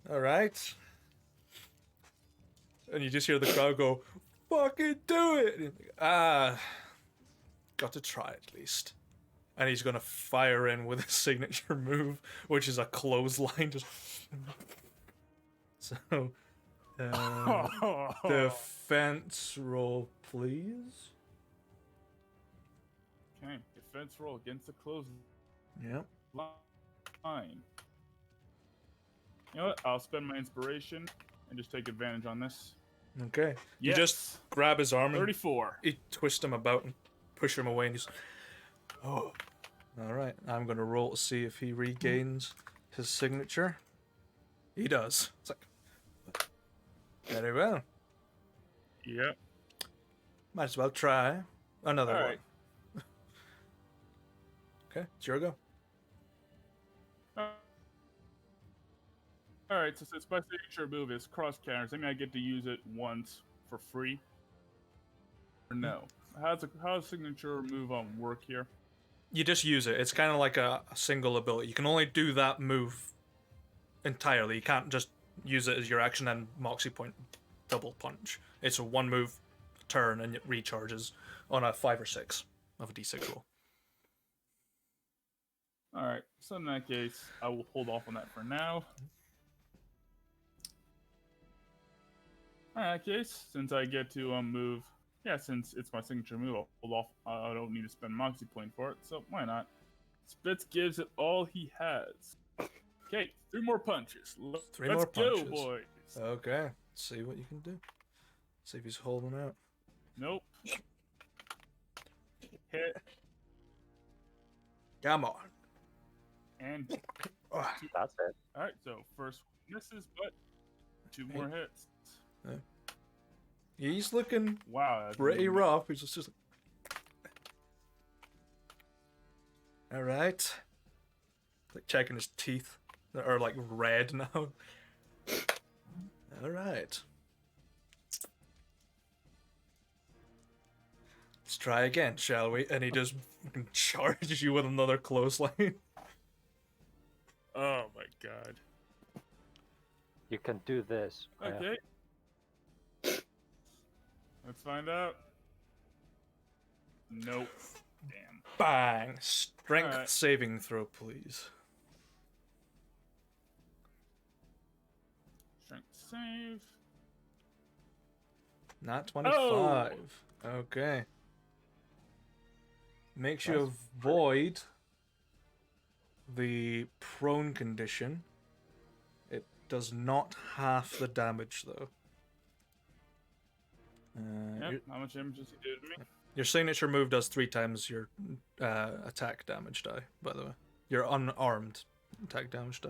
All right. And you just hear the crowd go, "Fucking do it!" And you're like, got to try at least. And he's gonna fire in with his signature move, which is a clothesline. Just so, defense roll, please. Okay, defense roll against the close Yep. line. You know what? I'll spend my inspiration and just take advantage on this. Okay. You Yes. just grab his arm and 34. you twist him about and push him away, and he's, oh. All right. I'm gonna roll to see if he regains his signature. He does. It's like, very well. Yep. Might as well try another All one. right. Okay, it's your go. Alright, so since my signature move is cross counters, I mean I get to use it once for free? Or no? How's signature move work here? You just use it. It's kind of like a single ability. You can only do that move entirely. You can't just use it as your action and Moxie point double punch. It's a one move turn and it recharges on a 5 or 6 of a d6 roll. Alright, so in that case, I will hold off on that for now. In that case, since I get to move, since it's my signature move, I'll hold off. I don't need to spend Moxie point for it, so why not? Spitz gives it all he has. Okay, 3 more punches. Three Let's more go, punches. boys. Okay, let's see what you can do. See if he's holding out. Nope. Hit Come on. and That's it. alright, so first one misses, but 2 more hits. He's looking Wow, that's pretty really- rough. He's just all right. Like checking his teeth that are like red now. All right. Let's try again, shall we? And he just fucking charges you with another clothesline. Oh my god. You can do this. Okay. Let's find out. Nope. Damn. Bang! Strength Alright. saving throw, please. Strength save. Not 25. Oh! Okay. Makes you That's avoid the prone condition. It does not half the damage, though. Yep. How much damage does he do to me? Your signature move does 3 times your attack damage die, by the way. Your unarmed attack damage die.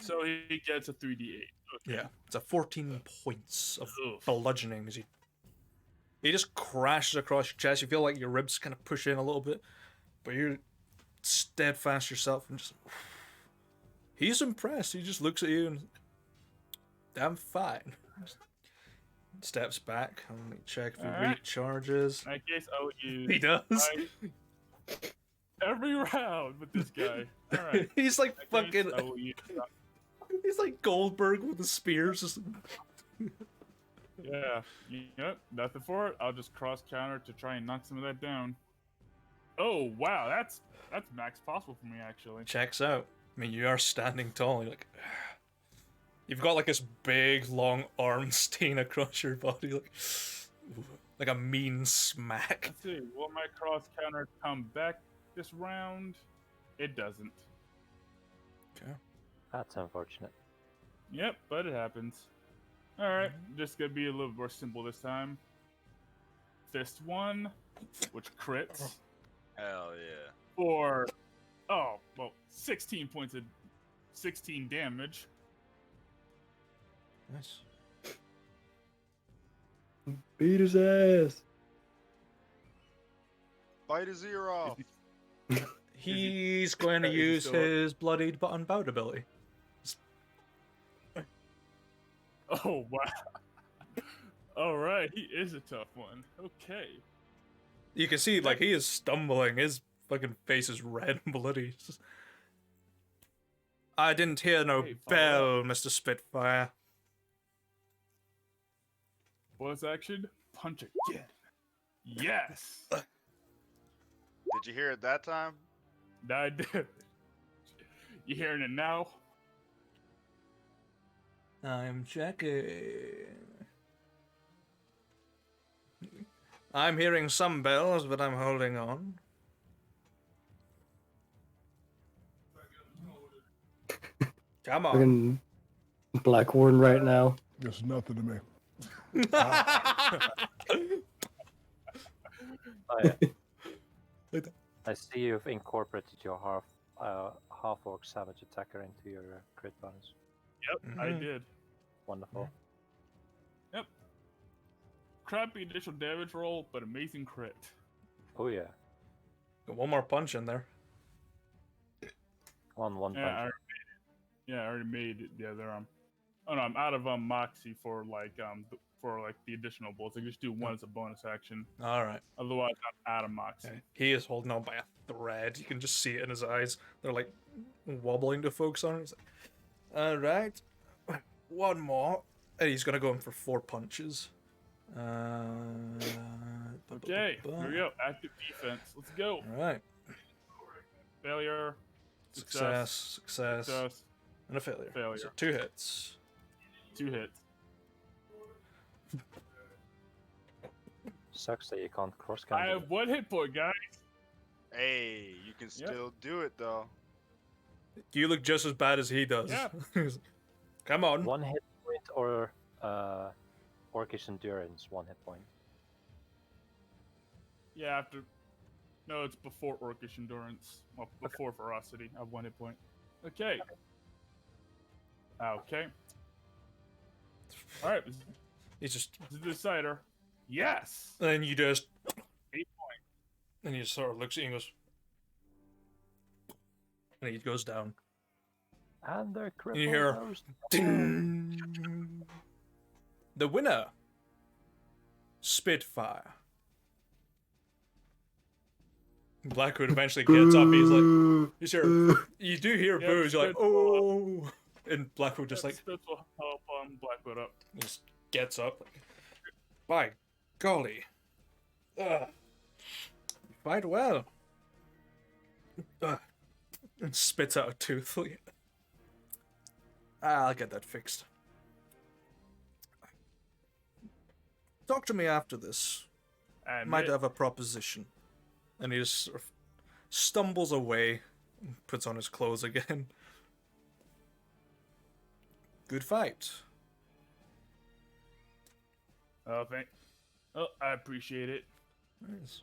So he gets a 3d8. Okay. Yeah, it's a 14 points of Oof. bludgeoning as he just crashes across your chest. You feel like your ribs kind of push in a little bit, but you're steadfast yourself and just. He's impressed. He just looks at you and. I'm fine. Steps back. Let me check if he Alright. recharges. In that case, I will use He does. every round with this guy. Alright. He's like In that case, fucking. I will use, He's like Goldberg with the spears. Just. yeah. Yep. Nothing for it. I'll just cross counter to try and knock some of that down. Oh wow, that's max possible for me actually. Checks out. I mean, you are standing tall. You're like. You've got like this big, long arm stain across your body, like a mean smack. Let's see. Will my cross counter come back this round? It doesn't. Okay. That's unfortunate. Yep, but it happens. Alright, just gonna be a little more simple this time. Fist 1, which crits Hell yeah. for 16 points of 16 damage. Nice. Beat his ass. Bite his ear off. He's going to is he use still up? his bloodied but unbowed ability. Oh wow. Alright, he is a tough one. Okay. You can see, like, he is stumbling. His fucking face is red and bloody. It's just- I didn't hear no Hey, bell, follow Mr. Spitfire. Bonus action, punch again. Yes! Did you hear it that time? I did. You hearing it now? I'm checking. I'm hearing some bells, but I'm holding on. Come on. Fucking Blackhorn right now. It's nothing to me. I see you've incorporated your half orc savage attacker into your crit bonus. Yep, I Mhm. did. Wonderful. Yep. Crappy initial damage roll, but amazing crit. Oh yeah. Got one more punch in there. One Yeah, punch. I already made it. Yeah, I already made it the other Oh no, I'm out of Moxie for like for like the additional bullets. I just do one as a bonus action. All right. Otherwise, I'm out of moxie. Okay. He is holding on by a thread. You can just see it in his eyes. They're like wobbling to focus on it. He's like, all right, one more. And he's gonna go in for 4 punches. Okay, here we go. Active defense. Let's go. All right. Failure. Success, Success. and a failure. Failure. So 2 hits. 2 hits. Sucks that you can't cross I count. have 1 hit point, guys. Hey, you can still do it though. You look just as bad as he does. Yeah. Come on. 1 hit point or Orcish Endurance, 1 hit point. Yeah, after. No, it's before Orcish Endurance. Well, before Ferocity. I have 1 hit point. Okay. Okay. Alright, this He's just. is the decider. Yes! And then you just. 8 points. And he just sort of looks at you and goes. And he goes down. And they're You hear. cripples. Ding. The winner. Spitfire. Blackwood eventually gets up. He's like, you do hear Yep, boos. You're like, Spitfire. oh. And Blackwood just like, Spitz will help Blackwood up. just gets up. Like, by golly. You fight well. And spits out a tooth. I'll get that fixed. Talk to me after this. Might have a proposition. And he just sort of stumbles away and puts on his clothes again. Good fight. Oh, I appreciate it. Nice.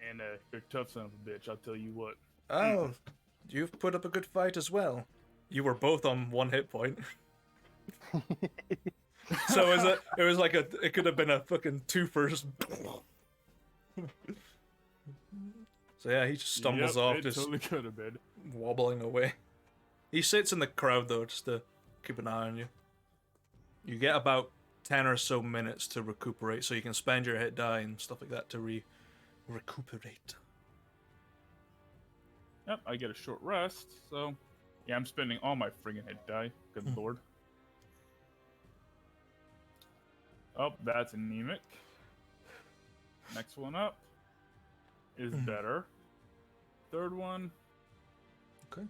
And you're a tough son of a bitch, I'll tell you what. Oh, you've put up a good fight as well. You were both on 1 hit point. So it could have been a fucking 2-first. So yeah, he just stumbles off, it just totally could have been. wobbling away. He sits in the crowd though, just to keep an eye on you. You get about 10 or so minutes to recuperate, so you can spend your hit die and stuff like that to recuperate. Yep, I get a short rest, so yeah, I'm spending all my friggin' hit die. Good lord. Oh, that's anemic. Next one up is better. Third one. Okay.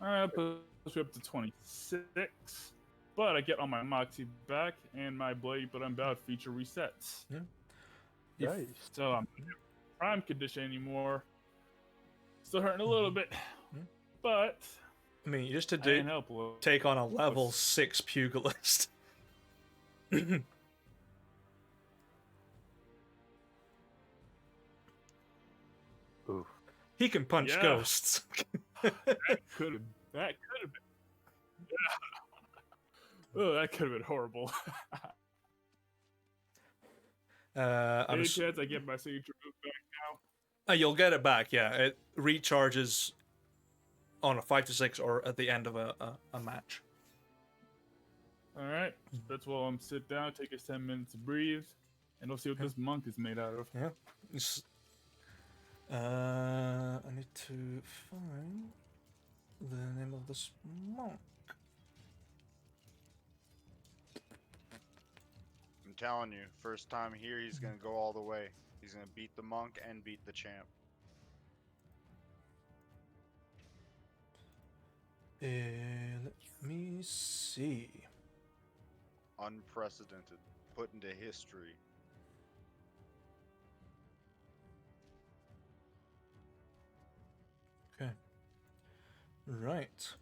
Alright, push me up to 26. But I get all my moxie back, and my Blade But Unbowed feature resets. Yeah. Nice. So I'm not in prime condition anymore. Still hurting a little bit. But I mean, you just I can't help a little. take on a level 6 pugilist. Oof. He can punch Yeah. ghosts. That could have been. Oh, that could have been horrible. I'm Any chance I get my signature move back now? You'll get it back, yeah. It recharges on a 5 to 6 or at the end of a match. Alright, that's while I'm sit down, take us 10 minutes to breathe, and we'll see what this monk is made out of. Yeah. I need to find the name of this monk. I'm telling you, first time here, he's gonna go all the way. He's gonna beat the monk and beat the champ. Let me see. Unprecedented. Put into history. Okay. Right.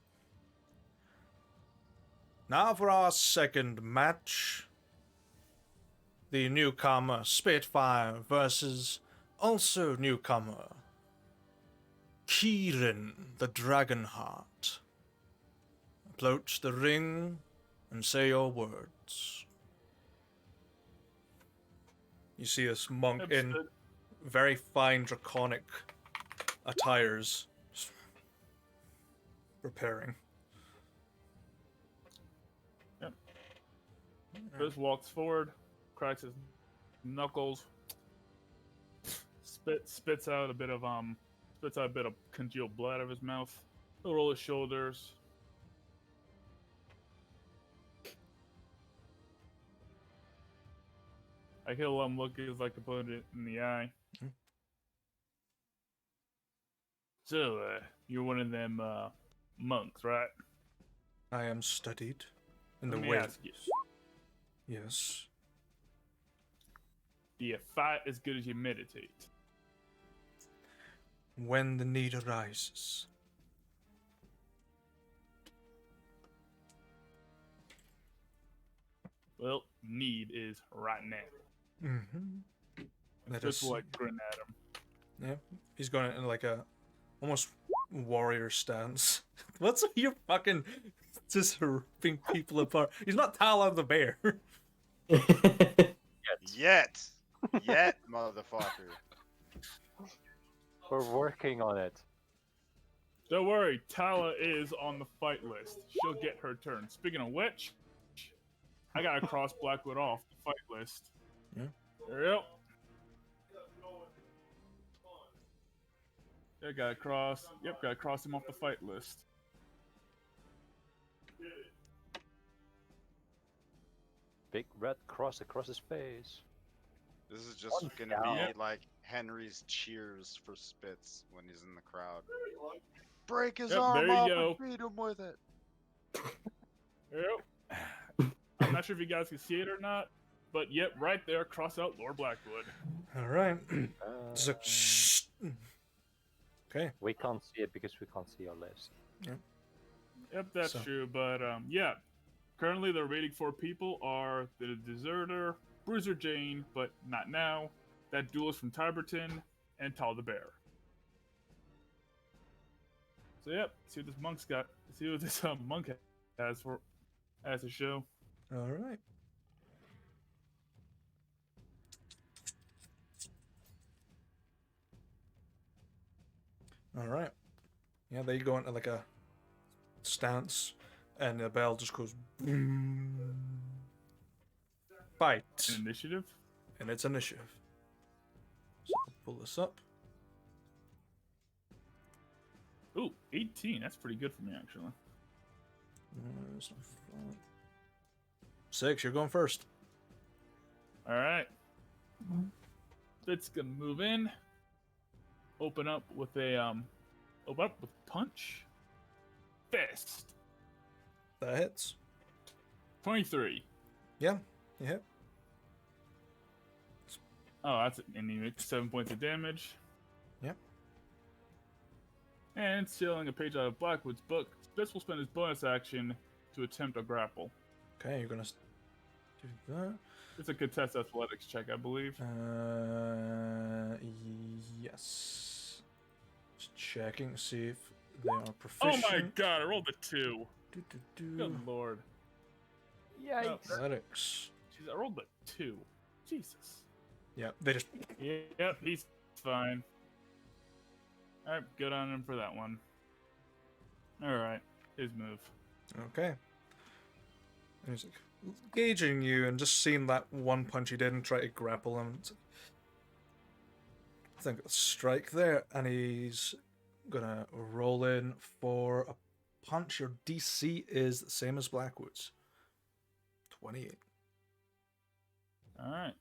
Now for our second match. The newcomer Spitfire versus also newcomer Kieran the Dragonheart. Approach the ring and say your words. You see this monk in Understood. very fine draconic attires preparing. Yep. Chris walks forward, cracks his knuckles, spits out a bit of congealed blood out of his mouth. He'll roll his shoulders. He'll look as I can put it in the eye. So, you're one of them monks, right? I am studied in the Let me way. ask you. Yes. Do you fight as good as you meditate? When the need arises. Well, need is right now. Mm-hmm. That Just is. like grin at him. Yeah. He's going in like a almost warrior stance. What's your fucking just ripping people apart? He's not Tala the bear. Yet, motherfucker. We're working on it. Don't worry, Tala is on the fight list. She'll get her turn. Speaking of which, I gotta cross Blackwood off the fight list. Yeah. There we go. Yeah, gotta cross. Yep, gotta cross him off the fight list. Big red cross across his face. This is just One gonna down. be like Henry's cheers for Spitz when he's in the crowd. Break his Yep, arm there you off go. and beat him with it. Yep. I'm not sure if you guys can see it or not, but yep, right there, cross out Lord Blackwood. All right. Uh, Okay. we can't see it because we can't see our list. Yep, that's So- true. But yeah, currently the remaining 4 people are the Deserter, Bruiser Jane, but not now, that duelist from Tiberton, and Tal the Bear. So yep, see what this monk's got. See what this monk has to show. All right. All right. Yeah, they go into like a stance, and the bell just goes boom. Fight, Initiative. and it's initiative. So I'll pull this up. Ooh, 18. That's pretty good for me actually. Where's the phone? 6. You're going first. All right. It's gonna move in. Open up with punch. Fist. That hits. 23. Yeah, you hit. Oh, that's it. And you make 7 points of damage. Yep. And stealing a page out of Blackwood's book, Spitz will spend his bonus action to attempt a grapple. Okay, you're gonna do that. It's a contest athletics check, I believe. Yes. Just checking to see if they are Oh proficient. my god, I rolled a 2. Do. Good lord. Yikes. No, Athletics. jeez, I rolled a 2. Jesus. Yeah, they just. Yep, he's fine. Alright, good on him for that one. Alright, his move. Okay. And he's like gauging you and just seeing that one punch he did and try to grapple him. It's like, I think a strike there, and he's gonna roll in for a punch. Your DC is the same as Blackwood's. 28. Alright.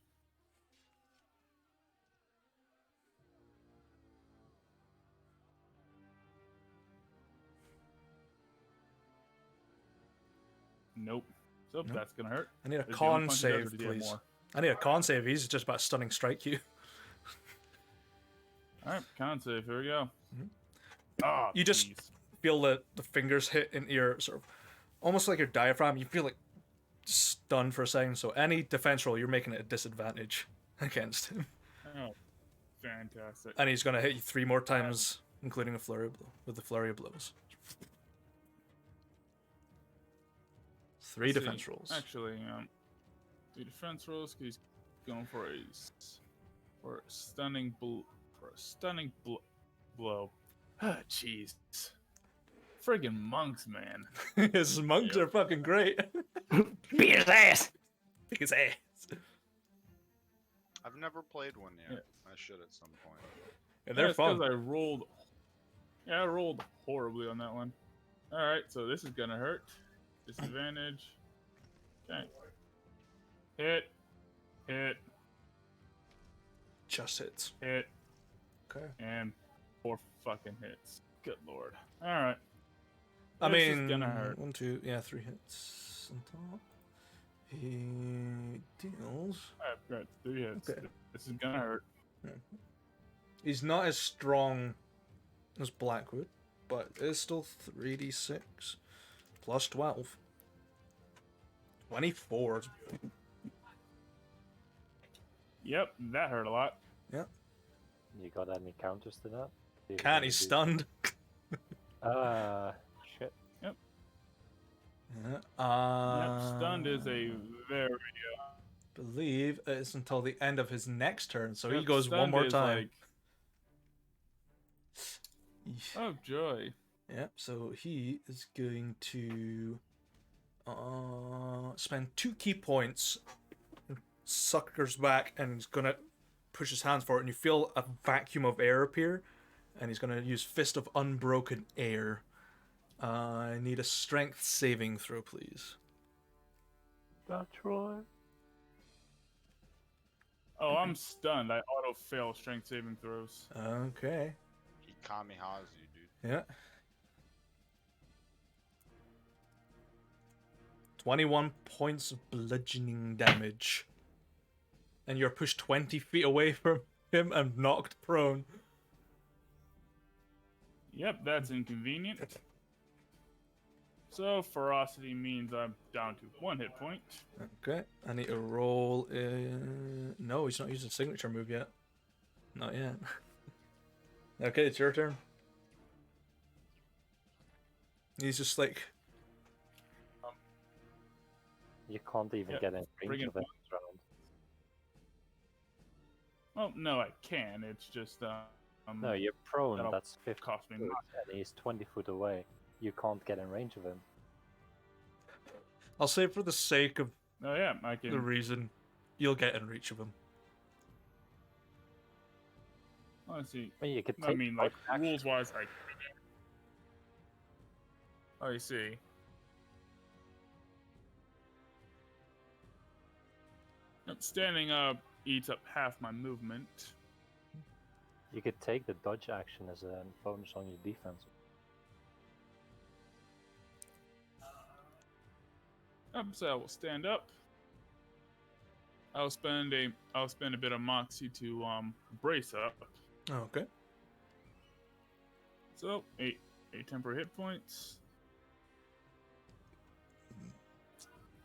Nope. So Nope. that's gonna hurt. I need a It's the only con punch he does, or save, does he have please. more? I need a con save. He's just about to stunning strike you. Alright, con save. Here we go. Mhm. Ah, You just- jeez. Feel the fingers hit into your sort of almost like your diaphragm. You feel like stunned for a second. So any defense roll, you're making it a disadvantage against him. Oh, fantastic. And he's gonna hit you 3 more times, including a flurry of with the flurry of blows. 3 Let's see. defense rolls. Actually, 3 defense rolls. 'Cause he's going for a stunning blow. Ah, jeez. Friggin' monks, man. His monks are fucking great. Beat his ass! kick his ass. I've never played one yet. Yeah. I should at some point. And they're fun. because I rolled. Yeah, I rolled horribly on that one. All right, so this is gonna hurt. Disadvantage. Okay. Hit, Just hits. hit, Okay. and 4 fucking hits. Good lord. All right. I This is mean, gonna hurt. 1, 2, yeah, 3 hits on top. He deals. I've got 3 hits. Okay. This is gonna hurt. He's not as strong as Blackwood, but it's still 3d6 plus 12. 24. Yep, that hurt a lot. Yep. You got any counters to that? Do you Can't, wanna he's do- stunned. Shit. Yeah. Yep, stunned is a very. Believe it's until the end of his next turn, so he Yep, goes one stunned more is time. Oh joy! Yep, so he is going to spend 2 key points, suckers back, and he's gonna push his hands for it, and you feel a vacuum of air appear, and he's gonna use Fist of Unbroken Air. I need a strength saving throw, please. That's right. Oh, I'm stunned. I auto fail strength saving throws. Okay. He kamikaze you, dude. Yeah. 21 points of bludgeoning damage. And you're pushed 20 feet away from him and knocked prone. Yep, that's inconvenient. So ferocity means I'm down to 1 hit point. Okay, I need to roll. No, he's not using signature move yet. Not yet. Okay, it's your turn. He's just like, You can't even Yep, get in bring range it of him this round. Well, no, I can. It's just No, you're prone. that'll That's 50 cost me foot, much. and he's 20 foot away. You can't get in range of him. I'll say for the sake of Oh yeah, I the can. reason, you'll get in reach of him. Let's see. Well, you could take I mean, like action. rules wise, I see. Yep, standing up eats up half my movement. You could take the dodge action as a bonus on your defense. So I will stand up. I'll spend a bit of moxie to brace up. Okay. So 8 temporary hit points.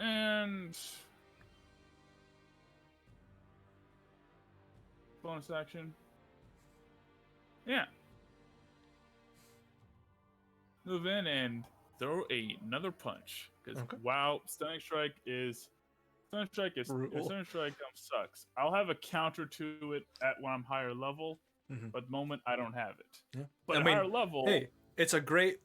And bonus action. Yeah. Move in and throw another punch. Because Okay. wow, stunning strike Brutal. sucks. I'll have a counter to it at when I'm higher level, Mhm. but the moment I don't have it. Yeah. But I at mean, higher level, Hey, it's a great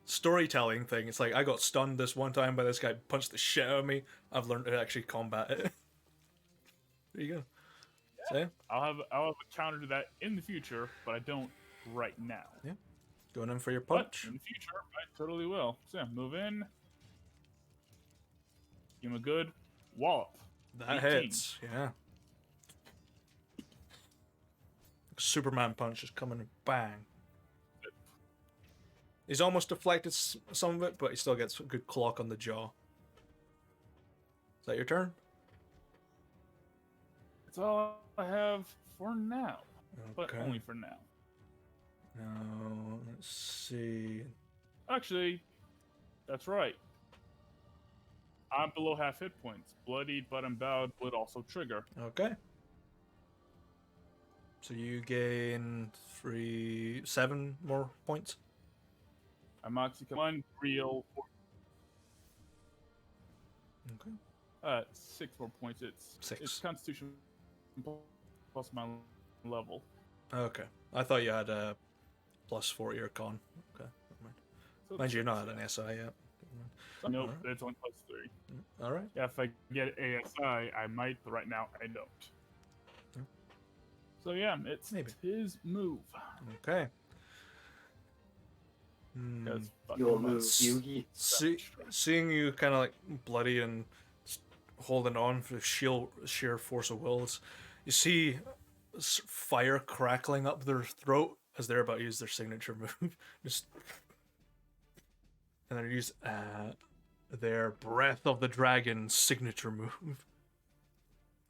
storytelling thing. It's like, I got stunned this one time by this guy, punched the shit out of me. I've learned to actually combat it. There you go. So, I'll have a counter to that in the future, but I don't right now. going in for your But punch. in the future, I totally will. So yeah, move in. Give him a good wallop. That 18. hits, yeah. Superman punch is coming, bang. He's almost deflected some of it, but he still gets a good clock on the jaw. Is that your turn? That's all I have for now, but Okay. only for now. Now, let's see. Actually, that's right. I'm below half hit points. Bloodied but unbowed would also trigger. Okay. So you gain 7 more points. I'm Moxie 1 real. Okay. 6 more points. It's 6. Constitution plus my level. Okay. I thought you had a +4 to your con. Okay. Never mind. So Mind you, you're it's not at six, an SI yet. yeah. Nope, Alright. it's only +3. All right. Yeah, if I get ASI, I might, but right now I don't. Hmm. So yeah, it's Maybe. his move. Okay. Hmm. Because Your fucking move, must. Yugi. Seeing you kind of like bloody and holding on for sheer force of will, you see fire crackling up their throat as they're about to use their signature move. Just and then use their Breath of the Dragon signature move.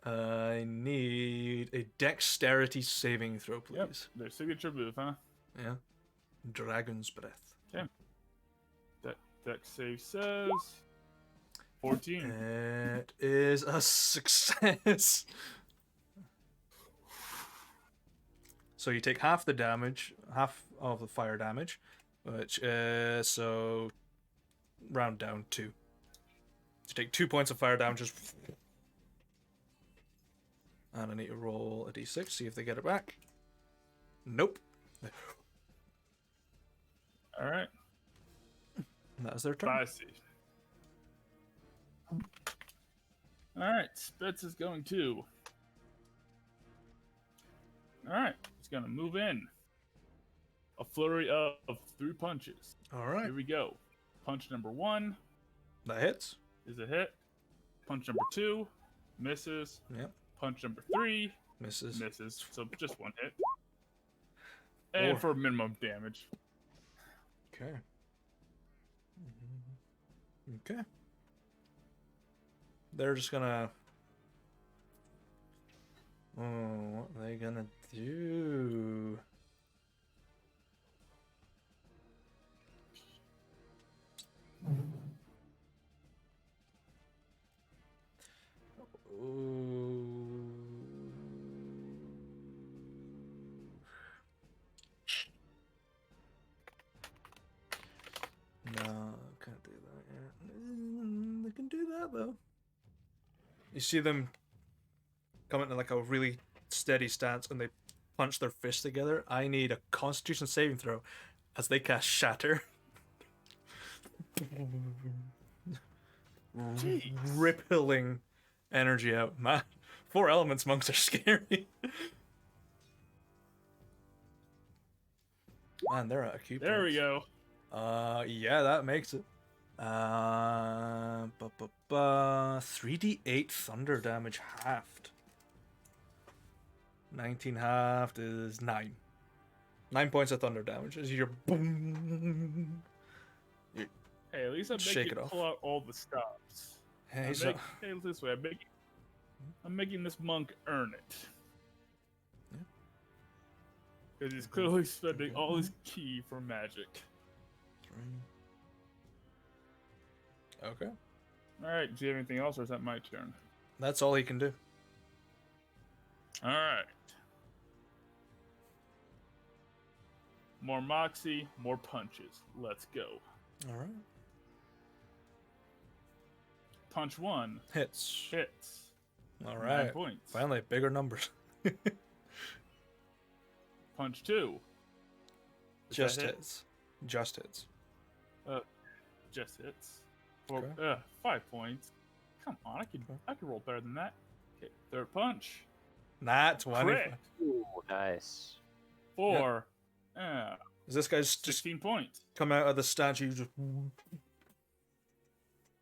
I need a dexterity saving throw, please. Yep, their signature move, huh? Yeah. Dragon's Breath. Okay. Dex save says 14. It is a success. So you take half the damage, half of the fire damage, which so round down 2. You take 2 points of fire damage. And I need to roll a d6, see if they get it back. Nope. All right. And that is their turn. I see. All right, Spitz is going to. All right, he's going to move in. A flurry of 3 punches. All right. Here we go. Punch number 1 That hits. is a hit. Punch number 2 misses. Yep. Punch number 3 Misses. misses. So just 1 hit. And for minimum damage. Okay. Okay. They're just gonna. Oh, what are they gonna do? No, can't do that yet. They can do that though. You see them come into like a really steady stance and they punch their fists together. I need a Constitution saving throw as they cast Shatter. Rippling energy out, man. 4 elements monks are scary. Man, they're out of cube There we points. go. Yeah, that makes it. 3d8 thunder damage halved. 19 halved is 9. 9 points of thunder damage as you're boom. Hey, at least I'm Shake making it off. pull out all the stops. Hey, Hey, he's this way. I'm making this monk earn it. Because he's clearly spending all his ki for magic. 3. Okay. Alright, do you have anything else, or is that my turn? That's all he can do. Alright. More moxie, more punches. Let's go. Alright. Punch 1 Hits. hits. 9 Alright. points. Finally, bigger numbers. Punch 2. Just that hit? hits. Just hits. Just hits. For Okay. 5 points. Come on, I can roll better than that. Okay, third punch. Nah, 20. Crit. Ooh, nice. 4. Is this guy's just 16 points. come out of the statue, you just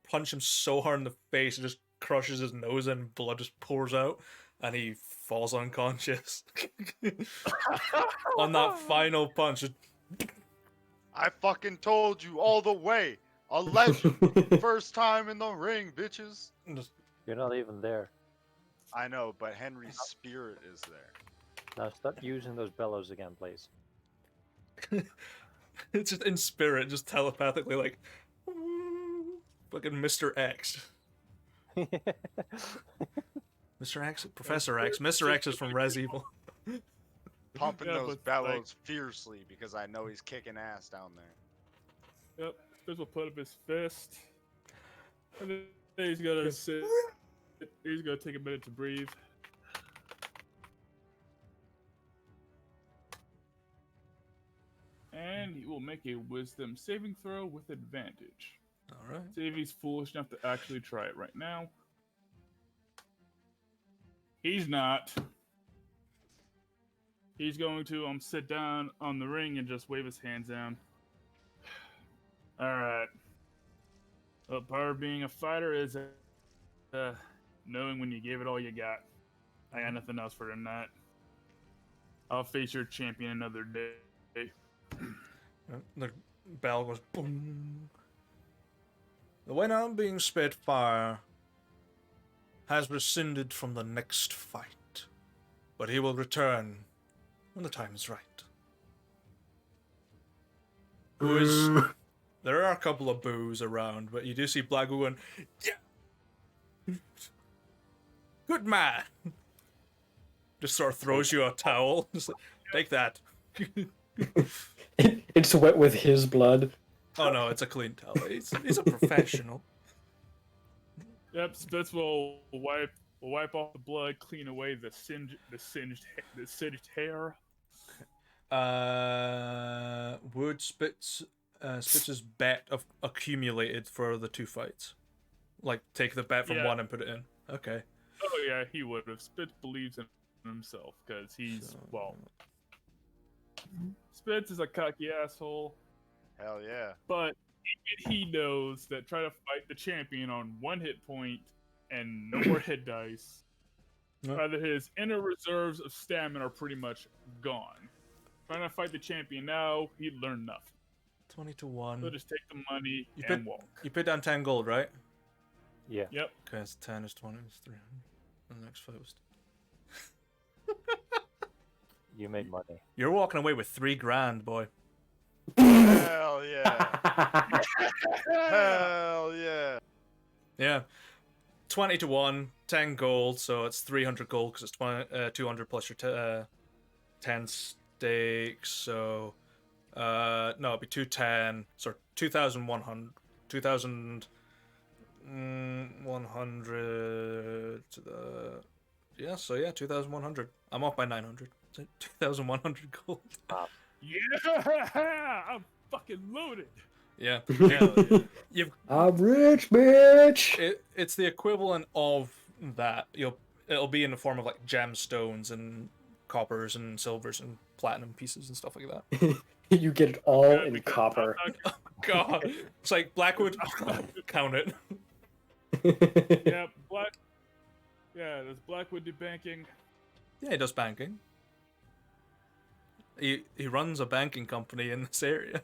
punch him so hard in the face, it just crushes his nose and blood just pours out, and he falls unconscious. On that final punch, I fucking told you all the way. A legend. First time in the ring, bitches. just You're not even there. I know, but Henry's spirit is there. Now stop using those bellows again, please. it's just in spirit, just telepathically like fucking Mr. X. Mr. X, Professor X. Mr. X is from Res Evil. Pumping Yeah, those but, bellows fiercely because I know he's kicking ass down there. Yep. Chris will put up his fist. And then he's gonna sit. He's gonna take a minute to breathe. And he will make a wisdom saving throw with advantage. All right. See if he's foolish enough to actually try it right now. He's not. He's going to sit down on the ring and just wave his hands down. All right. Well, part of being a fighter is knowing when you gave it all you got. I got nothing else for tonight. I'll face your champion another day. The bell goes boom. The winner being Spitfire has rescinded from the next fight, but he will return when the time is right. Who is? There are a couple of boos around, but you do see Blackwood going, yeah, good man. Just sort of throws you a towel. Just like, take that. It's wet with his blood. Oh no, it's a clean towel. He's a professional. Yep, Spitz will wipe off the blood, clean away the singed hair. Would Spitz's bet of accumulated for the two fights? Like, take the bet from one and put it in. Okay. Oh yeah, he would have. Spitz believes in himself because he's Spitz is a cocky asshole. Hell yeah. But he knows that trying to fight the champion on 1 hit point and no more hit dice, either his inner reserves of stamina are pretty much gone. Trying to fight the champion now, he'd learn nothing. 20 to 1. He'll just take the money and walk. You put down 10 gold, right? Yeah. Yep. Okay, it's 10 is 20 is 300. And the next fight was. You made money. You're walking away with 3 grand, boy. Hell yeah. Hell yeah. Yeah. 20 to 1, 10 gold, so it's 300 gold because it's 200 plus your 10 stakes, so no, it'd be 210, so 2,100, 2,100 to the, yeah, so yeah, 2,100. I'm off by 900. 2,100 gold. Yeah, I'm fucking loaded. Yeah. Yeah. I'm rich, bitch. It's the equivalent of that. It'll be in the form of like gemstones and coppers and silvers and platinum pieces and stuff like that. You get it all in copper. Oh, God, it's like Blackwood. Count it. Yeah, does Blackwood do banking? Yeah, he does banking. He runs a banking company in this area.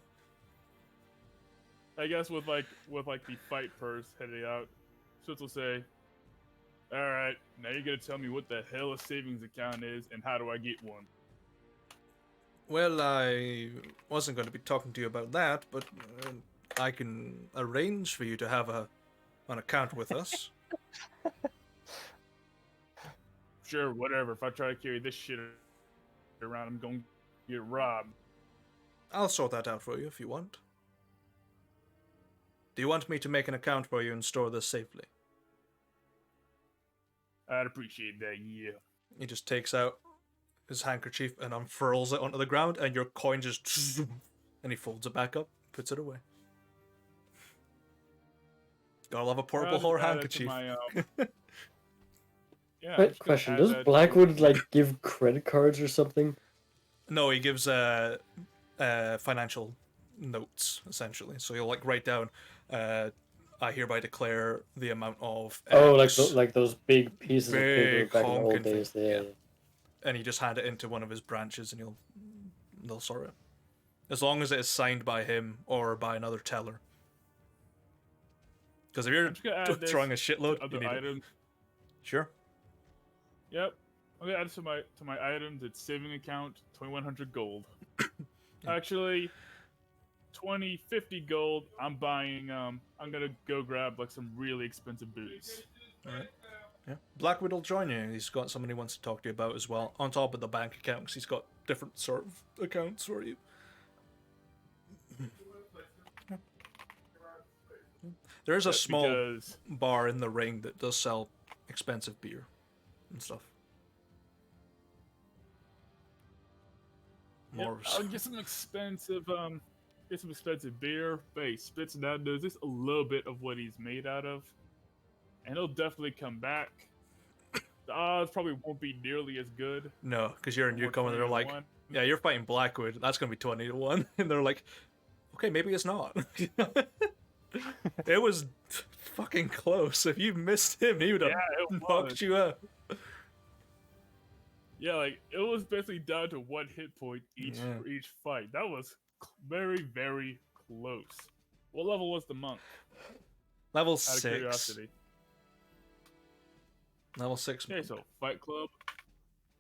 I guess with the fight purse heading out, Switz will say, "All right, now you're gonna tell me what the hell a savings account is and how do I get one?" Well, I wasn't going to be talking to you about that, but I can arrange for you to have an account with us. Sure, whatever. If I try to carry this shit around, I'm going to get robbed. I'll sort that out for you if you want. Do you want me to make an account for you and store this safely? I'd appreciate that, yeah. He just takes out his handkerchief and unfurls it onto the ground, and your coin just... And he folds it back up, puts it away. Gotta love a purple whore handkerchief. Yeah, Wait, question, does Blackwood, give credit cards or something? No, he gives financial notes, essentially. So he'll, write down, I hereby declare the amount of X. Oh, like those big pieces of paper back in the old days. Yeah. And you just hand it into one of his branches, and they'll sort it. As long as it is signed by him or by another teller. Because if you're throwing a shitload, you need items. Sure. Yep. I'm gonna add to my items. It's saving account 2,100 gold. Actually, 50 gold. I'm buying. I'm gonna go grab some really expensive boots. All right. Yeah. Blackwood will join you. He's got something he wants to talk to you about as well, on top of the bank account, because he's got different sort of accounts for you. There is a small bar in the ring that does sell expensive beer and stuff. I'll get some expensive get some expensive beer, but he spits it out, knows just a little bit of what he's made out of, and he'll definitely come back. The odds probably won't be nearly as good. No, because you're a More newcomer. They're 20 to like, 1. yeah, you're fighting Blackwood. That's gonna be 20-1, and they're like, okay, maybe it's not. It was fucking close. If you missed him, he would have it knocked was. you out. Yeah, like it was basically down to 1 hit point each Yeah. for each fight. That was very, very close. What level was the monk? Level Out of 6. curiosity. Level 6. Okay, so Fight Club.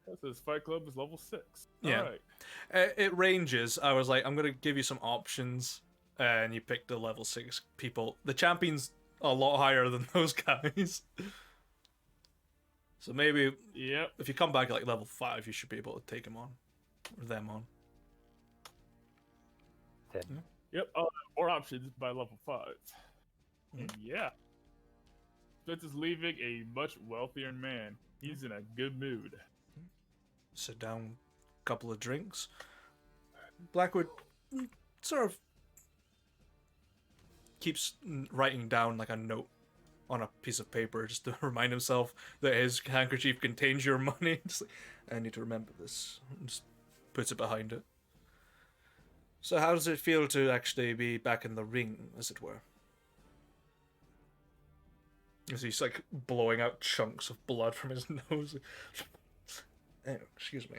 That says Fight Club is level 6. Yeah. Alright. It ranges. I was like, I'm gonna give you some options, and you picked the level 6 people. The champion's a lot higher than those guys. So maybe Yep. if you come back at like level 5, you should be able to take him on. Or them on. Then. Yep. Oh, more options by level 5. And yeah. Spence is leaving a much wealthier man. He's in a good mood. Sit down, couple of drinks. Blackwood sort of keeps writing down like a note on a piece of paper just to remind himself that his handkerchief contains your money. Just like, I need to remember this. Just puts it behind it. So how does it feel to actually be back in the ring, as it were? As he's like blowing out chunks of blood from his nose. Oh, excuse me.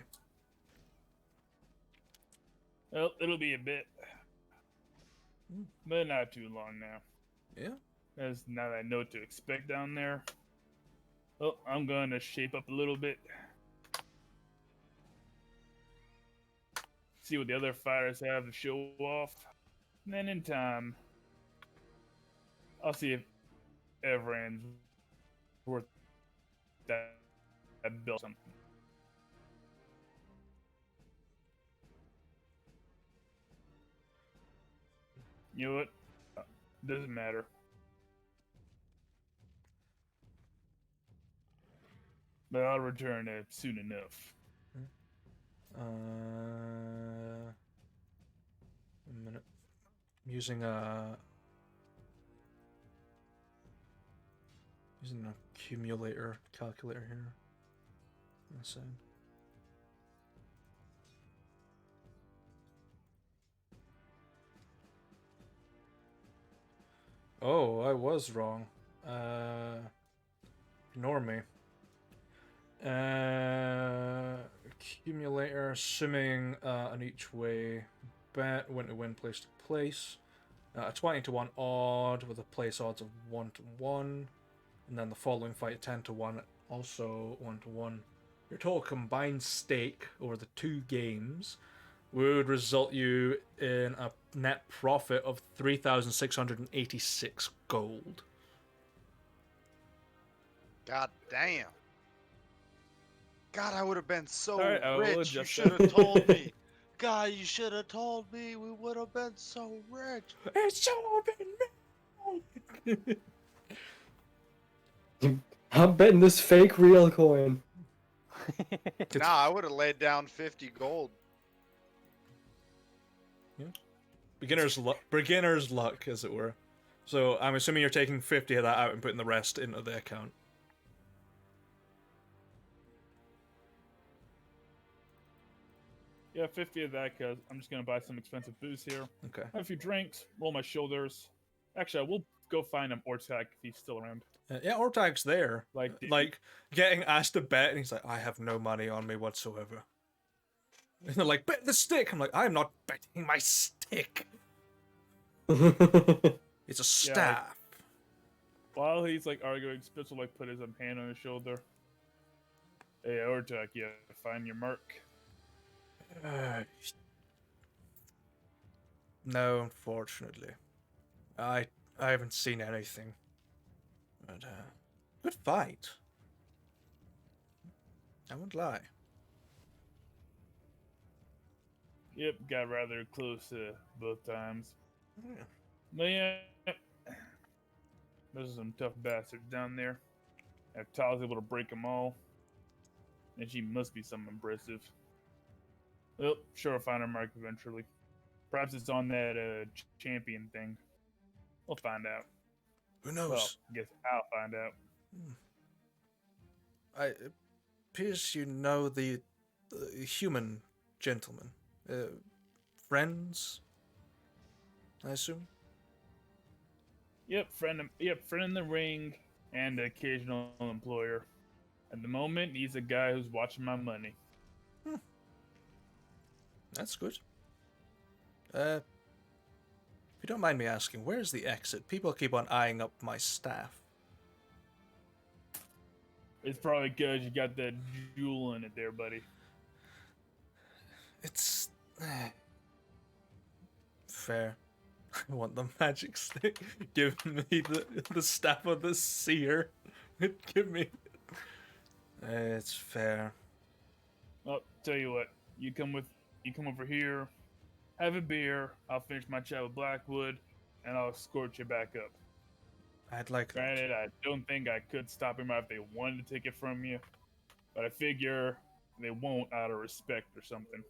Well, it'll be a bit. But not too long now. Yeah? As now that I know what to expect down there. Well, I'm going to shape up a little bit. See what the other fighters have to show off. And then in time, I'll see if Everand's worth that bill something. You know what? Doesn't matter. But I'll return soon enough. A minute. I'm using an accumulator calculator here. Insane. Oh, I was wrong. Ignore me. Accumulator, assuming an each way bet, win to win, place to place. A 20-1 odd with a place odds of 1-1. And then the following fight 10-1, also 1-1. Your total combined stake over the 2 games would result you in a net profit of 3,686 gold. God damn. God, I would have been so Alright, I will rich. You adjust should that. have told me. God, you should have told me. We would have been so rich. It's so been I'm betting this fake real coin. Nah, I would have laid down 50 gold. beginner's luck, as it were. So I'm assuming you're taking 50 of that out and putting the rest into the account. Yeah, 50 of that because I'm just going to buy some expensive booze here. Okay. Have a few drinks, roll my shoulders. Actually, I will go find him Ortak if he's still around. Yeah, Ortag's there. Like, Like, getting asked to bet, and he's like, I have no money on me whatsoever. And they're like, bet the stick! I'm like, I'm not betting my stick! It's a staff. while he's like arguing, Spitz will like put his hand on his shoulder. Hey, Ortak, yeah, find your mark. No, unfortunately. I haven't seen anything. But, good fight. I won't lie. Yep, got rather close both times. Yeah. But yeah, those are some tough bastards down there. If Tal's able to break them all, then she must be something impressive. Well, sure, I'll find her mark eventually. Perhaps it's on that champion thing. We'll find out. Who Well, knows? I guess I'll find out. It appears you know the human gentleman. Friends, I assume? Yep, friend in the ring and occasional employer. At the moment, he's a guy who's watching my money. That's good. If you don't mind me asking, where's the exit? People keep on eyeing up my staff. It's probably because you got that jewel in it there, buddy. It's fair. I want the magic stick. Give me the staff of the seer. Give me. It's fair. Well, tell you what, you come over here, have a beer. I'll finish my chat with Blackwood, and I'll escort you back up. I'd like that. Granted, I don't think I could stop him if they wanted to take it from you, but I figure they won't out of respect or something.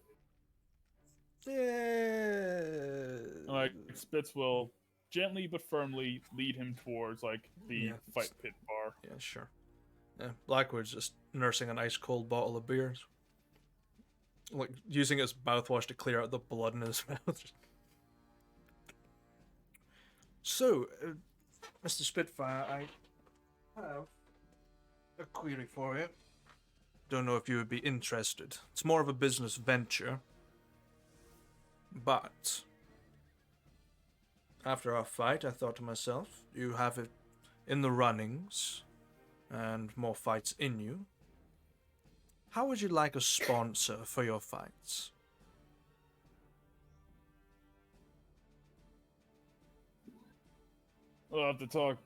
Yeah. Like Spitz will gently but firmly lead him towards like the fight pit bar. Yeah, sure. Yeah, Blackwood's just nursing an ice cold bottle of beer, like using his mouthwash to clear out the blood in his mouth. So, Mr. Spitfire, I have a query for you. Don't know if you would be interested. It's more of a business venture, but after our fight, I thought to myself, you have it in the runnings and more fights in you. How would you like a sponsor for your fights? We'll have to talk.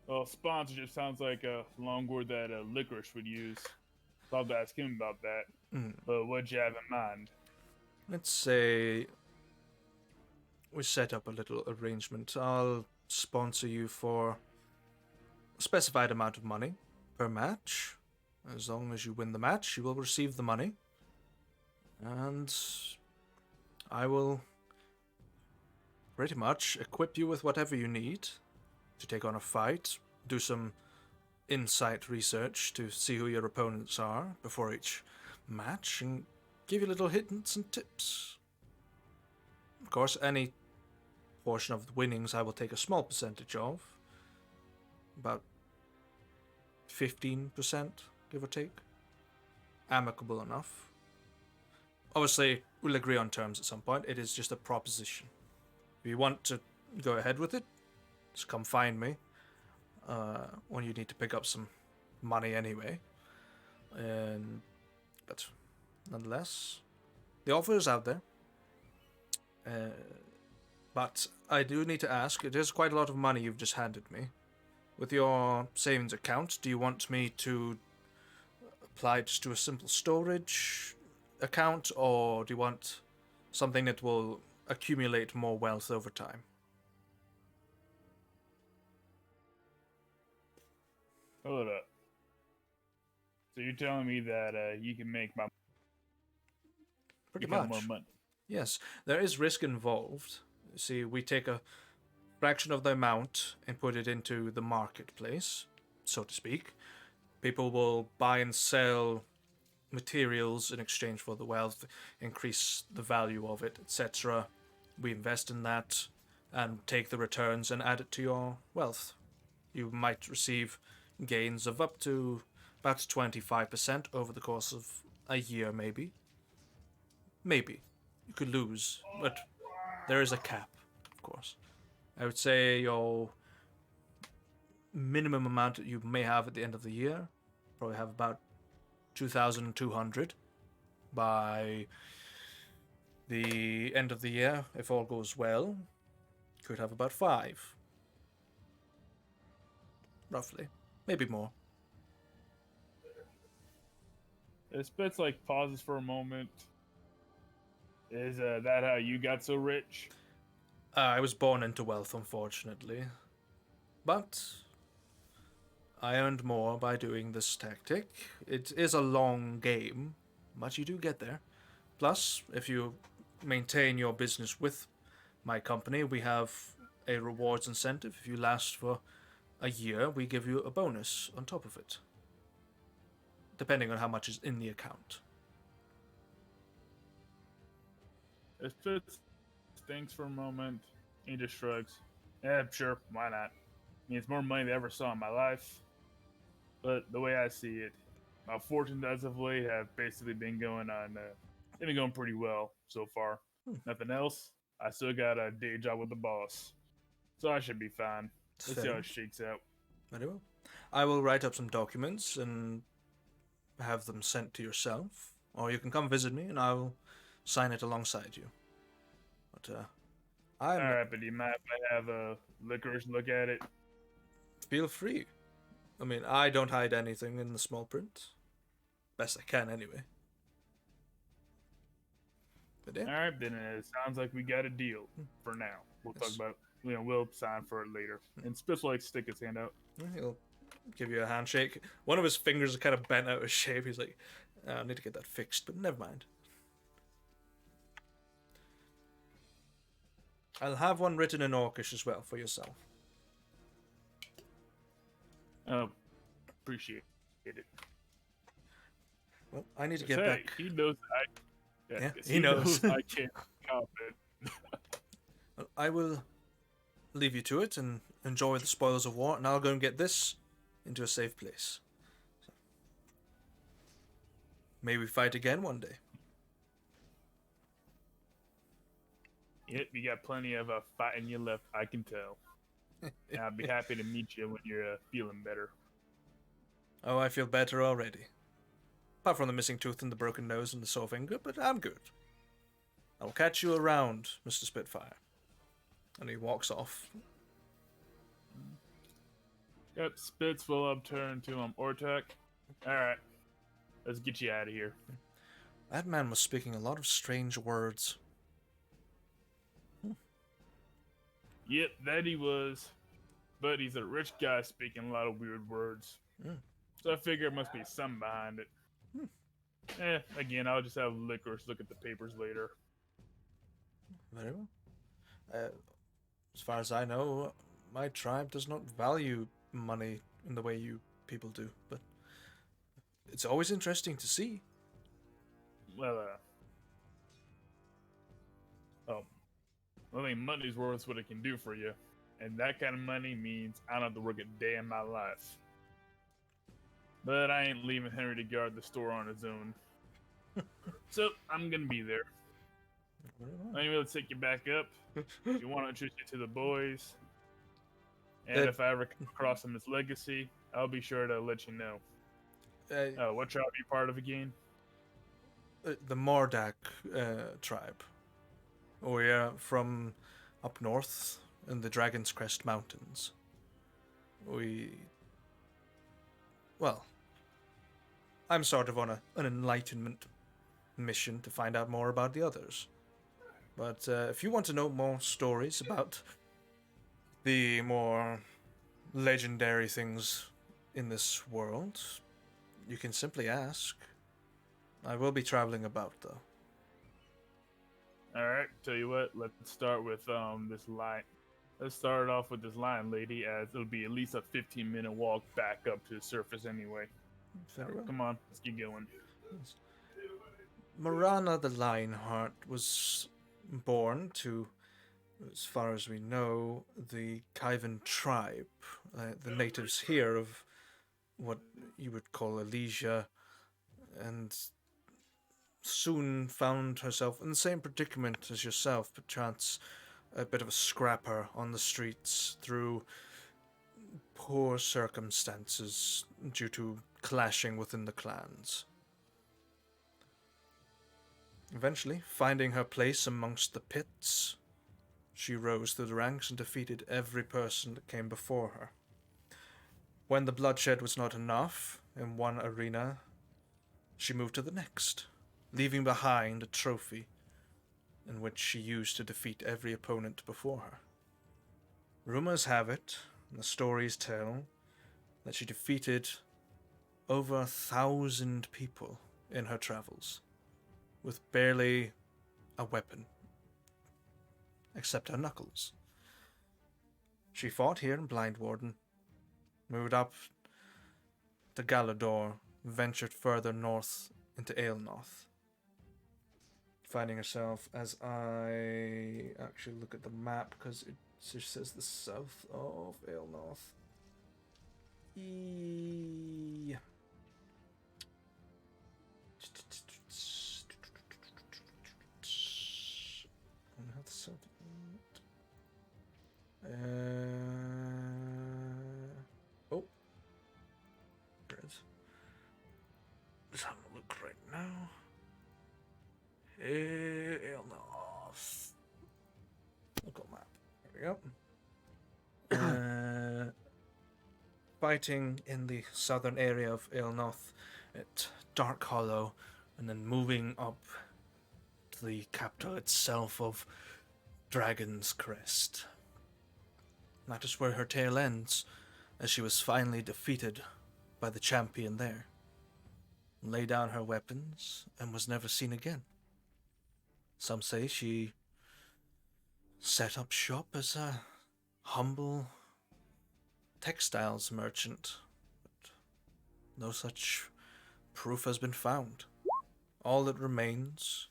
Well, sponsorship sounds like a long word that Licorice would use. I'll have to ask him about that. But what'd you have in mind? Let's say we set up a little arrangement. I'll sponsor you for a specified amount of money per match. As long as you win the match, you will receive the money. And I will pretty much equip you with whatever you need to take on a fight, do some insight research to see who your opponents are before each match, and give you little hints and tips. Of course, any portion of the winnings I will take a small percentage of, about 15%, give or take. Amicable enough. Obviously, we'll agree on terms at some point. It is just a proposition. If you want to go ahead with it, just come find me when you need to pick up some money anyway. But nonetheless, the offer is out there. But I do need to ask, it is quite a lot of money you've just handed me. With your savings account, do you want me to apply it to a simple storage account, or do you want something that will accumulate more wealth over time? Hold up. So you're telling me that you can make my Pretty become much. more money? Yes, there is risk involved. See, we take a fraction of the amount and put it into the marketplace, so to speak. People will buy and sell materials in exchange for the wealth, increase the value of it, etc. We invest in that and take the returns and add it to your wealth. You might receive gains of up to about 25% over the course of a year, maybe. Maybe. You could lose, but there is a cap, of course. I would say your minimum amount that you may have at the end of the year, probably have about 2,200 by the end of the year, if all goes well. Could have about 5. Roughly. Maybe more. Spitz like pauses for a moment. Is that how you got so rich? I was born into wealth, unfortunately. But I earned more by doing this tactic. It is a long game, but you do get there. Plus, if you maintain your business with my company, we have a rewards incentive. If you last for a year, we give you a bonus on top of it, depending on how much is in the account. Spitz thinks for a moment. He just shrugs. Yeah, sure, why not? I mean, it's more money than I ever saw in my life. But the way I see it, my fortunes as of late have basically been going on. They've been going pretty well so far. Nothing else. I still got a day job with the boss, so I should be fine. Let's see how it shakes out. Very well. I will write up some documents and have them sent to yourself, or you can come visit me and I will sign it alongside you. But I'm. All right, but do you mind if I have a licorice look at it? Feel free. I mean, I don't hide anything in the small print. Best I can, anyway. But yeah. All right, then it sounds like we got a deal for now. We'll Yes. talk about, we'll sign for it later. And Spitz will like stick his hand out. He'll give you a handshake. One of his fingers is kind of bent out of shape. He's like, I need to get that fixed, but never mind. I'll have one written in Orcish as well for yourself. Appreciate it. Well, I need to get Hey, back. he knows Yeah, yes, he knows. I can't be confident. Well, I will leave you to it and enjoy the spoils of war, and I'll go and get this into a safe place. So, may we fight again one day. Yep, you got plenty of fight in your left, I can tell. And I'll be happy to meet you when you're feeling better. Oh, I feel better already. Apart from the missing tooth and the broken nose and the sore finger, but I'm good. I will catch you around, Mr. Spitfire. And he walks off. Yep, Spitz will upturn to Ortek. Alright, let's get you out of here. That man was speaking a lot of strange words. Yep, that he was. But he's a rich guy speaking a lot of weird words. Mm. So I figure there must be something behind it. Again, I'll just have Licorice look at the papers later. Very well. As far as I know, my tribe does not value money in the way you people do, but it's always interesting to see. Well, I think money's worth what it can do for you. And that kind of money means I don't have to work a day in my life. But I ain't leaving Henry to guard the store on his own. So, I'm gonna be there. Anyway, let's take you back up. If you want to introduce you to the boys. And if I ever come across him as Legacy, I'll be sure to let you know. What tribe are you part of again? The Mordak tribe. We're from up north in the Dragon's Crest Mountains. Well, I'm sort of on an enlightenment mission to find out more about the others. But if you want to know more stories about the more legendary things in this world, you can simply ask. I will be traveling about, though. Alright, tell you what, let's start with this line. Let's start off with this line, lady, as it'll be at least a 15-minute walk back up to the surface anyway. Very well. Come on, let's get going. Yes. Marana the Lionheart was born to, as far as we know, the Kaivan tribe, the natives here of what you would call Elysia, and soon found herself in the same predicament as yourself, perchance a bit of a scrapper on the streets through poor circumstances due to clashing within the clans. Eventually, finding her place amongst the pits, she rose through the ranks and defeated every person that came before her. When the bloodshed was not enough in one arena, she moved to the next, leaving behind a trophy in which she used to defeat every opponent before her. Rumors have it, and the stories tell, that she defeated over 1,000 people in her travels, with barely a weapon except her knuckles. She fought here in Blindwarden, moved up to Galador, ventured further north into Aelnoth, finding herself, as I actually look at the map, because it just says the south of Aelnoth. Oh, there it is. Just having a look right now. Aelnoth. Local map. There we go. Fighting in the southern area of Aelnoth at Dark Hollow, and then moving up to the capital itself of Dragon's Crest. That is where her tale ends, as she was finally defeated by the champion there, laid down her weapons, and was never seen again. Some say she set up shop as a humble textiles merchant, but no such proof has been found. All that remains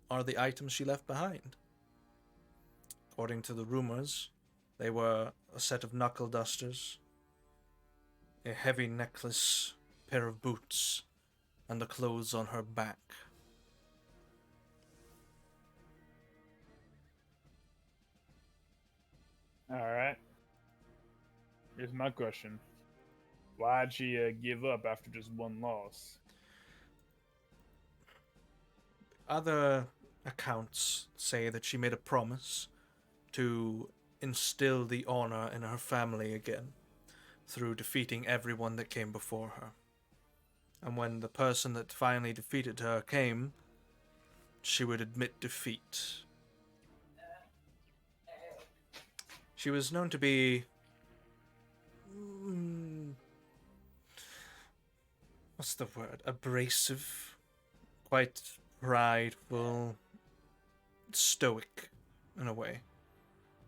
are the items she left behind. According to the rumors, they were a set of knuckle dusters, a heavy necklace, pair of boots, and the clothes on her back. Alright. Here's my question. Why'd she give up after just one loss? Other accounts say that she made a promise to instill the honor in her family again through defeating everyone that came before her. And when the person that finally defeated her came, she would admit defeat. She was known to be what's the word? Abrasive, quite prideful, stoic in a way.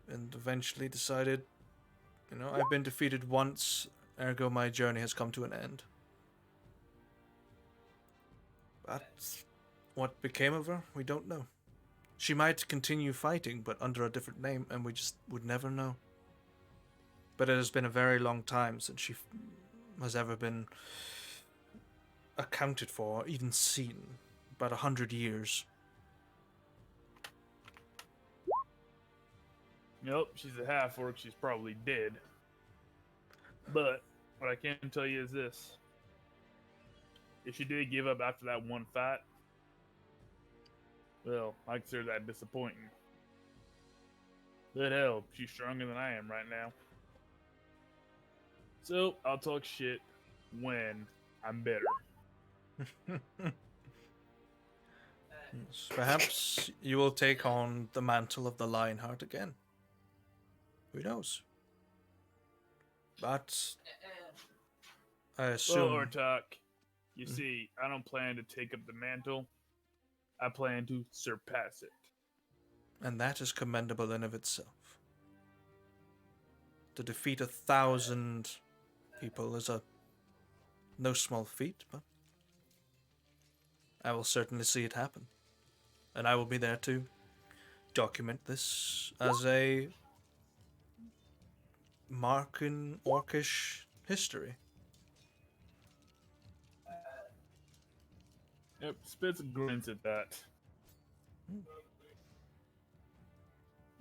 And eventually decided, I've been defeated once, ergo my journey has come to an end. But what became of her, we don't know. She might continue fighting, but under a different name, and we just would never know. But it has been a very long time since she has ever been accounted for, or even seen. About 100 years. Nope, she's a half-orc, she's probably dead. But, what I can tell you is this. If she did give up after that one fight, well, I consider that disappointing. But hell, she's stronger than I am right now. So, I'll talk shit when I'm better. Perhaps you will take on the mantle of the Lionheart again. Who knows? But I assume... Well, Ortok, you see, I don't plan to take up the mantle. I plan to surpass it. And that is commendable in of itself. To defeat 1,000 people is no small feat, but I will certainly see it happen. And I will be there to document this as a mark in orcish history. Yep, Spitz grins at that.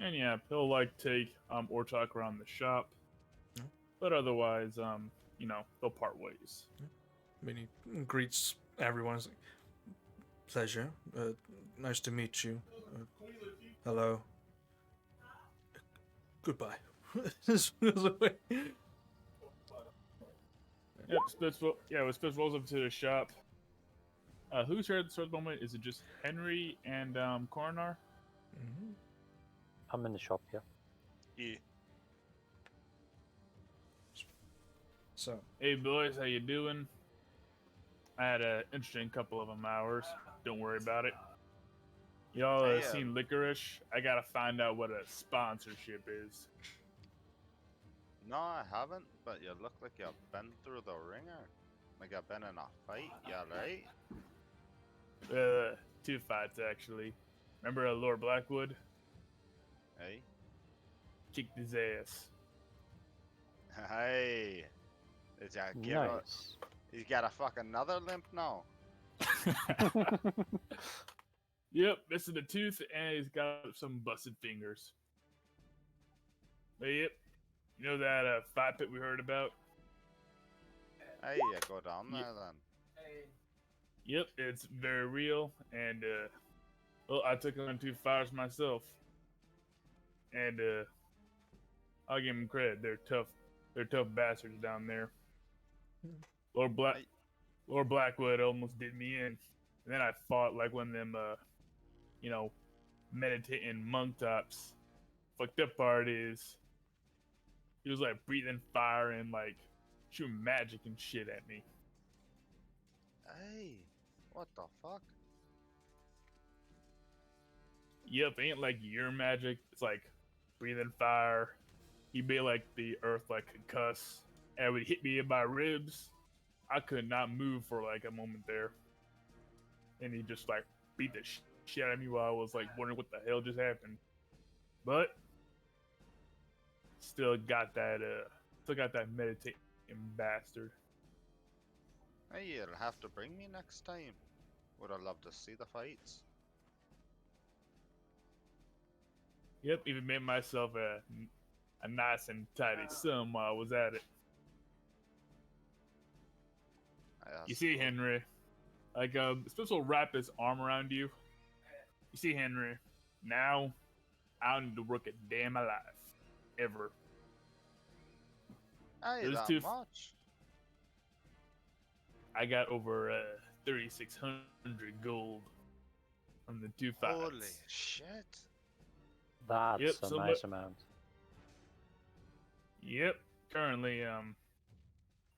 And yeah, he'll take Ortok around the shop. But otherwise, they'll part ways. I mean, he greets everyone. He's like, pleasure. Nice to meet you. Hello. Goodbye. Just goes away. Yep, Spitz rolls up to the shop. Who's here at the moment? Is it just Henry and Coronar? Mm-hmm. I'm in the shop, yeah. Yeah. So, Hey boys, how you doing? I had an interesting couple of hours. Don't worry about it. Y'all Hey, seen Licorice? I gotta find out what a sponsorship is. No, I haven't, but you look like you've been through the ringer. Like you've been in a fight, yeah, right? 2 fights actually. Remember Lord Blackwood? Hey? Kicked his ass. Hey! Did ya give a... Nice. He's got a fucking another limp now? Yep, missing a tooth and he's got some busted fingers. But yep, you know that fight pit we heard about? Hey, you go down Ye- there then. Yep, it's very real, and well, I took on 2 fires myself, and I'll give them credit. They're tough bastards down there. Lord Hey. Lord Blackwood almost did me in, and then I fought like one of them, meditating monk tops. Fucked up part is he was like breathing fire and like shooting magic and shit at me. Hey! What the fuck? Yep, ain't like your magic. It's like breathing fire. He made like the earth like concuss, and would hit me in my ribs. I could not move for like a moment there, and he just like beat the shit out of me while I was like wondering what the hell just happened. But still got that meditating bastard. Hey, you'll have to bring me next time. Would I love to see the fights? Yep, even made myself a nice and tidy sum while I was at it. You see, Henry, like it's supposed to wrap his arm around you. You see, Henry, now I don't need to work a day in my life, ever. Hey, Those that two much? I got over 3,600 gold from the 2 fights. Holy shit! That's Yep, a so nice amount. Yep. Currently,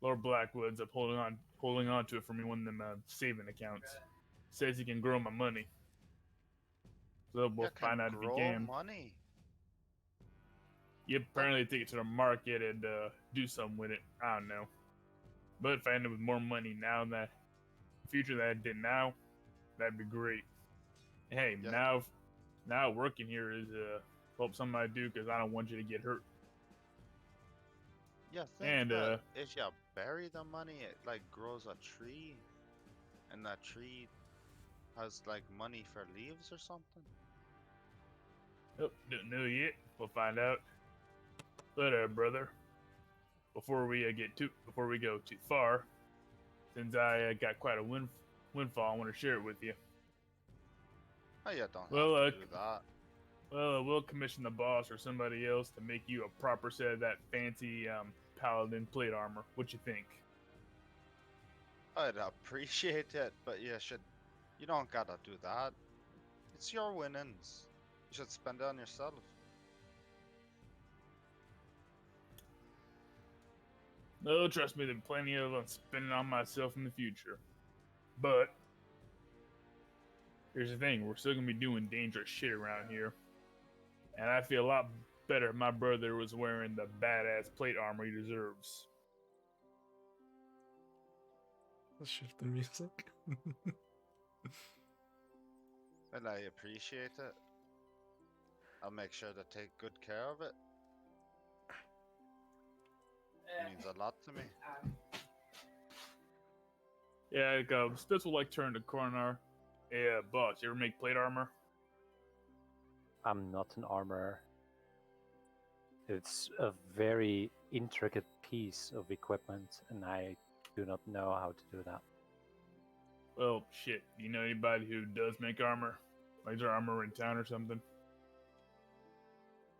Lord Blackwood's up holding on to it for me, one of them saving accounts. Says he can grow my money. So we'll You can find out if he grow can. money. Yep, apparently take it to the market and do something with it. I don't know. But if I end up with more money now than future than I did now, that'd be great. Hey, Yeah. now working here is hope something I do because I don't want you to get hurt. You think And that if you bury the money, it like grows a tree, and that tree has like money for leaves or something? oh, don't know yet. We'll find out. But brother, before we go too far, since I got quite a windfall, I want to share it with you. Oh, you don't Well, have to do that. Well, we'll commission the boss or somebody else to make you a proper set of that fancy paladin plate armor. What you think? I'd appreciate it, but you don't gotta do that. It's your winnings. You should spend it on yourself. No, trust me, there's plenty of spending on myself in the future. But here's the thing: we're still gonna be doing dangerous shit around here, and I feel a lot better if my brother was wearing the badass plate armor he deserves. Let's shift the music. And I appreciate it. I'll make sure to take good care of it. It means a lot to me. Yeah, like, Spitz will like turn the corner. Yeah, boss, you ever make plate armor? I'm not an armorer. It's a very intricate piece of equipment, and I do not know how to do that. Well, shit. Do you know anybody who does make armor? Like, is there armor in town or something?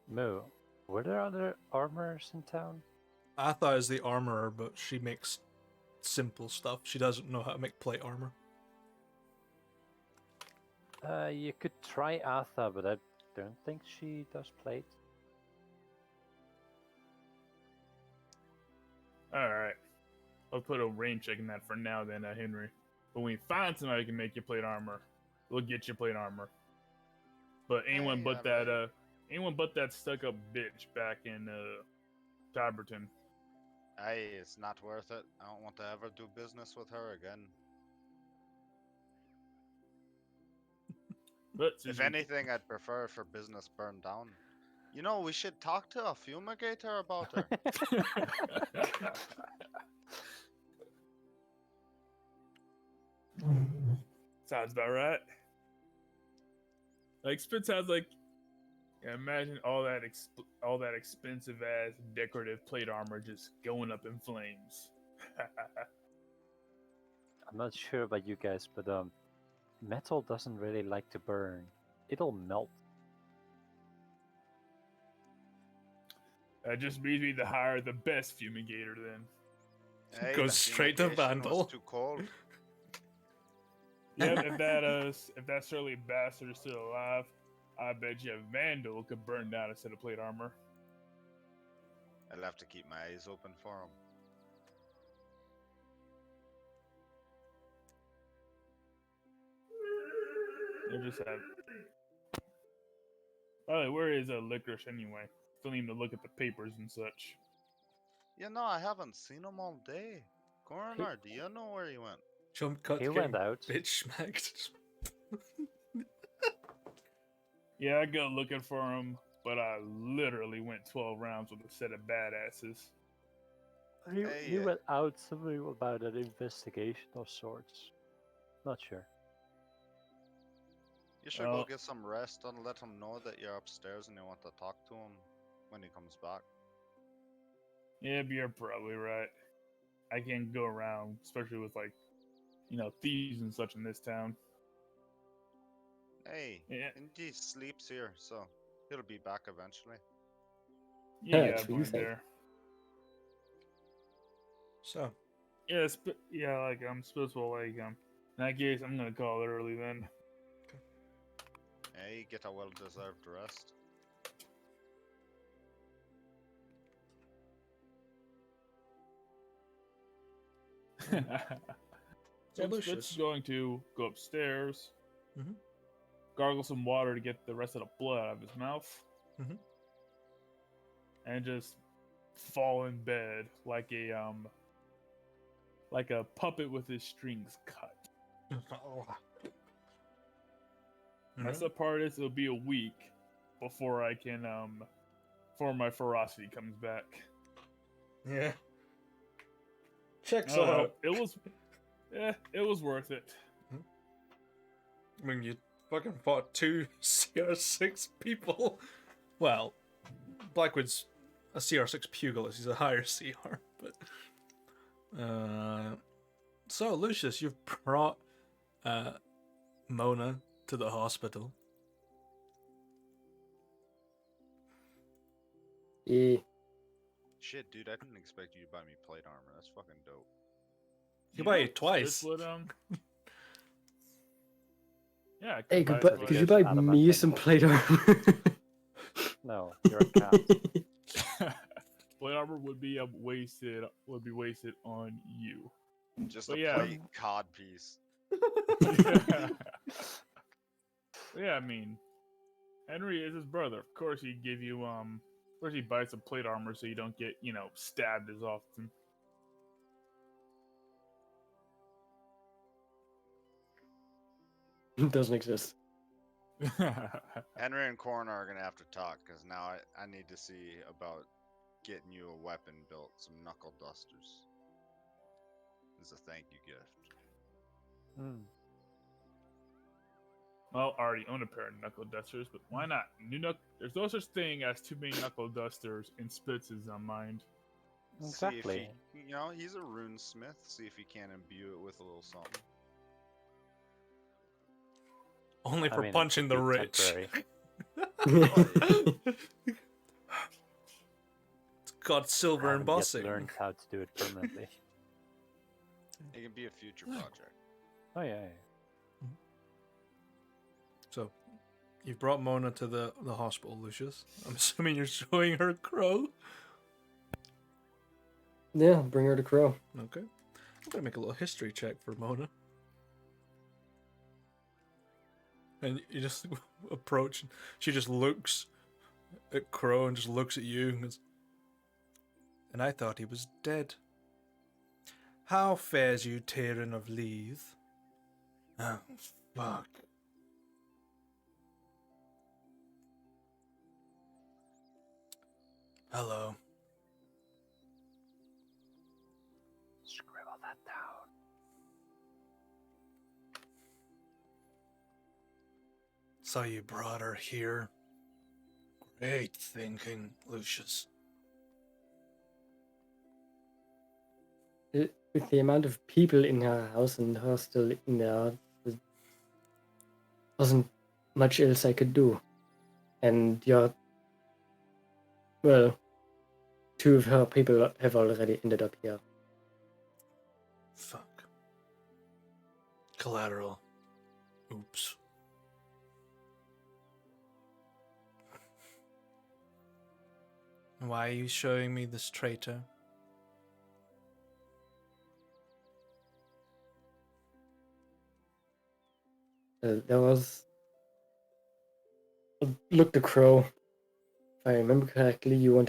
Moo, were there other armorers in town? Atha is the armorer, but she makes simple stuff. She doesn't know how to make plate armor. You could try Atha, but I don't think she does plate. Alright. I'll put a range check in that for now then, Henry. But when we find somebody who can make you plate armor, we'll get you plate armor. But anyone Hey, but alright. that stuck up bitch back in Tiberton. Hey, it's not worth it. I don't want to ever do business with her again. But If anything, I'd prefer if her business burned down. You know, we should talk to a fumigator about her. sounds about right. Like Spitz has like, imagine all that expensive ass decorative plate armor just going up in flames. I'm not sure about you guys, but metal doesn't really like to burn. It'll melt. That just means we need to hire the best fumigator then. Hey, Goes the straight to fumigation was Vandal. too cold. Yeah, if that surly bastard is still alive, I bet you Vandal could burn down a set of plate armor. I'll have to keep my eyes open for him. They just have. By the way, where is Licorice anyway? Still need to look at the papers and such. You know, I haven't seen him all day. Coroner, do you know where he went? Jump cut He getting went out. bitch smacked. Yeah, I go looking for him, but I literally went 12 rounds with a set of badasses. He Hey, went out something about an investigation of sorts. Not sure. you should Well- go get some rest and let him know that you're upstairs and you want to talk to him when he comes back. Yeah, you're probably right. I can't go around, especially with like, thieves and such in this town. Hey, Yeah, and he sleeps here, so he'll be back eventually. you Yeah, got a true point thing. there. So, Yeah, like I'm supposed to like in that case, I'm gonna call it early then. Hey, get a well-deserved rest. Spitz Delicious. is going to go upstairs, Mhm. gargle some water to get the rest of the blood out of his mouth, Mhm. and just fall in bed like a puppet with his strings cut. That's the part is it'll be a week before I can before my ferocity comes back. Yeah. Checks Oh, out. it was worth it. I mean, you fucking fought 2 CR6 people. Well, Blackwood's a CR6 pugilist. He's a higher CR, but... So, Lucius, you've brought Mona to the hospital. Yeah. Shit, dude, I didn't expect you to buy me plate armor. That's fucking dope. You buy it Spitz twice. would, yeah, I Hey, buy could Spitz. you Because buy out of me my some thing. plate armor? No, you're a cat. Plate armor would be wasted on you. Just But a yeah. plate cod piece. Yeah, I mean, Henry is his brother. Of course, he'd give you of course he'd buy some plate armor so you don't get stabbed as often. Doesn't exist. Henry and Coroner are gonna have to talk because now I need to see about getting you a weapon built, some knuckle dusters. As a thank you gift. Hmm. Well, I already own a pair of knuckle dusters, but why not? There's no such thing as too many knuckle dusters in Spitz's mind. Exactly. See if he, he's a runesmith. See if he can imbue it with a little something. Only I for mean, punching the it'd be rich. temporary. It's got silver I haven't yet embossing. learned how to do it permanently. It can be a future project. Oh yeah. So, you've brought Mona to the hospital, Lucius. I'm assuming you're showing her Crow. Yeah, bring her to Crow. Okay. I'm gonna make a little history check for Mona. And you just approach, and she just looks at Crow and just looks at you and goes, and I thought he was dead. How fares you, Tyrion of Leith? Oh, fuck. Hello. Scribble that down. Saw you brought her here. Great thinking, Lucius. With the amount of people in her house and her still in there, there wasn't much else I could do. And well, two of her people have already ended up here. Fuck. Collateral. Oops. Why are you showing me this traitor? There was... Look, the Crow. If I remember correctly, you were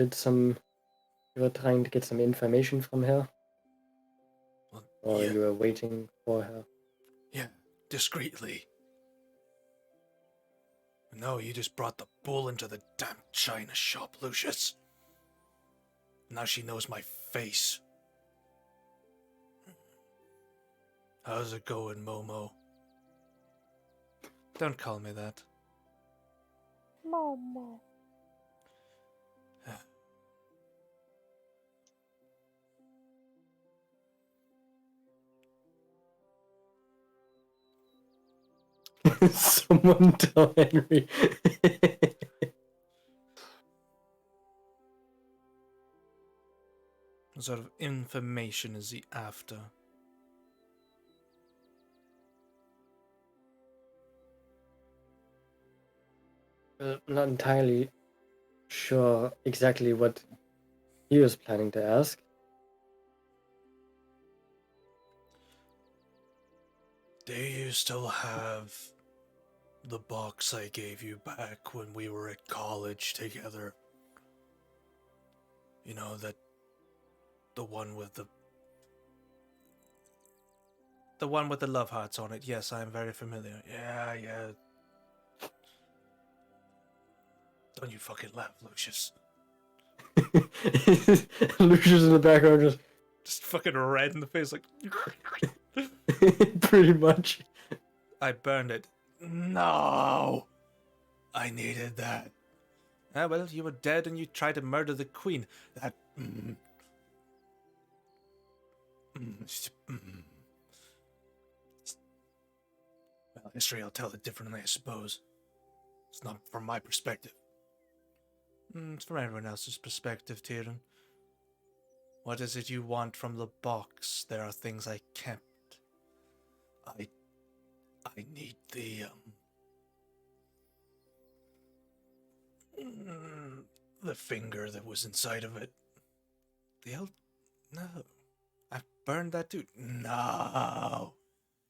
trying to get some information from her? Well, Or yeah, you were waiting for her? yeah, discreetly. No, you just brought the bull into the damn china shop, Lucius. Now she knows my face. How's it going, Momo? Don't call me that. Momo. Someone tell Henry. What sort of information is he after? Well, I'm not entirely sure exactly what he was planning to ask. Do you still have the box I gave you back when we were at college together? You know, the one with the one with the love hearts on it. Yes, I am very familiar. Yeah. Don't you fucking laugh, Lucius. Lucius in the background Just fucking red in the face, like... pretty much. I burned it. No! I needed that. Ah, well, you were dead and you tried to murder the queen. That... Well, history will tell it differently, I suppose. It's not from my perspective. It's from everyone else's perspective, Tyrion. What is it you want from the box? There are things I kept. I need the finger that was inside of it. The hell? No. I burned that too. No.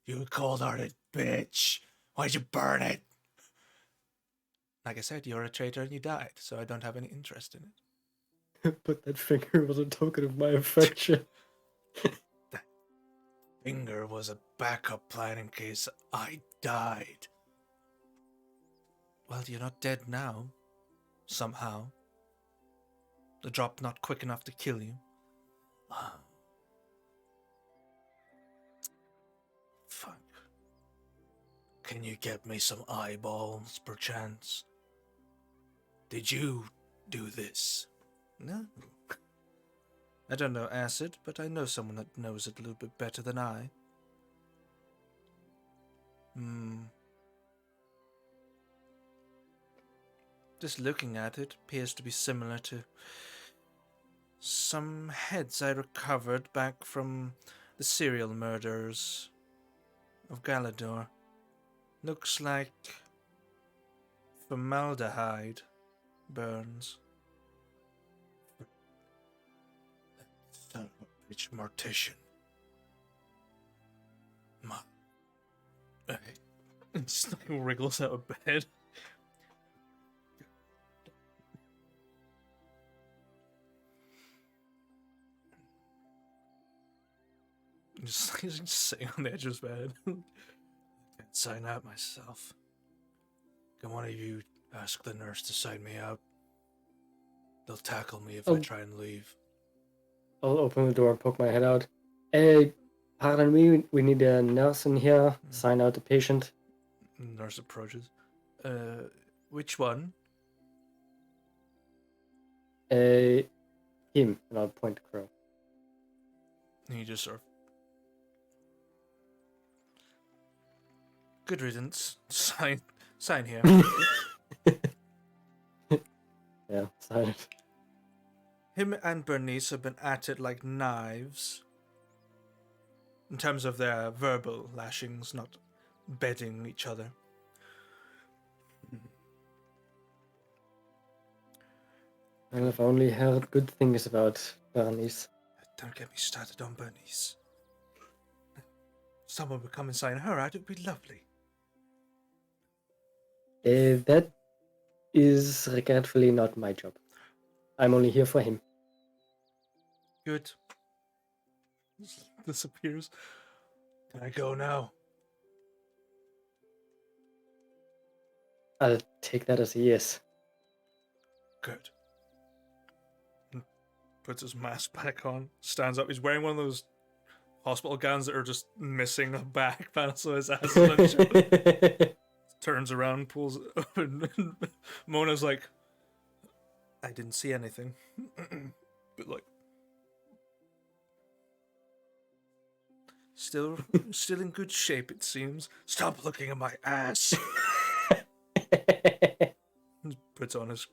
You cold-hearted bitch. Why'd you burn it? Like I said, you're a traitor and you died, so I don't have any interest in it. But that finger was a token of my affection. That finger was a backup plan in case I died. Well, you're not dead now. Somehow. The drop not quick enough to kill you. Fuck. Can you get me some eyeballs, perchance? Did you do this? No. I don't know acid, but I know someone that knows it a little bit better than I. Just looking at it appears to be similar to some heads I recovered back from the serial murders of Galador. Looks like formaldehyde burns. Son of a bitch mortician. Just like wriggles out of bed. Just sitting on the edge of his bed. Can't sign out myself. Can one of you ask the nurse to sign me out? They'll tackle me if I try and leave. I'll open the door and poke my head out. Hey, pardon me, we need a nurse in here. Sign out the patient. Nurse approaches. Which one? Him, and I'll point to Crow. And he just sort of... Good riddance. Sign here. Yeah, sign it. Him and Bernice have been at it like knives. In terms of their verbal lashings, not bedding each other. Well, I've only heard good things about Bernice. Don't get me started on Bernice. Someone would come and sign her out, it would be lovely. That is regretfully not my job. I'm only here for him. Good. Disappears. Can I go now? I'll take that as a yes. Good. Puts his mask back on, stands up. He's wearing one of those hospital gowns that are just missing a back panel, so his ass is unshowing. Turns around, pulls it open. Mona's like, I didn't see anything. But like, still in good shape, it seems. Stop looking at my ass. Puts on his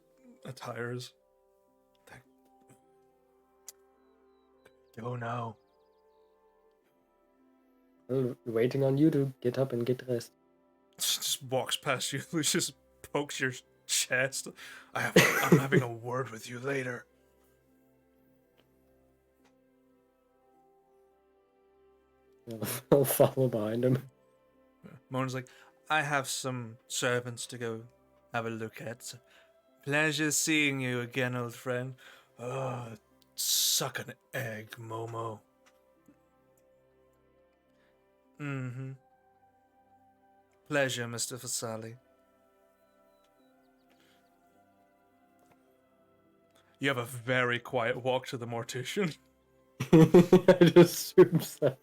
attires. Go now. Well, waiting on you to get up and get dressed. Just walks past you. Lucius pokes your chest. I'm having a word with you later. I'll follow behind him. Mona's like, I have some servants to go have a look at. So, pleasure seeing you again, old friend. Suck an egg, Momo. Mm-hmm. Pleasure, Mr. Fasali. You have a very quiet walk to the mortician. I'd assume so.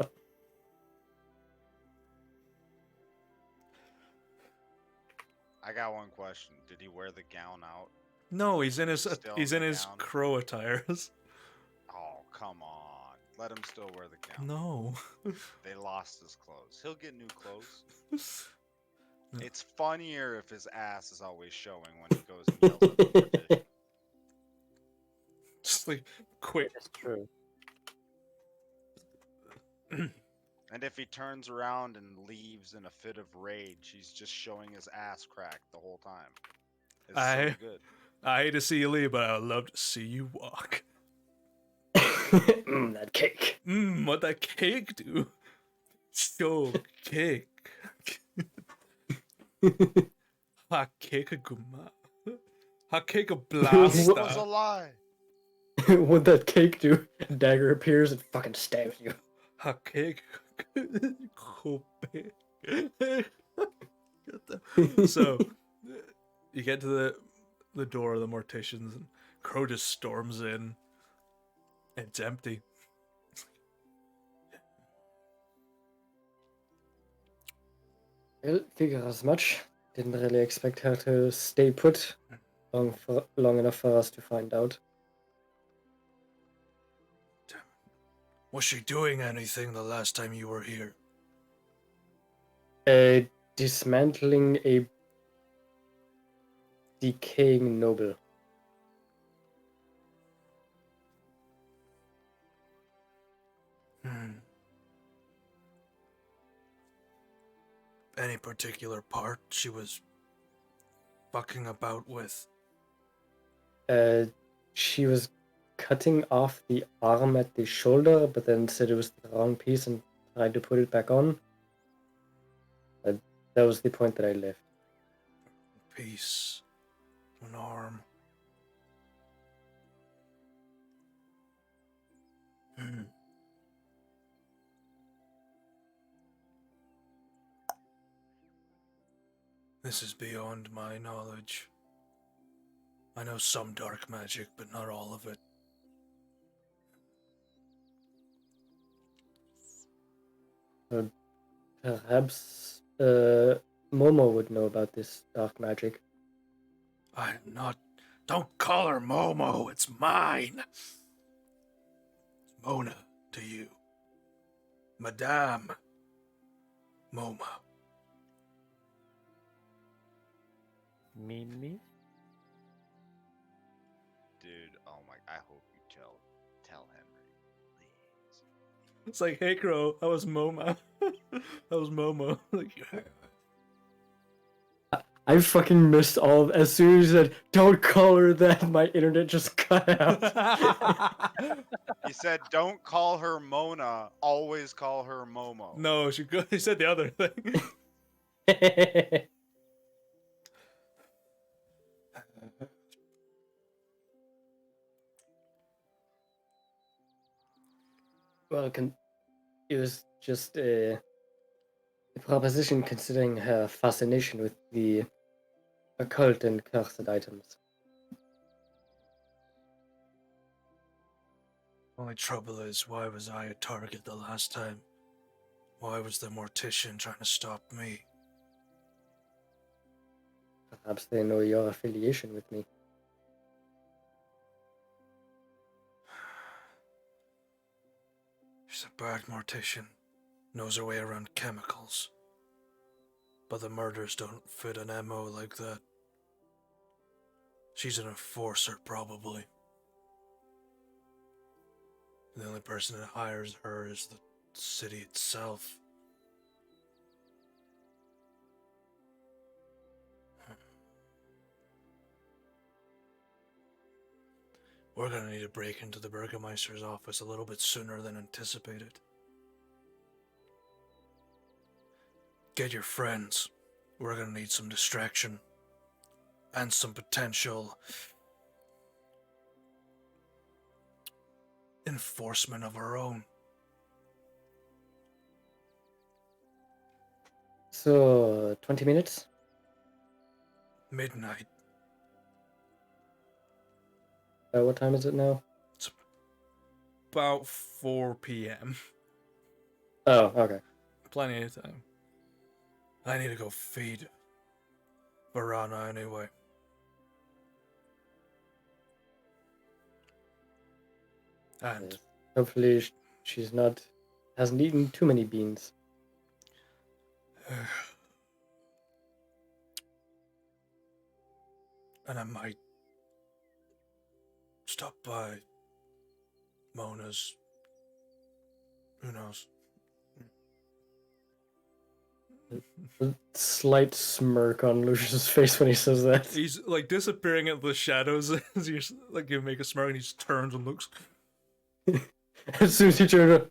I got one question. Did he wear the gown out? No, he's in his Still he's in in the his gown? crow attires. Oh, come on. Let him still wear the gown. No. They lost his clothes. He'll get new clothes. It's funnier if his ass is always showing when he goes and yells at the mortician. Just like quick. It's true. And if he turns around and leaves in a fit of rage, he's just showing his ass crack the whole time. It's so good. I hate to see you leave, but I would love to see you walk. That cake. What that cake do? So cake. Hot cake a guma. Hot cake a It was a blasta. lie. What'd that cake do? A dagger appears and fucking stabs you. Hot cake. So you get to the door of the morticians and Crow just storms in. It's empty. Well, figure as much. Didn't really expect her to stay put long enough for us to find out. Was she doing anything the last time you were here? Dismantling a decaying noble. Any particular part she was fucking about with? She was cutting off the arm at the shoulder, but then said it was the wrong piece and tried to put it back on. That was the point that I left. Peace. An arm. This is beyond my knowledge. I know some dark magic, but not all of it. Perhaps Momo would know about this dark magic. I'm not. Don't call her Momo. It's mine. It's Mona to you. Madame Moma. Mimi? Dude, oh my, I hope you tell Henry, please. It's like, hey, Crow, I was Moma. I was Momo. Like, I fucking missed all. As soon as you said, "Don't call her that," my internet just cut out. He said, don't call her Mona, always call her Momo. No, she said the other thing. Well, it was just a proposition considering her fascination with the occult and cursed items. Only trouble is, why was I a target the last time? Why was the mortician trying to stop me? Perhaps they know your affiliation with me. She's a bad mortician. Knows her way around chemicals. But the murders don't fit an MO like that. She's an enforcer, probably. The only person that hires her is the city itself. We're gonna need to break into the Burgermeister's office a little bit sooner than anticipated. Get your friends. We're gonna need some distraction. And some potential enforcement of our own. So, 20 minutes? Midnight. What time is it now? It's about 4 p.m. Oh, okay. Plenty of time. I need to go feed Varana anyway. And Yes. Hopefully she's hasn't eaten too many beans. and I might stop by Mona's. Who knows? Slight smirk on Lucius's face when he says that. He's like disappearing into the shadows as you like you make a smirk, and he just turns and looks. As soon as he turned a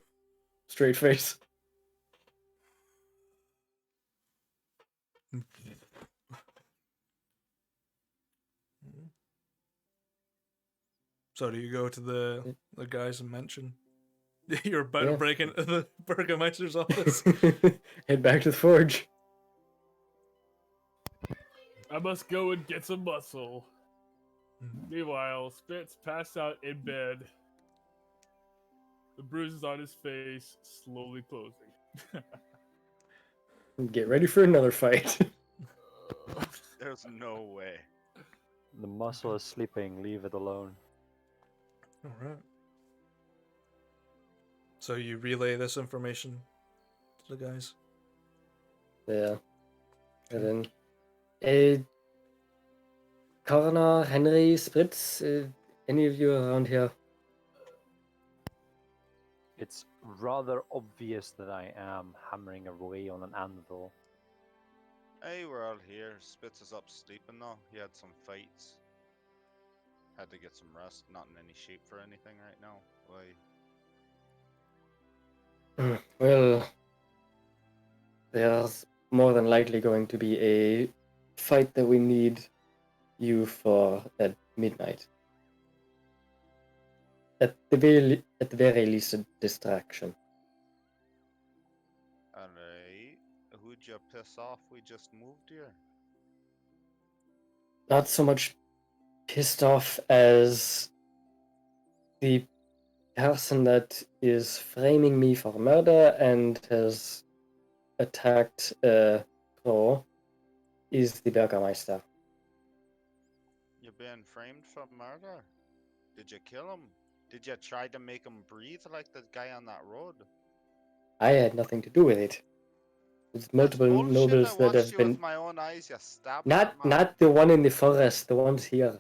straight face. So do you go to the guys and mention you're about to Yeah. break into the Burgermeister's office? Head back to the forge. I must go and get some muscle. Meanwhile, Spitz passed out in bed. The bruises on his face slowly closing. Get ready for another fight. There's no way. The muscle is sleeping, leave it alone. Alright. So you relay this information to the guys? Yeah. And then, Coroner, Henry, Spritz, any of you around here? It's rather obvious that I am hammering away on an anvil. Hey, we're all here. Spitz is up sleeping though. He had some fights. Had to get some rest. Not in any shape for anything right now. Why? Well, there's more than likely going to be a fight that we need you for at midnight. At the very least, a distraction. Alright. Who'd you piss off? We just moved here. Not so much pissed off as the person that is framing me for murder and has attacked Crow is the Bürgermeister. You're being framed for murder. Did you kill him? Did you try to make him breathe like the guy on that road? I had nothing to do with it. There's multiple That's bullshit. nobles I that watched have you been with my own eyes. You stabbed that man. not the one in the forest, the ones here.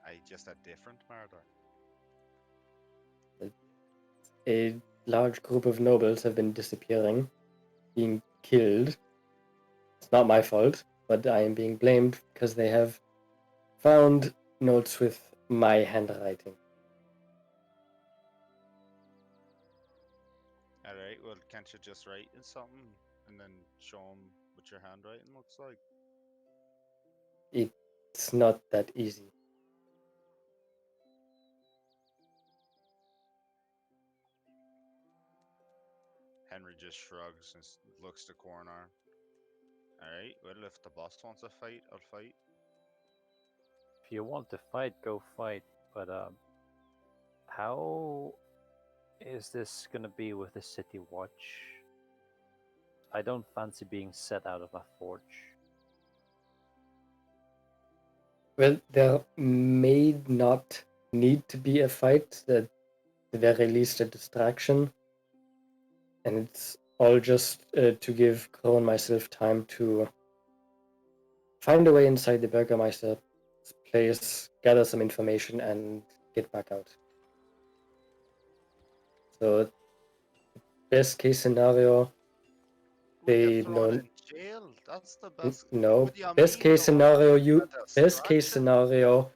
I just a different murder. A large group of nobles have been disappearing, being killed. It's not my fault, but I am being blamed because they have found notes with my handwriting. Alright, well, can't you just write in something and then show him what your handwriting looks like? It's not that easy. Henry just shrugs and looks to corner. Alright, well, if the boss wants to fight, I'll fight. If you want to fight, go fight. But how is this gonna be with the city watch? I don't fancy being set out of my forge. Well, there may not need to be a fight, at the very least a distraction. And it's all just to give Crow and myself time to find a way inside the Bürgermeister's place, gather some information, and get back out. So, best case scenario, they Thrown know. in jail. That's the best. No, What do you best mean, case you want scenario, a best case distraction? scenario,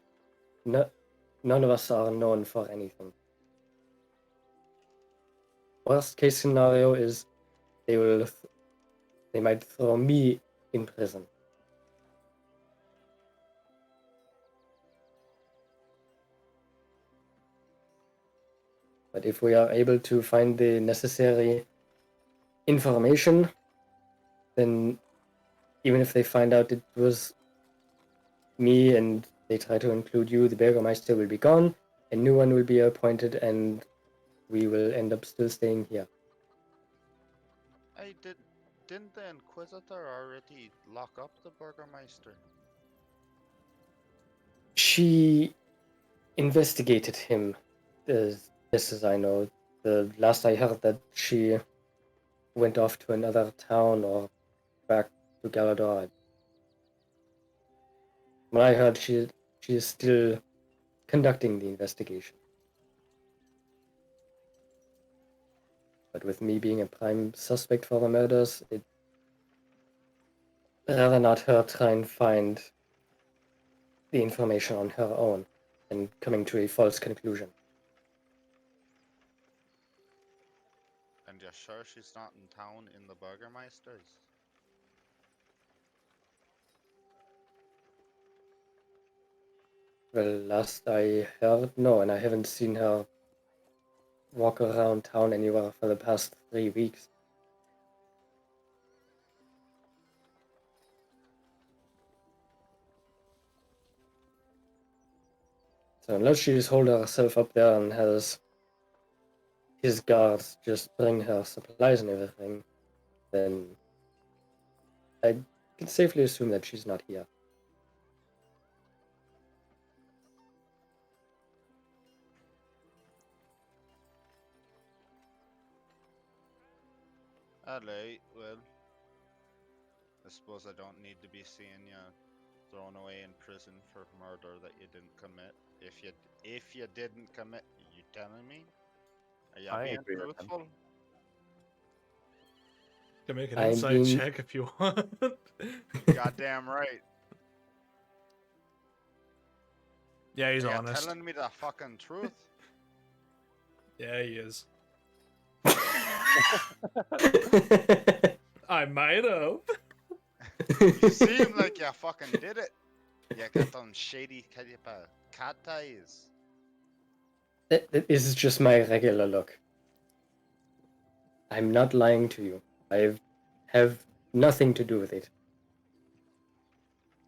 none of us are known for anything. Worst case scenario is they might throw me in prison. But if we are able to find the necessary information, then even if they find out it was me and they try to include you, the Bürgermeister will be gone, a new one will be appointed, and we will end up still staying here. Hey, didn't the Inquisitor already lock up the Burgermeister? She investigated him, as best as I know. The last I heard that she went off to another town or back to Galador. When I heard she is still conducting the investigation. But with me being a prime suspect for the murders, I'd rather not her try and find the information on her own and coming to a false conclusion. And you're sure she's not in town in the Burgermeisters? Well, last I heard, no, and I haven't seen her walk around town anywhere for the past 3 weeks. So unless she's holed herself up there and has his guards just bring her supplies and everything, then I can safely assume that she's not here. Alright, well, I suppose I don't need to be seeing you thrown away in prison for murder that you didn't commit. If you didn't commit, you telling me? Are you I being agree with him. truthful? You can make an I'm inside being- check if you want. Goddamn right. Yeah, he's Are you honest. telling me the fucking truth? Yeah, he is. I might have. You seem like you fucking did it. You got them shady cat eyes. This is just my regular look. I'm not lying to you. I have nothing to do with it.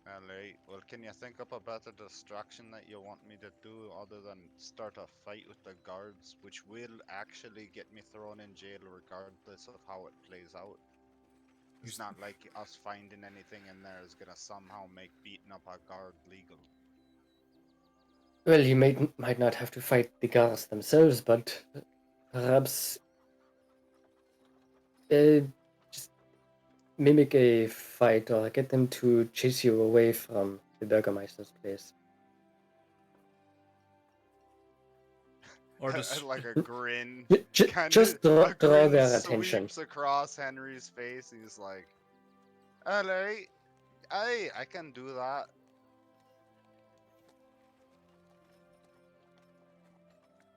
Alright, well, can you think up a better distraction that you want me to do other than start a fight with the guards, which will actually get me thrown in jail regardless of how it plays out? It's not like us finding anything in there is gonna somehow make beating up a guard legal. Well, you might not have to fight the guards themselves, but perhaps just mimic a fight or get them to chase you away from the Burgermeister's place. Or just Like a grin. Just draw their attention. Sweeps across Henry's face, and he's like, "Alright, I can do that."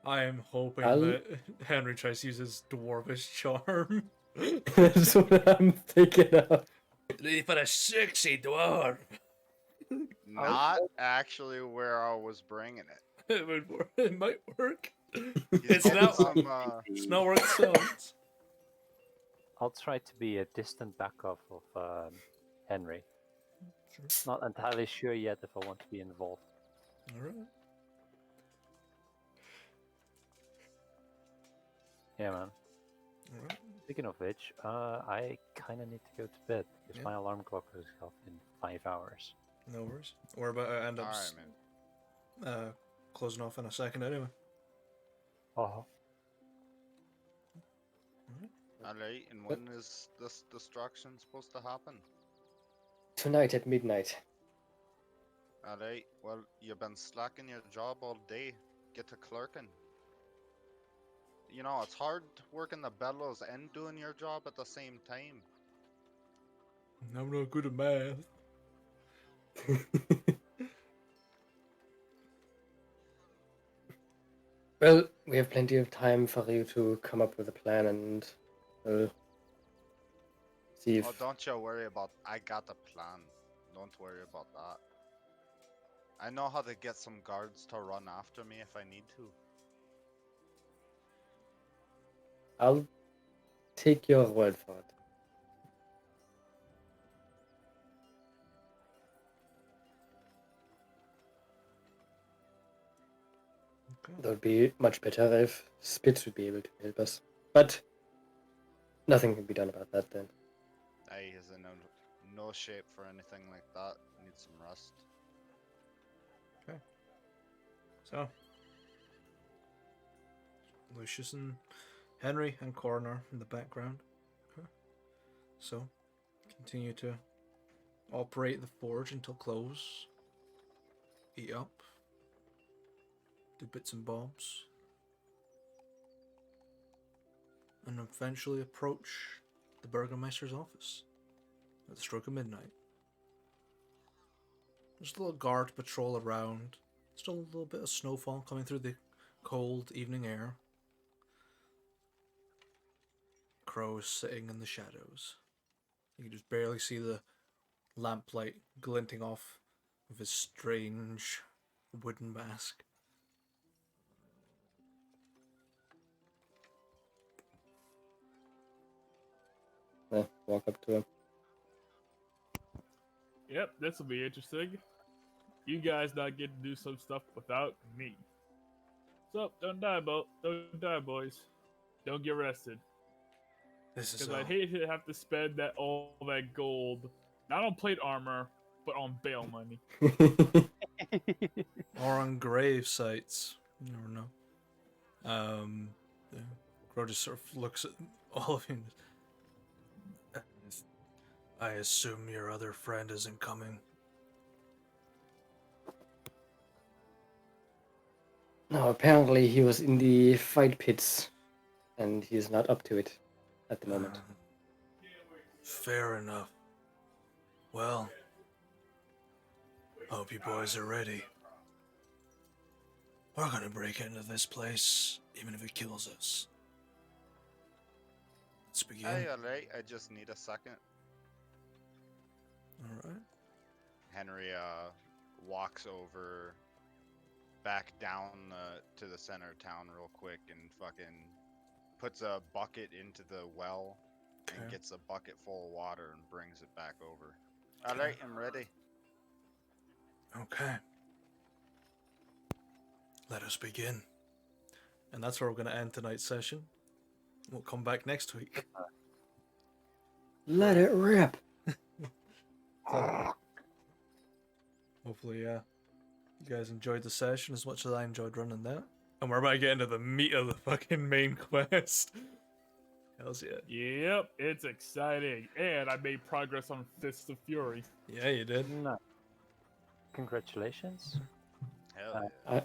I am hoping I'll- that Henry tries to use his dwarvish charm. That's what I'm thinking of. Ready for a sexy dwarf. Not actually where I was bringing it. It would work. It might work. He's It's getting not. some, It's not where it sounds. I'll try to be a distant backup of Henry. Not entirely sure yet if I want to be involved. All right. Yeah, man. All right. Speaking of which, I kind of need to go to bed because Yeah. my alarm clock goes off in 5 hours. No worries. We're about to end up Alright, man. closing off in a second anyway. Oh, Alright, and when is this destruction supposed to happen? Tonight at midnight. Alright, well, you've been slacking your job all day. Get to clerking. You know, it's hard working the bellows and doing your job at the same time. I'm not good at math. Well, we have plenty of time for you to come up with a plan and see if... Oh, don't you worry about. I got a plan. Don't worry about that. I know how to get some guards to run after me if I need to. I'll take your word for it. Okay. That would be much better if Spitz would be able to help us. But nothing can be done about that then. He's in no shape for anything like that. Needs some rest. So, Lucius and Henry and Coroner in the background. Okay. So, continue to operate the forge until close. Eat up. Do bits and bobs. And eventually approach the Burgermeister's office at the stroke of midnight. There's a little guard patrol around. Still a little bit of snowfall coming through the cold evening air. Crows sitting in the shadows. You can just barely see the lamplight glinting off of his strange wooden mask. Walk up to him. Yep, this will be interesting. You guys not get to do some stuff without me. So don't die, boys. Don't get arrested. This is Because I'd hate to have to spend all that gold, not on plate armor, but on bail money. or on grave sites. You never know. Yeah. Crow just sort of looks at all of you. I assume your other friend isn't coming. No, apparently he was in the fight pits, and he's not up to it at the moment. Fair enough. Well, hope you boys are ready. We're gonna break into this place, even if it kills us. Let's begin. Hey, alright. I just need a second. All right. Henry walks over back down to the center of town real quick and fucking puts a bucket into the well and Okay. gets a bucket full of water and brings it back over. Alright, I'm ready. Okay. Let us begin. And that's where we're going to end tonight's session. We'll come back next week. Let it rip. So, hopefully, you guys enjoyed the session as much as I enjoyed running that. And we're about to get into the meat of the fucking main quest. Hells yeah. Yep, it's exciting. And I made progress on Fists of Fury. Yeah, you did. No. Congratulations. Hell yeah.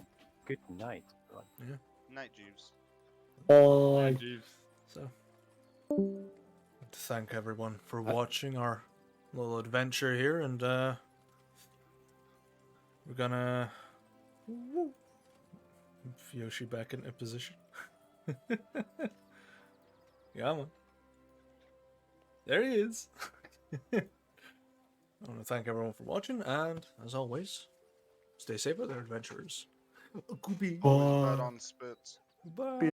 Good night, everyone. Night, Jeeves. Bye. Jeeves. So, I'd like to thank everyone for watching our little adventure here, and we're gonna move Yoshi back into position. Yeah, man. There he is. I want to thank everyone for watching, and as always, stay safe with our adventurers. Goodbye. Always bet on spits. Bye.